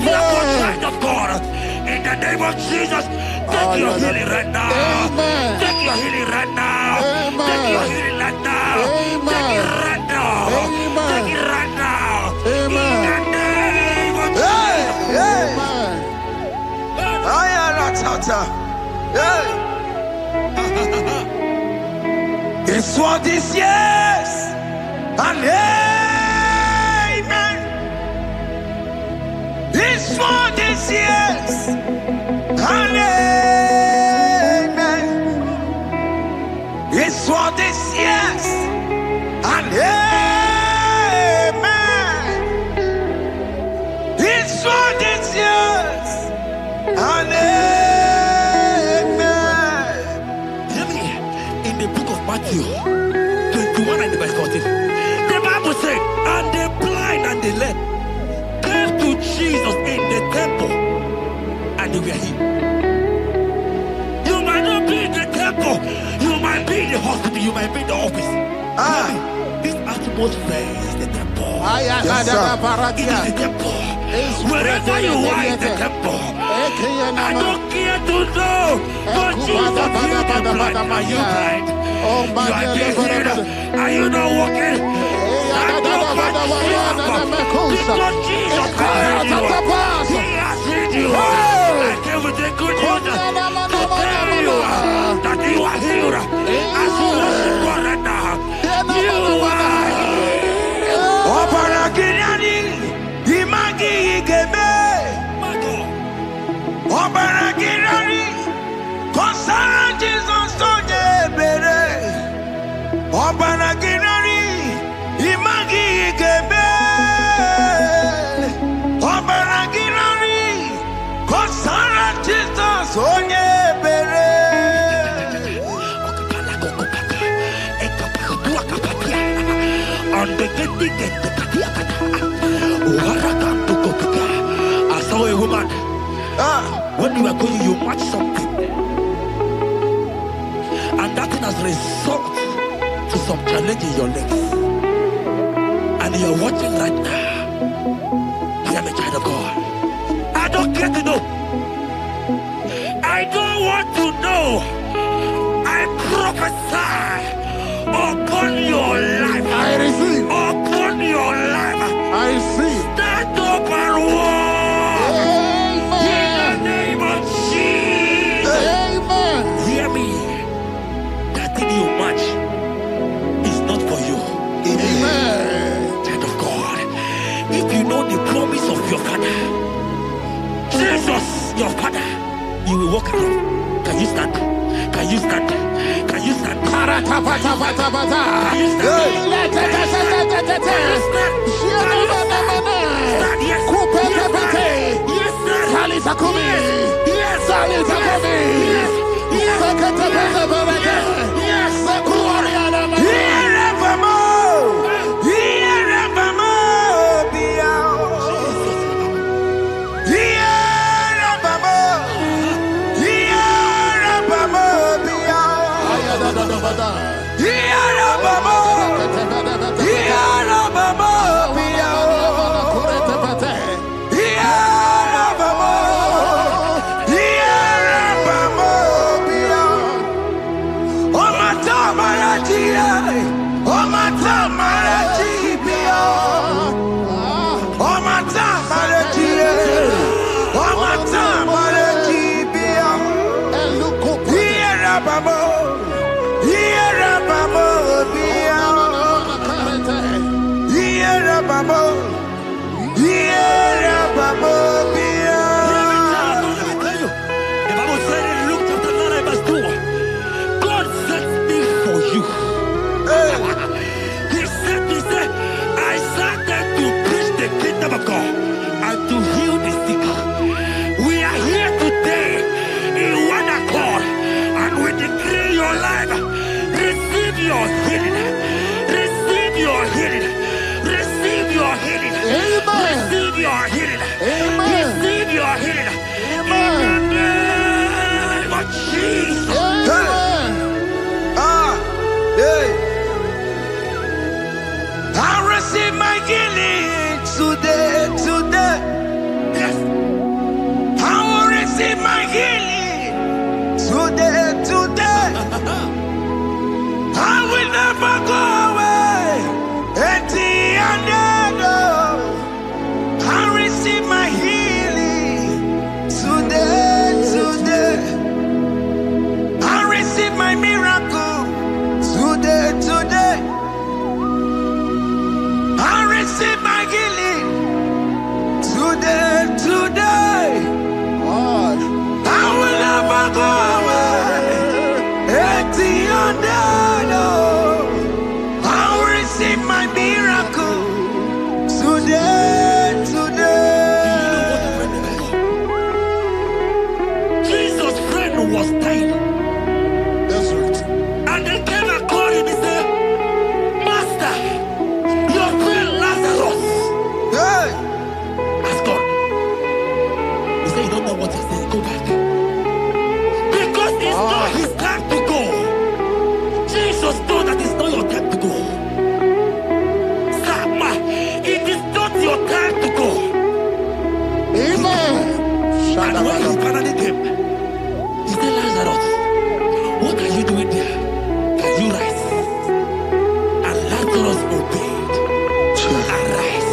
Therefore, child of God, in the name of Jesus, take your healing right now. Take your healing right now. Take your healing right now. Take it right now. Take it right now. In the name of Jesus. His word is yes and amen. His word is yes and amen. His word is yes and amen. His word is yes and amen. Hear me. In the book of Matthew 21 and verse 14, the Bible said, and the blind and the lame came to Jesus in the temple, and they were healed. You might not be in the temple, you might be in the hospital, you might be in the office. This atmosphere is the temple. Yes, It is the temple. Wherever you are in the temple, I don't care to know, but Jesus healed the blind. Are you blind? You are being healed. Are you not walking? Stand up and walk. Because Jesus has healed you. He has healed you. I came with the good news to tell you that you are healed. As you worship God right now, you are healed. Obaragirani, imagi igebe. My God. Obaragirani, konsara Jesus onye ebere. Obaragirani, imagi igebe. Obaragirani, konsara Jesus onye ebere. I saw a woman. When you are going, you match something, and that thing has resulted to some challenge in your legs, and you are watching right now. I am a child of God. I don't care to know. I don't want to know. I prophesy upon your life. I receive. Upon your life. I receive. Stand up and walk. In the name of Jesus. Amen. Hear me. That thing you match is not for you. Amen. Child of God. If you know the promise of your father, Jesus, your father, you will walk around. Can you stand? Can you stand? Can you stand? Can you stand? Can you stand? Yes. Yes, sir. Yes, sir. Yes. Yeah. And when he finally came, he said, Lazarus, what are you doing there? Can you rise? And Lazarus obeyed and rise.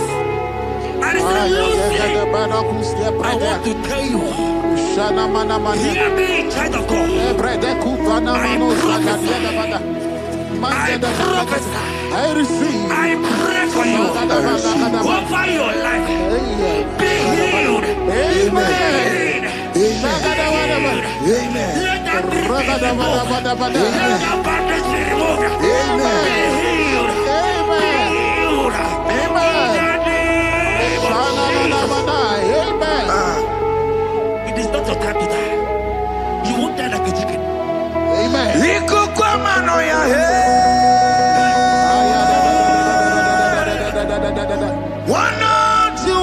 And he said, Lucy, I want to tell you, hear me, child of God. I prophesy. I pray for you. Over your life. Be healed. Amen. Let that be removed. Let that bandage be removed. Be healed. Be healed. It is not your time to die. You won't die like a chicken. Amen. One to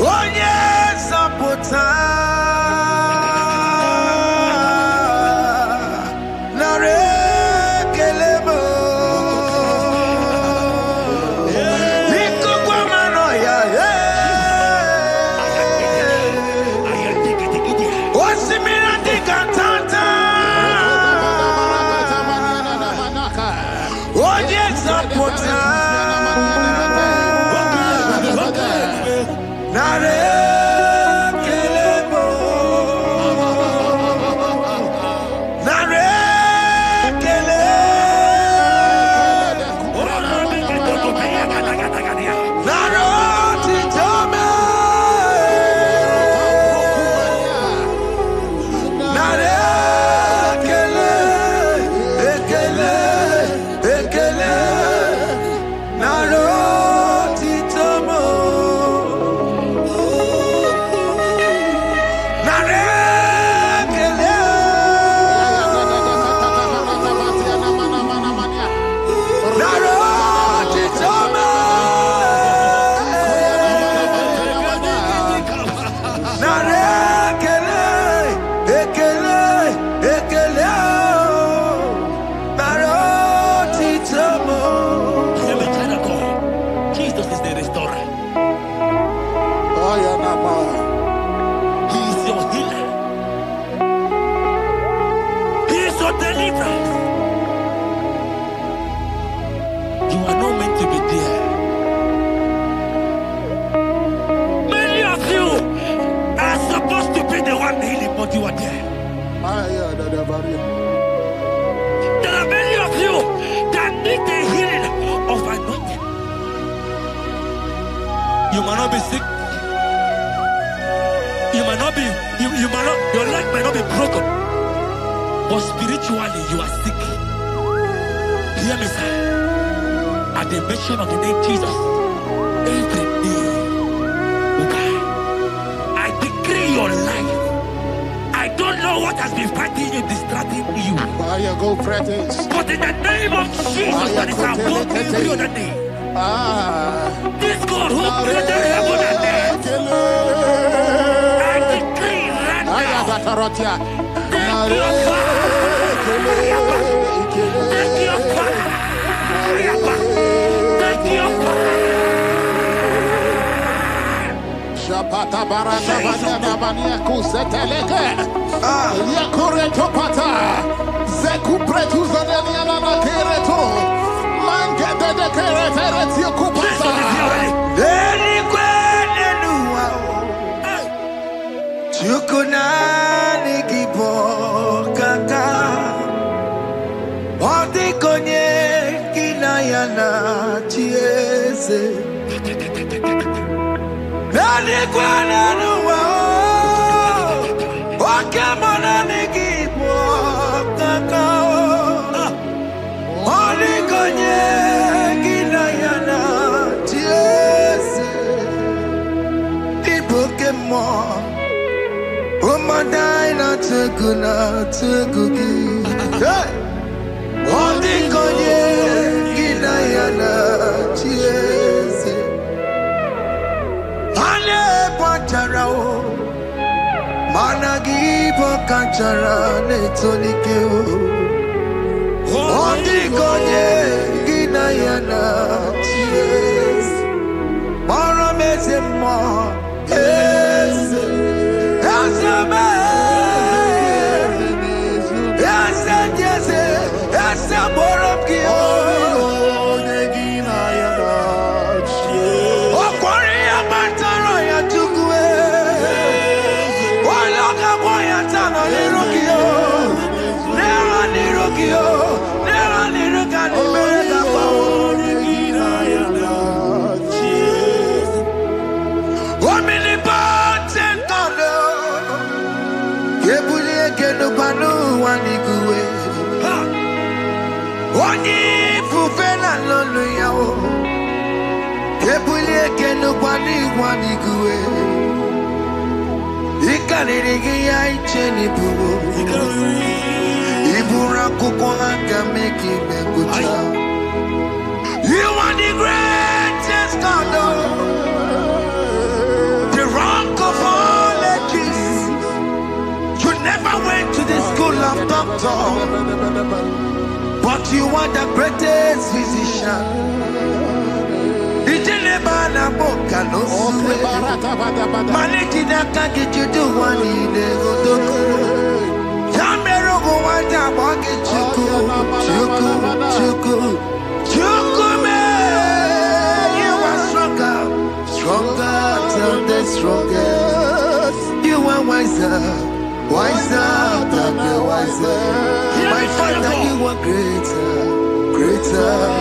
oh yes, Apota Nare Kelemo Liko Guamano ya Wasimira Dikatanta oh yes, Apota Nare Kelemo Nare Kele Naro Titome Nare Kele Ekele Ekele Naro Titomo Jesus is the restorer. He is your healer. He is your deliverer. You are not meant to be there. Many of you are supposed to be the one healing, but you are there. There are many of you that need the healing of anointing. You might not be sick. You might not be, you might not, your leg might not be broken. But spiritually you are sick. Hear me, sir. At the mention of the name Jesus, every day will die. I decree your life. I don't know what has been fighting you, distracting you. But in the name of Jesus, that is above every other name. This God who created heaven and earth, I decree right now, take your fire, take your fire, take your fire. Shapata baranda banana bania kuseteleke. Yakure topata. Zeku pretu zaneliana na kereto. Mange de kere teret yakupasa. Deli kwene nuwa Chukunani kipo kaka Oti konye kinayana chiese Deli kwene nuwa Wakemona nikipo kaka Oti konye kinayana chiese Pokemon, oh my dina tukugi. Hey, all the konye kinayana chiese. Ane pacharao, managi pokachara netonike. All the konye kinayana chiese. You are the greatest God, the rock of all ages. You never went to the school of doctor, but you are the greatest physician. Stronger than the strongest. You are wiser than the wiser. My Father, you are greater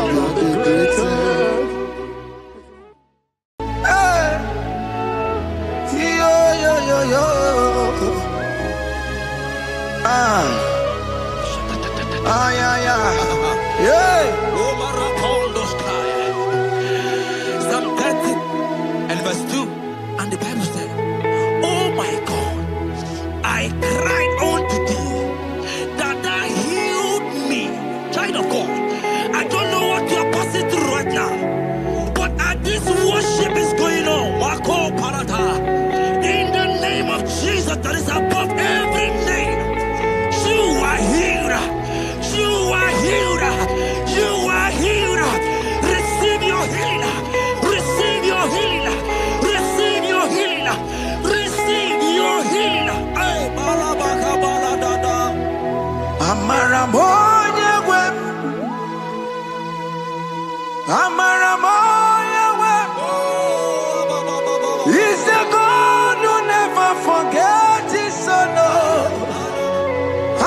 than the greatest. Psalm 30 and verse 2, and the Bible said, "Oh my God, I cried unto thee, that thou healed me." Child of God, I don't know what you are passing through right now, but as this worship is going on, Wako Parata, in the name of Jesus that is above every name, you are healed. You are healed. You are healed. Receive your healing. Receive your healing. Receive your healing. Receive your healing. Ay, balabaka baladada. Amaramoya web. Amaramoya web. He's the God who never forgets his son.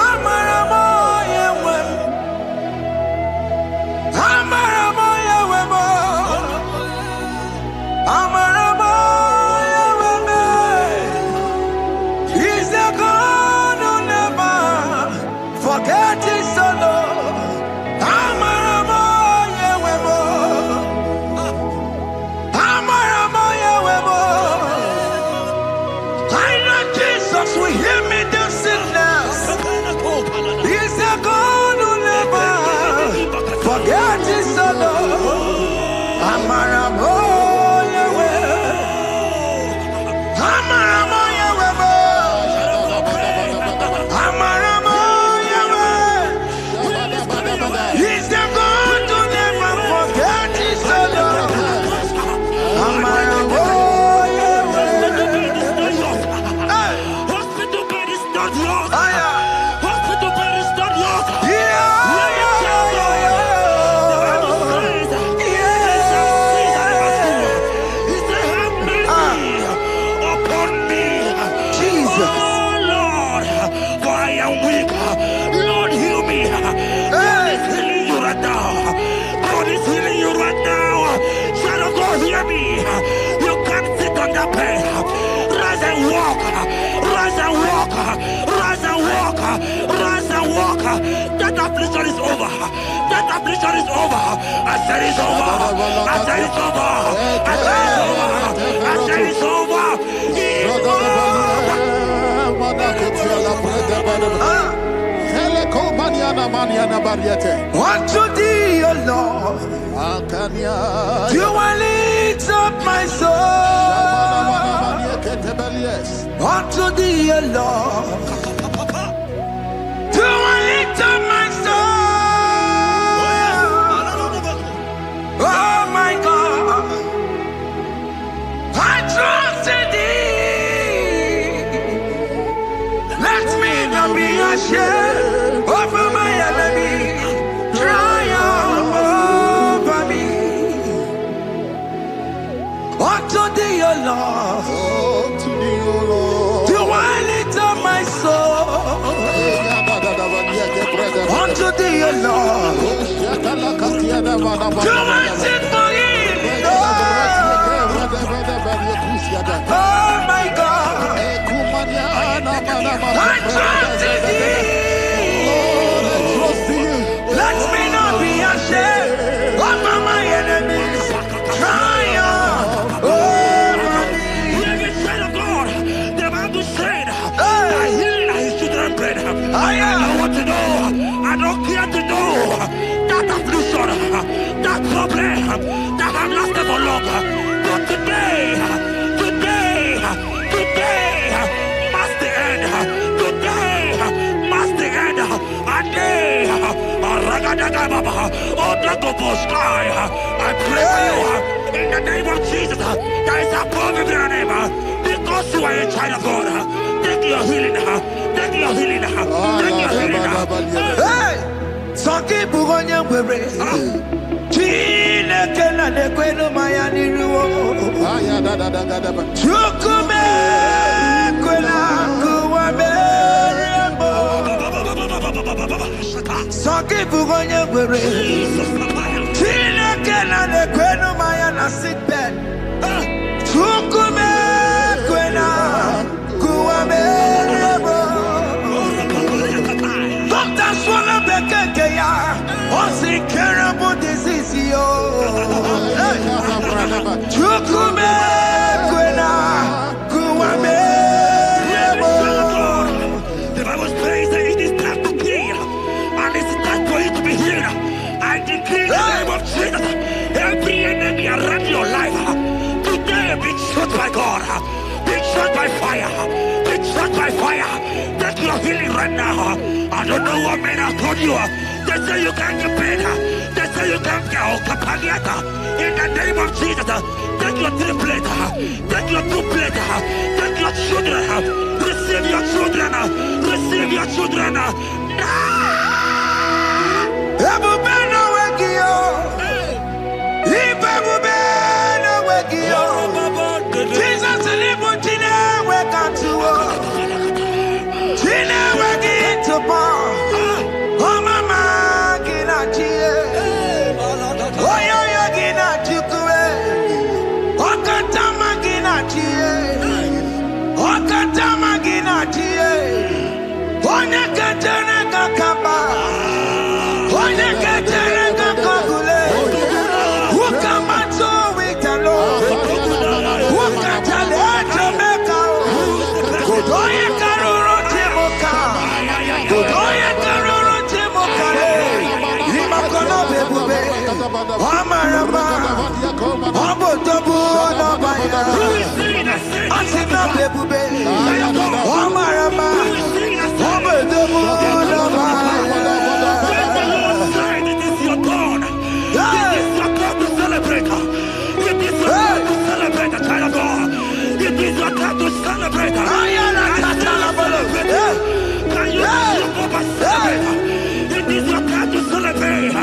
Amaramoya web. Amaramoya web. Amaramoya web. He's the God who never forgets his son. Amaramoya web. Amaramoya web. I know Jesus will hear me the sickness. He's the God who never forgets his son. Amaramoya web. Amaramoya web. Amaramoya web. He's the God who never forgets his son. Amaramoya Hospital bed is not yours. web. Hospital bed is not yours. That affliction is over. That affliction is over. I said it's over. I said it's over. I said it's over. I said it's over. Unto thee, O Lord, do I lift up my soul. Unto thee, O Lord, do I lift up my soul. Oh my God, I trust share over my enemy. Triumph over me. Unto thee, O Lord, do I lift up my soul. Unto thee, O Lord, do I sing for him, oh my God, I trust in thee. Let me not be ashamed over my enemies. Triumph over me. Hear the child of God. The Bible said, "I heal his children bread." I want to know. I don't care to know that affliction, that problem, that have lasted for long. But today must the end. Today must the end. And day, I pray for you in the name of Jesus. There is a problem in your name because you are a child of God. Take your healing. Take your healing. Take your healing. Hey, Saki Bugonya Were. Chile Kena de Queno Mayani Ruo. Chukume Quena Kuame. Saki Bugonya Were. Chile Kena de Queno Mayana sick bed. Chukume Quena Kuame. Doctor Swallow Bekeya. What's the terrible disease? Chukume Quena Kuame. The Bible says that it is time to kill, and it's time for you to be healed. I decree in the name of Jesus, every enemy around your life, today be shot by God, be shot by fire, be shot by fire. Take your healing right now. I don't know what men have told you. They say you can't get paid. They say you can't get Okapagiata. In the name of Jesus, take your 3 plate, take your 2 plate, take your children, receive your children, receive your children. Ebubeno Wegio. Ibebubeno Wegio. Jesus Libutine Wekantuo. Tine Wegi to Paul. Oh mama Gina Chie. Oh yo Gina Chukue. Okatama Gina Chie. Okatama Gina Chie. Onya Katana Kakaba. Onya Katana Kakagule. Ukamato Witalo. Ukatale Jamaica. Godoye Karuro Timoka. Godoye Karuro Timoka. Limakono Bebube. Amarama. Abotobu Nabaya. Asina Bebube. Amarama. Abotobu Nabaya. It is your turn. It is your turn to celebrate. It is your turn to celebrate, the child of God. It is your turn to celebrate. Can you celebrate? It is your turn to celebrate.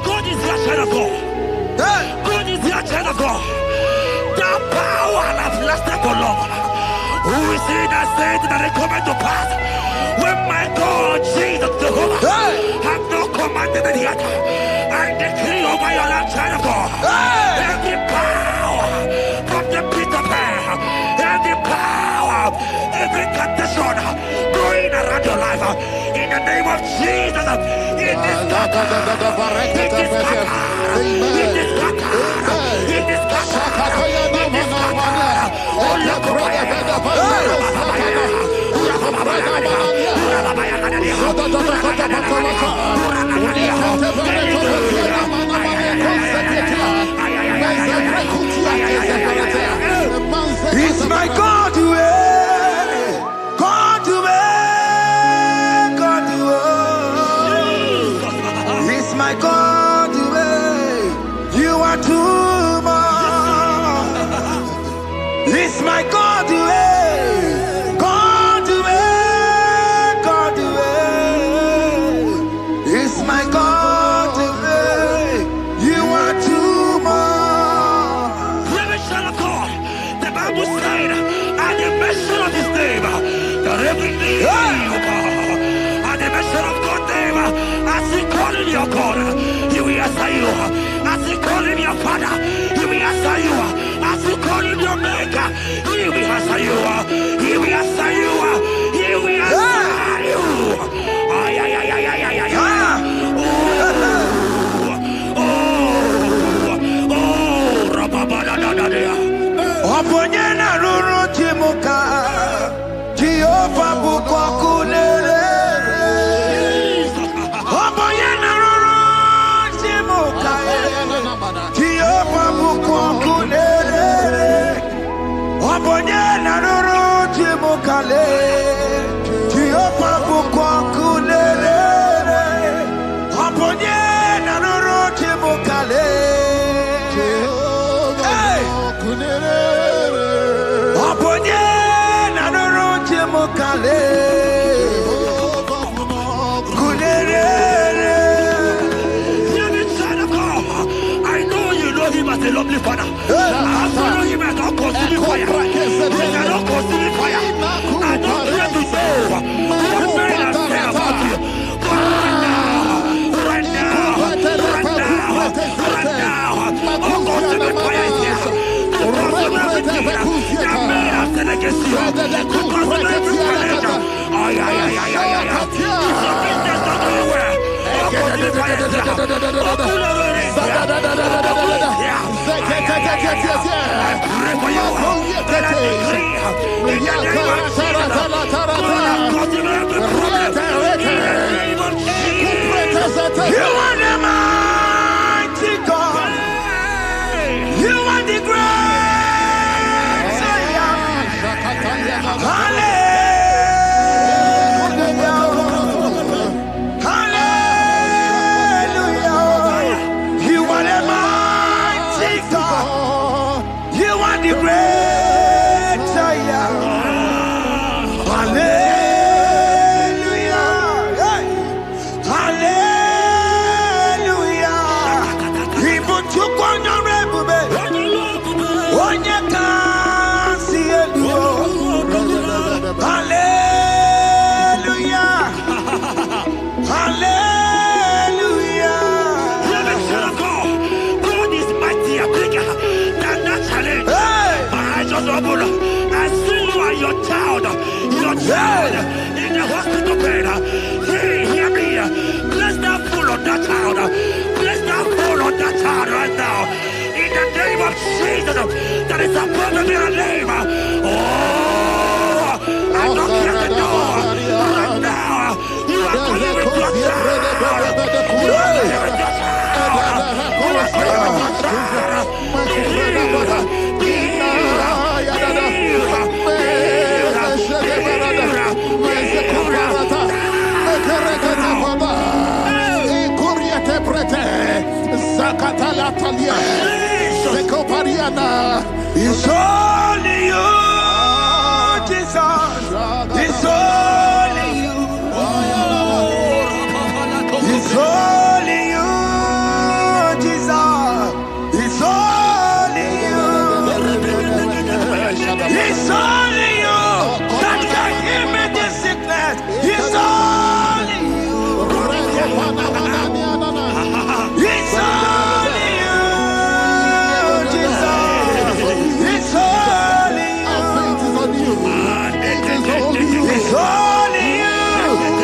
God is your child of God. God is your child of God. The power has lasted so long. Who is he that said that it coming to pass? When my God, Jesus Jehovah, have not commanded it yet. I decree over your life, child of God. Every power from the pit of hell, every power, every condition going around your life, in the name of Jesus, it is scattered. It is scattered. It is scattered. It is scattered. It is scattered. Oh, look over It's my God way. God way. God way. It's my God way. You are too much. It's my God way. God way. God way. It's my God way. You are too much. Revelation of God. The Bible said, at the mention of his name, that every knee will bow. At the mention of God's name, as he call in your God, he will answer you. As he call in your Father, he will answer you. As he call in your Maker, he will answer you. He will answer you. He will answer you. Ay, ay, ay, ay, ay, ay, ay, ay. Oponyena ruru chimuka Jehova bukokulele Oponyena ruru chimuka Jehova bukokulele Oponyena ruru chimuka le Jehova bukokulele Oponyena ruru chimuka le I know you know him as a lovely father. I follow him as a consuming fire. He cannot consuming fire. I don't care to know what men have said about you. But right now, oh, consuming fire is here. To consume everything that men have said against you. To consume every challenge. Ay, ay, ay, ay, ay, ay. If your business not going well, oh, consuming fire is here. Oh, consuming fire is here. I pray for you that I decree in the name of Jesus, God has consumed every problem in the name of Jesus. You are the mighty God. You are the great Zion. Hallelujah. In the hospital bed, hear me. Bless that fool on that child. Bless that fool on that child right now. In the name of Jesus, that is above every name. Oh, I don't hear the door right now. You are calling with your child. You are calling with your child. You are calling with your child. It's only you, Jesus. It's only you. It's only you, Jesus. It's only you. It's only you that can heal me this sickness. It's only you. It's only you, Jesus. It's only you. It's only you.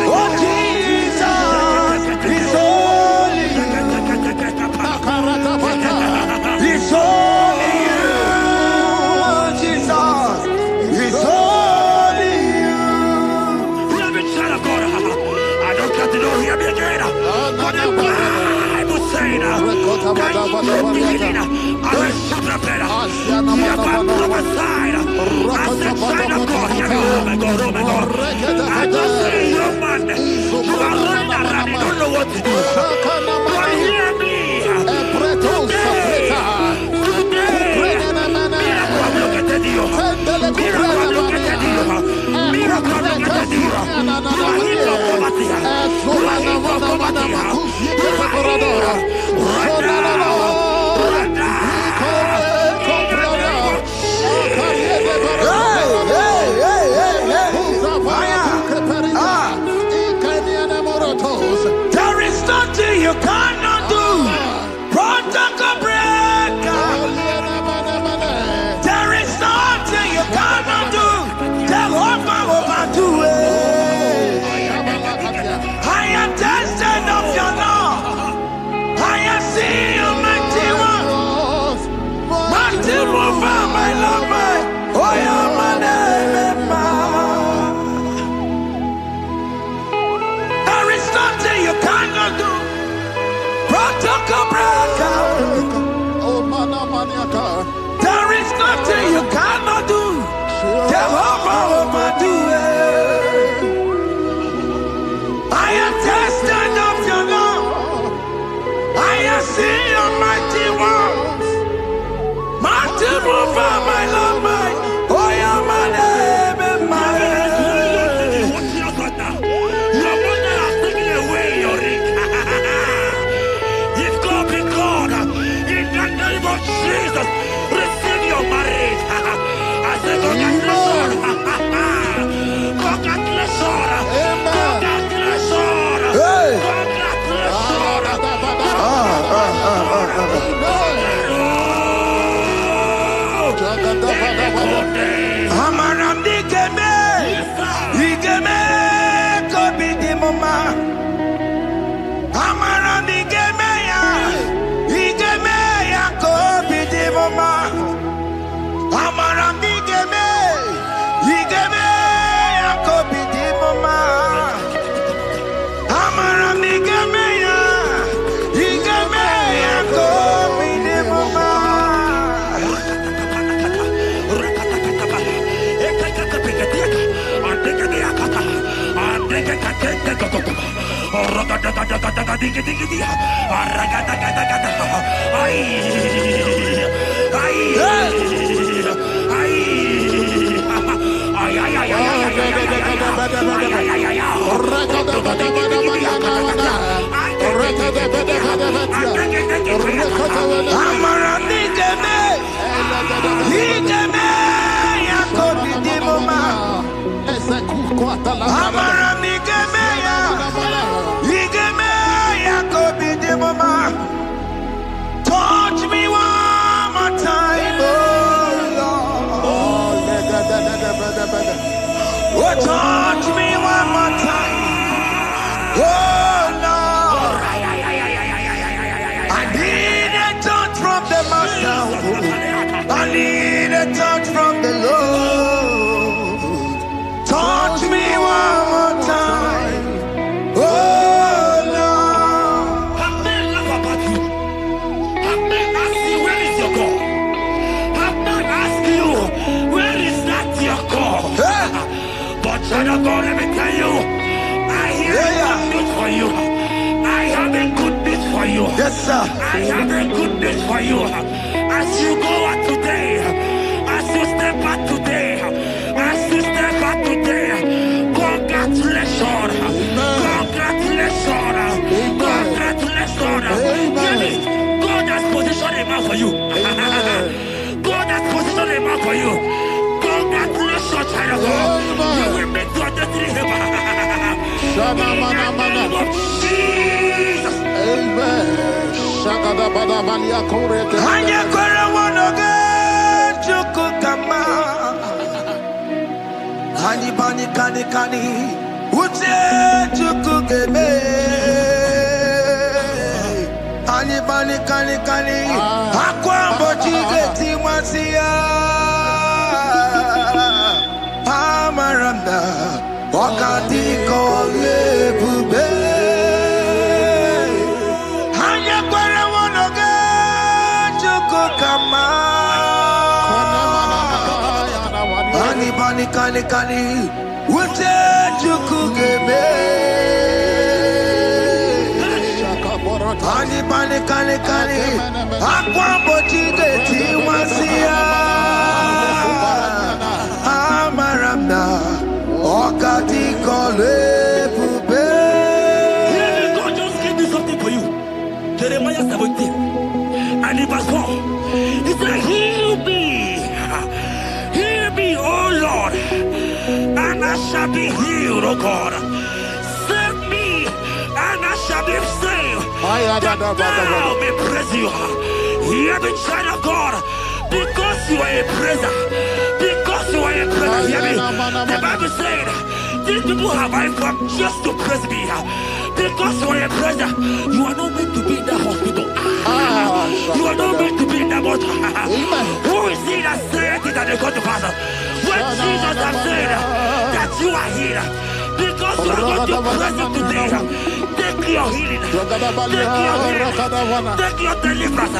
Oh, Jesus. It's only you. It's only you, Jesus. It's only you. Beloved child of God, I don't got to know, hear me again. But the Bible saying, There is nothing you cannot do. Protocol breaker. There is nothing you cannot do. Jehovah overdo it. I am tested of your law. I have seen you, mighty one. Mighty mover, my love, my. Oh, yeah, my name, there is nothing you cannot do. Protocol breaker. There is nothing you cannot do. Jehovah overdo it. I am tested of your love. I have seen your mighty ones. Mighty mover, my love, my. Oh, yeah, my name, my. Jesus, receive your marriage. I say congratulations. Congratulations. Congratulations. Amaram digeme, digeme, kobi di mama. Amaram digeme ya, digeme ya kobi di mama. Amaram digeme, digeme ya kobi di mama. Amaram digeme ya, digeme ya kobi di mama. Touch me one more time, oh Lord. Oh, touch me one more time, oh Lord. I need a touch from the Master. I need a touch from the Lord. Touch me one more time, oh Lord. Have men laugh about you. Have men ask you, where is your God? Have men ask you, where is that your God? But child of God, let me tell you, I have good news for you. I have a good news for you. Yes, sir. I have a good news for you. As you go out today, as you step out today, as you step out today, congratulations. Congratulations. Congratulations. God has positioned a man for you. God has positioned a man for you. Congratulations, child of God. You will make your destiny helper. In the name of Jesus. Amen. Hanya kwara wanoge chukukama. Hani bani kani kani uche chukukeme. Hani bani kani kani akwambo chigeti wasia. Amaranda wakati kole bube. Hanya kwara wanoge kani Ute chukugebe Pani kani Akwa bochige tiwasia Amaramna Okati kole pube. God just gave me something for you. Jeremiah 17 and in verse 4. He said, heal me, O Lord, and I shall be healed, O God. Save me, and I shall be saved. That thou may praise you. Hear me, child of God, because you are a praiser. Because you are a praiser, hear me. The Bible said, these people have I come just to praise me. Because you are a praiser, you are not meant to be in that hospital. You are not meant to be in that motor. Who is he that said it that they go to pass? When Jesus has said that you are healed, because you are going to praise him today, take your healing, take your deliverance.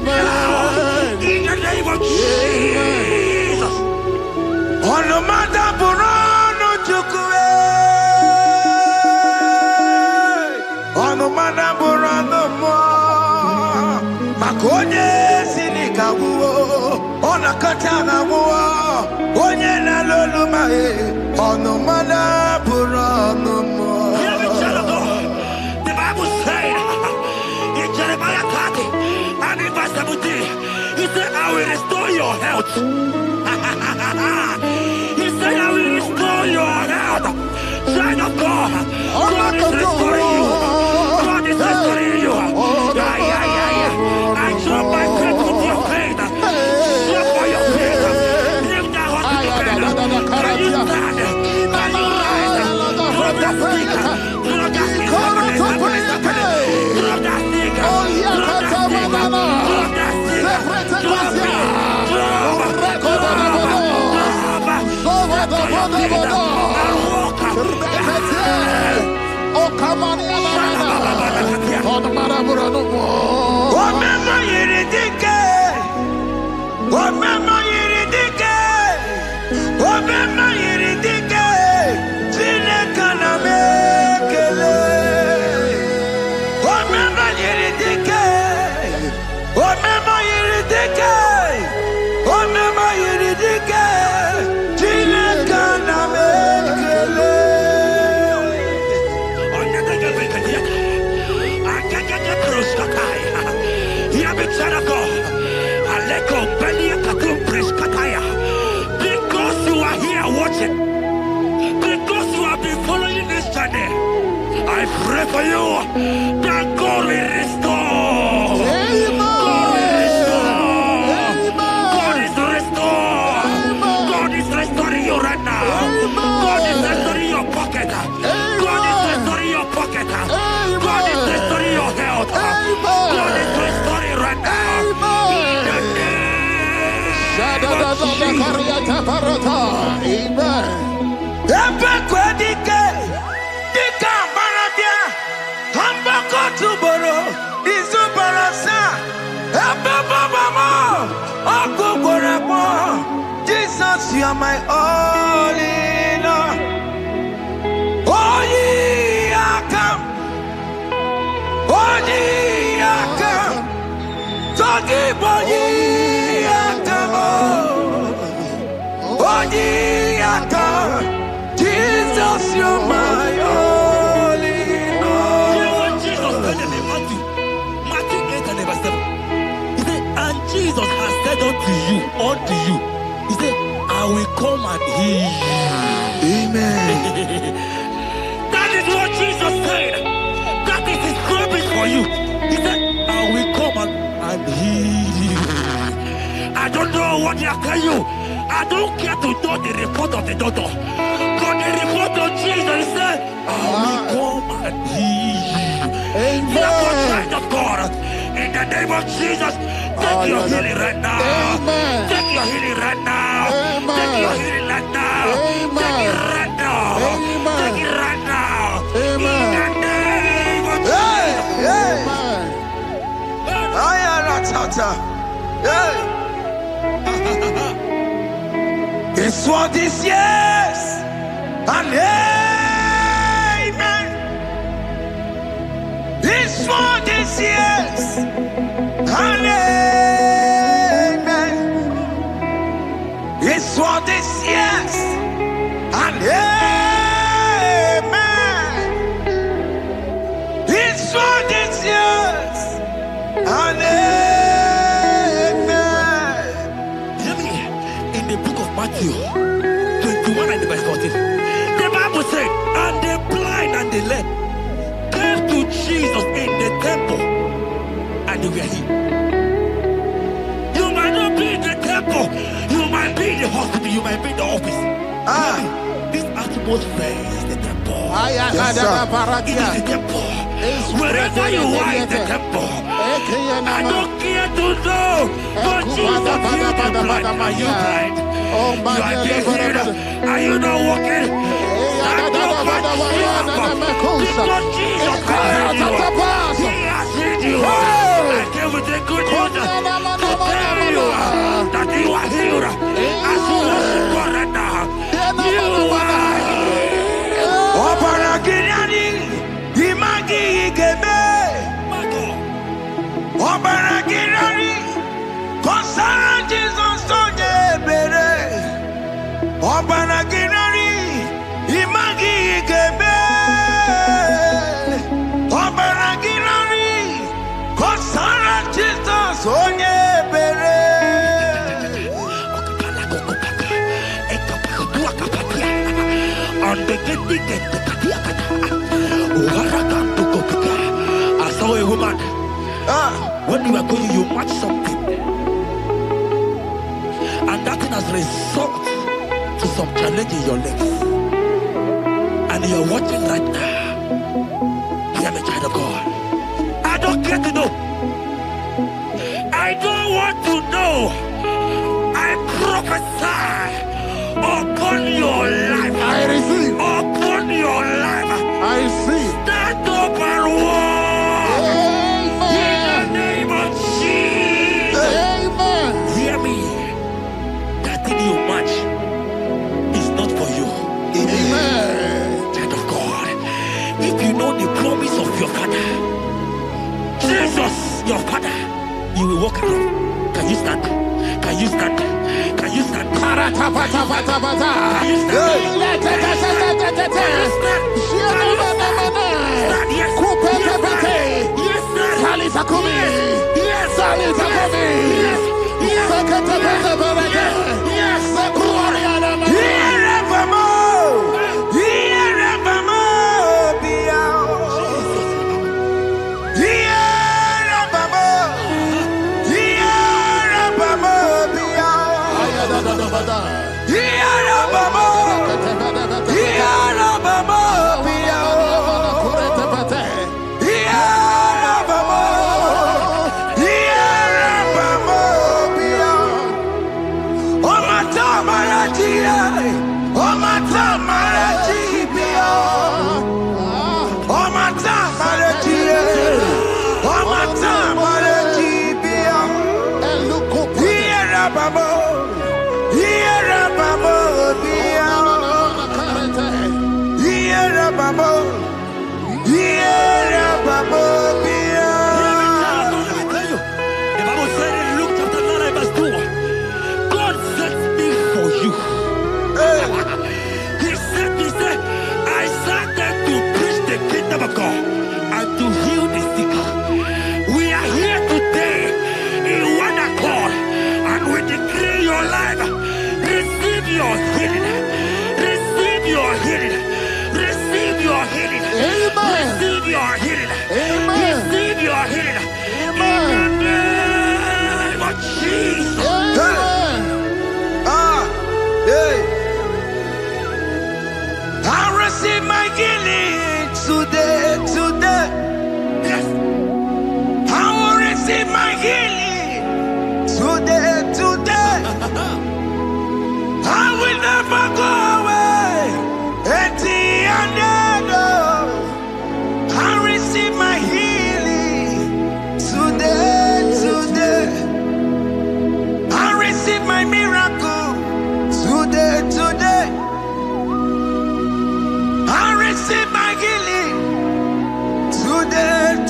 Now, in the name of Jesus. On the matter Burano Chukwe. On the matter Burano Mo. Makonye Sinikawu. On a Katana Wo. Onye na Loluma. On the matter Burano Mo. The Bible said in Jeremiah 30 and in verse 17, he said, I will restore your health. He said, I will restore your health. Child of God, God is restoring you. God is restoring you. I show my faith with your faith. Show for your faith. Leave that hospital bed. Can you stand? Can you rise? Drop that stick. Drop that stick. Drop that stick. Because you are here watching, because you have been following this journey, I pray for you that God will restore. God will restore. God is restoring. God is restoring you right now. God is restoring your pocket. God is restoring your pocket. God is restoring your health. God is restoring right now. Jesus, you are my all in all. Oh, ye are come. Oh, ye are come. Talking about ye are come. Oh, ye are come. Jesus, you are my all in all. You know what Jesus said in Matthew 8 and verse 7? He said, and Jesus has said unto you, he said, I will come and heal you. Amen. That is what Jesus said. That is his promise for you. He said, I will come and heal you. I don't know what they are telling you. I don't care to know the report of the doctor. But the report of Jesus, he said, I will come and heal you. Therefore, child of God, in the name of Jesus, take your healing right now. Amen. Take your healing right now. Amen. Take your healing right now. Amen. Take it right now. Amen. Take it right now. Amen. In the name of Hey, Jesus. hey. Amen. I am not tata. Hey. His word is yes and amen. His word is yes and amen. His word is yes and amen. His word is yes and amen. Hear me. In the book of Matthew 21 and verse 14, the Bible said, and the blind and the lame came to Jesus in the temple, and they were healed. You might not be in the temple, you might be in the hospital, you might be in the office. This atmosphere is the temple. Yes, It is the temple. Wherever you are in the temple, I don't care to know, but Jesus healed the blind. Are you blind? You are being healed. Are you not walking? Stand up and because Jesus can heal you. He has healed you. I came with the good news to tell you that you are healed. As you worship God right now, you are healed. Obaragirani, imagi igebe. My God. Obaragirani, kosara Jesus onye ebere. Obaragirani, imagi igebe. Obaragirani, kosara Jesus onye ebere. I saw a woman. When you were going, you match something, and that thing has resulted to some challenge in your legs, and you're watching right now. Hear me, child of God. I don't care to know. I don't want to know. I prophesy upon your life. I receive. Upon your life. I receive. Stand up and walk. In the name of Jesus. Amen. Hear me. That thing you match is not for you. Amen. Child of God. If you know the promise of your father, Jesus, your father, you will walk around. Can you stand? Can you stand? Can you stand? Can you stand? Can you stand? Yes. Yes, sir. Yes, sir. Yes.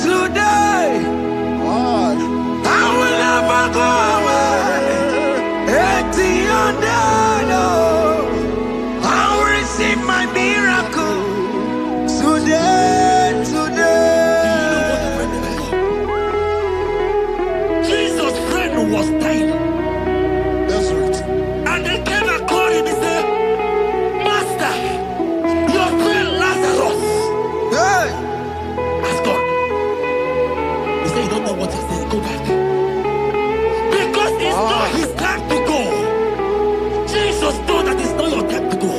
Today, I will never go away. I will receive my miracle. Today. Jesus' friend was dying. That's right. And they came and called him and said, Master, your friend Lazarus has gone. He said, you don't know what he said. Go back. Because it's not his time to go. Jesus told that it's not your time to go.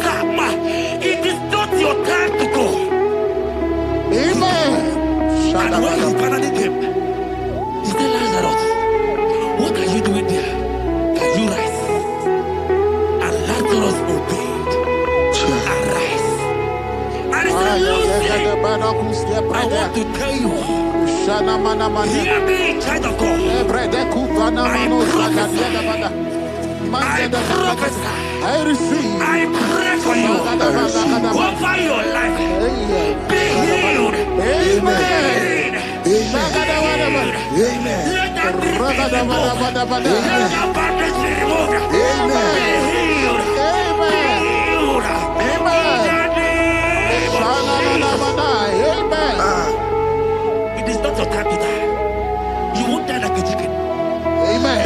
Sama, it is not your time to go. Amen. And when he finally came, he said, Lazarus, what are you doing there? Can you rise? And Lazarus obeyed and rise. And he said, Lucy, I want to tell you, hear me, child of God. I receive. I pray for you. Over your life. Be healed. Amen. Amen. Let that be removed. Let that bandage be removed. Be healed. Be healed. It is not your time to die. You won't die like a chicken. Amen.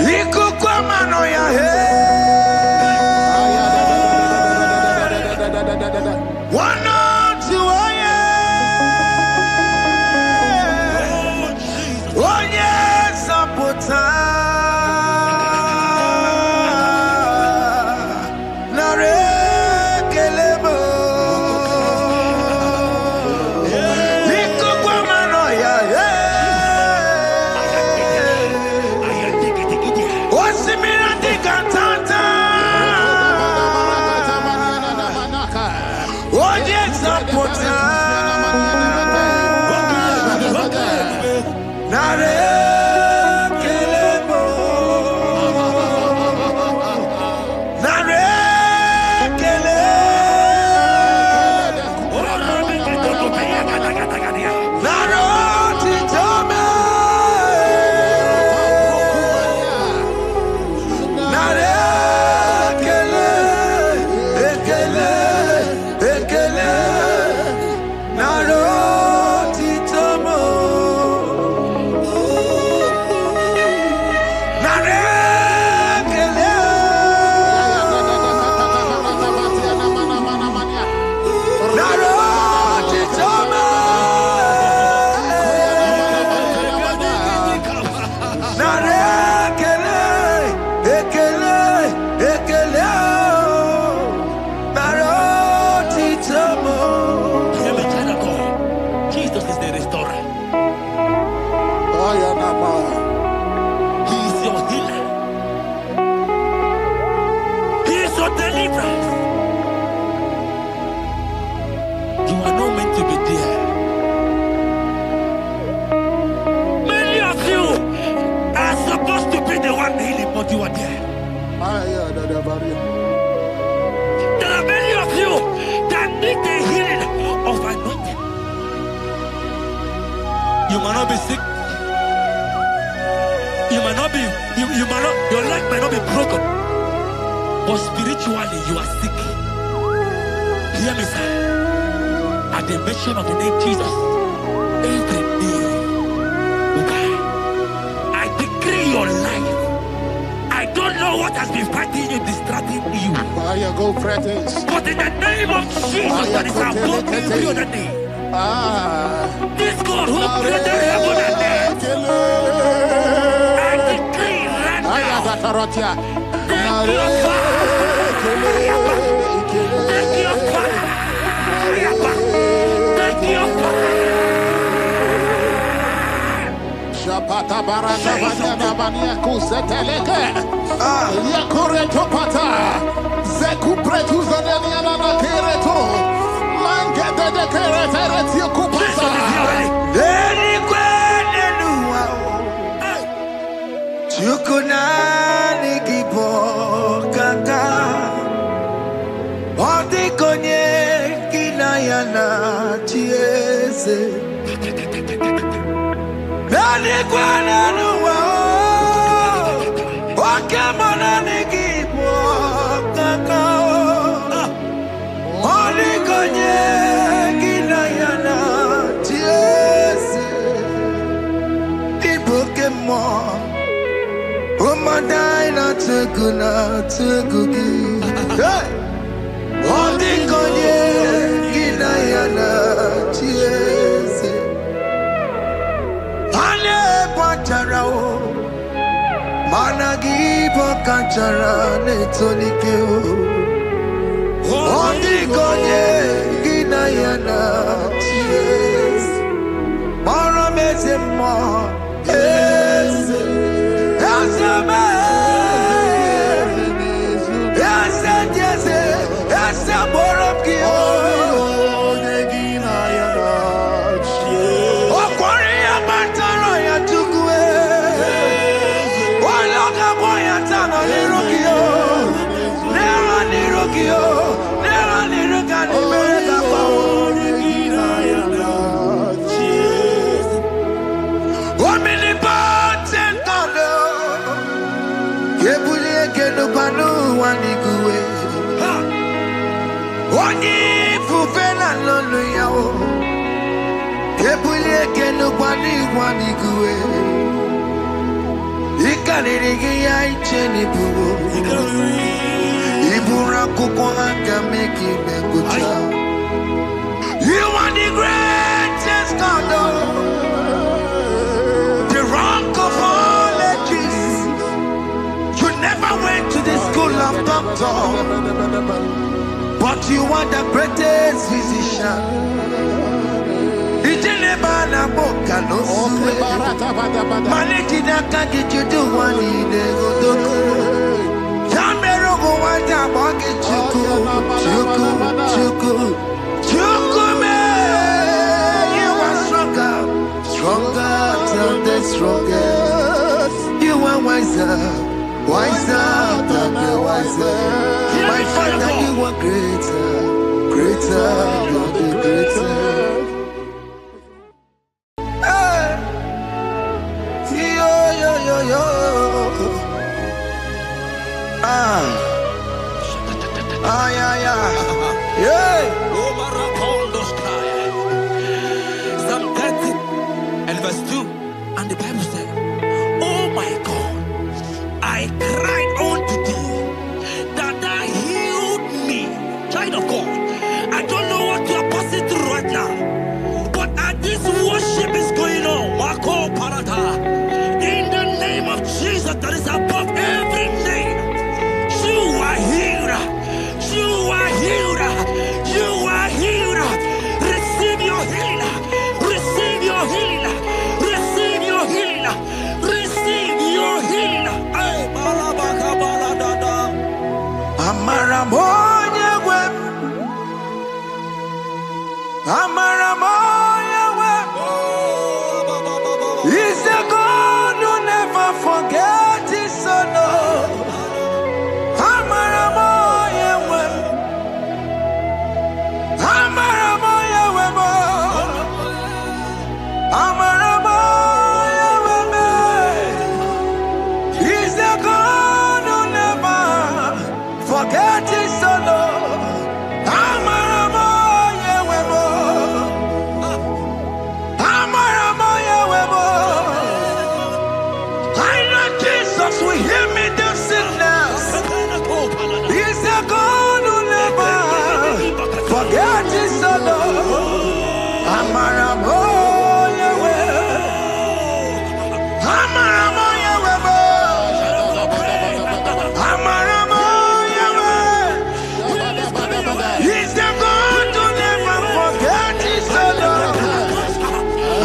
There are many of you that need the healing of anointing. You might not be sick. You might not be, your leg might not be broken. But spiritually you are sick. Hear me, sir. At the mention of the name Jesus, every day will die. I decree your life. I don't know what has been fighting you, distracting you. Go practice. But in the name of Jesus, that is above every other name. This God who created heaven and earth, I decree right now, take your fire. Take your fire. Take your fire. Shapata barana banya banya kuseteleke. Yakore topata. Zeku pretu zadenia na kereto. Mangete de keretere tio kupasa. Deni kwene nuwa. Chukunani gibo kaka. Odi konye kinayana chie. You are the greatest God, the rock of all ages. You never went to the school of doctor, but you are the greatest physician. Stronger than the strongest. You are wiser than the wiser. My Father, you are greater than the greatest. Psalm 30 and verse 2, and the Bible said, "Oh my God, I cried unto thee, that thou healed me." Child of God, I don't know what you are passing through right now, but as this worship is going on, Wako Parata, in the name of Jesus that is above every name, you are healed. You are healed. You are healed. Receive your healing. Receive your healing. Receive your healing. Receive your healing. Amaramoya web. Amaramoya web. He's a God who never forgets his son. Amaramoya web. Amaramoya web. Amaramoya web. He's a God who never forgets his son. Amaramoya web. Amaramoya web. I know Jesus will hear me this sickness. He's a God who never forget his son. Amaramoya web. Amaramoya web. Amaramoya web. He's the God who never forget his son.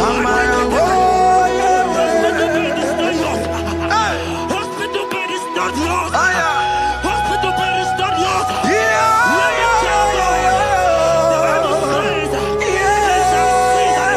Amaramoya Hospital bed is not yours. web. Hospital bed is not yours. Yeah. The Bible says, they shall see that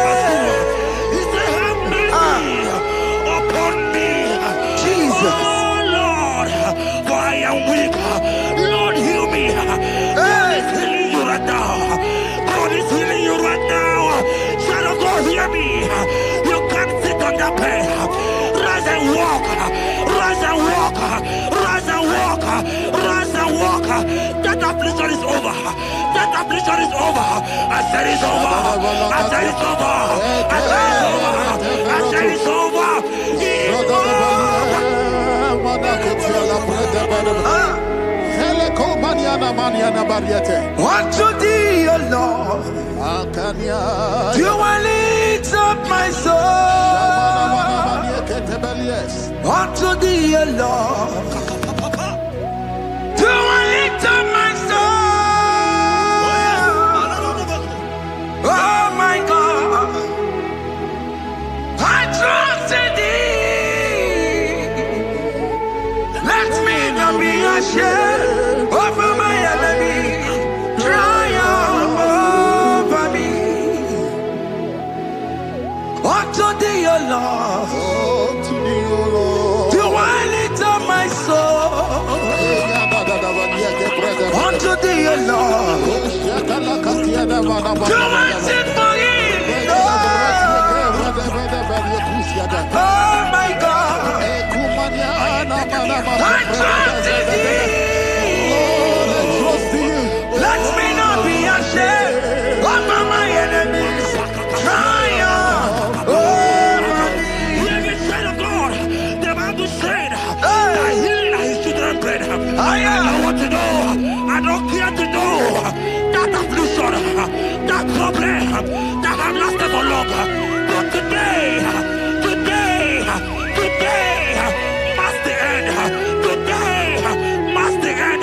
that pain. Rise and walk. Rise and walk. Rise and walk. Rise and walk. That affliction is over. That affliction is over. I said it's over. I said it's over. I said it's over. I said it's over. It's Unto thee, O Lord, do I lift up my soul. Unto thee, O Lord, do I lift up my soul. Oh my God, I trust in thee. Let me not be ashamed over my enemy. Triumph over me. Unto thee, O Lord, do I lift up my soul. Unto thee, O Lord, do I sing for him. Oh my God, I trust in thee. Let me not be ashamed over my enemies. Triumph over me. Hear the said of God. The Bible said that healing is children's bread. I don't want to know. I don't care to know that affliction, that problem that have lasted for long. But today must the end. Today must the end.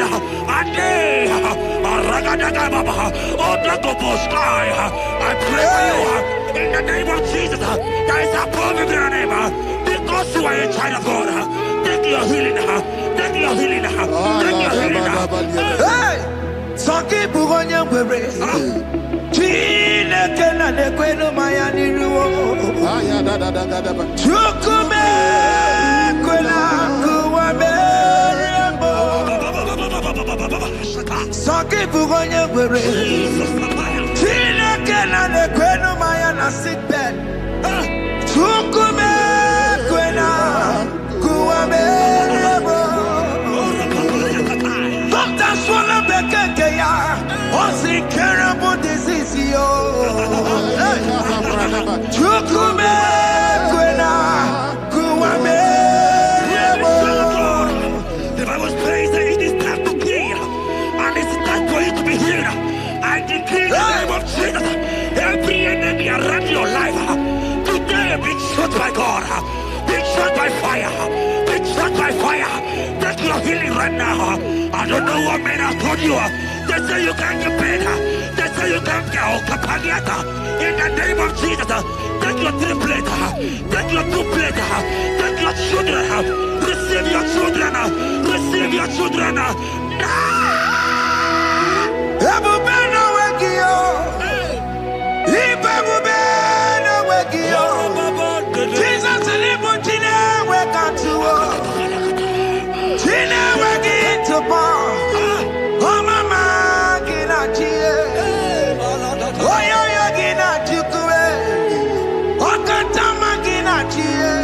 And day, I pray for you in the name of Jesus. There is a problem in your name. Because you are a child of God. Take your healing. Take your healing. Take your healing. Hey! Soki bugonya kwere. Chine kena de kweno maya niruo. Chukume kwena kuwa merembo. Soki bugonya kwere. Chine kena de kweno maya na sick bed. Chukume kwena kuwa merembo. Doctor swallow bekeke ya. Only terrible disease yo. Chukume kwena kuwa merembo. The Bible says that it is time to kill, and it is time for you to be healed. I decree in the name of Jesus, every enemy around your life, today be shot by God, be shot by fire, be shot by fire. Take your healing right now. I don't know what men have told you. They say you can't get paid. They say you can't get Okapagiata. In the name of Jesus, take your triplet, take your duplet, take your children, receive your children, receive your children. Ebubena wekio. Ibebubena wekio. Jesus libu chine wekatuo. Chine wekitupo. Oh mama gina chie. Oh yo yo gina chukue. Okatama gina chie.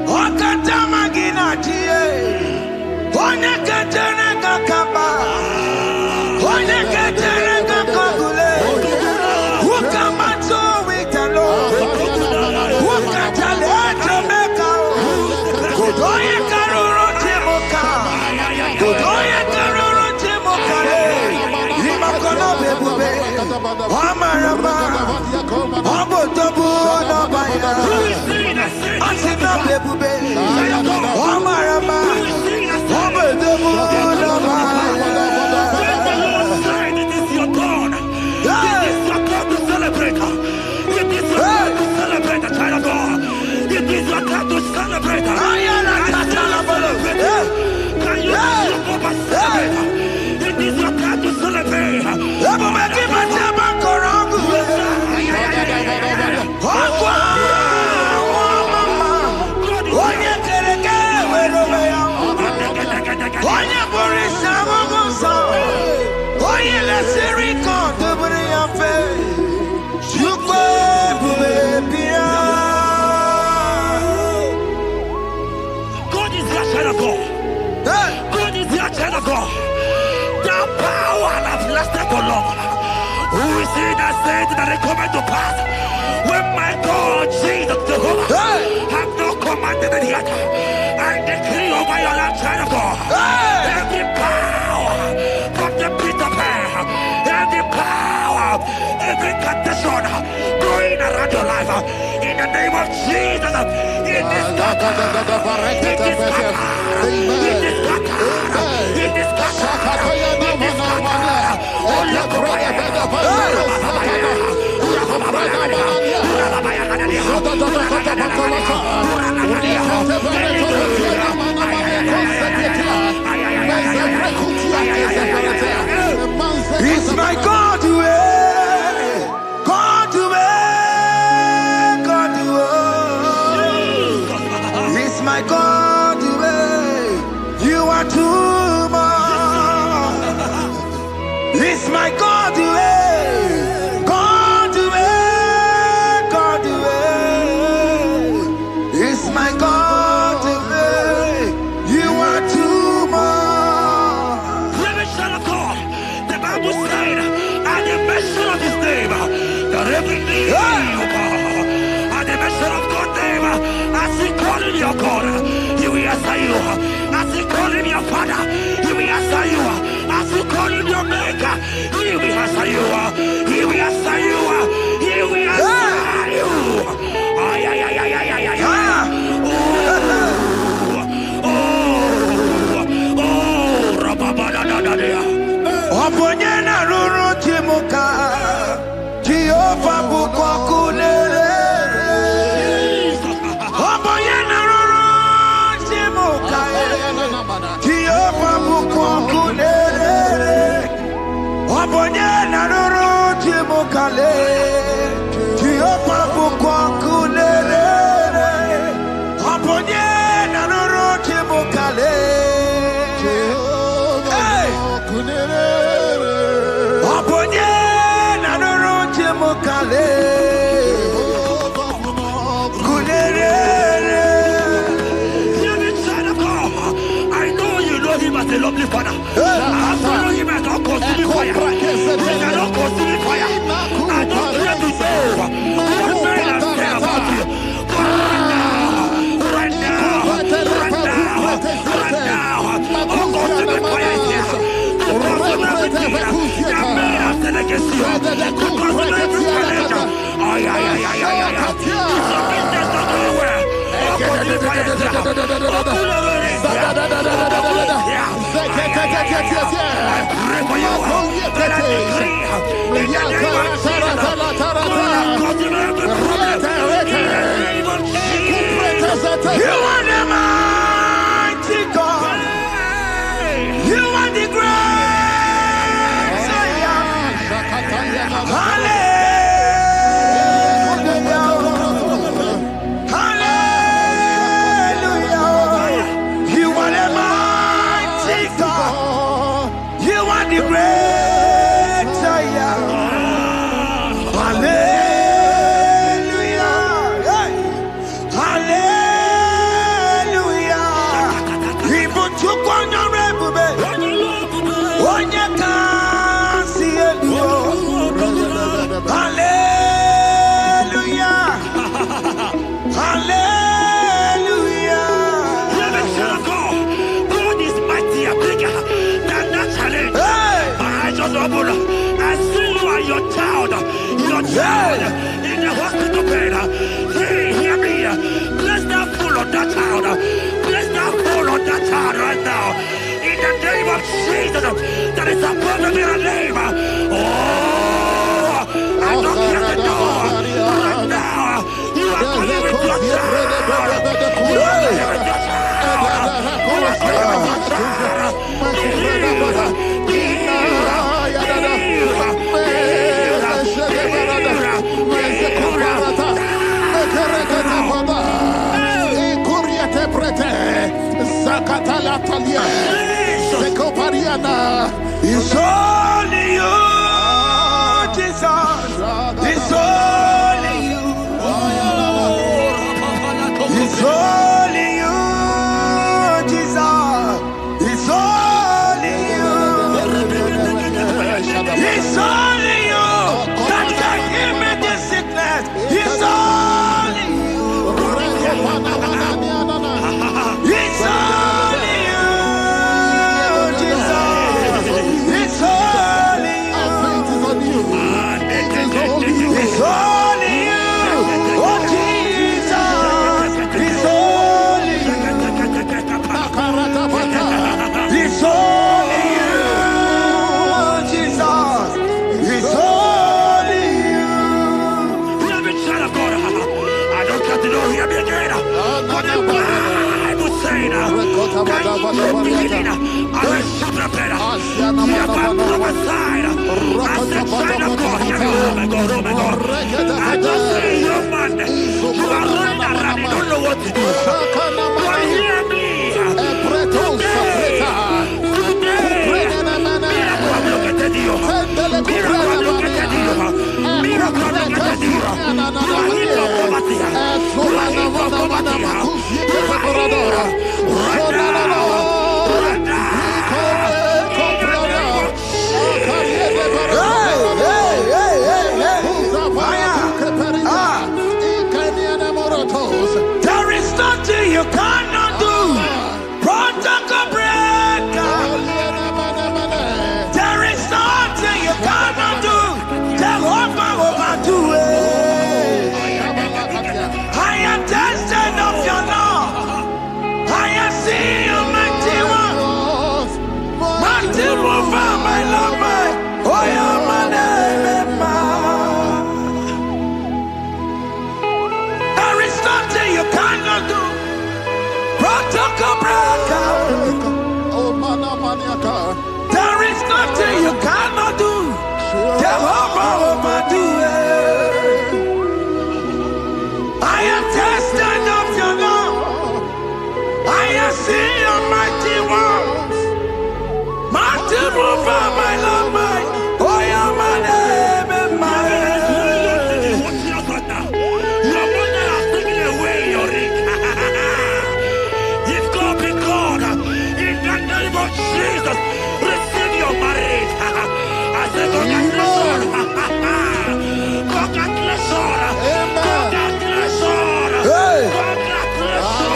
Okatama gina chie. Onye kachene kakaba. Onye kachene said that it come to pass. When my God, Jesus, Jehovah, have not commanded it yet, I decree over your life, child of God, every power from the pit of hell, every power, every condition going around your life, in the name of Jesus, it is It's my God to God to God to It's my God to you are too much. It's my God to God to God to It's my God to you are too much. The Bible said, at the mention of his name, that every knee will bow. At the mention of God's name, as he call him your God, he will answer you. As he call him your Father, he will answer you. As he call him your Maker, he will answer you. He will answer you. He will answer you. Ay, ay, ay, ay, ay, ay, ay, ay. Oponyena ruru chimuka Jehova bukwa kunere Oponyena ruru chimuka Jehova bukwa kunere Oponyena ruru chimuka le Jehova bukwa kunere Oponyena ruru chimuka le I know you know him as a lovely father. I follow him as not consuming fire. He cannot consuming fire. I don't care to know what men have said about you. But right now, all consuming fire is here. To consume everything that men have said against you. To consume every challenge. Ay, ay, ay, ay, ay, ay. It's your business not going well. All consuming fire is here. You are the mighty God. You are the great Hallelujah. Hallelujah. You are the mighty God. You are the great Hallelujah. Hallelujah. Even to Hallelujah. Hallelujah. God is mightier, bigger than that challenge. I just open. I see you and your child in the hospital bed. Hey, hear me. Bless that fool on that child. Bless that fool on that child right now. In the name of Jesus, that is above every name. Oh, I don't hear the door right now. You are calling with your child. You are calling with your child. You are calling with your child. It's only you, Jesus. It's only you. It's only you, Jesus. It's only you. It's only you that can hear me again? For the Bible saying, can you begin? I will prepare. You have prophesied. I said, child of God, hear me. Oh my God, oh my God. I just see you, man. You are running around, you don't know what to do. But hear me. There is nothing you cannot do. Protocol breaker. There is nothing you cannot do. Jehovah overdo it. I am tested of your love. I am seeing your mighty one. Mighty mover, my love, my. Oh, yeah, my name, there is nothing you cannot do. Protocol breaker. There is nothing you cannot do. Jehovah overdo it. I am tested of your love. I am seeing your mighty ones. Mighty mover, my love, my. Oh, yeah, my name and my. Your mother has taken away your ring. If God be God, in the name of Jesus, receive your marriage. I say, congratulations. Congratulations. Congratulations. Hey. Congratulations.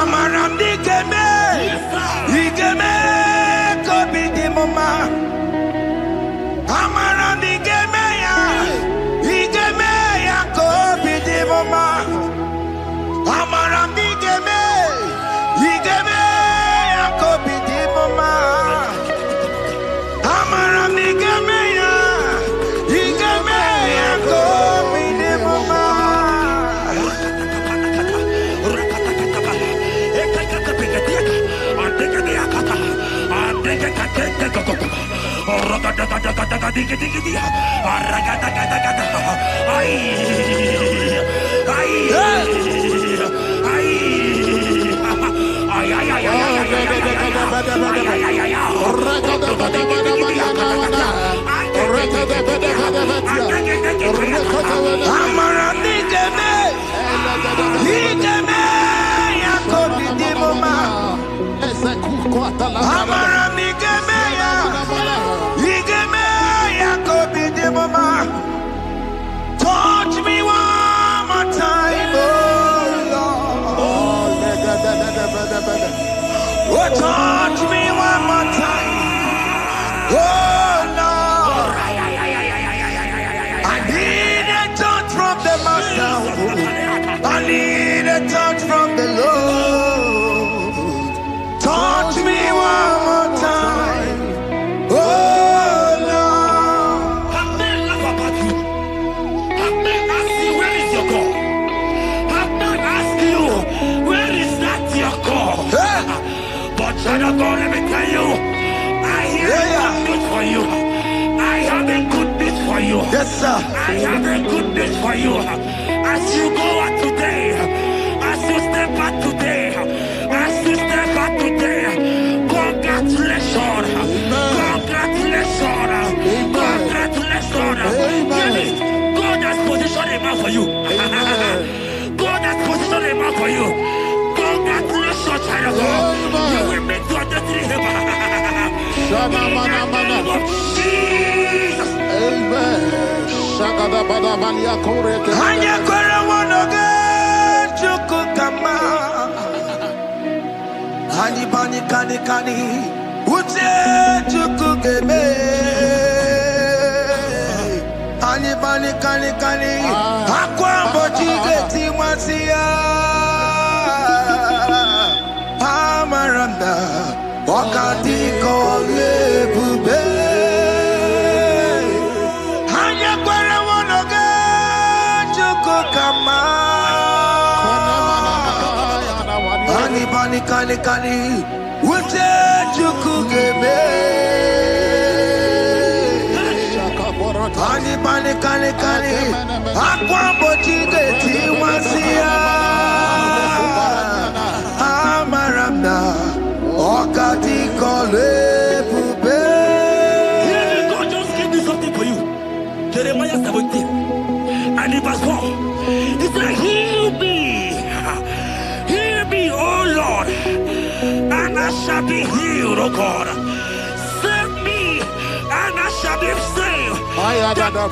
Amaram digeme, digeme, kobi di mama. Amaram digeme ya, digeme ya kobi di mama. Amaram digeme, digeme ya kobi di mama. Amaram digeme ya, digeme ya kobi di mama. Touch me one more time, oh Lord. Oh, touch me one more time, oh Lord. I need a touch from the Master. I need a touch from the Lord. Touch me one more time, oh Lord. I may laugh about you. I may ask you, where is your God? I may ask you, where is that your God? But child of God, let me tell you, I have good news for you. I have a good news for you. Yes, sir. I have a good news for you. As you go out today, as you step out today, as you step out today, congratulations. Congratulations. Congratulations. Hear me. God has positioned a man for you. God has positioned a man for you. Congratulations, child of God. You will make your destiny helper. In the name of Jesus. Amen. Hanya kwere wonoge chukukama. Hani bani kani kani uche chukukeme. Hani bani kani kani akwa mbochi geti mwasiya. Amaranda wakati kole bube. kani Ute chukugeme Kani Akwa bochige tiwasia Amaramna Okati kole pube. God just gave me something for you. Jeremiah 17 and in verse 4. He said, heal me, oh Lord, and I shall be healed, oh God. Save me, and I shall be saved. That thou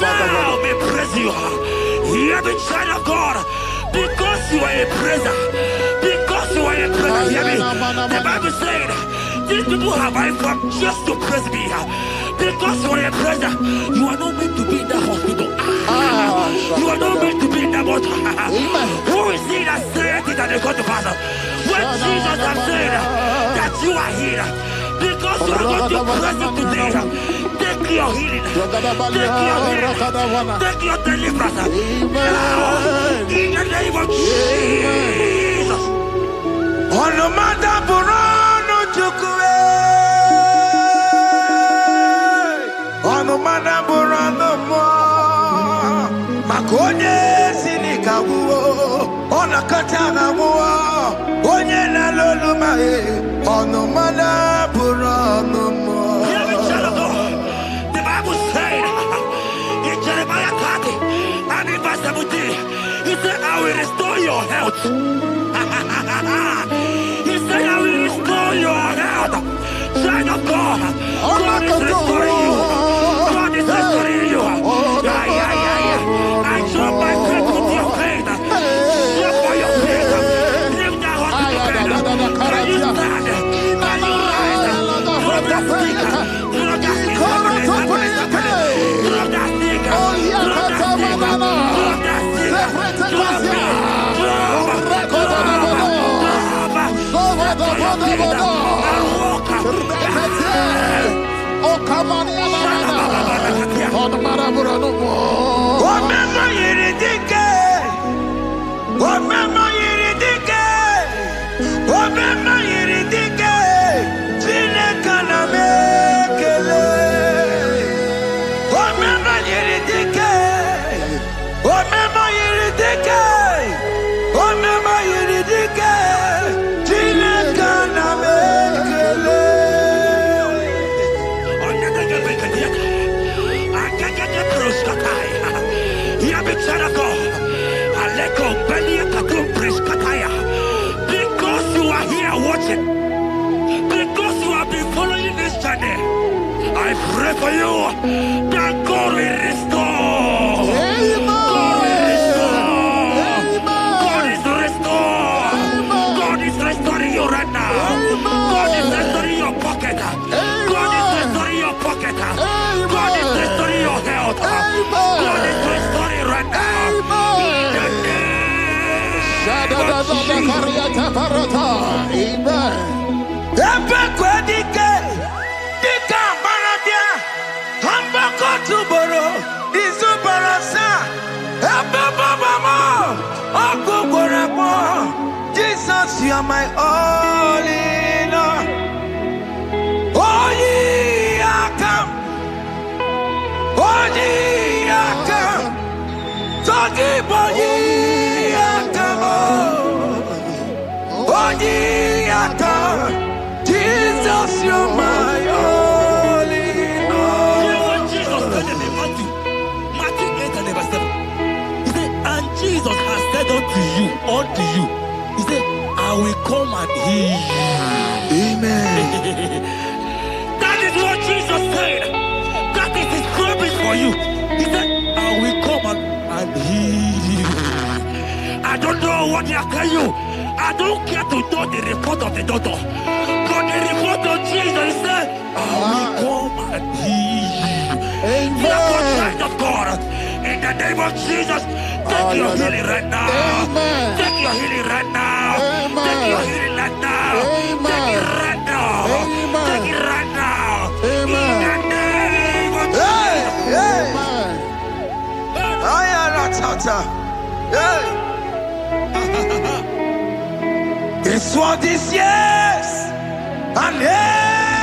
may praise you. Hear me, child of God, because you are a praiser. Because you are a praiser, hear me. The Bible said, these people have I come just to praise me. Because you are a praiser, you are not meant to be in that hospital. You are not meant to be in that water. Who is he that said it and they got to pass? When Jesus has said that you are here, because you are going to praise him today, take your healing, take your deliverance. Now, in the name of Jesus. On the matter Burano Chukwe. On the matter Burano Mo. Makonye Sinikawu. On a Katana Mo. Onye na Loluma. On the matter Burano Mo. The Bible said in Jeremiah 30 and in verse 17, he said, I will restore your health. He said, I will restore your health. Child of God, God is restoring you. God is restoring you. I draw my faith with your faith. Draw for your faith. Leave that hospital bed. Can you stand? Can you rise? Drop that stick. Drop that stick. Drop that stick. Because you are here watching, because you have been following this journey, I pray for you that God will restore. God will restore. God is restored. God is restoring you right now. God is restoring your pocket. God is restoring your pocket. God is restoring your health. God is restoring right now. Jesus, you are my all in all. Oh, ye are come. Oh, ye are come. Talking about ye are come. Oh, ye are come. Jesus, you are my all in all. You know what Jesus said in Matthew 8 and verse 7? He said, and Jesus has said unto you, he said, I will come and heal you. Amen. That is what Jesus said. That is his promise for you. He said, I will come and heal you. I don't know what they are telling you. I don't care to know the report of the doctor. But the report of Jesus, he said, I will come and heal you. Therefore, child of God, in the name of Jesus, take your healing right now. Take your healing right now. Take your healing right now. Take it right now. Take it right now. In the name of Jesus. His word is yes and amen.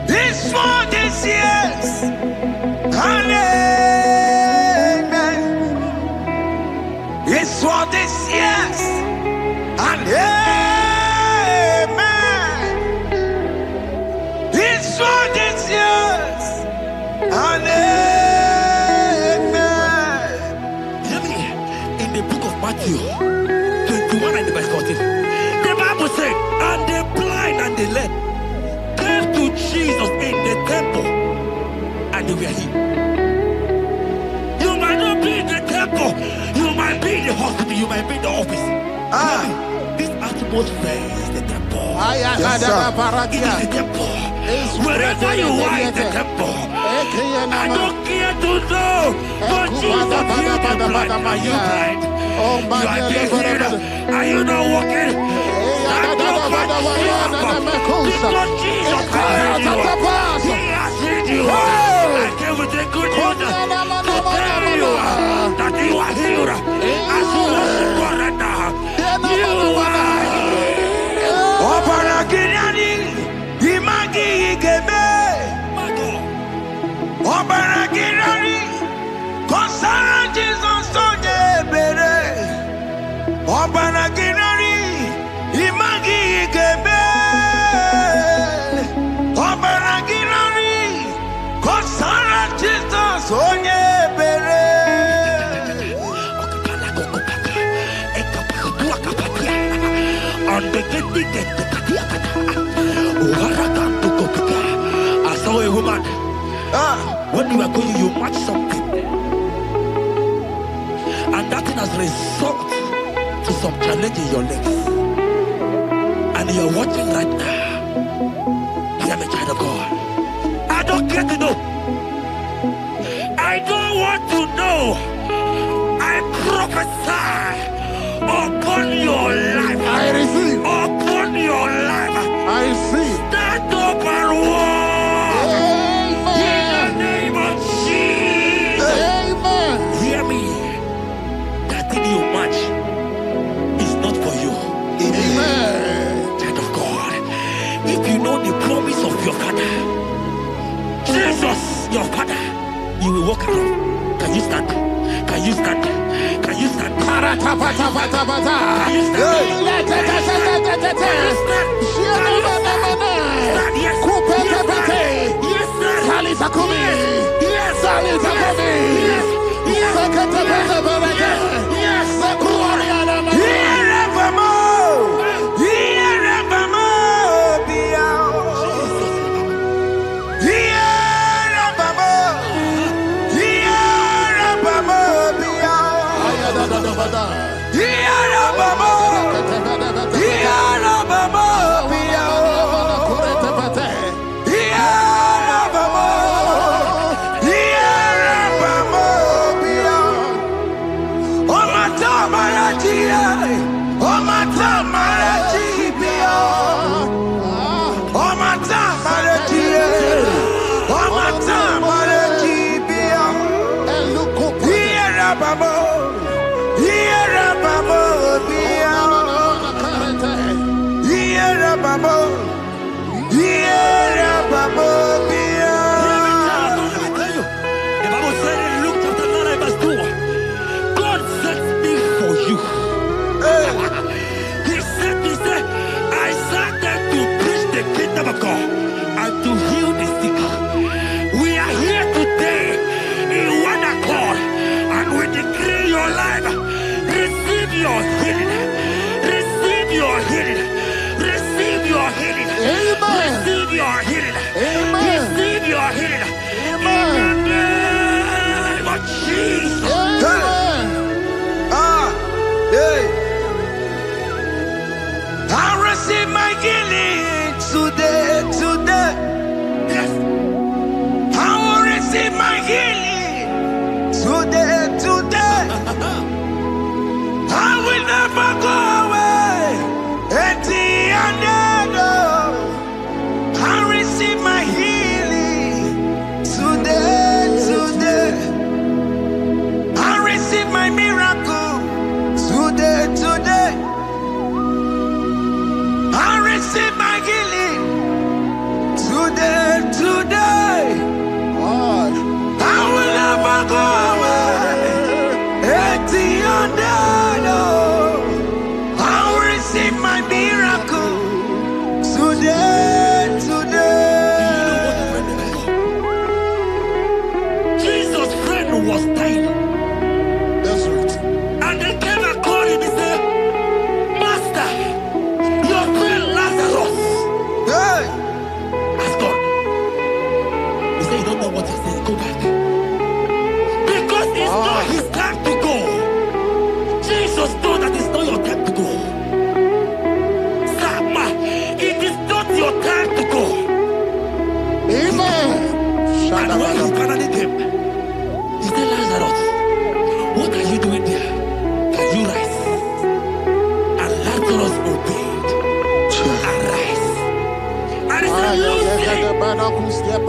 His word is yes and amen. His word is yes and amen. His word is yes and amen. Hear me. In the book of Matthew 21 and verse 14, the Bible said, and the blind and the lame came to Jesus in the temple, and they were healed. You might not be in the temple, you might be in the hospital, you might be in the office. This atmosphere is the temple. Yes, It is the temple. Wherever you are in the temple, I don't care to know, but Jesus healed the blind. Are you blind? You are being healed. Are you not walking? Stand up and walk. Because Jesus has healed you. He has healed you. I came with the good news to tell you that you are healed. As you worship God right now, you are healed. Obaragirani, imagi igeme. My God. Obaragirani, kosara Jesus onye ebere. Obaragirani, imagi igeme. Obaragirani, kosara Jesus onye ebere. I saw a woman. When you are going, you match something, and that thing has resulted to some challenge in your legs, and you are watching right now. Hear me, child of God. I don't care to know. I don't want to know. I prophesy upon your life. I receive. Upon your life. I receive. Stand up and walk. In the name of Jesus. Amen. Hear me. That thing you match is not for you. Amen. Child of God. If you know the promise of your father, Jesus, your father, you will walk around. Can you stand? Can you stand? Can you stand? Can you stand?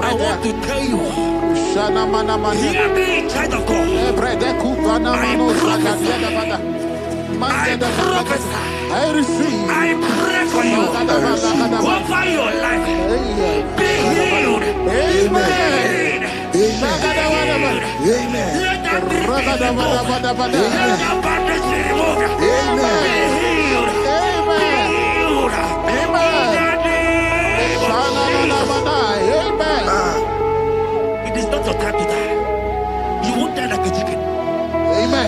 I want to tell you, hear me, child of God. I receive. I pray for you. Over your life. Be healed. Amen. Let that be removed. Let that bandage be removed. Be healed. It is not your time to die. You won't die like a chicken. Amen.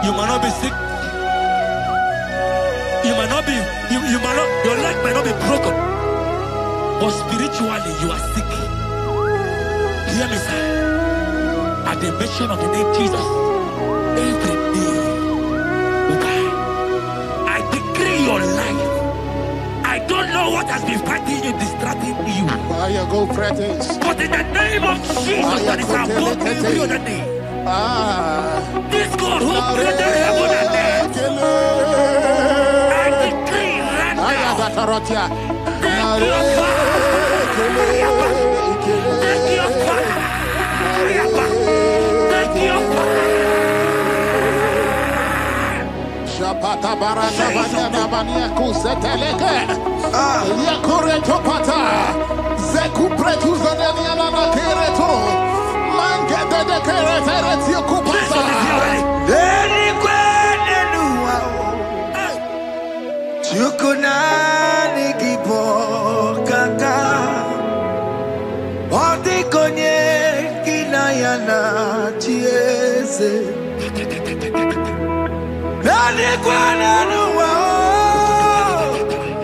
You might not be sick. You might not be, you might not, your leg might not be broken. But spiritually, you are sick. Hear me, sir. At the mention of the name Jesus, every day will die. I decree your life. I don't know what has been fighting you, distracting you. But in the name of Jesus, that is above every other name. This God who created heaven and earth, I decree right now, take your fire, take your fire, take your fire. Shapata barata bana bania kuseteleke. Yakure topata. Zeku pretu zadania na kereto. Mangete de keretere tio kupasa. Deni kwene nuwa. Chukuna nikipo kaka. Odi konye kinayana chiese. Deni kwene nuwa.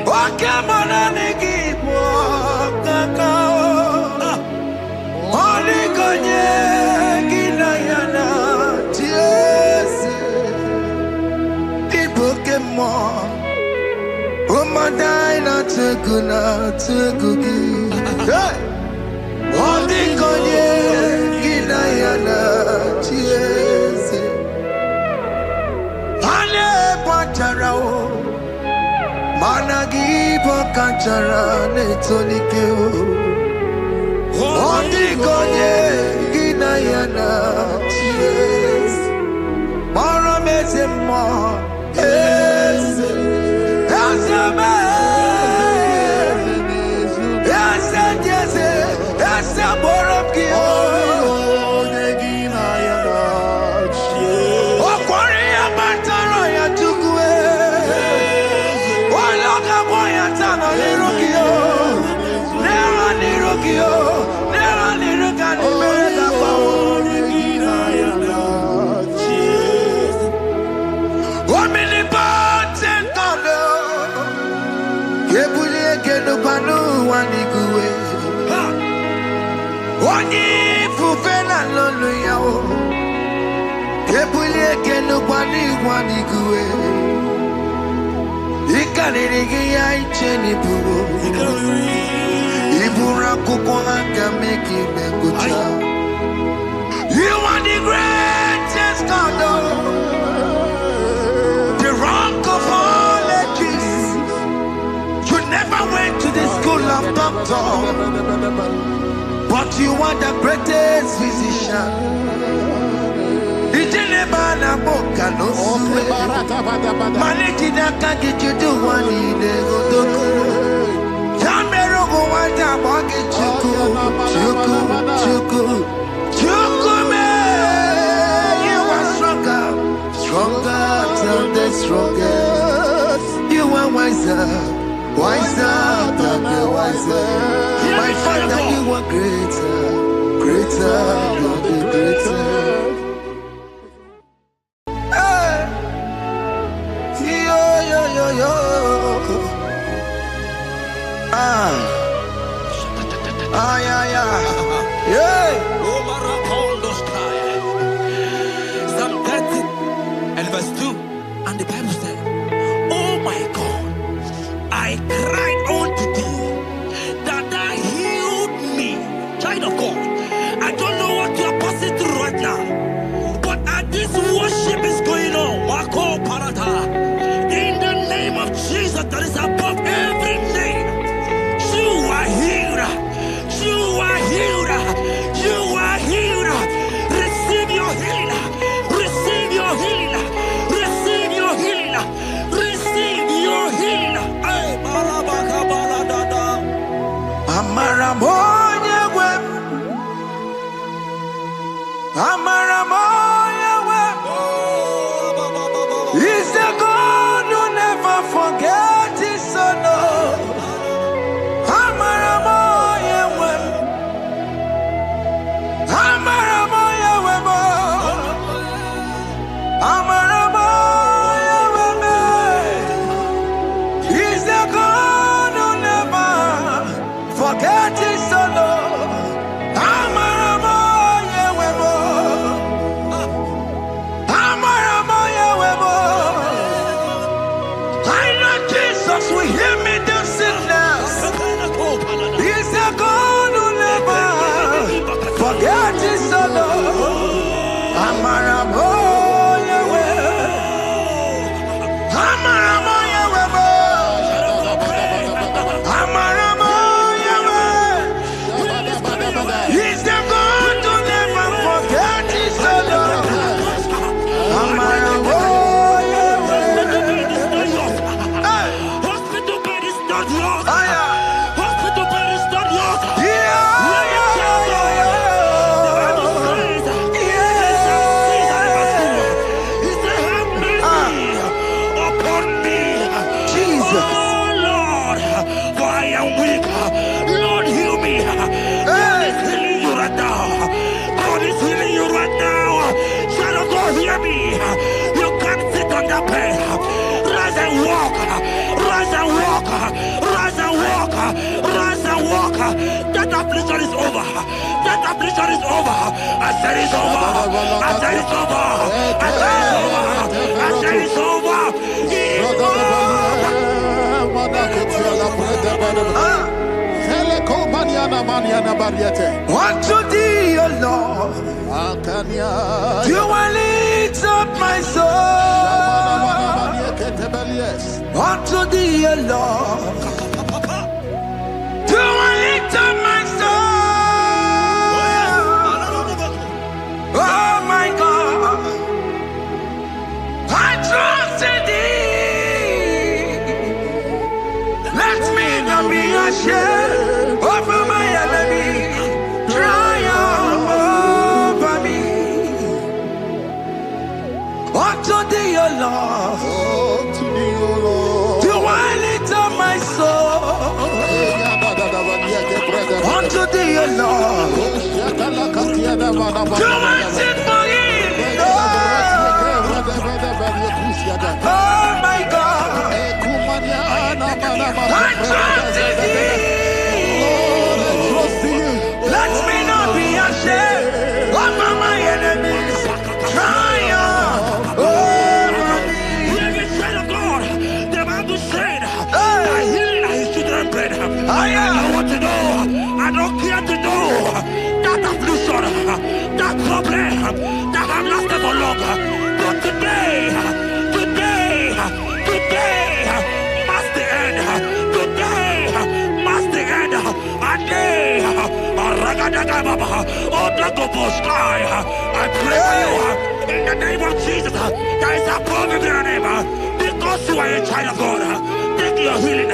Wakamona nikipo kaka. Odi konye kinayana chiese. Ibukemo. Umadai na tegugi. Odi konye kinayana chiese. Ale pacharao. Managi pokachara netonike. Odi konye kinayana chiese. Mara mezemo. You are the greatest God, the rock of all ages. You never went to the school of doctor, but you are the greatest physician. Stronger than the strongest. You are wiser, wiser than the wiser. My Father, you are greater, greater than the greater. Hey, yo yo yo yo. Ah, yeah yeah, yeah. Psalm 30 and verse 2, and the Bible said, oh my God, I cried unto thee, that thou healed me. Child of God, I don't know what you are passing through right now, but as this worship is going on, Marco Parata, in the name of Jesus that is above every name, you are healed. You are healed. You are healed. Receive your healing. Receive your healing. Receive your healing. Receive your healing. Hey, Malabaka Baladada. Amaramoya web. Amaramoya web. He's the God who never forgets his son. Amaramoya web. Amaramoya web. Amaramoya web. He's the God who never forgets his son. Amaramoya web. Amaramoya web. I know Jesus will hear me the sickness. He's the God who never forget his son. Amaramoya web. Amaramoya web. Amaramoya web. He's the God who never forget his son. Amaramoya web. Hospital bed is not yours. Ah, yeah. Hospital bed is not yours. Yeah, Let me tell you, the Bible says, he said, have mercy upon me. Jesus. Oh Lord, for I am weak. Lord, heal me. God is healing you right now. God is healing you right now. Son of God, hear me. You can't sit on that bed. Rise and walk. Rise and walk. Rise and walk. Rise and walk. That affliction is over. That affliction is over. I said it's over. I said it's over. I said it's over. I said it's over. It's Unto thee, O Lord, do I lift up my soul. Unto thee, O Lord, do I lift up my soul. Oh my God, I trust in thee. Let me not be ashamed over my enemy. Triumph over me. Unto thee, O Lord, do I lift up my soul. Unto thee, O Lord, do I sing for him. Oh my God, I trust in thee. Let me not be ashamed over my enemies. Triumph I pray for you in the name of Jesus. There is a problem in your name because you are a child of God. Take your healing.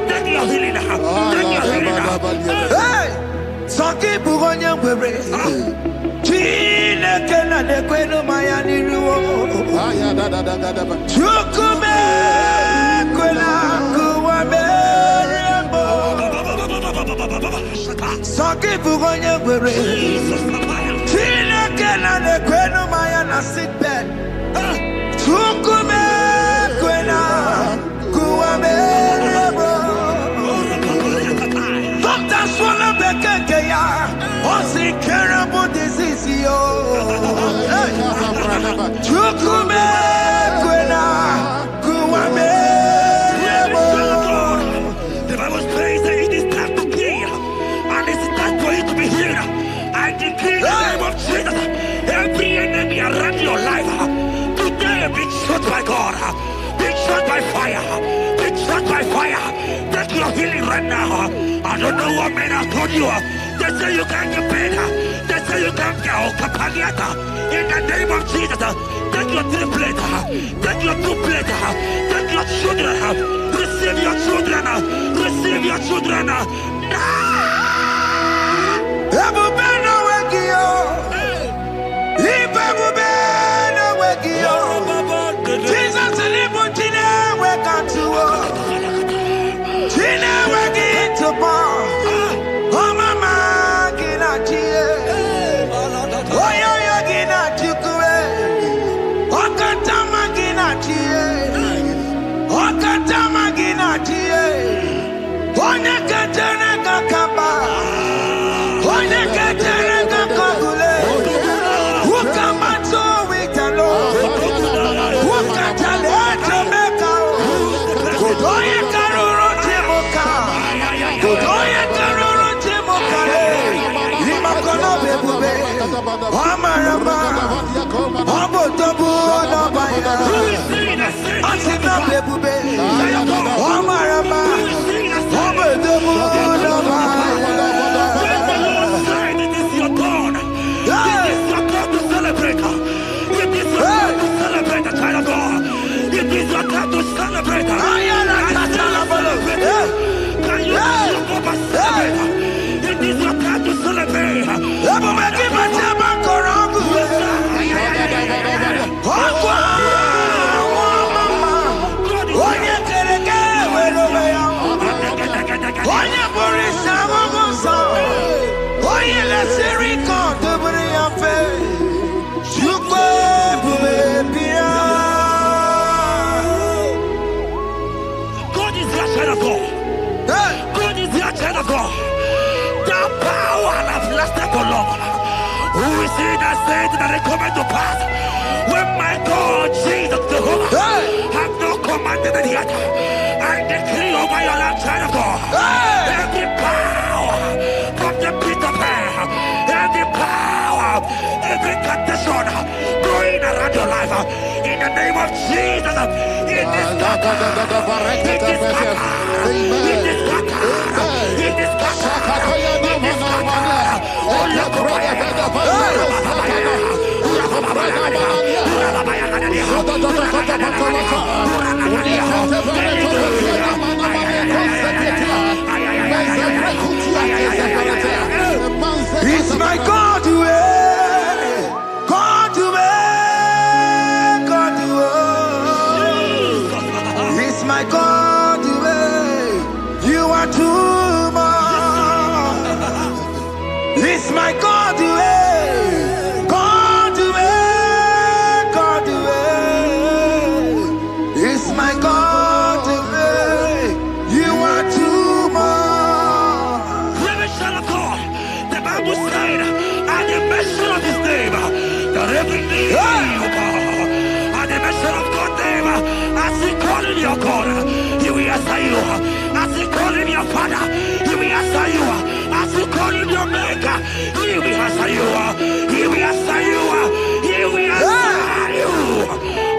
Take your healing. Take your healing. Hey! Saki bugonya bebe. Chine kena de kweno mayani ruo. Chukume kwena kuwame. Saki bugonya bebe. Chine kena de kweno mayana sick bed. Chukume kwena kuwame. Doctors wanna make a gaya. What's the terrible disease? Chukume kwena kuwame. The Bible says that it is time to kill, and it is time for you to be healed. I decree in the name of Jesus, every enemy around your life today be shot by God, be shot by fire, be shot by fire. Take your healing right now. I don't know what men have told you. They say you can't get paid. They say you can't get kapagata. In the name of Jesus, take your triplet, take your duplet, take your children, receive your children, receive your children. Ebubeno wekio, ibebubeno wekio. Jesus libu chine wekantuo, chine wekitupo. Oh mama gina chie, oh yo gina chukue, oh katama gina chie, oh katama gina chie, oh nyekatene kakaba. Celebrate. Can you celebrate? It is your time to celebrate. God is your child of God. God is your child of God. The power has lasted for long. Who is he that said that it coming to pass? When my God, Jesus Jehovah, have not commanded it yet, I decree over your life, child of God. Every power from the pit of hell, every power, every condition going around your life, in the name of Jesus, it is scattered. It is scattered. It is scattered. It is scattered. It is scattered. Oh, look over It's my God to God to God to It's my God to you are too much. It's my God to God to God to It's my God to you are too much. Revelation of God. The Bible said, at the mention of his name, that every knee will bow. At the mention of God's name, as he call him your God, he will answer you. As he call him your Father, he will answer you. As he call him your Maker, he will answer you. He will answer you. He will answer you.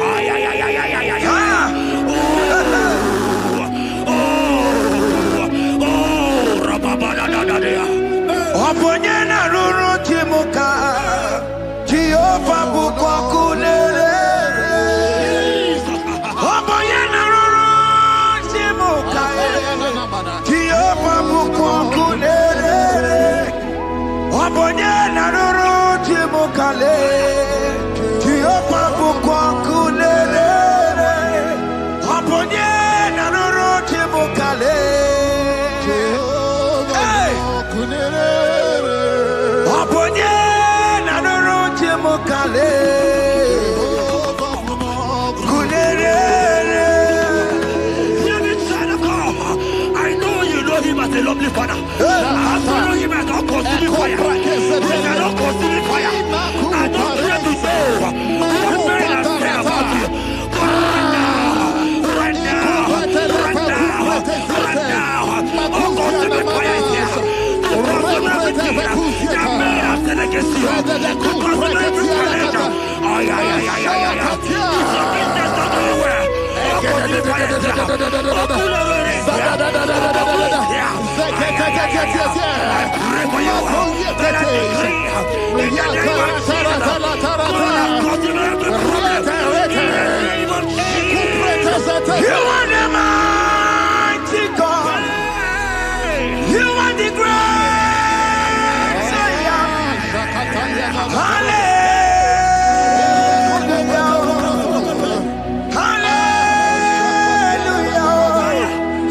Ay, ay, ay, ay, ay, ay, ay, ay. Oh, rababadadadadea. Oponyena Jehovah Bukwakunere. Oboyena Roro Chimokae. Jehovah Bukwakunere. Oboyena Roro Chimokale. Jehovah Bukwakunere. Oboyena Roro Chimokale. Oboyena Roro Chimokale. I know you know him as a lovely father. I follow him as a consuming fire. He cannot consuming fire. I don't care to know what men have said about you. But right now, oh, consuming fire is here. To consume everything that men have said against you. To consume every challenge. It's your business not doing well. Consuming fire is here. You are the mighty God. You are the great Zion. Hallelujah. Hallelujah.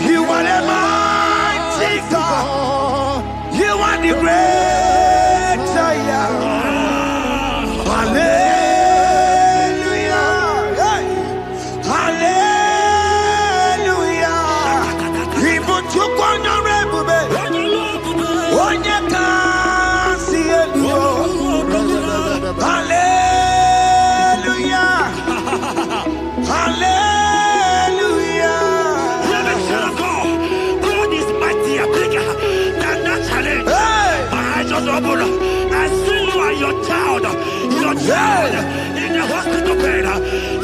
You are the mighty God. You are the great Zion. Hallelujah. Hey. Hallelujah. Even to Rebube. Onye kasi eluo. Hallelujah. Hallelujah. God is mightier, bigger than that challenge. I just open up. I see you and your child in the hospital bed.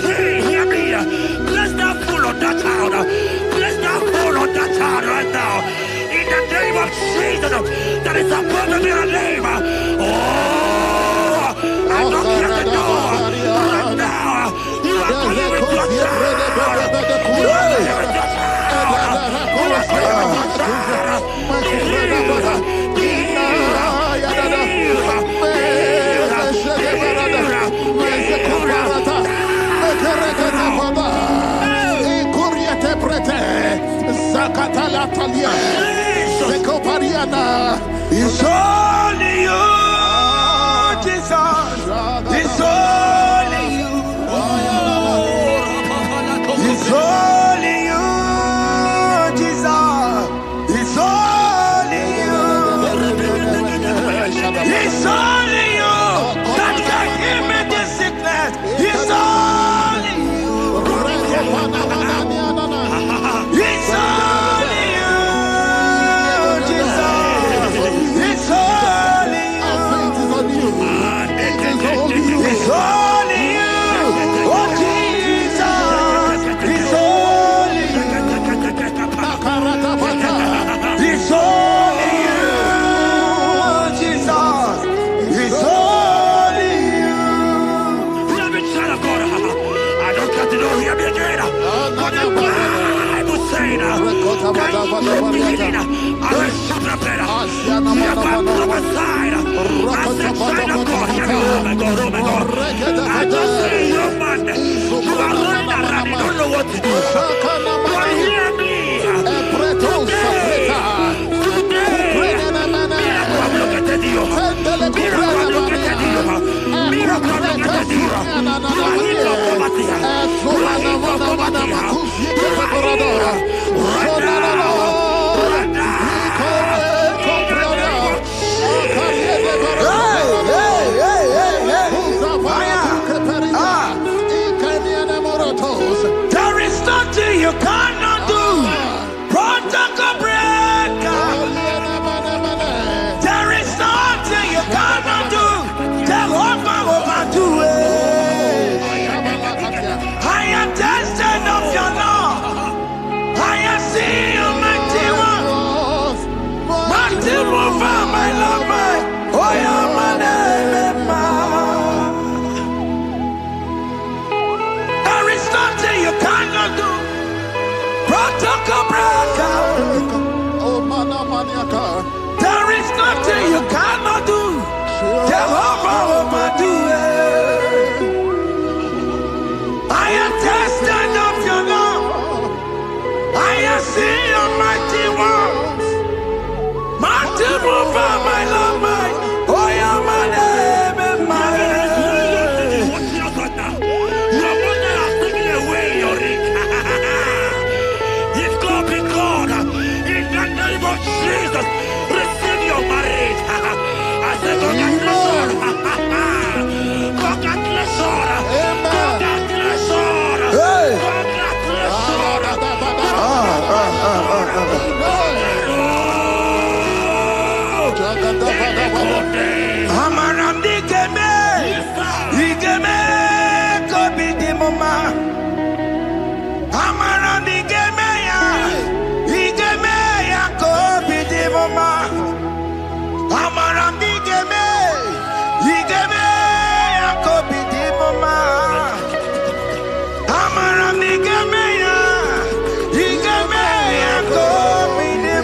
Hey, hear me. Bless that fool on that child. Bless that fool on that child right now. In the name of Jesus, that is supposed to be a name. Oh, I don't hear the door. Right now, you are going with your child. You are going with your child. You are going It's only you, Jesus. It's only you. It's only you, Jesus. It's only you. It's only you that can give me this sickness. It's only you. It's only you, Jesus. It's only you. It's only you. Oh, Jesus. It's only you. It's only you, Jesus. It's only you. Hear me, child of God. I don't got to know, hear me again. But the Bible saying, can you get the healing? I will shut up better. You have got prophesied. I said, child of God, hear me. Oh my God, oh my God. I just see you, man. You are running around, you don't know what to do. But hear me. There is nothing you cannot do. Protocol breaker. There is nothing you cannot do. Jehovah overdo it. I am tested of your love. I have seen you. nothing you cannot do. Jehovah overdo it. I am tested of your love. I have seen your mighty works. Mighty mover, my love, my. Oh, yeah, my name and my name. Your mother has taken away your ring. If God be God, in the name of Jesus, receive your marriage. I say congratulations. Congratulations. Congratulations. Hey. Amaram digeme, digeme, kobi di mama. Amaram digeme ya kobi di mama. Amaram digeme, digeme ya kobi di mama. Amaram digeme ya, digeme ya kobi di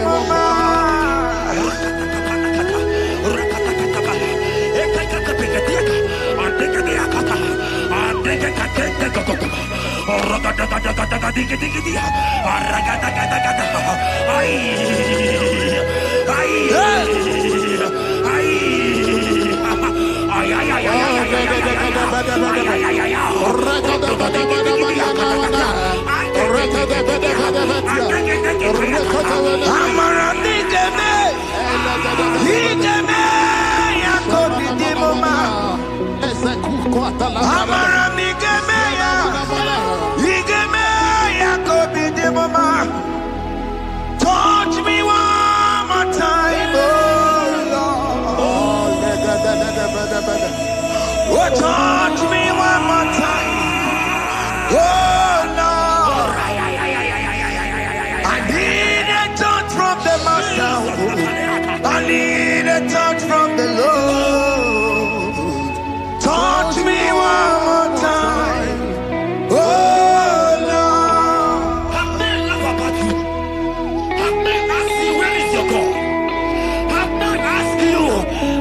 mama. Touch me one more time, oh Lord. Oh, touch me one more time, oh Lord. I need a touch from the Master. I need a touch from the Lord. Touch me one more time, oh Lord. I may laugh about you. I may ask you, where is your God? I may ask you,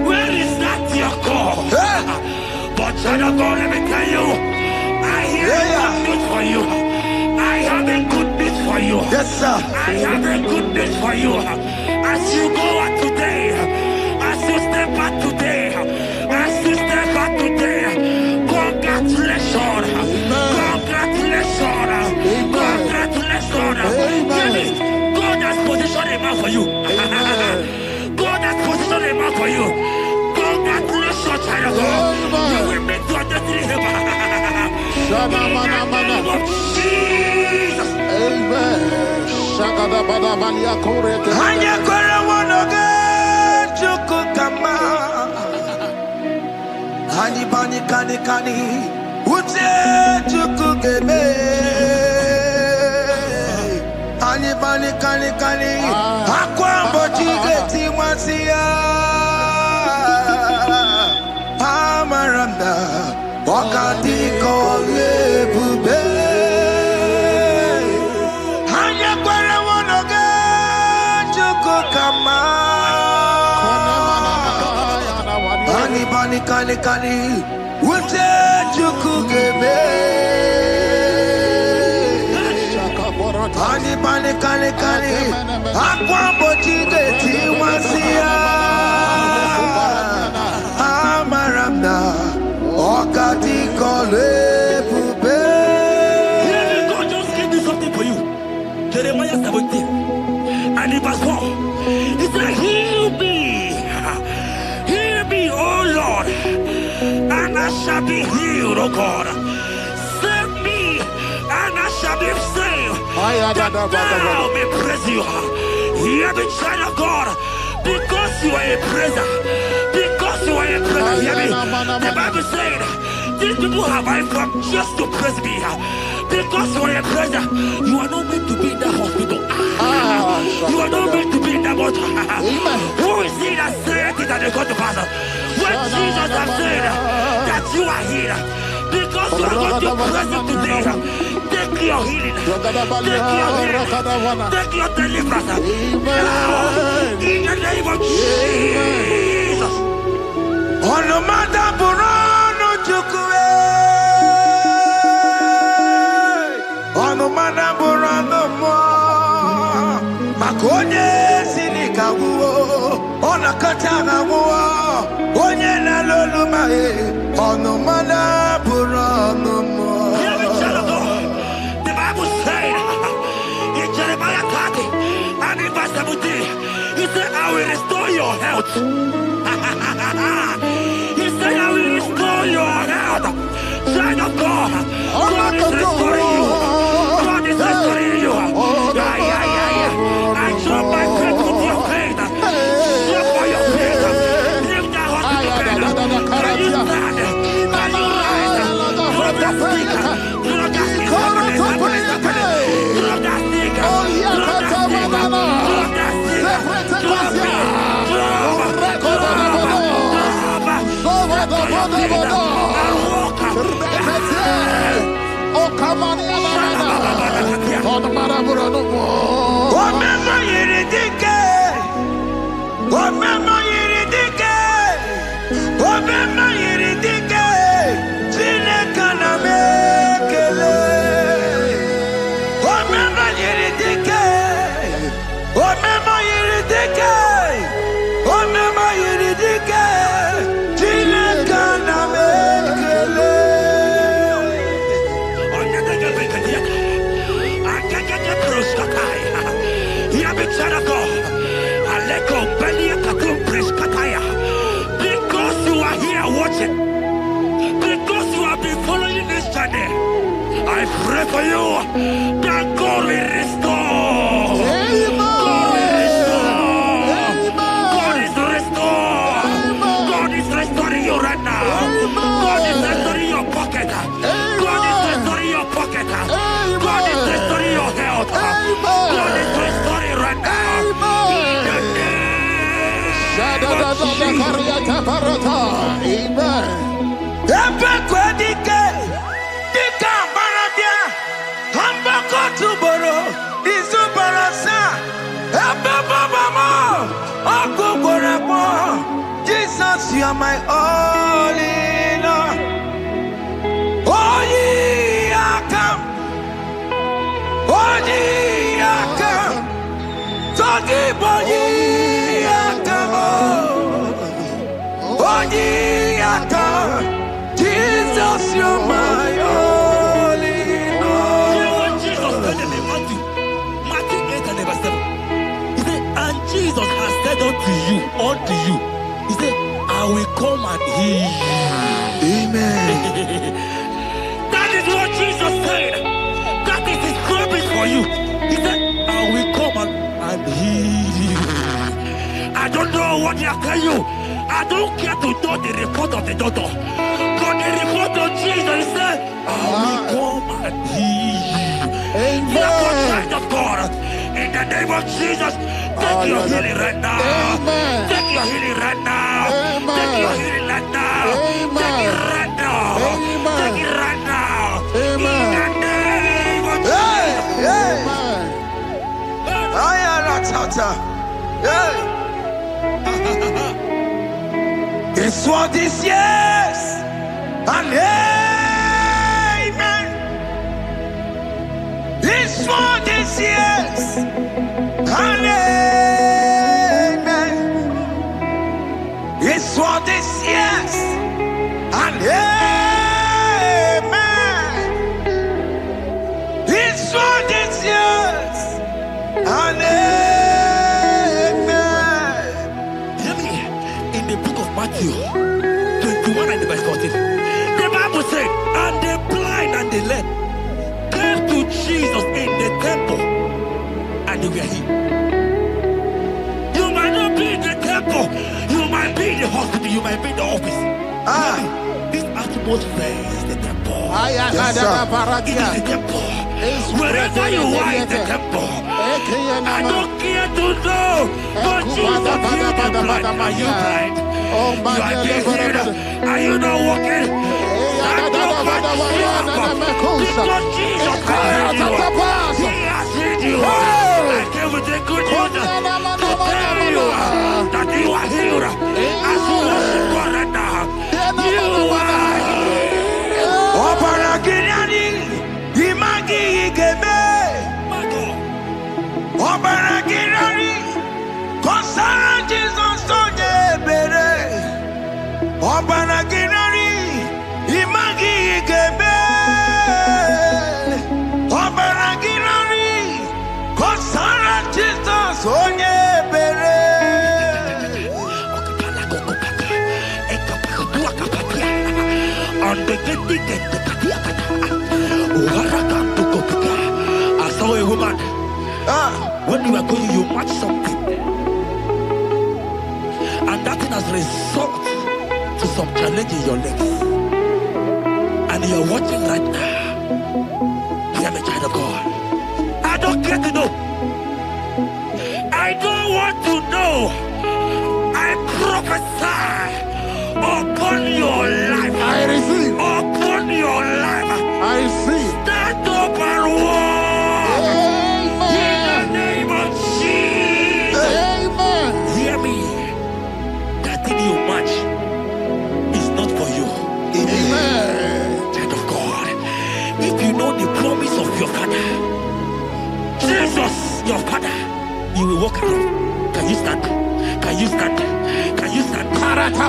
where is that your God? Hey. But child of God, let me tell you, I hear a good news for you. I have a good news for you. Yes, sir. I have a good news for you. As you go out today, as you step out today, as you step out today, congratulations. Congratulations. Congratulations. God has positioned a man for you. God has positioned a man for you. Congratulations, child of God. You will make your destiny helper. In the name of Jesus. Amen. Hanya kora wanoge chukukama. Hani bani kani kani ute chukugeme. Hani bani kani kani akwambo chigeti mwasiya. Amaramda wakati kole bube. Hanya kora wanoge chukukama. Hani bani kani kani ute chukugeme. Hani bani kani kani akwambo chigeti mwasiya. Amaramda wakati kole bube. God just gave me something for you. Jeremiah 17 and in verse 4. He said, heal me, oh Lord, and I shall be healed, oh God. Save me, and I shall be saved, that thou may praise you. Hear me, child of God, because you are a praiser. Because you are a praiser, hear me. The Bible said, these people have I come just to praise me. Because you are a praiser, you are not meant to be in that hospital. You are not meant to be in that water. Who is he that said it and they got to pass? When Jesus has said that you are here, Because you are not your present today. Take your healing. Take your healing. Take your deliverance. Now, in the name of Jesus. Onomada Burano Chukwe. Onomada Burano Mo. Makonye Sinikawo. Onakatana Wo. Onye Naloluma. Onomada Burano Mo. The Bible said in Jeremiah 30 and in verse 17, he said, I will restore your health. He said, I will restore your health. Child of God, God is restoring you. God is restoring you. I show my faith with your faith. Show for your faith. Lift that hospital bed. Can you stand? Can you rise? Drop that stick. Drop that stick. Drop that stick. Drop that stick. Drop it. Because you are here watching, because you have been following this journey, I pray for you that God will restore. God will restore. God is restoring. God is restoring you right now. God is restoring your pocket. God is restoring your pocket. God is restoring your health. God is restoring right now. Jesus, you are my all in all. Oh, ye are come. Oh, ye are come. Talking about ye are come. Oh, ye are come. Jesus, you are my all in all. You know what Jesus said in Matthew 8 and verse 7? He said, and Jesus has said unto you, he said, I will come and heal you. Amen. That is what Jesus said. That is his promise for you. He said, I will come and heal you. I don't know what they are telling you. I don't care to know the report of the doctor. But the report of Jesus, he said, I will come and heal you. Therefore, child of God, in the name of Jesus, take your healing right now. Take your healing right now. Take your healing right now. Take it right now. Take it right now. In the name of Jesus. This what is yes and amen. This what is yes and amen. This what is yes and amen. This what is yes and amen. In the book of Matthew 21 and verse 14, the Bible said, and the blind and the lame came to Jesus in the temple, and they were healed. You might not be in the temple, you might be in the hospital, you might be in the office. This atmosphere is the temple. Yes, it is the temple. Wherever you are in the temple, I don't care to know, but Jesus healed the blind. Are you blind? You are being healed. Are you not walking? Stand up and Because Jesus has healed you. He has healed you. I came with the good news to tell you that you are healed. As you worship God right now, you are healed. Obaragirani, imagi igeme. Obaragirani, konsara Jesus onye bere. Obaragirani, imagi igeme. Obaragirani, konsara Jesus onye bere. I saw a woman. When you were going, you match something, and that thing has resulted to some challenge in your legs, and you're watching right now. Hear me, child of God. I don't care to know. I don't want to know. I prophesy upon your life. I receive. Upon your life. I receive. Stand up and walk. In the name of Jesus. Amen. Hear me. That thing you match is not for you. Amen. Child of God. If you know the promise of your father, Jesus, your father, you will walk around. Can you stand? Can you stand? Can you stand? Can you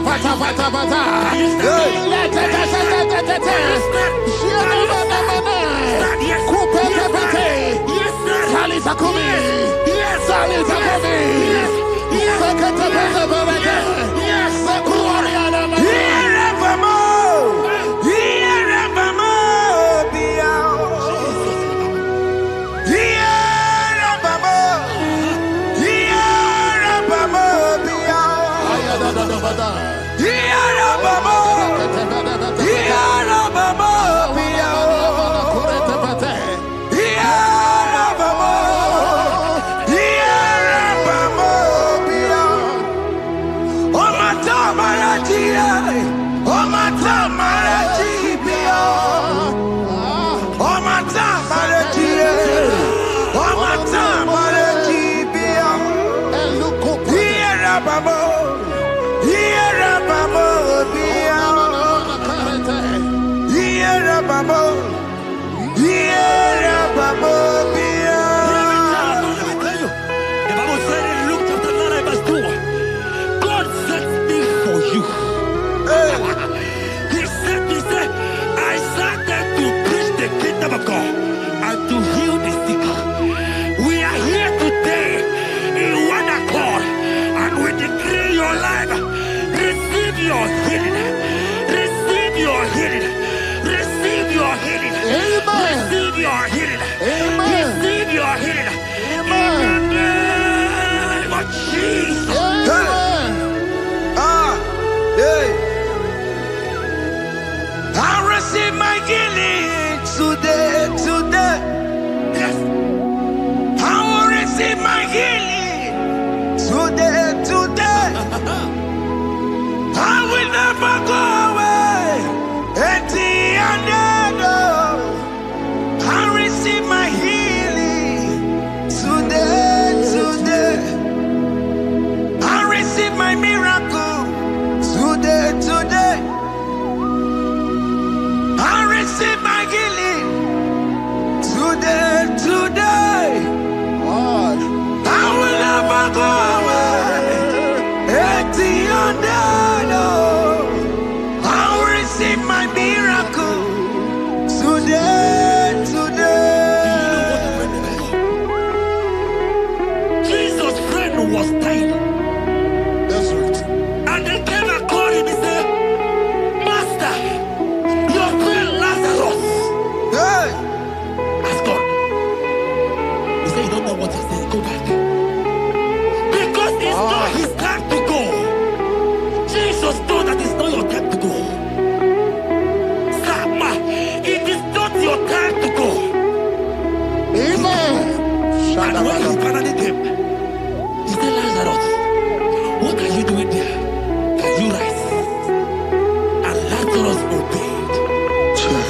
Lazarus obeyed.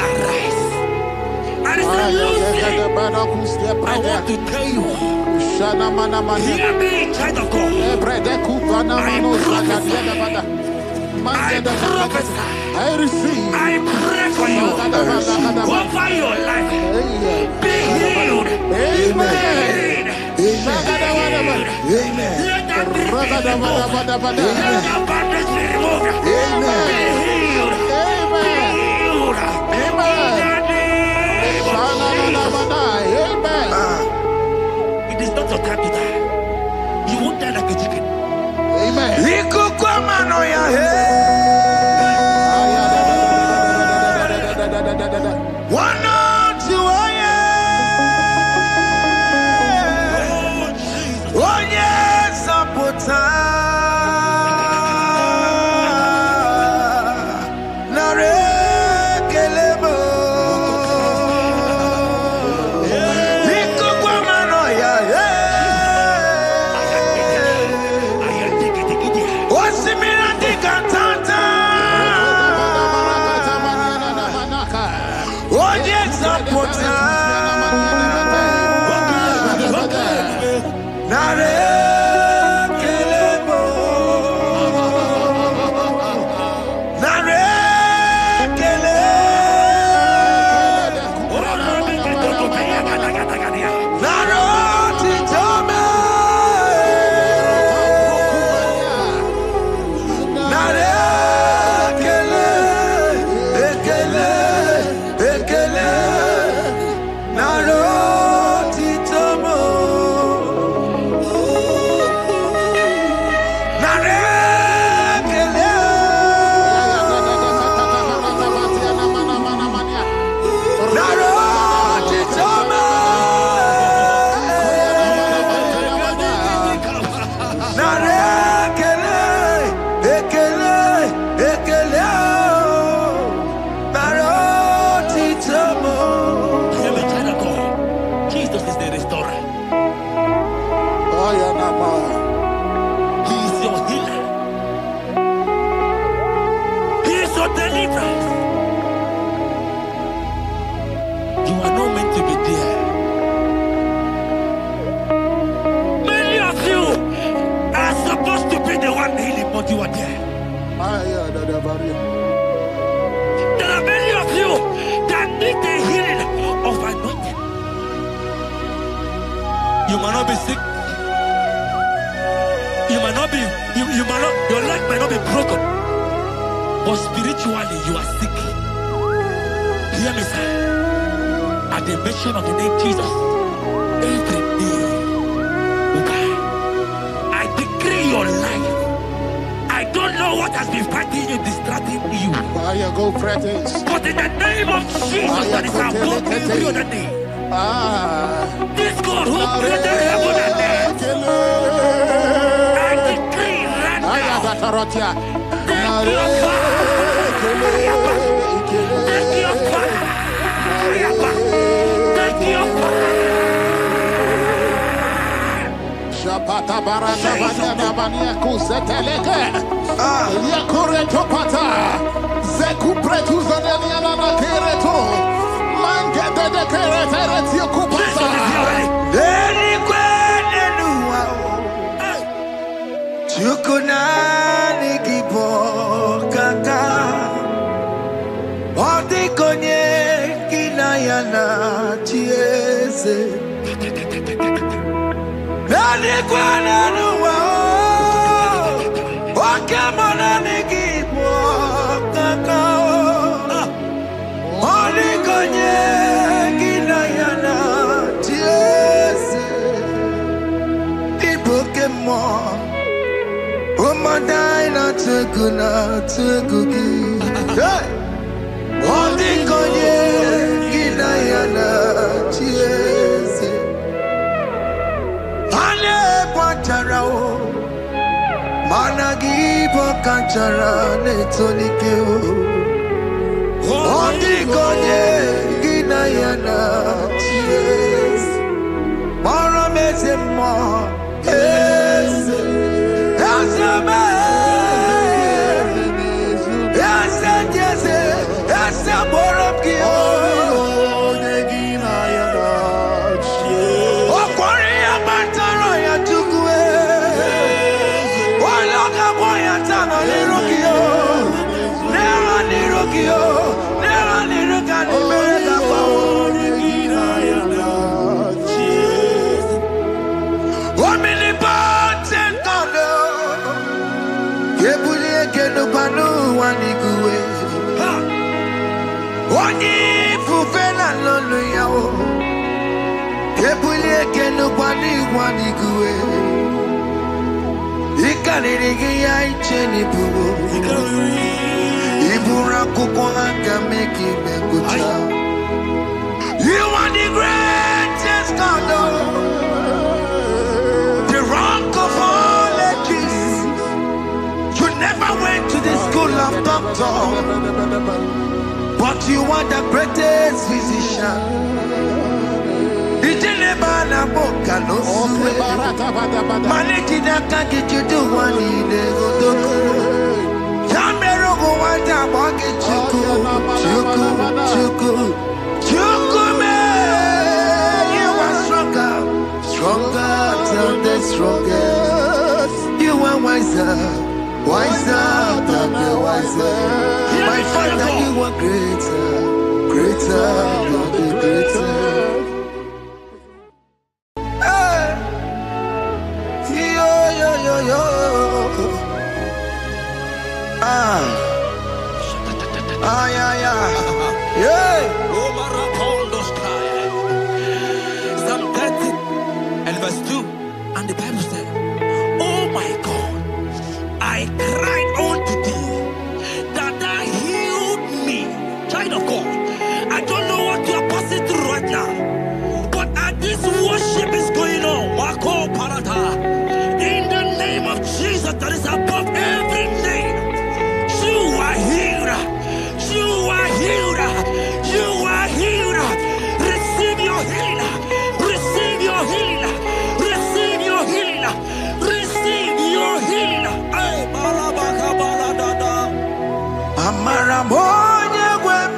Arise. want to tell you, hear me, child of God. I prophesy. I receive. I pray for you. Over your life. Be healed. Amen. Amen. Let that be removed. Let that bandage be removed. Amen. Be healed. Amen. Be healed. Amen. It is not your time to die. You won't die like a chicken. Amen. You are there. There are many of you that need the healing of anointing. You might not be sick. You might not be, you might not, your leg might not be broken. But spiritually you are sick. Hear me, sir. At the mention of the name Jesus, every day will die. I decree your life. I don't know what has been fighting you, distracting you. But in the name of Jesus, that is above every other name. This God who created heaven and earth, I decree right now, take your fire. Take your fire. Take your fire. Shapata baranda bania kuseteleke. Yakure topata. Zeku pretu zaneliana na kereto. Mangete de keretere tio kupasa. Deni kwene nuwa. Chukuna nikipo kaka. Odi konye kinayana chiese. Deni kwene nuwa. Wakamona nikipo kaka. Odi konye kinayana chiese. Pokemon, oh my dina teguki. Hey, oh the konye gina yana chiese. Ane pachara o, managi pokachara netonike o. Oh the konye gina yana chiese. Mara meze mo. Yes, yes, yes, yes, Oni fufela lolo yawo. Kebuli kenu kwani kuwe. Ikalirigi ya icheni buwo. Ibura kukwanga meki mekucha. You are the greatest God, the rock of all ages. You never went to the school of doctor, but you are the greatest physician. Ijelebana boka no suwe. Maliki na kanki judu wani negodoku. Yamero go wanda wage chuku. Chukume, you are stronger than the strongest. You are wiser than the wiser. My Father, you are greater than the greater. Yo. Yeah. Psalm 30 and verse 2, and the Bible said, oh my God, I cried unto thee, that thou healed me. Child of God, I don't know what you are passing through right now, but as this worship is going on, Wako Parata, in the name of Jesus that is above every name, you are healed. You are healed. You are healed. Receive your healing. Receive your healing. Receive your healing. Receive your healing. Ay, balabaka baladada. Amaramoya wem.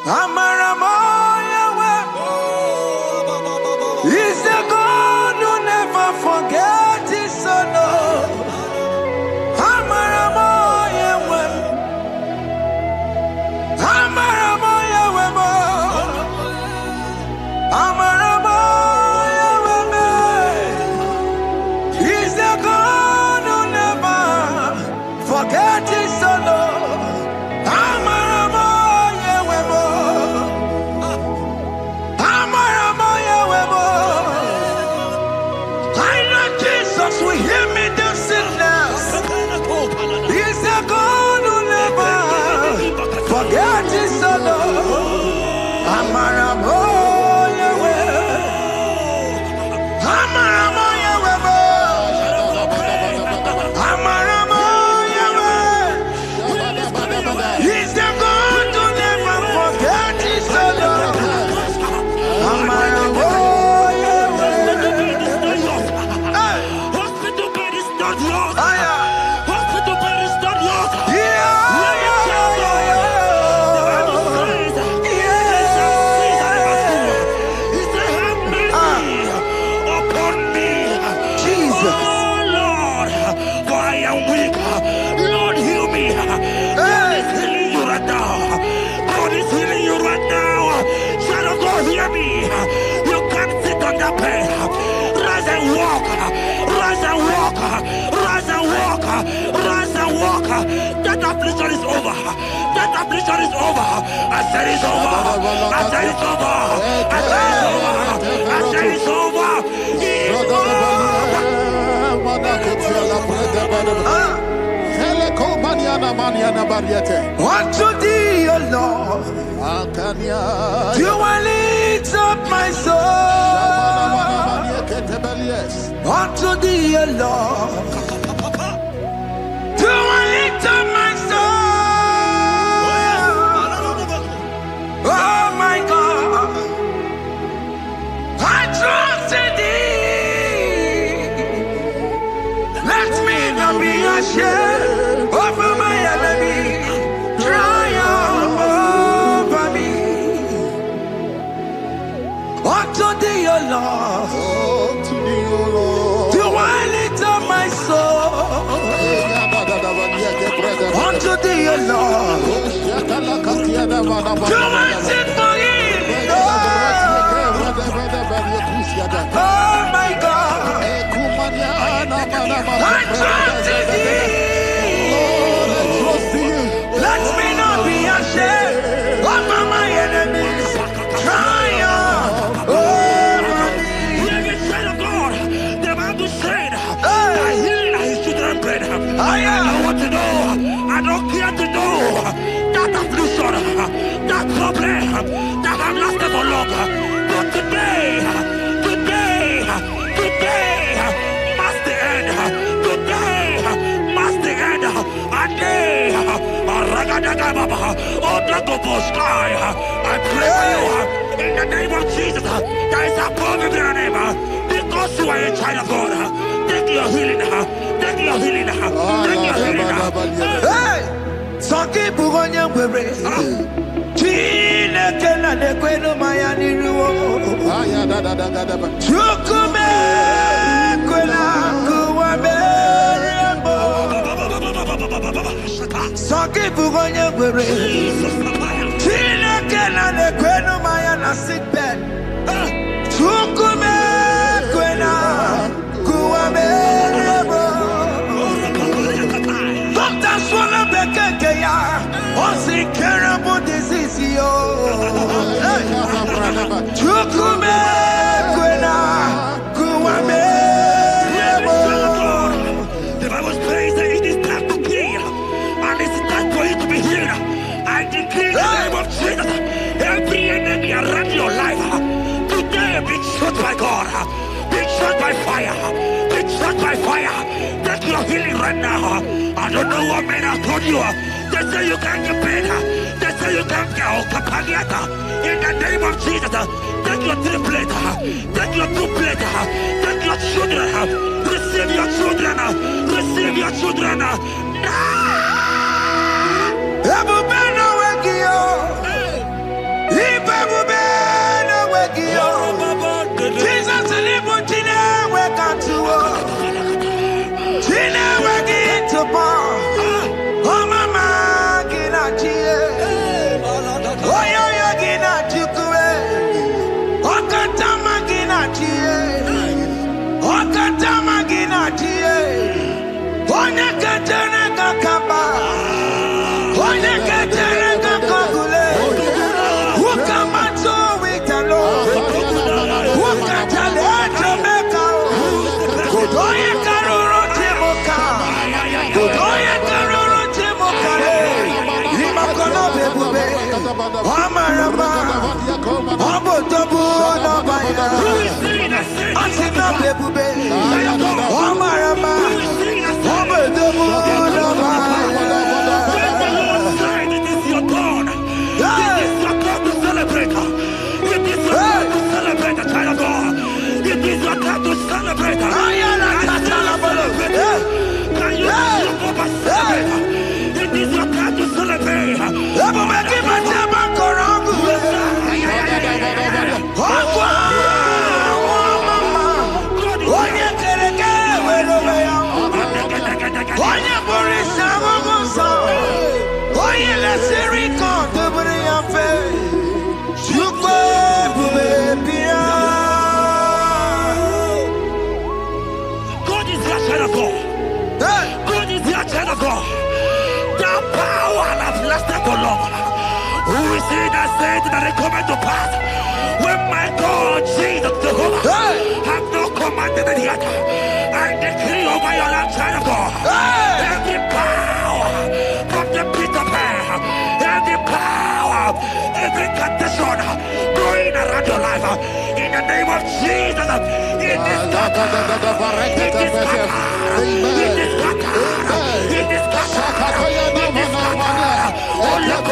Amaramoya wem. He's the God who never forgets his son. Amaramoya wem. Amaramoya wem. Amaramoya wem. He's the God who never forgets his son. Amaramoya wem. Amaramoya wem. I know Jesus will hear me this sickness. He's the God who never forgets his son. Amaramoya wem. Amaramoya wem. Amaramoya wem. He's the God who never forgets his son. Amaramoya wem. Hospital bed is not yours. Aya. Hospital bed is not yours. Yeah. Hear me. You can't sit on that bed. Rise and walk. Rise and walk. Rise and walk. Rise and walk. That affliction is over. That affliction is over. I said it's over. I said it's over. I said it's over. I said it's over. It's over. Unto thee, O Lord, do I lift up my soul. Unto thee, O Lord, do I lift up my soul. Oh my God, I trust in thee. Let me not be ashamed over my enemy. Triumph over me. Unto thee, O Lord, do I lift up my soul. Unto thee, O Lord, do I sing for healing. Oh my God, I trust in thee. Let me not be that have lasted for longer. But today must the end. Today must the end. And day, I pray for you in the name of Jesus. There is a problem in your name. Because you are a child of God. Take your healing. Take your healing. Take your healing. Hey! Sanki bugonya bwere. Chine kena de kweno maya niruo. Chukume kwena kuwa merembo. Sanki bugonya bwere. Chine kena de kweno maya na sick bed. Chukume kwena kuwa merembo. Doctors wanna make a kaya. What's the terrible disease, yo? Chukume kwena kuwame. The Bible says that it is time to kill, and it is time for you to be healed. I decree in the name of Jesus, every enemy around your life today be shot by God, be shot by fire, be shot by fire. Take your healing right now. I don't know what men have told you. They say you can't get better. They say you can't get Kapagata. In the name of Jesus, take your triplet, take your duplet, take your children, receive your children, receive your children. Ebubeno wegio, ibebubeno wegio. Jesus libu chine wekantuo, chine wegi topo. Oh mama gina chie, oh yo yo gina chukue, oh katama gina chie, oh katama gina chie, oh nyekatene kakaba. Who is he that said that it coming to pass? When my God, Jesus Jehovah, have no commanded it yet. I decree over your life, child of God. Every power from the pit of hell, every power, every condition going around your life, in the name of Jesus, it is scattered. It is scattered. It is scattered. It is scattered. It is scattered. Oh, look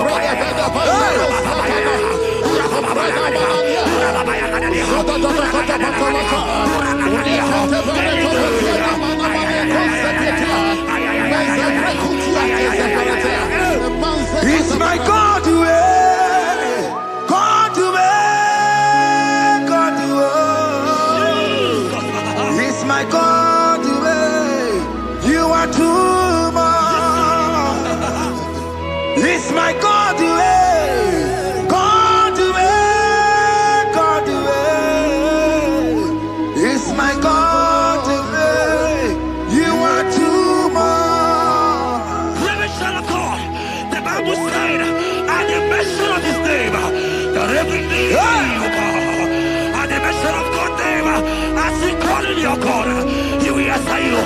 It's my God to God to God to It's my God to you are too much. It's my God to God to God to It's my God to you are too much. Revelation of God. The Bible said, at the mention of his name, that every knee will bow. At the mention of God's name, as he call him your God, he will answer you.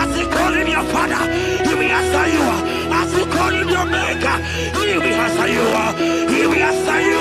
As he call him your Father, he will answer you. As he call him your Maker, he will answer you. He will answer you.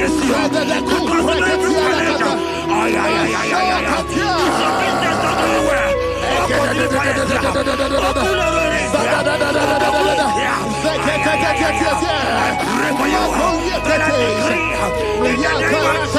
bless you. To cancel every challenge. Ay, ay, ay, ay, ay, ay. If your business not doing well, open the fire. Open the I pray for you. That I decree in the name of